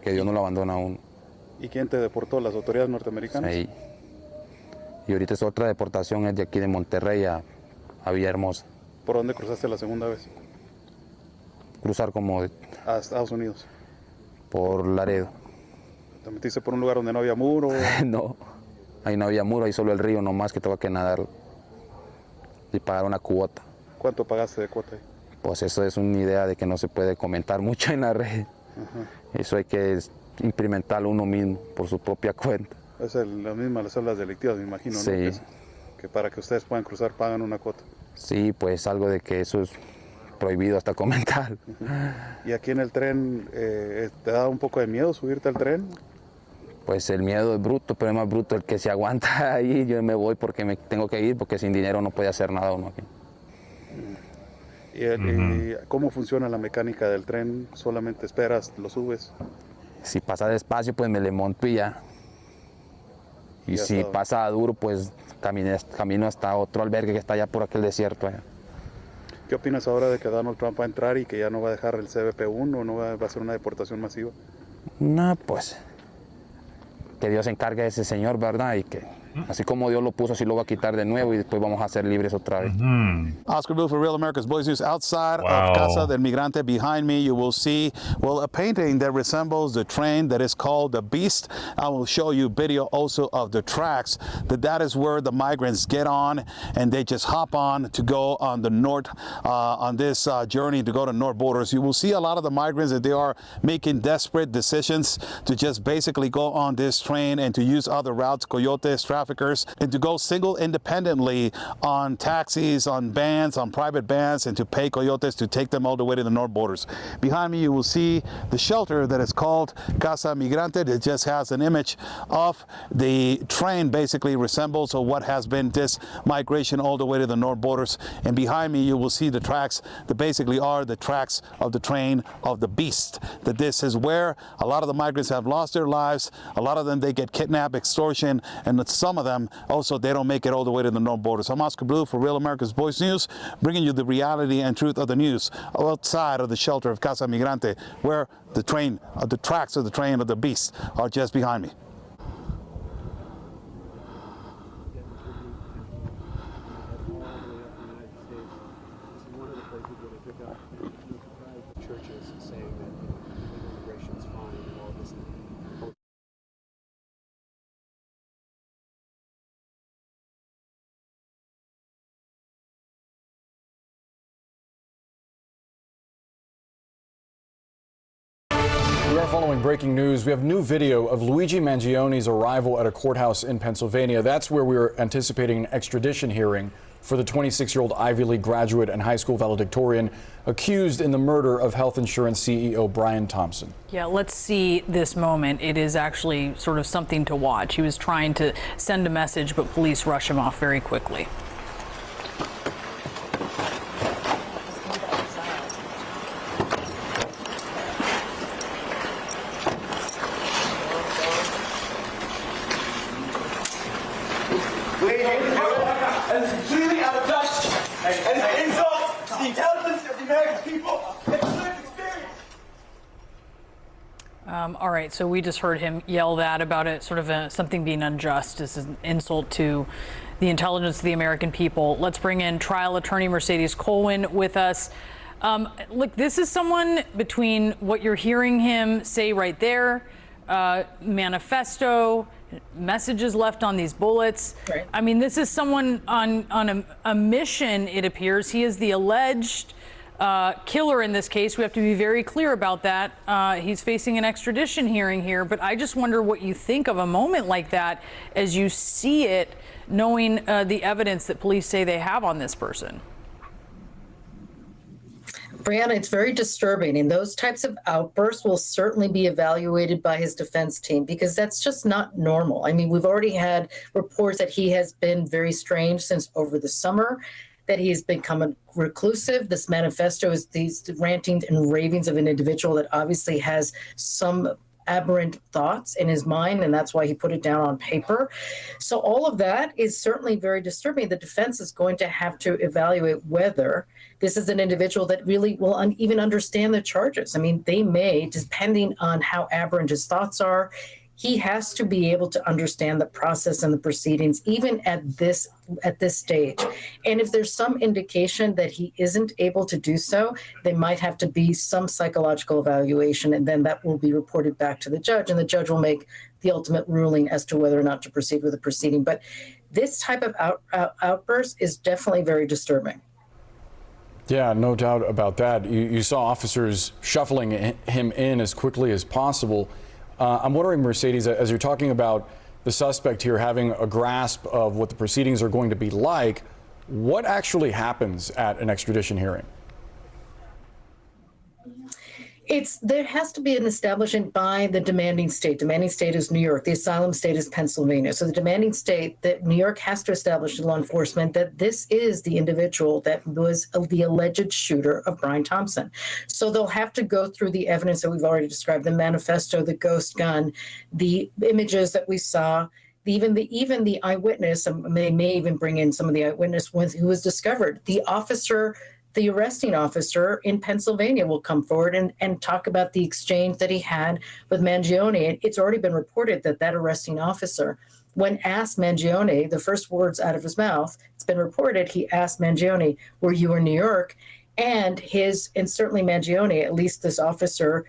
Speaker 26: Que Dios no lo abandona a uno.
Speaker 25: ¿Y quién te deportó? ¿Las autoridades norteamericanas?
Speaker 26: Sí. Y ahorita es otra deportación, es de aquí de Monterrey a Villahermosa.
Speaker 25: ¿Por dónde cruzaste la segunda vez?
Speaker 26: Cruzar como...
Speaker 25: A Estados Unidos.
Speaker 26: Por Laredo.
Speaker 25: ¿Te metiste por un lugar donde no había muro?
Speaker 26: No, ahí no había muro, ahí solo el río nomás que tengo que nadar y pagar una cuota.
Speaker 25: ¿Cuánto pagaste de cuota ahí?
Speaker 26: Pues eso es una idea de que no se puede comentar mucho en la red.
Speaker 25: Ajá.
Speaker 26: Eso hay que implementarlo uno mismo por su propia cuenta.
Speaker 25: Es la misma las células delictivas, me imagino,
Speaker 26: sí.
Speaker 25: ¿no? Que para que ustedes puedan cruzar pagan una cuota.
Speaker 26: Sí, pues algo de que eso es prohibido hasta comentar.
Speaker 25: ¿Y aquí en el tren te da un poco de miedo subirte al tren?
Speaker 26: Pues el miedo es bruto, pero es más bruto el que se aguanta ahí. Yo me voy porque me tengo que ir, porque sin dinero no puede hacer nada uno aquí.
Speaker 25: ¿Y cómo funciona la mecánica del tren? ¿Solamente esperas, lo subes?
Speaker 26: Si pasa despacio, pues me le monto y ya. Y si pasa duro, pues camino hasta otro albergue que está allá por aquel desierto allá.
Speaker 25: ¿Qué opinas ahora de que Donald Trump va a entrar y que ya no va a dejar el CBP-1 o no va a ser una deportación masiva?
Speaker 26: No, pues que Dios se encargue de ese señor, ¿verdad? Y que Así como Dios lo puso, así lo va a quitar de nuevo y después vamos a ser libres otra vez.
Speaker 25: Oscar Blue for Real America's Boys News. Outside of Casa del Migrante, behind me, you will see, well, a painting that resembles the train that is called the Beast. I will show you video also of the tracks. That is where the migrants get on, and they just hop on to go on the north, on this journey to go to north borders. You will see a lot of the migrants that they are making desperate decisions to just basically go on this train and to use other routes, coyotes, traffickers, and to go single independently on taxis, on vans, on private vans, and to pay coyotes to take them all the way to the north borders. Behind me, you will see the shelter that is called Casa Migrante. It just has an image of the train, basically resembles what has been this migration all the way to the north borders. And behind me, you will see the tracks that basically are the tracks of the train of the Beast. That this is where a lot of the migrants have lost their lives. A lot of them, they get kidnapped, extortion, and some of them also, they don't make it all the way to the north borders. I'm Oscar Blue for Real America's Voice News, bringing you the reality and truth of the news outside of the shelter of Casa Migrante, where the tracks of the train of the Beast are just behind me.
Speaker 8: We are following breaking news. We have new video of Luigi Mangione's arrival at a courthouse in Pennsylvania. That's where we are anticipating an extradition hearing for the 26-year-old Ivy League graduate and high school valedictorian accused in the murder of health insurance CEO Brian Thompson.
Speaker 9: Yeah, let's see this moment. It is actually sort of something to watch. He was trying to send a message, but police rush him off very quickly.
Speaker 13: And it's completely out of touch and it insults the intelligence of the American people and the lived experience.
Speaker 9: All right, so we just heard him yell that about it, sort of something being unjust. This is an insult to the intelligence of the American people. Let's bring in trial attorney Mercedes Colwin with us. Look, this is someone, between what you're hearing him say right there, manifesto, messages left on these bullets. Right. I mean, this is someone on a mission, it appears. He is the alleged killer in this case. We have to be very clear about that. He's facing an extradition hearing here, but I just wonder what you think of a moment like that as you see it, knowing the evidence that police say they have on this person.
Speaker 16: Brianna, it's very disturbing, and those types of outbursts will certainly be evaluated by his defense team because that's just not normal. I mean, we've already had reports that he has been very strange since over the summer, that he has become reclusive. This manifesto is these rantings and ravings of an individual that obviously has some aberrant thoughts in his mind, and that's why he put it down on paper. So all of that is certainly very disturbing. The defense is going to have to evaluate whether this is an individual that really will even understand the charges. I mean, they may, depending on how aberrant his thoughts are, he has to be able to understand the process and the proceedings, even at this stage. And if there's some indication that he isn't able to do so, there might have to be some psychological evaluation, and then that will be reported back to the judge, and the judge will make the ultimate ruling as to whether or not to proceed with the proceeding. But this type of outburst is definitely very disturbing.
Speaker 8: Yeah, no doubt about that. You saw officers shuffling him in as quickly as possible. I'm wondering, Mercedes, as you're talking about the suspect here having a grasp of what the proceedings are going to be like, what actually happens at an extradition hearing?
Speaker 16: There has to be an establishment by the demanding state. Demanding state is New York. The asylum state is Pennsylvania. So the demanding state, that New York has to establish to law enforcement that this is the individual that was the alleged shooter of Brian Thompson. So they'll have to go through the evidence that we've already described, the manifesto, the ghost gun, the images that we saw, even the eyewitness. They may even bring in some of the eyewitness who was discovered. The arresting officer in Pennsylvania will come forward and talk about the exchange that he had with Mangione. It's already been reported that arresting officer when asked Mangione, the first words out of his mouth, it's been reported, he asked Mangione, were you in New York? And certainly Mangione, at least this officer,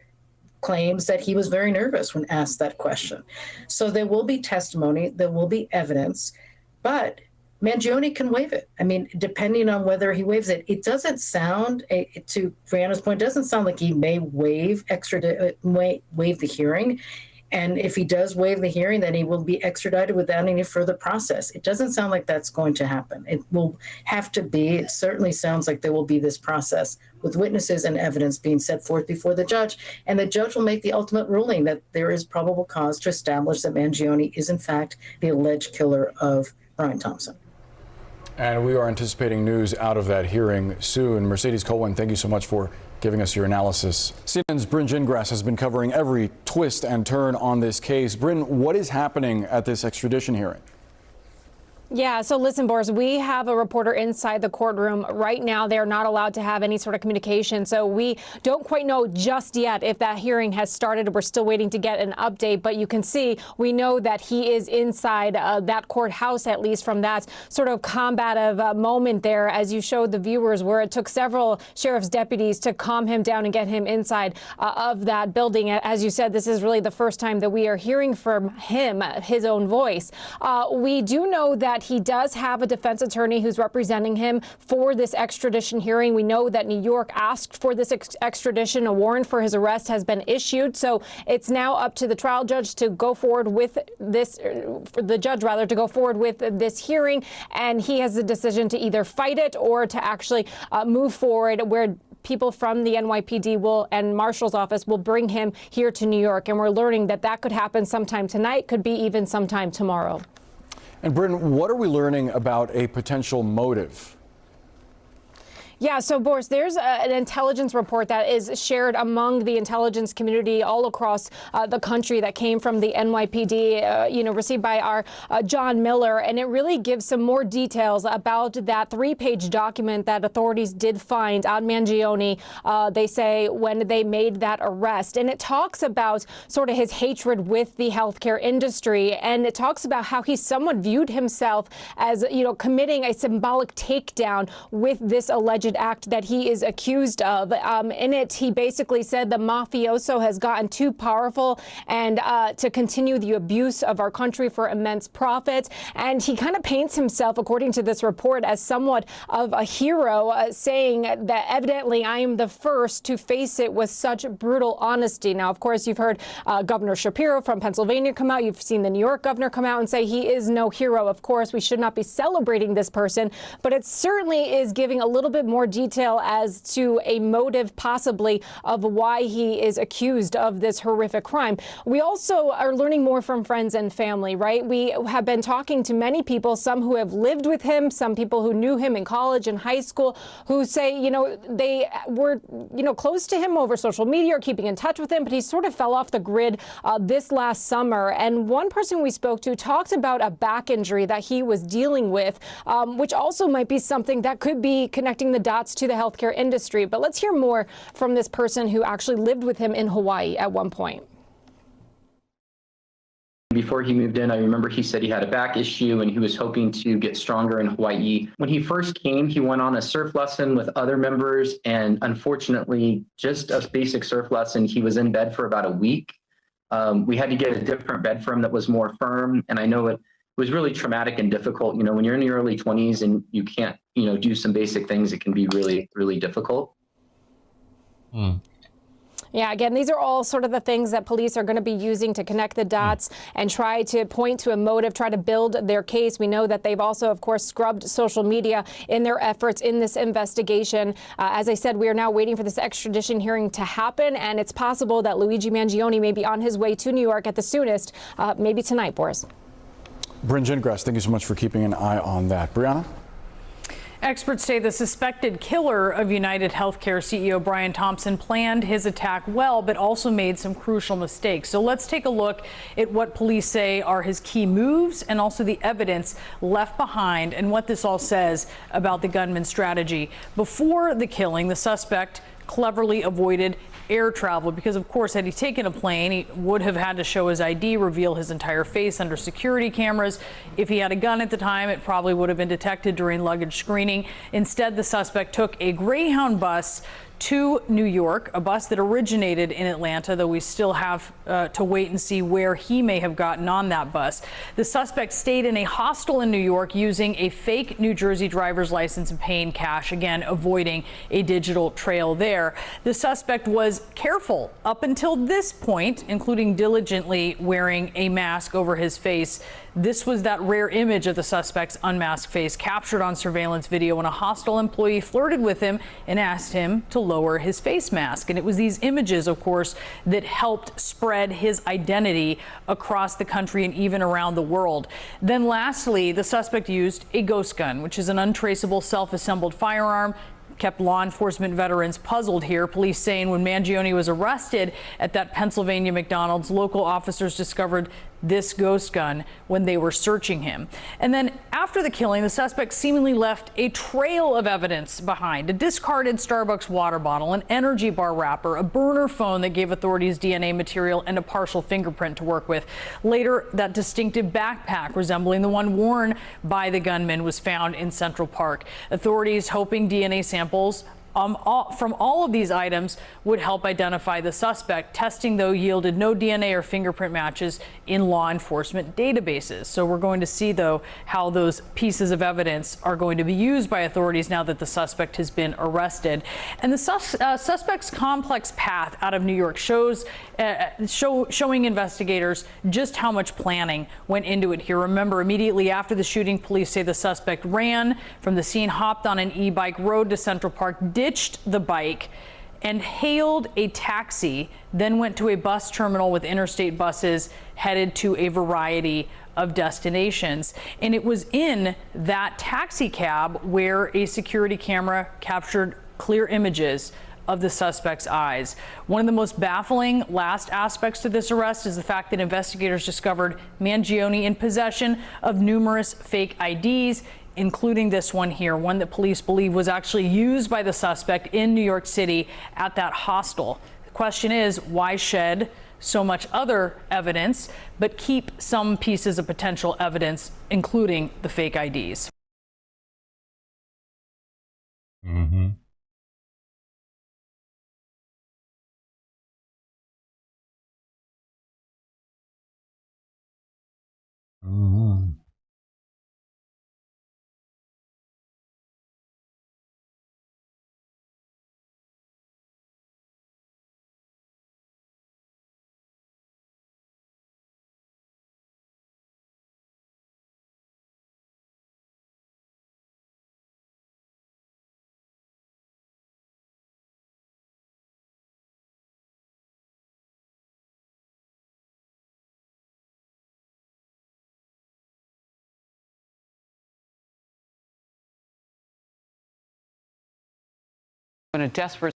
Speaker 16: claims that he was very nervous when asked that question. So there will be testimony, there will be evidence, but Mangione can waive it. I mean, depending on whether he waives it, it doesn't sound, to Brianna's point, it doesn't sound like he may waive the hearing. And if he does waive the hearing, then he will be extradited without any further process. It doesn't sound like that's going to happen. It will have to be. It certainly sounds like there will be this process with witnesses and evidence being set forth before the judge. And the judge will make the ultimate ruling that there is probable cause to establish that Mangione is, in fact, the alleged killer of Brian Thompson.
Speaker 8: And we are anticipating news out of that hearing soon. Mercedes Colwyn, thank you so much for giving us your analysis. CNN's Bryn Gingras has been covering every twist and turn on this case. Bryn, what is happening at this extradition hearing?
Speaker 4: Yeah, so listen, Boris, we have a reporter inside the courtroom right now. They're not allowed to have any sort of communication. So we don't quite know just yet if that hearing has started. We're still waiting to get an update. But you can see, we know that he is inside that courthouse, at least from that sort of combative moment there, as you showed the viewers, where it took several sheriff's deputies to calm him down and get him inside of that building. As you said, this is really the first time that we are hearing from him, his own voice. We do know that he does have a defense attorney who's representing him for this extradition hearing. We know that New York asked for this extradition. A warrant for his arrest has been issued. So it's now up to the trial judge to go forward with this, for the judge rather, to go forward with this hearing. And he has the decision to either fight it or to actually move forward, where people from the NYPD and Marshal's office will bring him here to New York. And we're learning that that could happen sometime tonight, could be even sometime tomorrow.
Speaker 8: And Bryn, what are we learning about a potential motive?
Speaker 4: Yeah, so Boris, there's an intelligence report that is shared among the intelligence community all across the country that came from the NYPD, received by our John Miller. And it really gives some more details about that 3-page document that authorities did find on Mangione, they say, when they made that arrest. And it talks about sort of his hatred with the healthcare industry. And it talks about how he somewhat viewed himself as, committing a symbolic takedown with this alleged act that he is accused of. In it, he basically said the mafioso has gotten too powerful and to continue the abuse of our country for immense profit. And he kind of paints himself, according to this report, as somewhat of a hero, saying that evidently I am the first to face it with such brutal honesty. Now, of course, you've heard Governor Shapiro from Pennsylvania come out. You've seen the New York governor come out and say he is no hero. Of course, we should not be celebrating this person, but it certainly is giving a little bit more detail as to a motive possibly of why he is accused of this horrific crime. We also are learning more from friends and family, right? We have been talking to many people, some who have lived with him, some people who knew him in college and high school, who say, they were, close to him over social media or keeping in touch with him, but he sort of fell off the grid this last summer. And one person we spoke to talked about a back injury that he was dealing with, which also might be something that could be connecting the dots to the healthcare industry. But let's hear more from this person who actually lived with him in Hawaii at one point.
Speaker 6: Before he moved in, I remember he said he had a back issue and he was hoping to get stronger in Hawaii. When he first came, he went on a surf lesson with other members, and unfortunately, just a basic surf lesson, he was in bed for about a week. We had to get a different bed for him that was more firm, and I know it was really traumatic and difficult. When you're in your early 20s and you can't, do some basic things, it can be really, really difficult.
Speaker 4: Yeah, again, these are all sort of the things that police are going to be using to connect the dots and try to point to a motive, try to build their case. We know that they've also, of course, scrubbed social media in their efforts in this investigation. As I said, we are now waiting for this extradition hearing to happen, and it's possible that Luigi Mangione may be on his way to New York at the soonest, maybe tonight, Boris.
Speaker 8: Bryn Gingras, thank you so much for keeping an eye on that. Brianna?
Speaker 9: Experts say the suspected killer of United Healthcare CEO Brian Thompson planned his attack well, but also made some crucial mistakes. So let's take a look at what police say are his key moves and also the evidence left behind and what this all says about the gunman's strategy. Before the killing, the suspect cleverly avoided air travel because, of course, had he taken a plane, he would have had to show his ID, reveal his entire face under security cameras. If he had a gun at the time, it probably would have been detected during luggage screening. Instead, the suspect took a Greyhound bus to New York, a bus that originated in Atlanta, though we still have to wait and see where he may have gotten on that bus. The suspect stayed in a hostel in New York using a fake New Jersey driver's license and paying cash, again, avoiding a digital trail there. The suspect was careful up until this point, including diligently wearing a mask over his face. This was that rare image of the suspect's unmasked face captured on surveillance video when a hostel employee flirted with him and asked him to lower his face mask. And it was these images, of course, that helped spread his identity across the country and even around the world. Then lastly, the suspect used a ghost gun, which is an untraceable self-assembled firearm. Kept law enforcement veterans puzzled here. Police saying when Mangione was arrested at that Pennsylvania McDonald's, local officers discovered this ghost gun when they were searching him. And then after the killing, the suspect seemingly left a trail of evidence behind: a discarded Starbucks water bottle, an energy bar wrapper, a burner phone that gave authorities DNA material, and a partial fingerprint to work with. Later, that distinctive backpack resembling the one worn by the gunman was found in Central Park. Authorities hoping DNA samples from all of these items would help identify the suspect. Testing, though, yielded no DNA or fingerprint matches in law enforcement databases. So we're going to see, though, how those pieces of evidence are going to be used by authorities now that the suspect has been arrested. And the suspect's complex path out of New York showing investigators just how much planning went into it here. Remember, immediately after the shooting, police say the suspect ran from the scene, hopped on an e-bike, rode to Central Park, ditched the bike, and hailed a taxi, then went to a bus terminal with interstate buses headed to a variety of destinations. And it was in that taxi cab where a security camera captured clear images of the suspect's eyes. One of the most baffling last aspects to this arrest is the fact that investigators discovered Mangione in possession of numerous fake IDs, including this one here, one that police believe was actually used by the suspect in New York City at that hostel. The question is, why shed so much other evidence, but keep some pieces of potential evidence, including the fake IDs?
Speaker 1: Mm-hmm. Mm-hmm.
Speaker 12: In a desperate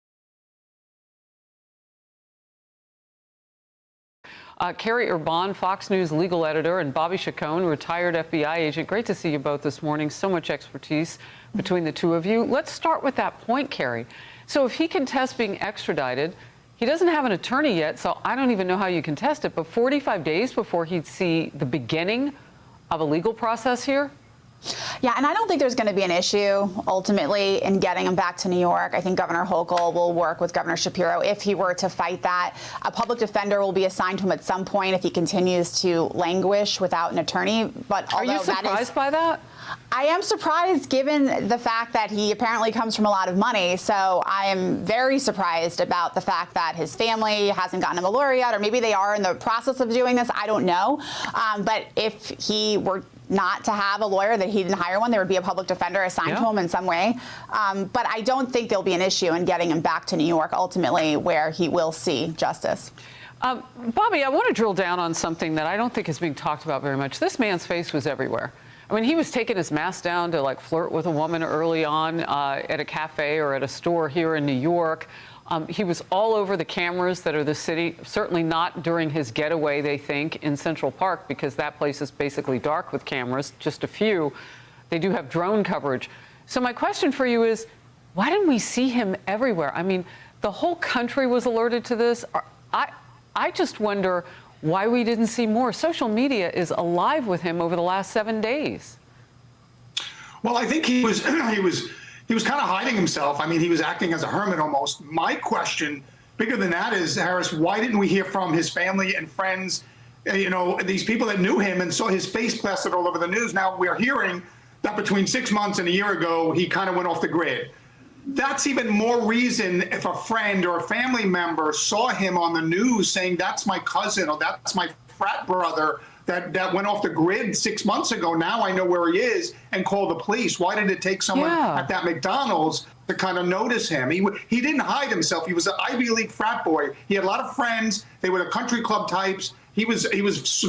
Speaker 12: Carrie Urban, Fox News legal editor, and Bobby Chacon, retired FBI agent. Great to see you both this morning. So much expertise between the two of you. Let's start with that point, Carrie. So if he contests being extradited, he doesn't have an attorney yet, so I don't even know how you contest it, but 45 days before he'd see the beginning of a legal process here?
Speaker 17: Yeah, and I don't think there's going to be an issue ultimately in getting him back to New York. I think Governor Hochul will work with Governor Shapiro if he were to fight that. A public defender will be assigned to him at some point if he continues to languish without an attorney. But
Speaker 12: are you surprised by that?
Speaker 17: I am surprised given the fact that he apparently comes from a lot of money. So I am very surprised about the fact that his family hasn't gotten him a lawyer yet, or maybe they are in the process of doing this. I don't know. But if he were not to have a lawyer, that he didn't hire one, there would be a public defender assigned to him in some way. But I don't think there'll be an issue in getting him back to New York ultimately, where he will see justice.
Speaker 12: Bobby, I want to drill down on something that I don't think is being talked about very much. This man's face was everywhere. I mean, he was taking his mask down to like flirt with a woman early on at a cafe or at a store here in New York. He was all over the cameras that are the city, certainly not during his getaway, they think, in Central Park, because that place is basically dark with cameras, just a few. They do have drone coverage. So my question for you is, why didn't we see him everywhere? I mean, The whole country was alerted to this. I just wonder why we didn't see more. Social media is alive with him over the last 7 days.
Speaker 3: Well, I think he was kind of hiding himself. I mean, he was acting as a hermit almost. My question, bigger than that, is, Harris, why didn't we hear from his family and friends, you know, these people that knew him and saw his face plastered all over the news? Now we're hearing that between 6 months and a year ago, he kind of went off the grid. That's even more reason if a friend or a family member saw him on the news saying, that's my cousin or that's my frat brother that went off the grid 6 months ago. Now I know where he is, and call the police. Why did it take someone at that McDonald's to kind of notice him? He didn't hide himself. He was an Ivy League frat boy. He had a lot of friends. They were the country club types. He was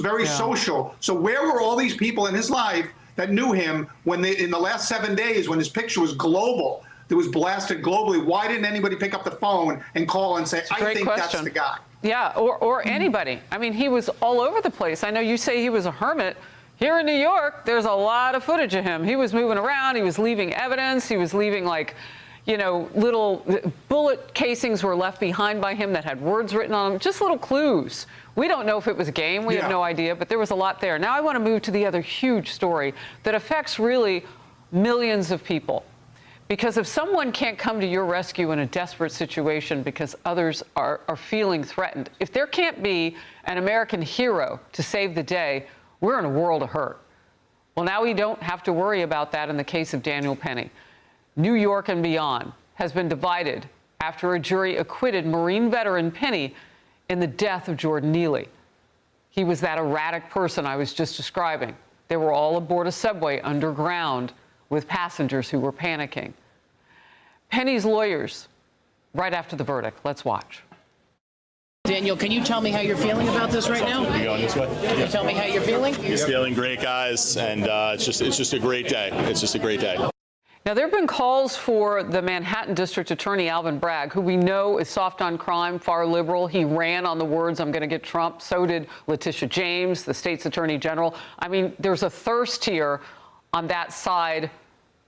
Speaker 3: very social. So where were all these people in his life that knew him when in the last 7 days, when his picture was global? That was blasted globally. Why didn't anybody pick up the phone and call and say, I think that's the guy?
Speaker 12: Yeah, or anybody. I mean, he was all over the place. I know you say he was a hermit. Here in New York, there's a lot of footage of him. He was moving around. He was leaving evidence. He was leaving, like, you know, little bullet casings were left behind by him that had words written on them, just little clues. We don't know if it was a game. We have no idea, but there was a lot there. Now I want to move to the other huge story that affects really millions of people. Because if someone can't come to your rescue in a desperate situation because others are feeling threatened, if there can't be an American hero to save the day, we're in a world of hurt. Well, now we don't have to worry about that in the case of Daniel Penny. New York and beyond has been divided after a jury acquitted Marine veteran Penny in the death of Jordan Neely. He was that erratic person I was just describing. They were all aboard a subway underground with passengers who were panicking. Penny's lawyers, right after the verdict. Let's watch.
Speaker 18: Daniel, can you tell me how you're feeling about this right now?
Speaker 19: Are you going this way?
Speaker 18: Can you tell me how you're feeling?
Speaker 19: He's feeling great, guys, and it's just a great day. It's just a great day.
Speaker 12: Now, there have been calls for the Manhattan District Attorney, Alvin Bragg, who we know is soft on crime, far liberal. He ran on the words, I'm going to get Trump. So did Letitia James, the state's attorney general. I mean, there's a thirst here on that side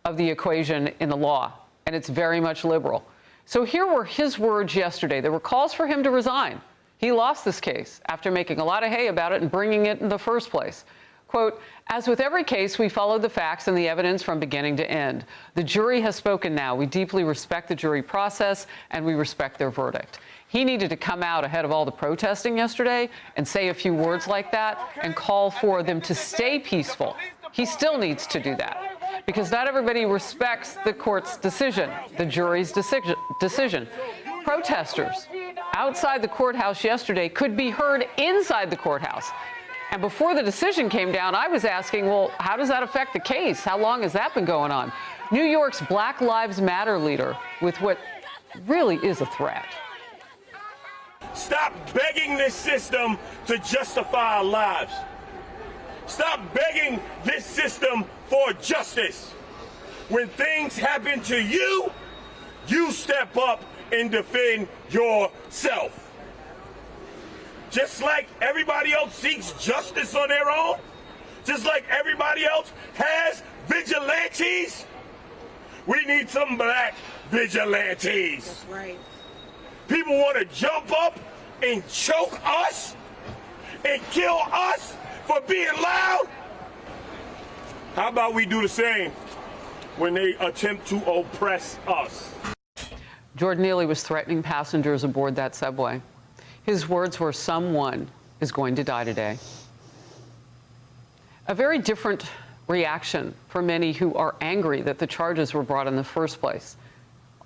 Speaker 12: of the equation in the law, and it's very much liberal. So here were his words yesterday. There were calls for him to resign. He lost this case after making a lot of hay about it and bringing it in the first place. Quote, as with every case, we followed the facts and the evidence from beginning to end. The jury has spoken now. We deeply respect the jury process, and we respect their verdict. He needed to come out ahead of all the protesting yesterday and say a few words like that and call for them to stay peaceful. He still needs to do that because not everybody respects the court's decision, the jury's decision. Protesters outside the courthouse yesterday could be heard inside the courthouse. And before the decision came down, I was asking, well, how does that affect the case? How long has that been going on? New York's Black Lives Matter leader with what really is a threat.
Speaker 20: Stop begging this system to justify our lives. Stop begging this system for justice. When things happen to you, you step up and defend yourself. Just like everybody else seeks justice on their own, just like everybody else has vigilantes, we need some black vigilantes.
Speaker 18: That's right.
Speaker 20: People want to jump up and choke us and kill us for being loud. How about we do the same when they attempt to oppress us?
Speaker 12: Jordan Neely was threatening passengers aboard that subway. His words were, someone is going to die today. A very different reaction for many who are angry that the charges were brought in the first place.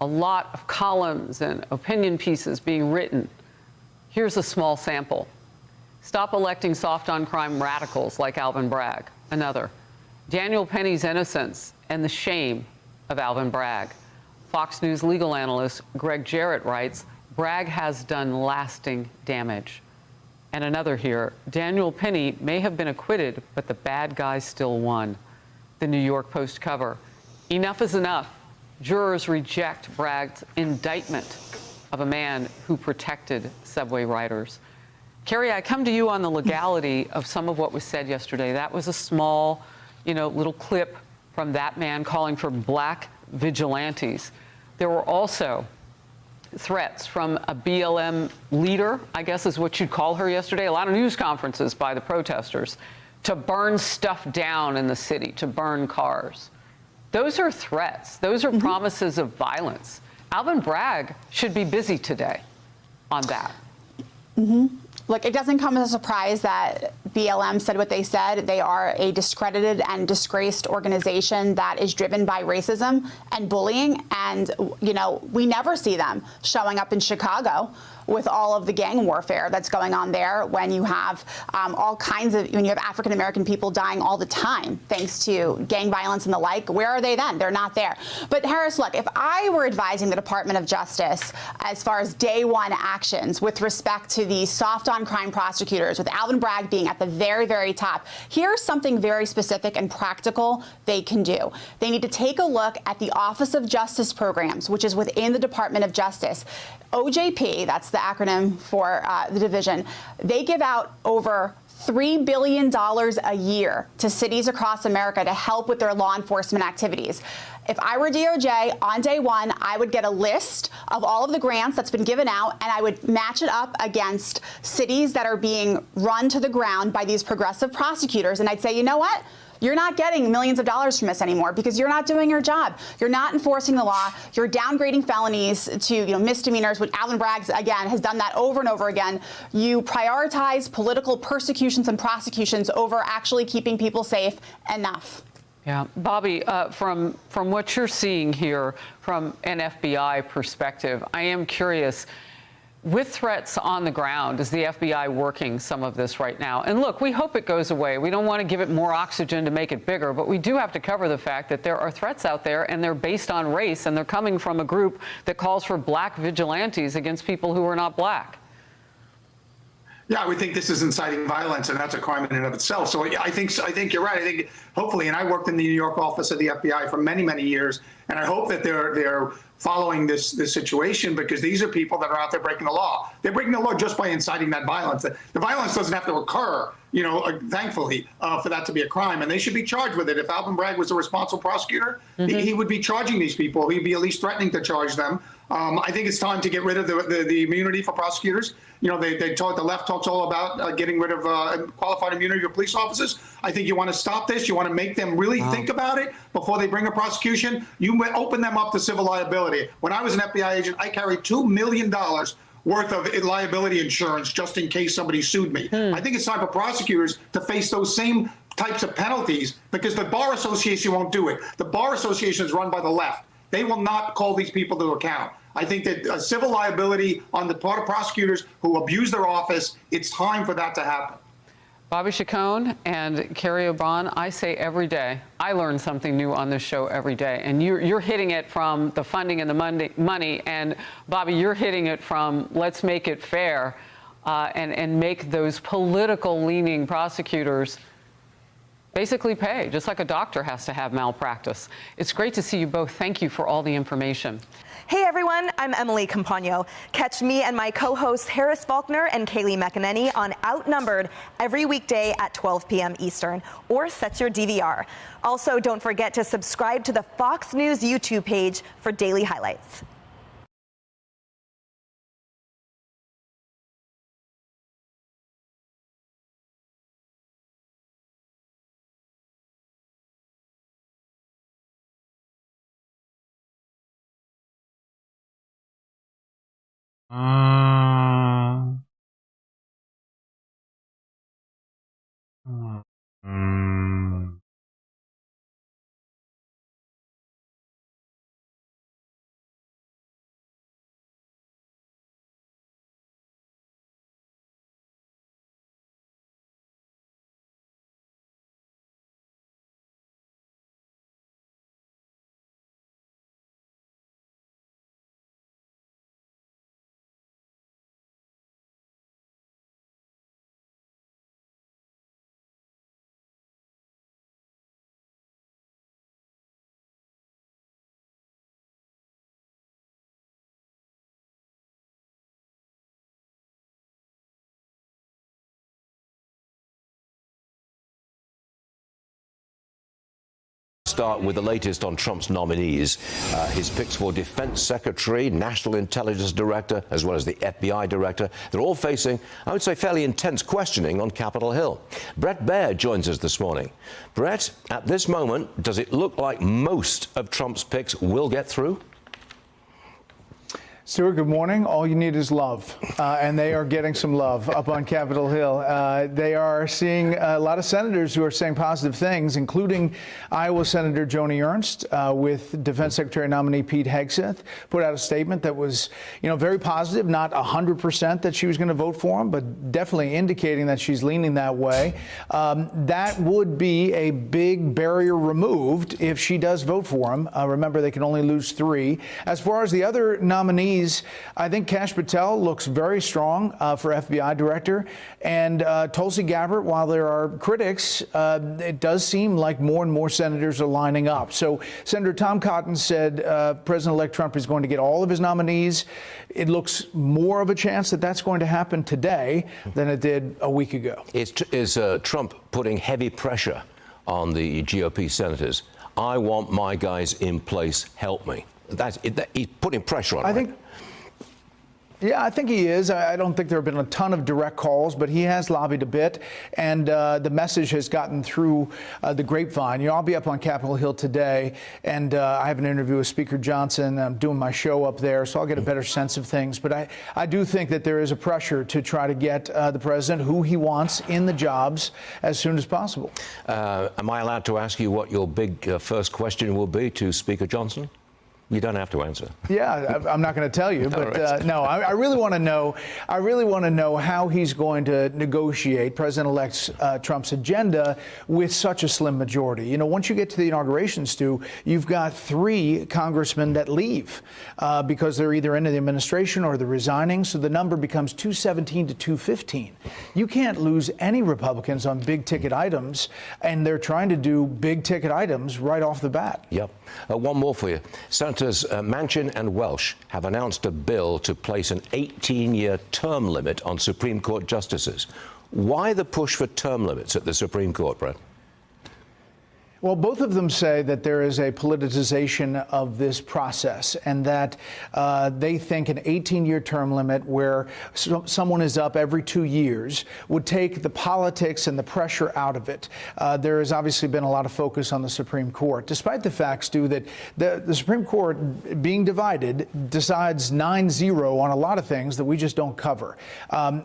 Speaker 12: A lot of columns and opinion pieces being written. Here's a small sample. Stop electing soft on crime radicals like Alvin Bragg. Another. Daniel Penny's innocence and the shame of Alvin Bragg. Fox News legal analyst Greg Jarrett writes, Bragg has done lasting damage. And another here, Daniel Penny may have been acquitted, but the bad guys still won. The New York Post cover. Enough is enough. Jurors reject Bragg's indictment of a man who protected subway riders. Carrie, I come to you on the legality of some of what was said yesterday. That was a small, little clip from that man calling for black vigilantes. There were also threats from a BLM leader, I guess is what you'd call her yesterday, a lot of news conferences by the protesters, to burn stuff down in the city, to burn cars. Those are threats. Those are promises of violence. Alvin Bragg should be busy today on that.
Speaker 17: Look, it doesn't come as a surprise that BLM said what they said. They are a discredited and disgraced organization that is driven by racism and bullying. And, you know, we never see them showing up in Chicago with all of the gang warfare that's going on there when you have all kinds of, when you have African-American people dying all the time thanks to gang violence and the like. Where are they then? They're not there. But Harris, look, if I were advising the Department of Justice as far as day one actions with respect to the soft on crime prosecutors, with Alvin Bragg being at the very, very top, here's something very specific and practical they can do. They need to take a look at the Office of Justice Programs, which is within the Department of Justice. OJP, that's the acronym for the division, they give out over $3 billion a year to cities across America to help with their law enforcement activities. If I were DOJ, on day one, I would get a list of all of the grants that's been given out, and I would match it up against cities that are being run to the ground by these progressive prosecutors. And I'd say, you know what? You're not getting millions of dollars from us anymore because you're not doing your job. You're not enforcing the law. You're downgrading felonies to misdemeanors, which Alvin Bragg, again, has done that over and over again. You prioritize political persecutions and prosecutions over actually keeping people safe. Enough.
Speaker 12: Yeah, Bobby, from what you're seeing here from an FBI perspective, I am curious. With threats on the ground, is the FBI working some of this right now? And look, we hope it goes away. We don't want to give it more oxygen to make it bigger, but we do have to cover the fact that there are threats out there, and they're based on race, and they're coming from a group that calls for black vigilantes against people who are not black.
Speaker 3: Yeah, we think this is inciting violence, and that's a crime in and of itself. So I think you're right. I think hopefully, and I worked in the New York office of the FBI for many, many years, and I hope that they're following this situation, because these are people that are out there breaking the law. They're breaking the law just by inciting that violence. The violence doesn't have to occur, thankfully, for that to be a crime, and they should be charged with it. If Alvin Bragg was a responsible prosecutor, he would be charging these people. He'd be at least threatening to charge them. I think it's time to get rid of the immunity for prosecutors. The left talks all about getting rid of qualified immunity for police officers. I think you want to stop this. You want to make them really think about it before they bring a prosecution. You open them up to civil liability. When I was an FBI agent, I carried $2 million worth of liability insurance just in case somebody sued me. I think it's time for prosecutors to face those same types of penalties, because the Bar Association won't do it. The Bar Association is run by the left. They will not call these people to account. I think that civil liability on the part of prosecutors who abuse their office, it's time for that to happen.
Speaker 12: Bobby Chacon and Carrie Aubin, I say every day, I learn something new on this show every day. And you're hitting it from the funding and the money. And Bobby, you're hitting it from let's make it fair and make those political leaning prosecutors basically pay, just like a doctor has to have malpractice. It's great to see you both. Thank you for all the information.
Speaker 2: Hey everyone, I'm Emily Campagno. Catch me and my co-hosts Harris Faulkner and Kaylee McEnany on Outnumbered every weekday at 12 p.m. Eastern, or set your DVR. Also, don't forget to subscribe to the Fox News YouTube page for daily highlights.
Speaker 5: start with the latest on Trump's nominees. His picks for Defense Secretary, National Intelligence Director, as well as the FBI Director. They're all facing, I would say, fairly intense questioning on Capitol Hill. Brett Baird joins us this morning. Brett, at this moment, does it look like most of Trump's picks will get through?
Speaker 7: Stuart, good morning. All you need is love, and they are getting some love up on Capitol Hill. They are seeing a lot of senators who are saying positive things, including Iowa Senator Joni Ernst, with Defense Secretary nominee Pete Hegseth, put out a statement that was, very positive, not 100% that she was going to vote for him, but definitely indicating that she's leaning that way. That would be a big barrier removed if she does vote for him. Remember, they can only lose 3. As far as the other nominees, I think Kash Patel looks very strong for FBI director, and Tulsi Gabbard, while there are critics, it does seem like more and more senators are lining up. So Senator Tom Cotton said President-elect Trump is going to get all of his nominees. It looks more of a chance that that's going to happen today than it did a week ago.
Speaker 5: Is Trump putting heavy pressure on the GOP senators? I want my guys in place. Help me. He's putting pressure on them.
Speaker 7: Yeah, I think he is. I don't think there have been a ton of direct calls, but he has lobbied a bit, and the message has gotten through the grapevine. I'll be up on Capitol Hill today, and I have an interview with Speaker Johnson. I'm doing my show up there, so I'll get a better sense of things. But I do think that there is a pressure to try to get the president who he wants in the jobs as soon as possible.
Speaker 5: Am I allowed to ask you what your big first question will be to Speaker Johnson? You don't have to answer.
Speaker 7: Yeah, I'm not going to tell you, but no, I really want to know. I really want to know how he's going to negotiate President-elect Trump's agenda with such a slim majority. Once you get to the inauguration, Stu, you've got 3 congressmen that leave because they're either in the administration or they're resigning. So the number becomes 217 to 215. You can't lose any Republicans on big ticket items, and they're trying to do big ticket items right off the bat.
Speaker 5: Yep. One more for you. Senators Manchin and Welsh have announced a bill to place an 18-year term limit on Supreme Court justices. Why the push for term limits at the Supreme Court, Brett?
Speaker 7: Well, both of them say that there is a politicization of this process, and that they think an 18-year term limit where someone is up every 2 years would take the politics and the pressure out of it. There has obviously been a lot of focus on the Supreme Court, despite the fact, Stu, that the Supreme Court, being divided, decides 9-0 on a lot of things that we just don't cover.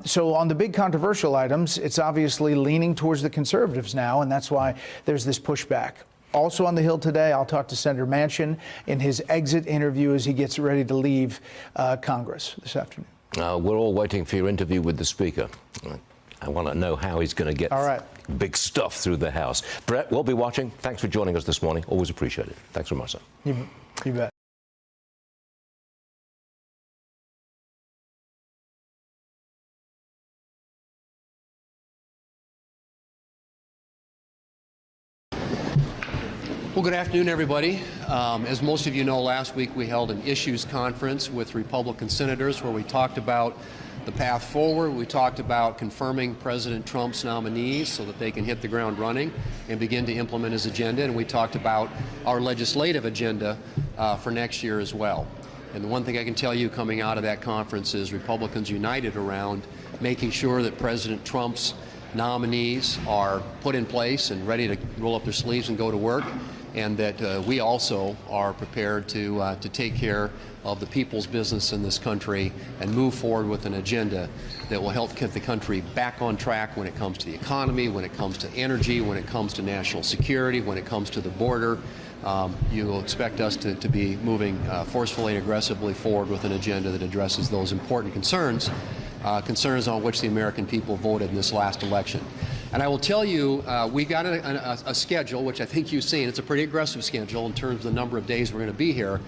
Speaker 7: So on the big controversial items, it's obviously leaning towards the conservatives now, and that's why there's this pushback. Also on the Hill today, I'll talk to Senator Manchin in his exit interview as he gets ready to leave Congress this afternoon.
Speaker 5: We're all waiting for your interview with the Speaker. I want to know how he's going to get big stuff through the House. Brett, we'll be watching. Thanks for joining us this morning. Always appreciate it. Thanks very much, sir.
Speaker 7: You bet.
Speaker 11: Well, good afternoon, everybody. As most of you know, last week we held an issues conference with Republican senators where we talked about the path forward. We talked about confirming President Trump's nominees so that they can hit the ground running and begin to implement his agenda. And we talked about our legislative agenda for next year as well. And the one thing I can tell you coming out of that conference is Republicans united around making sure that President Trump's nominees are put in place and ready to roll up their sleeves and go to work, and that we also are prepared to take care of the people's business in this country and move forward with an agenda that will help get the country back on track when it comes to the economy, when it comes to energy, when it comes to national security, when it comes to the border. You will expect us to be moving forcefully and aggressively forward with an agenda that addresses those important concerns, concerns on which the American people voted in this last election. And I will tell you, we got a schedule, which I think you've seen. It's a pretty aggressive schedule in terms of the number of days we're going to be here,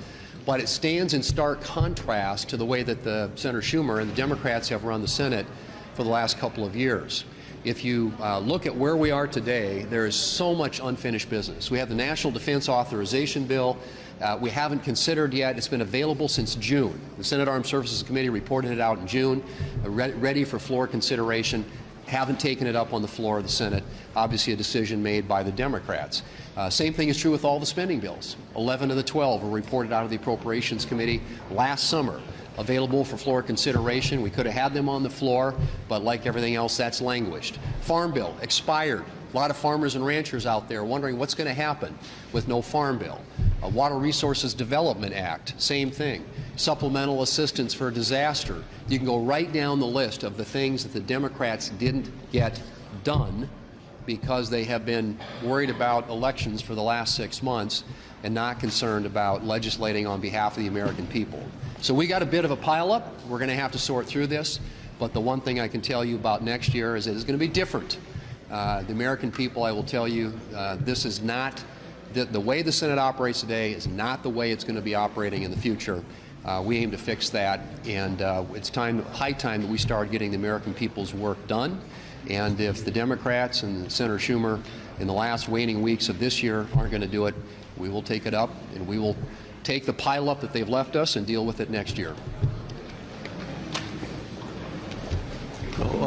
Speaker 11: but it stands in stark contrast to the way that Senator Schumer and the Democrats have run the Senate for the last couple of years. If you look at where we are today, there is so much unfinished business. We have the National Defense Authorization Bill. We haven't considered yet. It's been available since June. The Senate Armed Services Committee reported it out in June, ready for floor consideration. Haven't taken it up on the floor of the Senate. Obviously a decision made by the Democrats. Same thing is true with all the spending bills. 11 of the 12 were reported out of the Appropriations Committee last summer, available for floor consideration. We could have had them on the floor, but like everything else, that's languished. Farm bill expired. A lot of farmers and ranchers out there wondering what's going to happen with no farm bill. A Water Resources Development Act, same thing. Supplemental assistance for disaster. You can go right down the list of the things that the Democrats didn't get done because they have been worried about elections for the last 6 months and not concerned about legislating on behalf of the American people. So we got a bit of a pileup. We're going to have to sort through this. But the one thing I can tell you about next year is it is going to be different. The American people, I will tell you, this is not, the way the Senate operates today is not the way it's going to be operating in the future. We aim to fix that, and it's high time that we start getting the American people's work done. And if the Democrats and Senator Schumer in the last waning weeks of this year aren't going to do it, we will take it up, and we will take the pileup that they've left us and deal with it next year.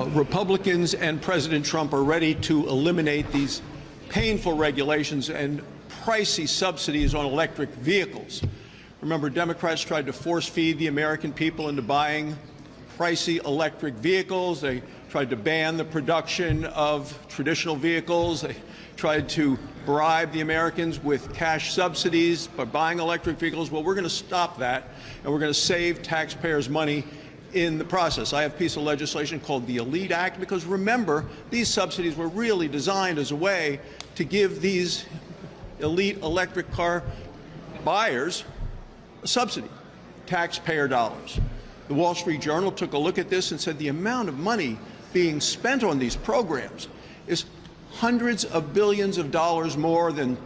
Speaker 10: Republicans and President Trump are ready to eliminate these painful regulations and pricey subsidies on electric vehicles. Remember, Democrats tried to force feed the American people into buying pricey electric vehicles. They tried to ban the production of traditional vehicles. They tried to bribe the Americans with cash subsidies by buying electric vehicles. Well, we're going to stop that, and we're going to save taxpayers money in the process. I have a piece of legislation called the ELITE Act, because remember, these subsidies were really designed as a way to give these elite electric car buyers a subsidy, taxpayer dollars. The Wall Street Journal took a look at this and said the amount of money being spent on these programs is hundreds of billions of dollars more than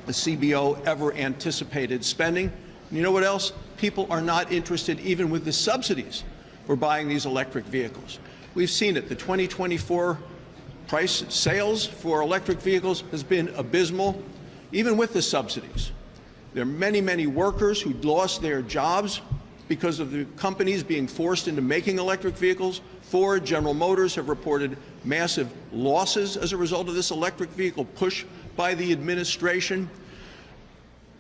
Speaker 10: the CBO ever anticipated spending. And you know what else? People are not interested even with the subsidies for buying these electric vehicles. We've seen it. The 2024 price sales for electric vehicles has been abysmal, even with the subsidies. There are many, many workers who lost their jobs because of the companies being forced into making electric vehicles. Ford, General Motors have reported massive losses as a result of this electric vehicle push by the administration.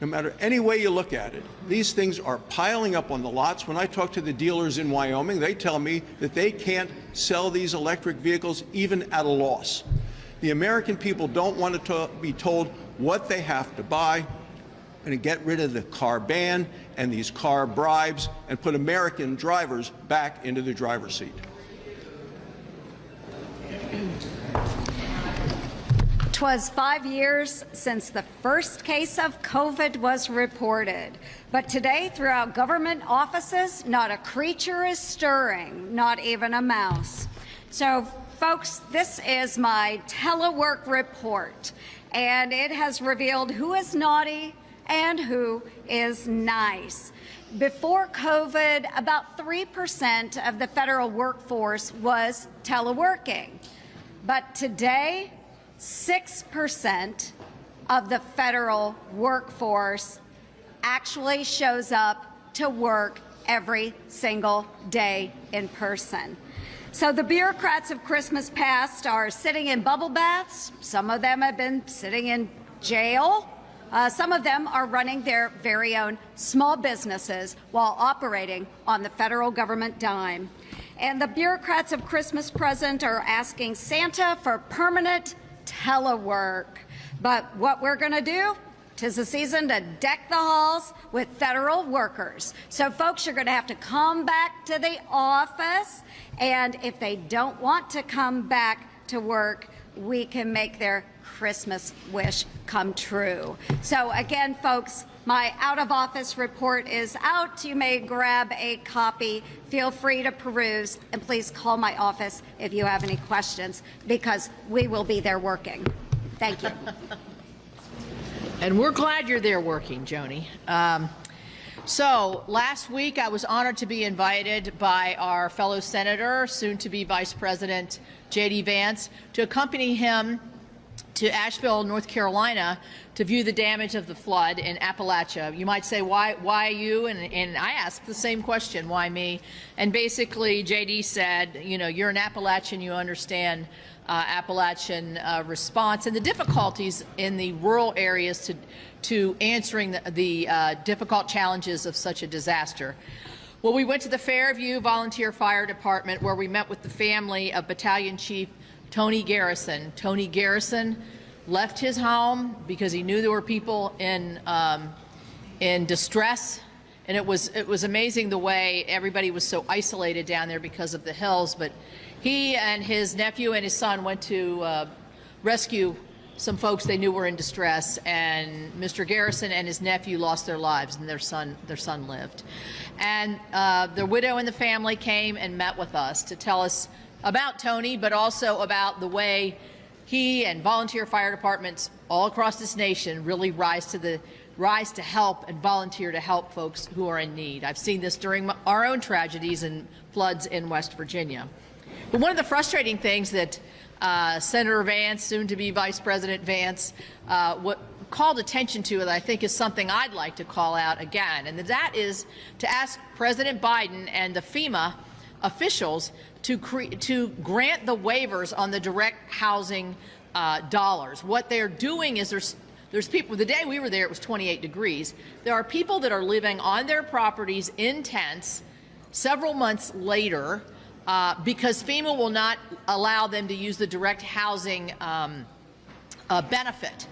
Speaker 10: No matter any way you look at it, these things are piling up on the lots. When I talk to the dealers in Wyoming, they tell me that they can't sell these electric vehicles even at a loss. The American people don't want to be told what they have to buy, and to get rid of the car ban and these car bribes and put American drivers back into the driver's seat.
Speaker 14: 'Twas 5 years since the first case of COVID was reported. But today, throughout government offices, not a creature is stirring, not even a mouse. So, folks, this is my telework report, and it has revealed who is naughty and who is nice. Before COVID, about 3% of the federal workforce was teleworking. But today, 6% of the federal workforce actually shows up to work every single day in person. So the bureaucrats of Christmas past are sitting in bubble baths. Some of them have been sitting in jail. Some of them are running their very own small businesses while operating on the federal government dime. And the bureaucrats of Christmas present are asking Santa for permanent telework. But what we're going to do, 'tis the season to deck the halls with federal workers. So folks, you're going to have to come back to the office. And if they don't want to come back to work, we can make their Christmas wish come true. So again, folks, my out of office report is out. You may grab a copy. Feel free to peruse, and please call my office if you have any questions, because we will be there working. Thank you.
Speaker 18: And we're glad you're there working, Joni. So last week I was honored to be invited by our fellow senator, soon to be Vice President J.D. Vance, to accompany him to Asheville, North Carolina, to view the damage of the flood in Appalachia. You might say, why you? And I asked the same question, why me? And basically, JD said, you know, you're an Appalachian, you understand Appalachian response and the difficulties in the rural areas to answering the difficult challenges of such a disaster. Well, we went to the Fairview Volunteer Fire Department, where we met with the family of Battalion Chief Tony Garrison. Tony Garrison left his home because he knew there were people in distress, and it was amazing the way everybody was so isolated down there because of the hills. But he and his nephew and his son went to rescue some folks they knew were in distress, and Mr. Garrison and his nephew lost their lives, and their son lived. And the widow and the family came and met with us to tell us about Tony, but also about the way he and volunteer fire departments all across this nation really rise to help and volunteer to help folks who are in need. I've seen this during our own tragedies and floods in West Virginia. But one of the frustrating things that Senator Vance, soon to be Vice President Vance, called attention to, that I think is something I'd like to call out again, and that is to ask President Biden and the FEMA officials to grant the waivers on the direct housing dollars. What they're doing is there's people, the day we were there it was 28 degrees. There are people that are living on their properties in tents several months later because FEMA will not allow them to use the direct housing benefit.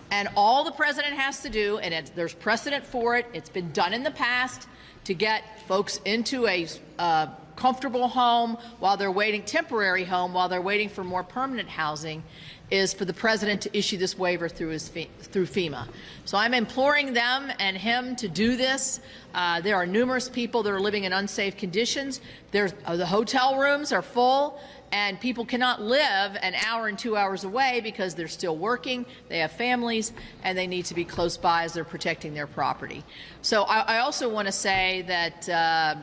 Speaker 18: And all the president has to do, and there's precedent for it, it's been done in the past, to get folks into a comfortable home while they're waiting, temporary home while they're waiting for more permanent housing, is for the president to issue this waiver through FEMA. So I'm imploring them and him to do this. There are numerous people that are living in unsafe conditions. The hotel rooms are full, and people cannot live an hour and 2 hours away because they're still working, they have families, and they need to be close by as they're protecting their property. So I also want to say that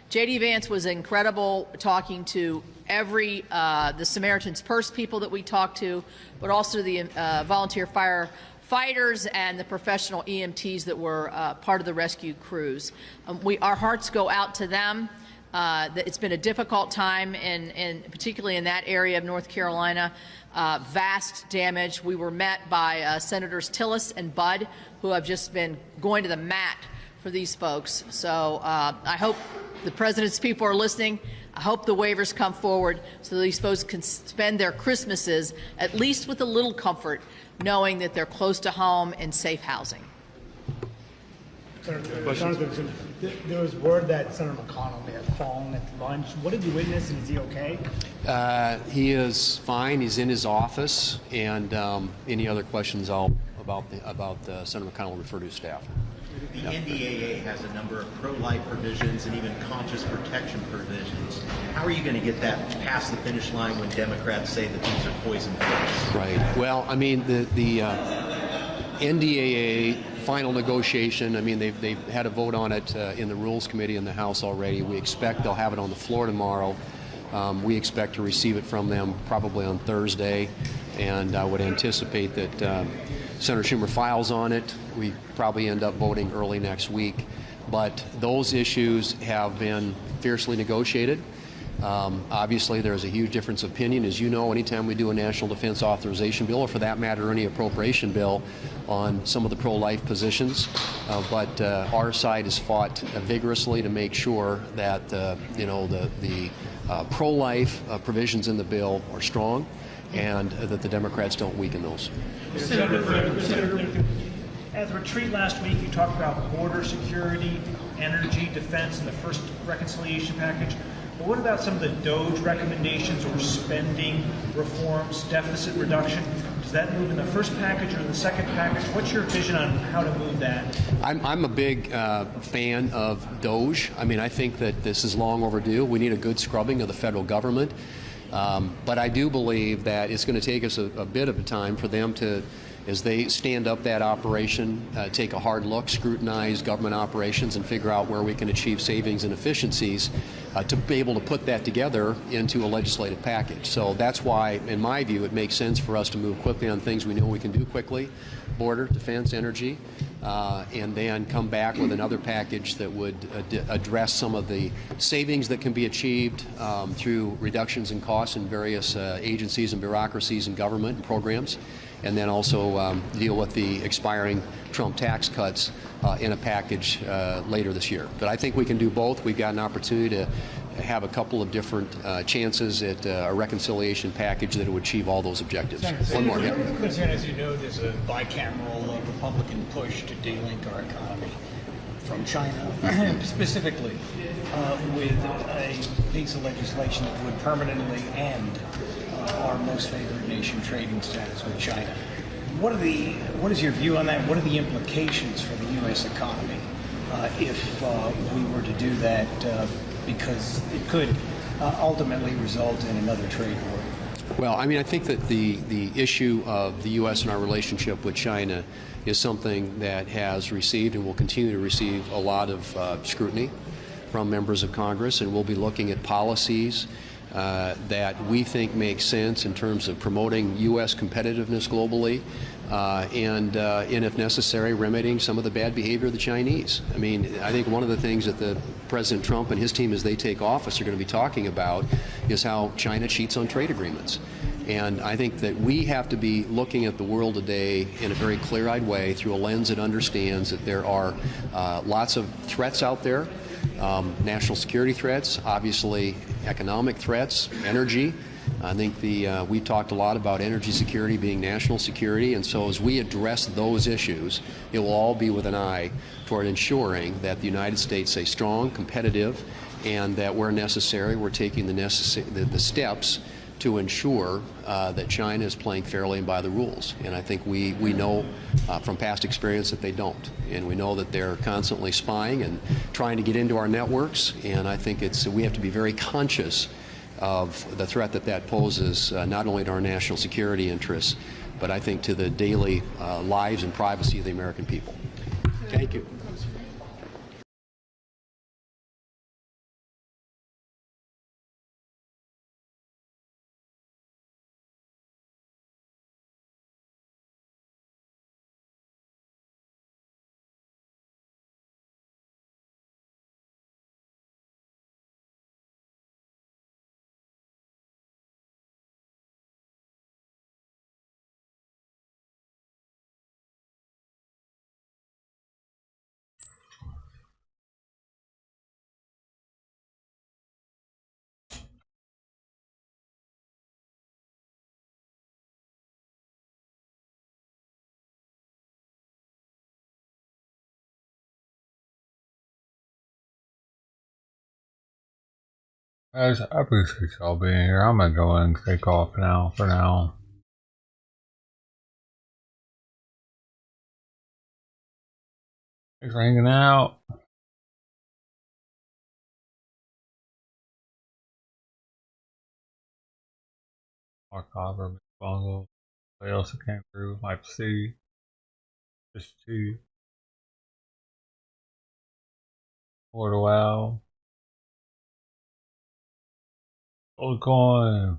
Speaker 18: J.D. Vance was incredible talking to the Samaritan's Purse people that we talked to, but also the volunteer firefighters and the professional EMTs that were part of the rescue crews. Our hearts go out to them. It's been a difficult time, particularly in that area of North Carolina. Vast damage. We were met by Senators Tillis and Budd, who have just been going to the mat for these folks. So I hope the president's people are listening. I hope the waivers come forward so these folks can spend their Christmases at least with a little comfort, knowing that they're close to home and safe housing.
Speaker 15: There was word that Senator McConnell may have fallen at lunch. What did you witness, and is he okay?
Speaker 11: He is fine. He's in his office. And any other questions about Senator McConnell will refer to his staff.
Speaker 21: The NDAA has a number of pro-life provisions and even conscious protection provisions. How are you going to get that past the finish line when Democrats say that these are poison pills?
Speaker 11: Right. Well, I mean, the NDAA final negotiation, I mean, they've had a vote on it in the Rules Committee in the House already. We expect they'll have it on the floor tomorrow. We expect to receive it from them probably on Thursday, and I would anticipate that Senator Schumer files on it. We probably end up voting early next week. But those issues have been fiercely negotiated. Obviously, there's a huge difference of opinion. As you know, anytime we do a national defense authorization bill, or for that matter, any appropriation bill, on some of the pro-life positions. But our side has fought vigorously to make sure that the pro-life provisions in the bill are strong, and that the Democrats don't weaken those.
Speaker 15: Senator, at the retreat last week, you talked about border security, energy, defense, and the first reconciliation package. But what about some of the DOGE recommendations or spending reforms, deficit reduction? Does that move in the first package or the second package? What's your vision on how to move that?
Speaker 11: I'm a big fan of DOGE. I mean, I think that this is long overdue. We need a good scrubbing of the federal government. But I do believe that it's going to take us a bit of a time for them to as they stand up that operation, take a hard look, scrutinize government operations, and figure out where we can achieve savings and efficiencies to be able to put that together into a legislative package. So that's why, in my view, it makes sense for us to move quickly on things we know we can do quickly, border, defense, energy, and then come back with another package that would address some of the savings that can be achieved through reductions in costs in various agencies and bureaucracies and government and programs, and then also deal with the expiring Trump tax cuts in a package later this year. But I think we can do both. We've got an opportunity to have a couple of different chances at a reconciliation package that would achieve all those objectives. One more, yeah.
Speaker 13: President, as you know, there's a bicameral Republican push to delink our economy from China, specifically with a piece of legislation that would permanently end our most favored nation trading status with China. What is your view on that? What are the implications for the U.S. economy if we were to do that? Because it could ultimately result in another trade war.
Speaker 11: Well, I mean, I think that the issue of the U.S. and our relationship with China is something that has received and will continue to receive a lot of scrutiny from members of Congress, and we'll be looking at policies that we think make sense in terms of promoting U.S. competitiveness globally and if necessary, remedying some of the bad behavior of the Chinese. I mean, I think one of the things that the President Trump and his team, as they take office, are going to be talking about is how China cheats on trade agreements. And I think that we have to be looking at the world today in a very clear-eyed way through a lens that understands that there are lots of threats out there, national security threats, obviously economic threats, energy. I think we talked a lot about energy security being national security, and so as we address those issues, it will all be with an eye toward ensuring that the United States stays strong, competitive, and that where necessary, we're taking the steps to ensure that China is playing fairly and by the rules. And I think we know from past experience that they don't. And we know that they're constantly spying and trying to get into our networks. And I think we have to be very conscious of the threat that poses, not only to our national security interests, but I think to the daily lives and privacy of the American people. Thank you.
Speaker 1: Guys, I appreciate y'all being here. I'm gonna go and take off now for now. Thanks for hanging out. Mark Copper, Miss Bongo. What else that came through? Might see. Just see. Order wow. Old coin.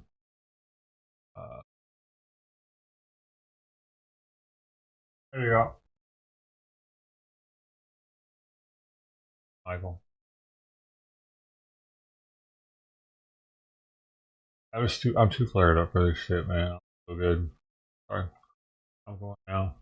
Speaker 1: There you go. Michael. I'm too flared up for this shit, man. I'm so good. Sorry. I'm going now.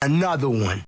Speaker 16: Another one.